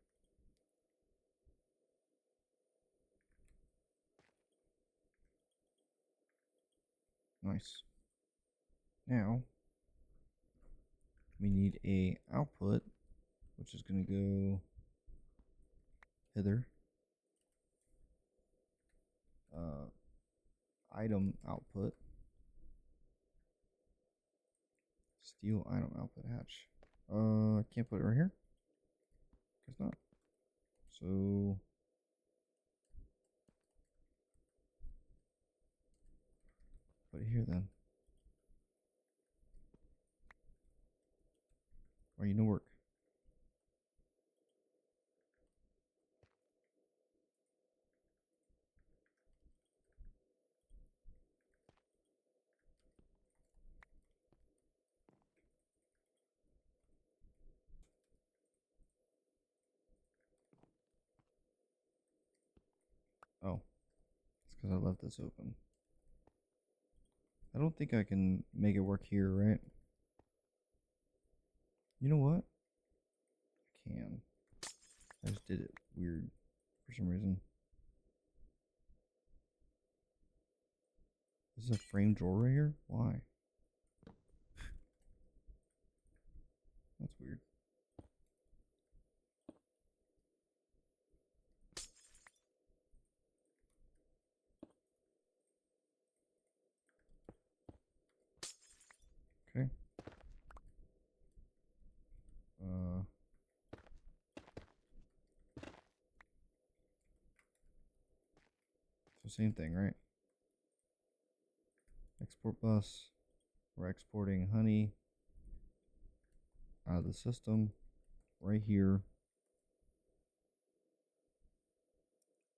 Nice. Now we need a output, which is going to go hither. Item output. Steel item output hatch. I can't put it right here. Guess not. So put it here then. Or you know work. Oh, it's because I left this open. I don't think I can make it work here, right? You know what? I can. I just did it weird for some reason. This is a frame drawer right here? Why? That's weird. Okay. So same thing, right? Export bus. We're exporting honey out of the system right here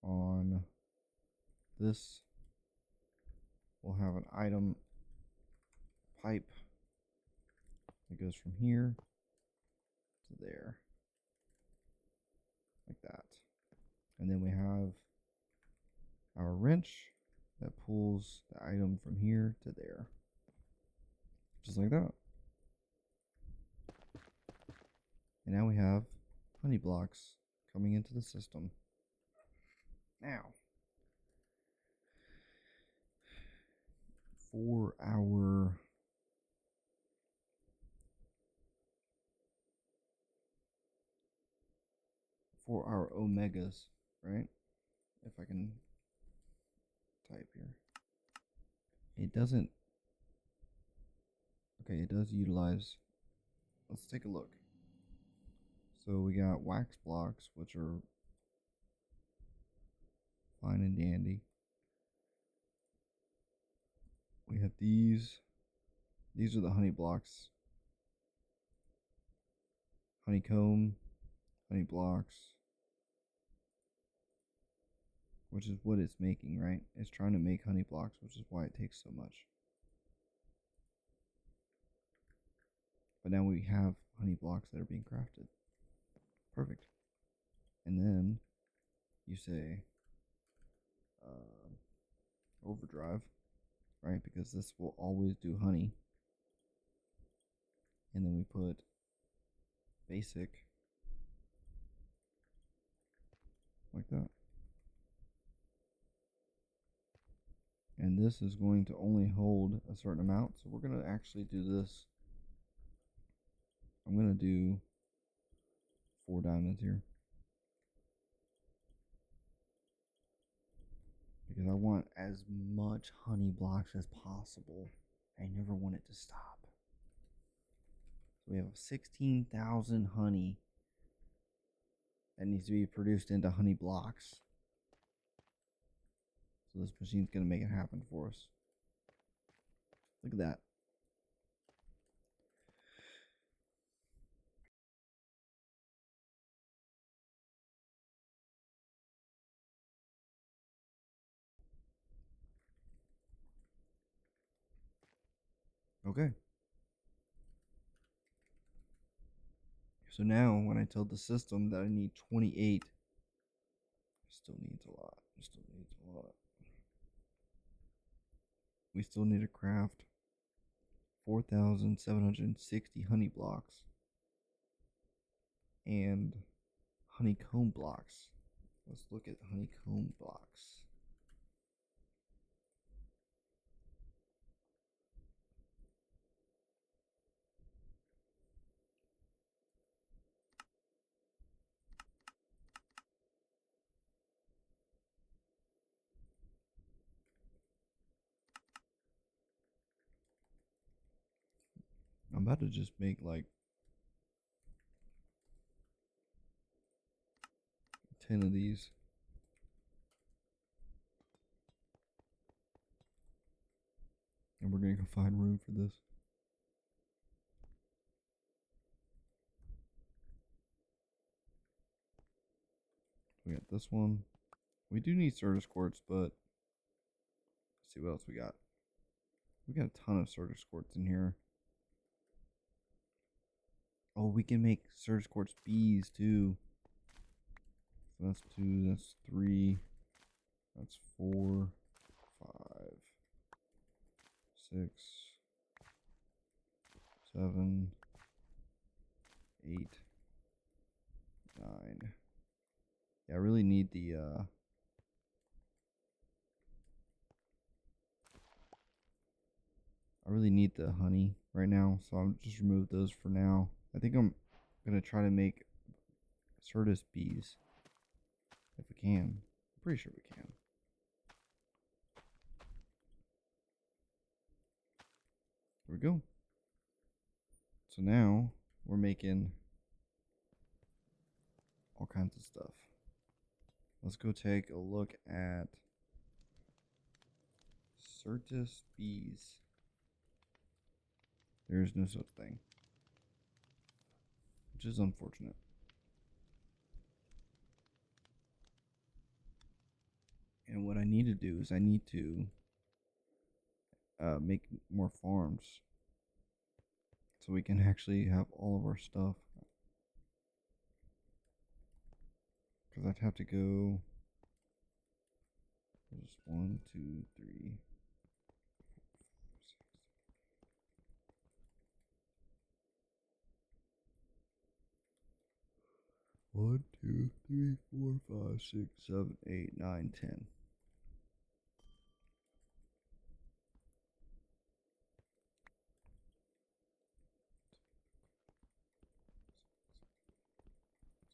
on this. We'll have an item pipe that goes from here to there, like that. And then we have our wrench that pulls the item from here to there, just like that. And now we have honey blocks coming into the system. Now, for our omegas, right? If I can type here. It doesn't. Okay, it does utilize. Let's take a look. So we got wax blocks, which are fine and dandy. We have these. These are the honey blocks. Honeycomb, honey blocks, which is what it's making, right? It's trying to make honey blocks, which is why it takes so much. But now we have honey blocks that are being crafted. Perfect. And then you say overdrive, right? Because this will always do honey. And then we put basic, like that. And this is going to only hold a certain amount. So we're going to actually do this. I'm going to do 4 diamonds here. Because I want as much honey blocks as possible. I never want it to stop. So we have 16,000 honey that needs to be produced into honey blocks. So this machine's going to make it happen for us. Look at that. Okay. So now when I tell the system that I need 28, it still needs a lot. It still needs a lot. We still need to craft 4,760 honey blocks and honeycomb blocks. Let's look at honeycomb blocks. I'm about to just make like 10 of these. And we're going to go find room for this. We got this one. We do need Certus quartz, but let's see what else we got. We got a ton of Certus quartz in here. Oh, we can make Certus quartz bees too. So that's 2, that's 3, that's 4, 5, 6, 7, 8, 9. Yeah, I really need the honey right now, so I'll just remove those for now. I think I'm gonna try to make Certus bees if we can. I'm pretty sure we can. There we go. So now we're making all kinds of stuff. Let's go take a look at Certus bees. There is no such thing, which is unfortunate. And what I need to do is I need to make more farms so we can actually have all of our stuff. Because I'd have to go. There's 1, 2, 3, 1, 2, 3, 4, 5, 6, 7, 8, 9, 10.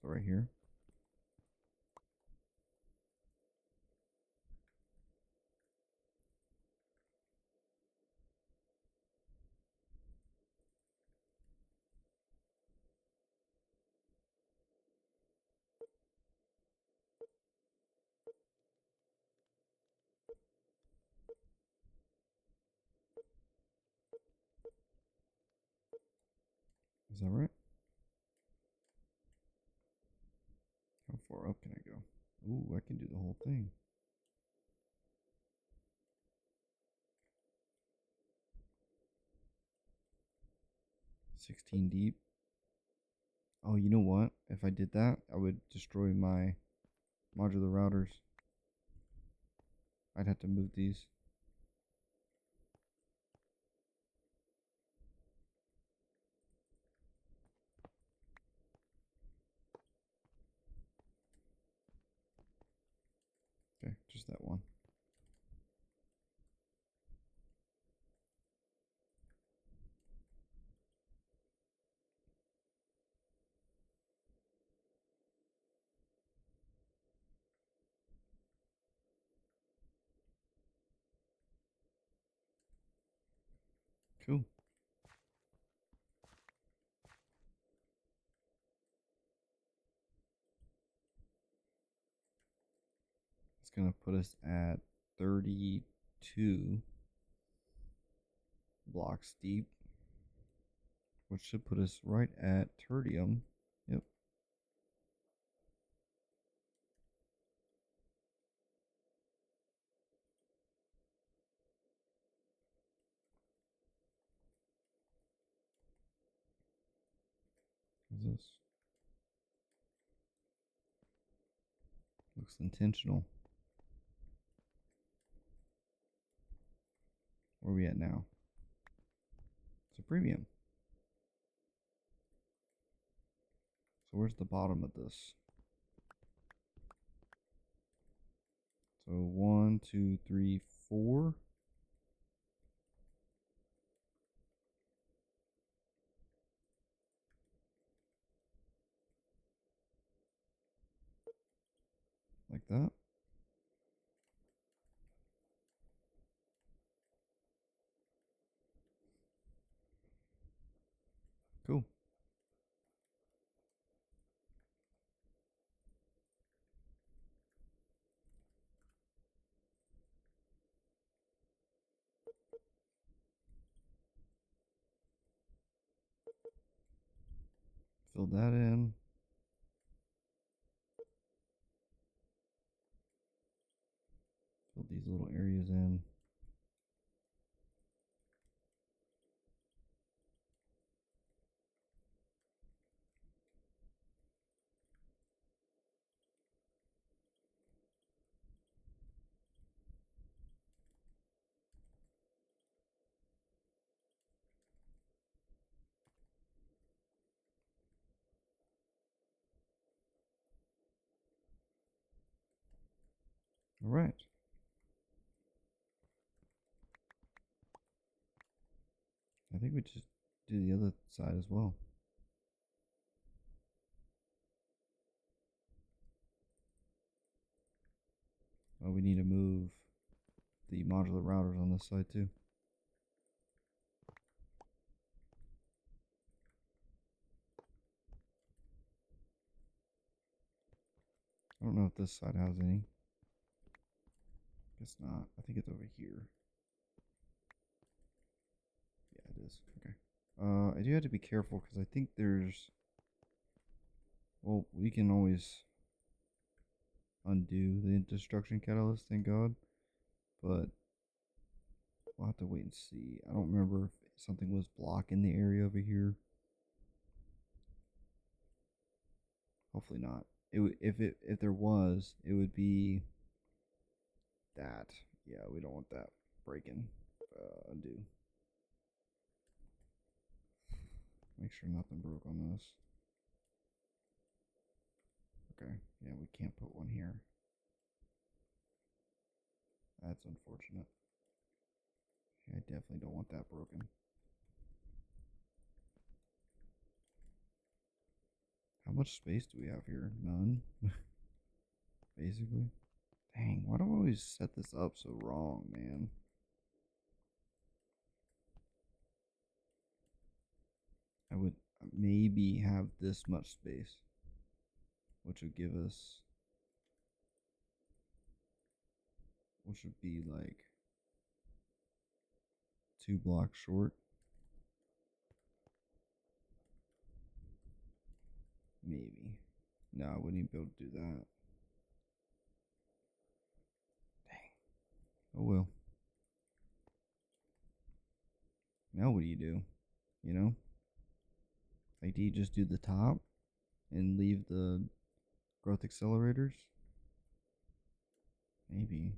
So right here. Is that right? How far up can I go? Ooh, I can do the whole thing. $16 deep. Oh, you know what? If I did that, I would destroy my modular routers. I'd have to move these. Okay, just that one. Cool. It's going to put us at 32 blocks deep, which should put us right at tertium. Yep. What's this? Looks intentional. Where are we at now? It's a premium. So where's the bottom of this? So 1, 2, 3, 4. Like that. Cool. Fill that in. Fill these little areas in. All right. I think we just do the other side as well. Oh, we need to move the modular routers on this side too. I don't know if this side has any. Guess not. I think it's over here. Yeah, it is. Okay. I do have to be careful because I think there's... Well, we can always undo the destruction catalyst, thank God. But we'll have to wait and see. I don't remember if something was blocking the area over here. Hopefully not. If there was, it would be that. Yeah, we don't want that breaking. Undo. Make sure nothing broke on this. Okay, yeah, we can't put one here. That's unfortunate. Yeah, I definitely don't want that broken. How much space do we have here? None. Basically. Dang, why do I always set this up so wrong, man? I would maybe have this much space, which would give us, which would be like 2 blocks short. Maybe. No, I wouldn't even be able to do that. Dang. Oh well. Now what do? You know? Like, do you just do the top and leave the growth accelerators? Maybe.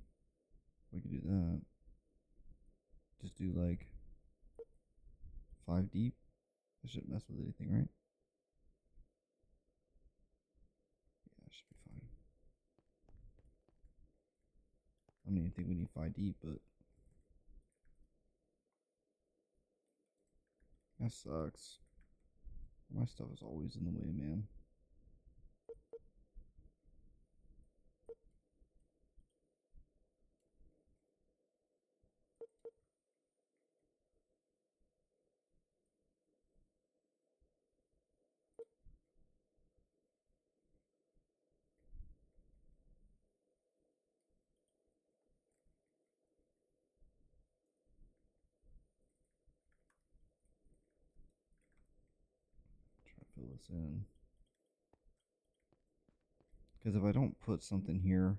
We could do that. Just do like 5 deep. That shouldn't mess with anything, right? Yeah, that should be fine. I don't even think we need 5 deep, but that sucks. My stuff is always in the way, man. this in. Because if I don't put something here,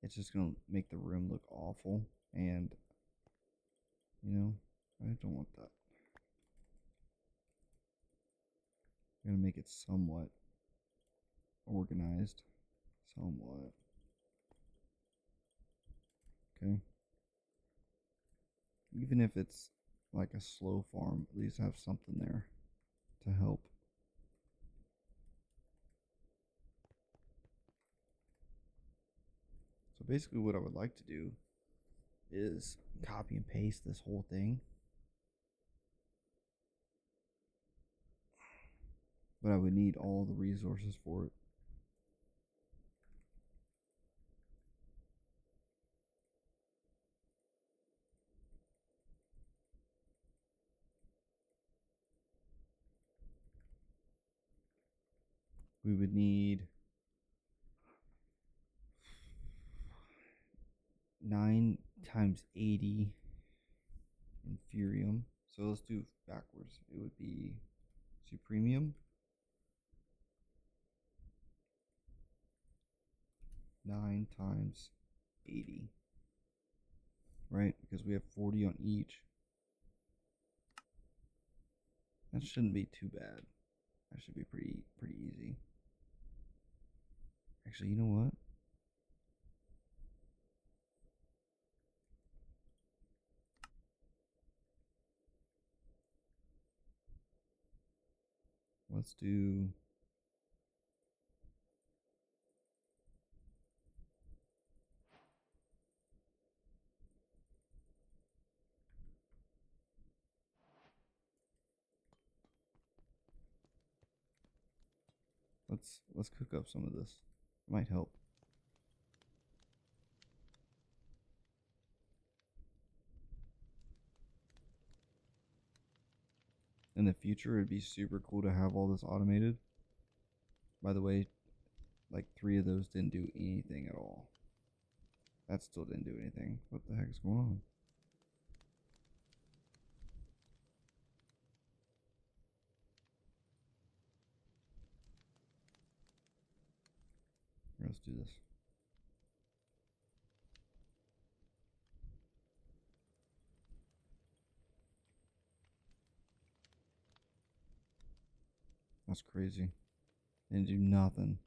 it's just going to make the room look awful. And, you know, I don't want that. I'm going to make it somewhat organized. Somewhat. Okay. Even if it's like a slow farm, at least have something there to help. So basically what I would like to do is copy and paste this whole thing. But I would need all the resources for it. We would need 9 times 80 inferium. So let's do backwards. It would be supremium. 9 times 80. Right? Because we have 40 on each. That shouldn't be too bad. That should be pretty easy. Actually, you know what? Let's do let's cook up some of this. It might help. In the future, it'd be super cool to have all this automated. By the way, like 3 of those didn't do anything at all. That still didn't do anything. What the heck is going on? Here, let's do this. That's crazy. Didn't do nothing.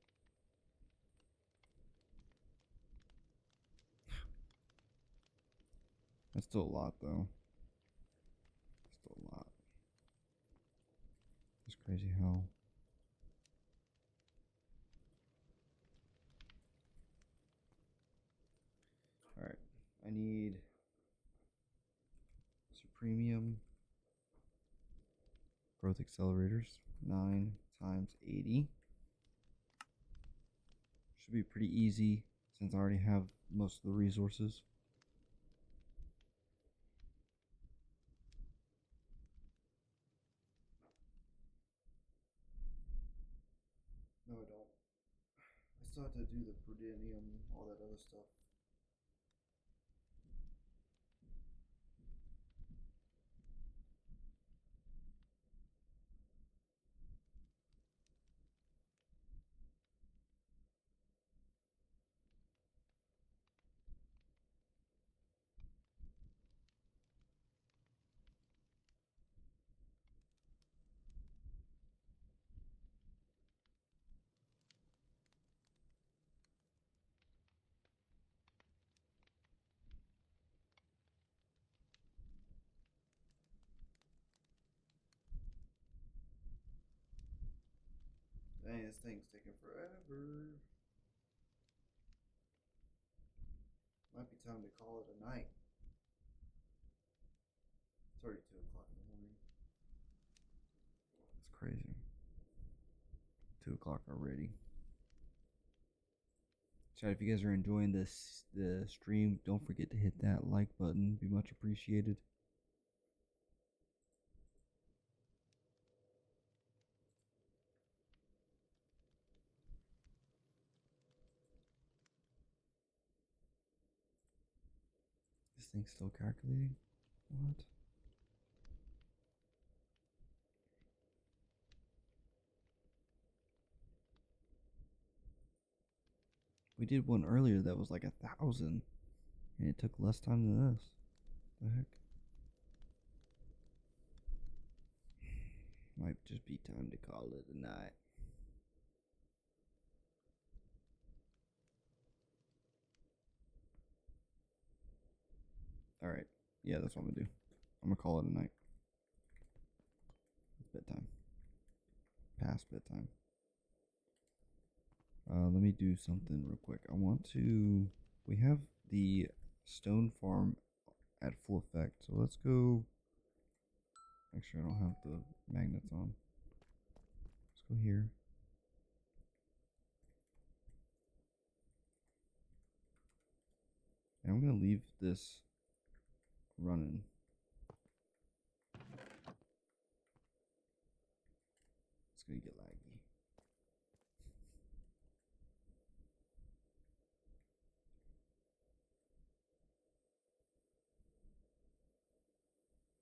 That's still a lot, though. Still a lot. It's crazy how. Alright. I need supremium growth accelerators. 9 times 80. Should be pretty easy since I already have most of the resources. No, I don't. I still have to do the prudenium, all that other stuff. Dang, this thing's taking forever. Might be time to call it a night. It's already 2 o'clock in the morning. It's crazy. 2 o'clock already. Chat, if you guys are enjoying the stream, don't forget to hit that like button. Be much appreciated. This thing's still calculating? What? We did one earlier that was like 1,000, and it took less time than this. The heck? Might just be time to call it a night. Alright. Yeah, that's what I'm gonna do. I'm gonna call it a night. It's bedtime. Past bedtime. Let me do something real quick. We have the stone farm at full effect. So let's go. Make sure I don't have the magnets on. Let's go here. And I'm going to leave this running. It's going to get laggy.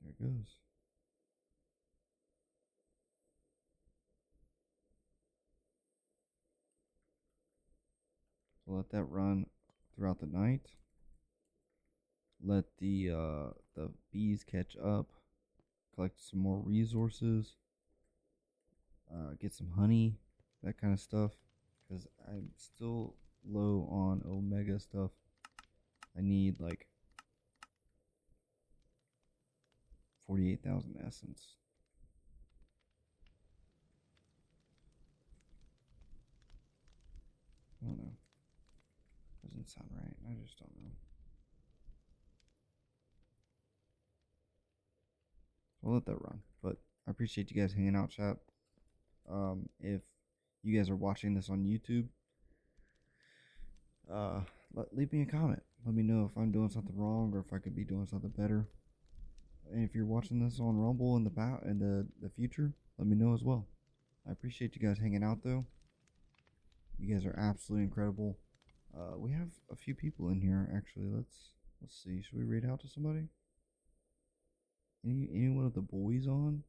There it goes. So let that run throughout the night. Let the bees catch up. Collect some more resources. Get some honey, that kind of stuff. Because I'm still low on omega stuff. I need like 48,000 essence. I don't know. Doesn't sound right. I just don't know. I'll let that run. But I appreciate you guys hanging out, chat. If you guys are watching this on YouTube, leave me a comment. Let me know if I'm doing something wrong or if I could be doing something better. And if you're watching this on Rumble in the future, let me know as well. I appreciate you guys hanging out though. You guys are absolutely incredible. We have a few people in here actually. Let's see. Should we raid out to somebody? Any one of the boys on?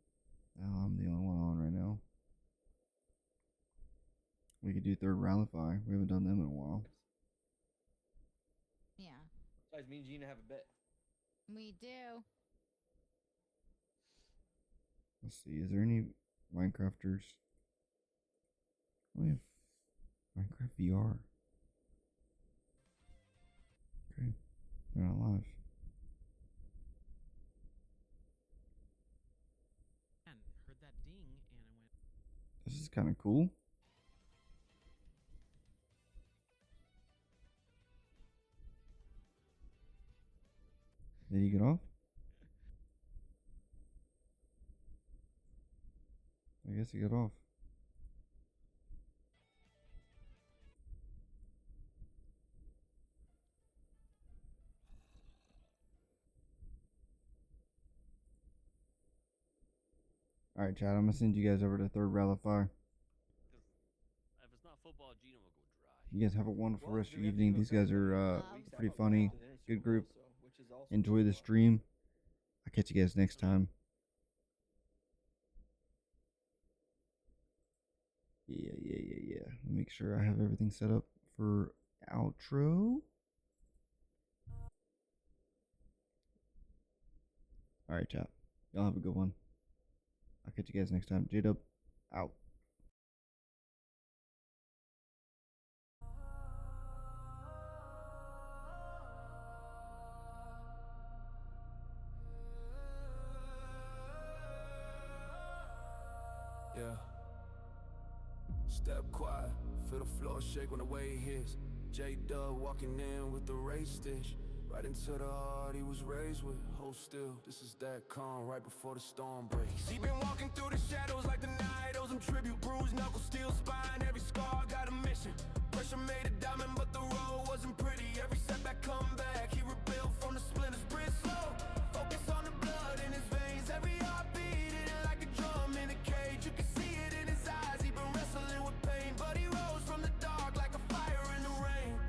No, I'm the only one on right now. We could do third Rallify. We haven't done them in a while. Yeah. Guys, me and Gina have a bet. We do. Let's see. Is there any Minecrafters? We have Minecraft VR. Okay. They're not live. Heard that ding and I went. This is kind of cool. Did you get off? I guess he got off. Alright, chat. I'm gonna send you guys over to third Rallify. If it's not football, Gina will go dry. You guys have a wonderful rest of your evening. These guys are pretty funny. Good group. Enjoy the stream. I'll catch you guys next time. Yeah. Let me make sure I have everything set up for outro. Alright, chat. Y'all have a good one. I'll catch you guys next time. J-Dub, out. Yeah. Step quiet, feel the floor shake when the weight hits. J-Dub walking in with the race stitch. Right into the heart he was raised with. Hold still, this is that calm right before the storm breaks. He been walking through the shadows like the night owes him tribute. Bruised knuckles, steel spine, every scar got a mission. Pressure made a diamond, but the road wasn't pretty. Every setback come back, he rebuilt from the splinters. Breathe slow, focus on the blood in his veins. Every heartbeat hitting like a drum in a cage. You can see it in his eyes, he been wrestling with pain. But he rose from the dark like a fire in the rain.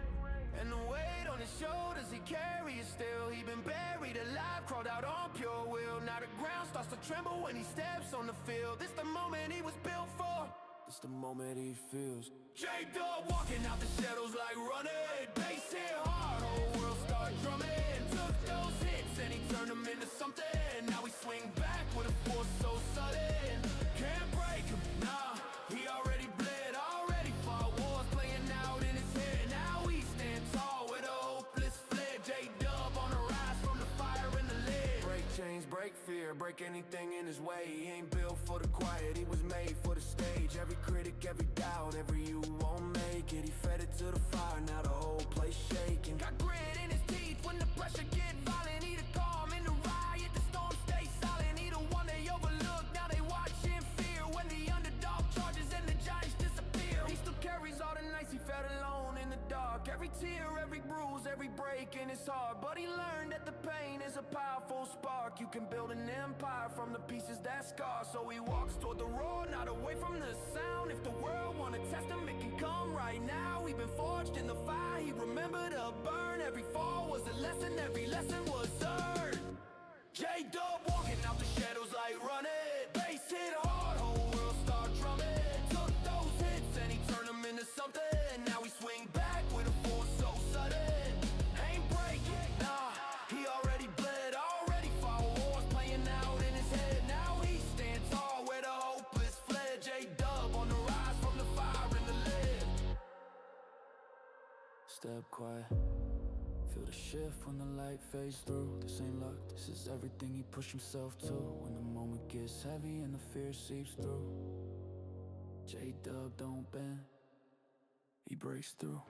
And the weight on his shoulders he carries still. He been buried alive, crawled out on pure will. Now the ground starts to tremble when he steps on the field. This the moment he was built for. It's the moment he feels. J-Dub walking out the shadows like running. Bass hit hard, whole world start drumming. Took those hits and he turned them into something. Now we swing back with a force so sudden. Can't break him, nah, he already bled. Already fought wars playing out in his head. Now he stands tall with a hopeless fled. J-Dub on the rise from the fire and the lead. Break chains, break fear, break anything in his way. He ain't built for the quiet, he was made for the stage. Every critic, every doubt, every you won't make it. He fed it to the fire, now the whole place shaking. Got grit in his teeth when the pressure get violent. He the calm in the riot, the storm stay silent. He the one they overlook, now they watch in fear. When the underdog charges and the giants disappear. He still carries all the nights he felt alone in the dark. Every tear, every bruise, every break in his heart. But he learned that the pain is a powerful spark. You can build an empire from the pieces that scar. So he walks toward the road, not away from the sound. If the world wanna test him, it can come right now. He been forged in the fire, he remembered to burn. Every fall was a lesson, every lesson was earned. J-Dub walking out the shadows like running. Bass hit hard, whole world start drumming. Took those hits and he turned them into something. Now we swing back with a force so sudden. Ain't breaking, nah, he already bled. Already fought wars playing out in his head. Now he stands tall where the hopeless fled. J-Dub on the rise from the fire and the lead. Step quiet, feel the shift when the light fades through. This ain't luck, this is everything he pushed himself to. When the moment gets heavy and the fear seeps through, J-Dub don't bend, he breaks through.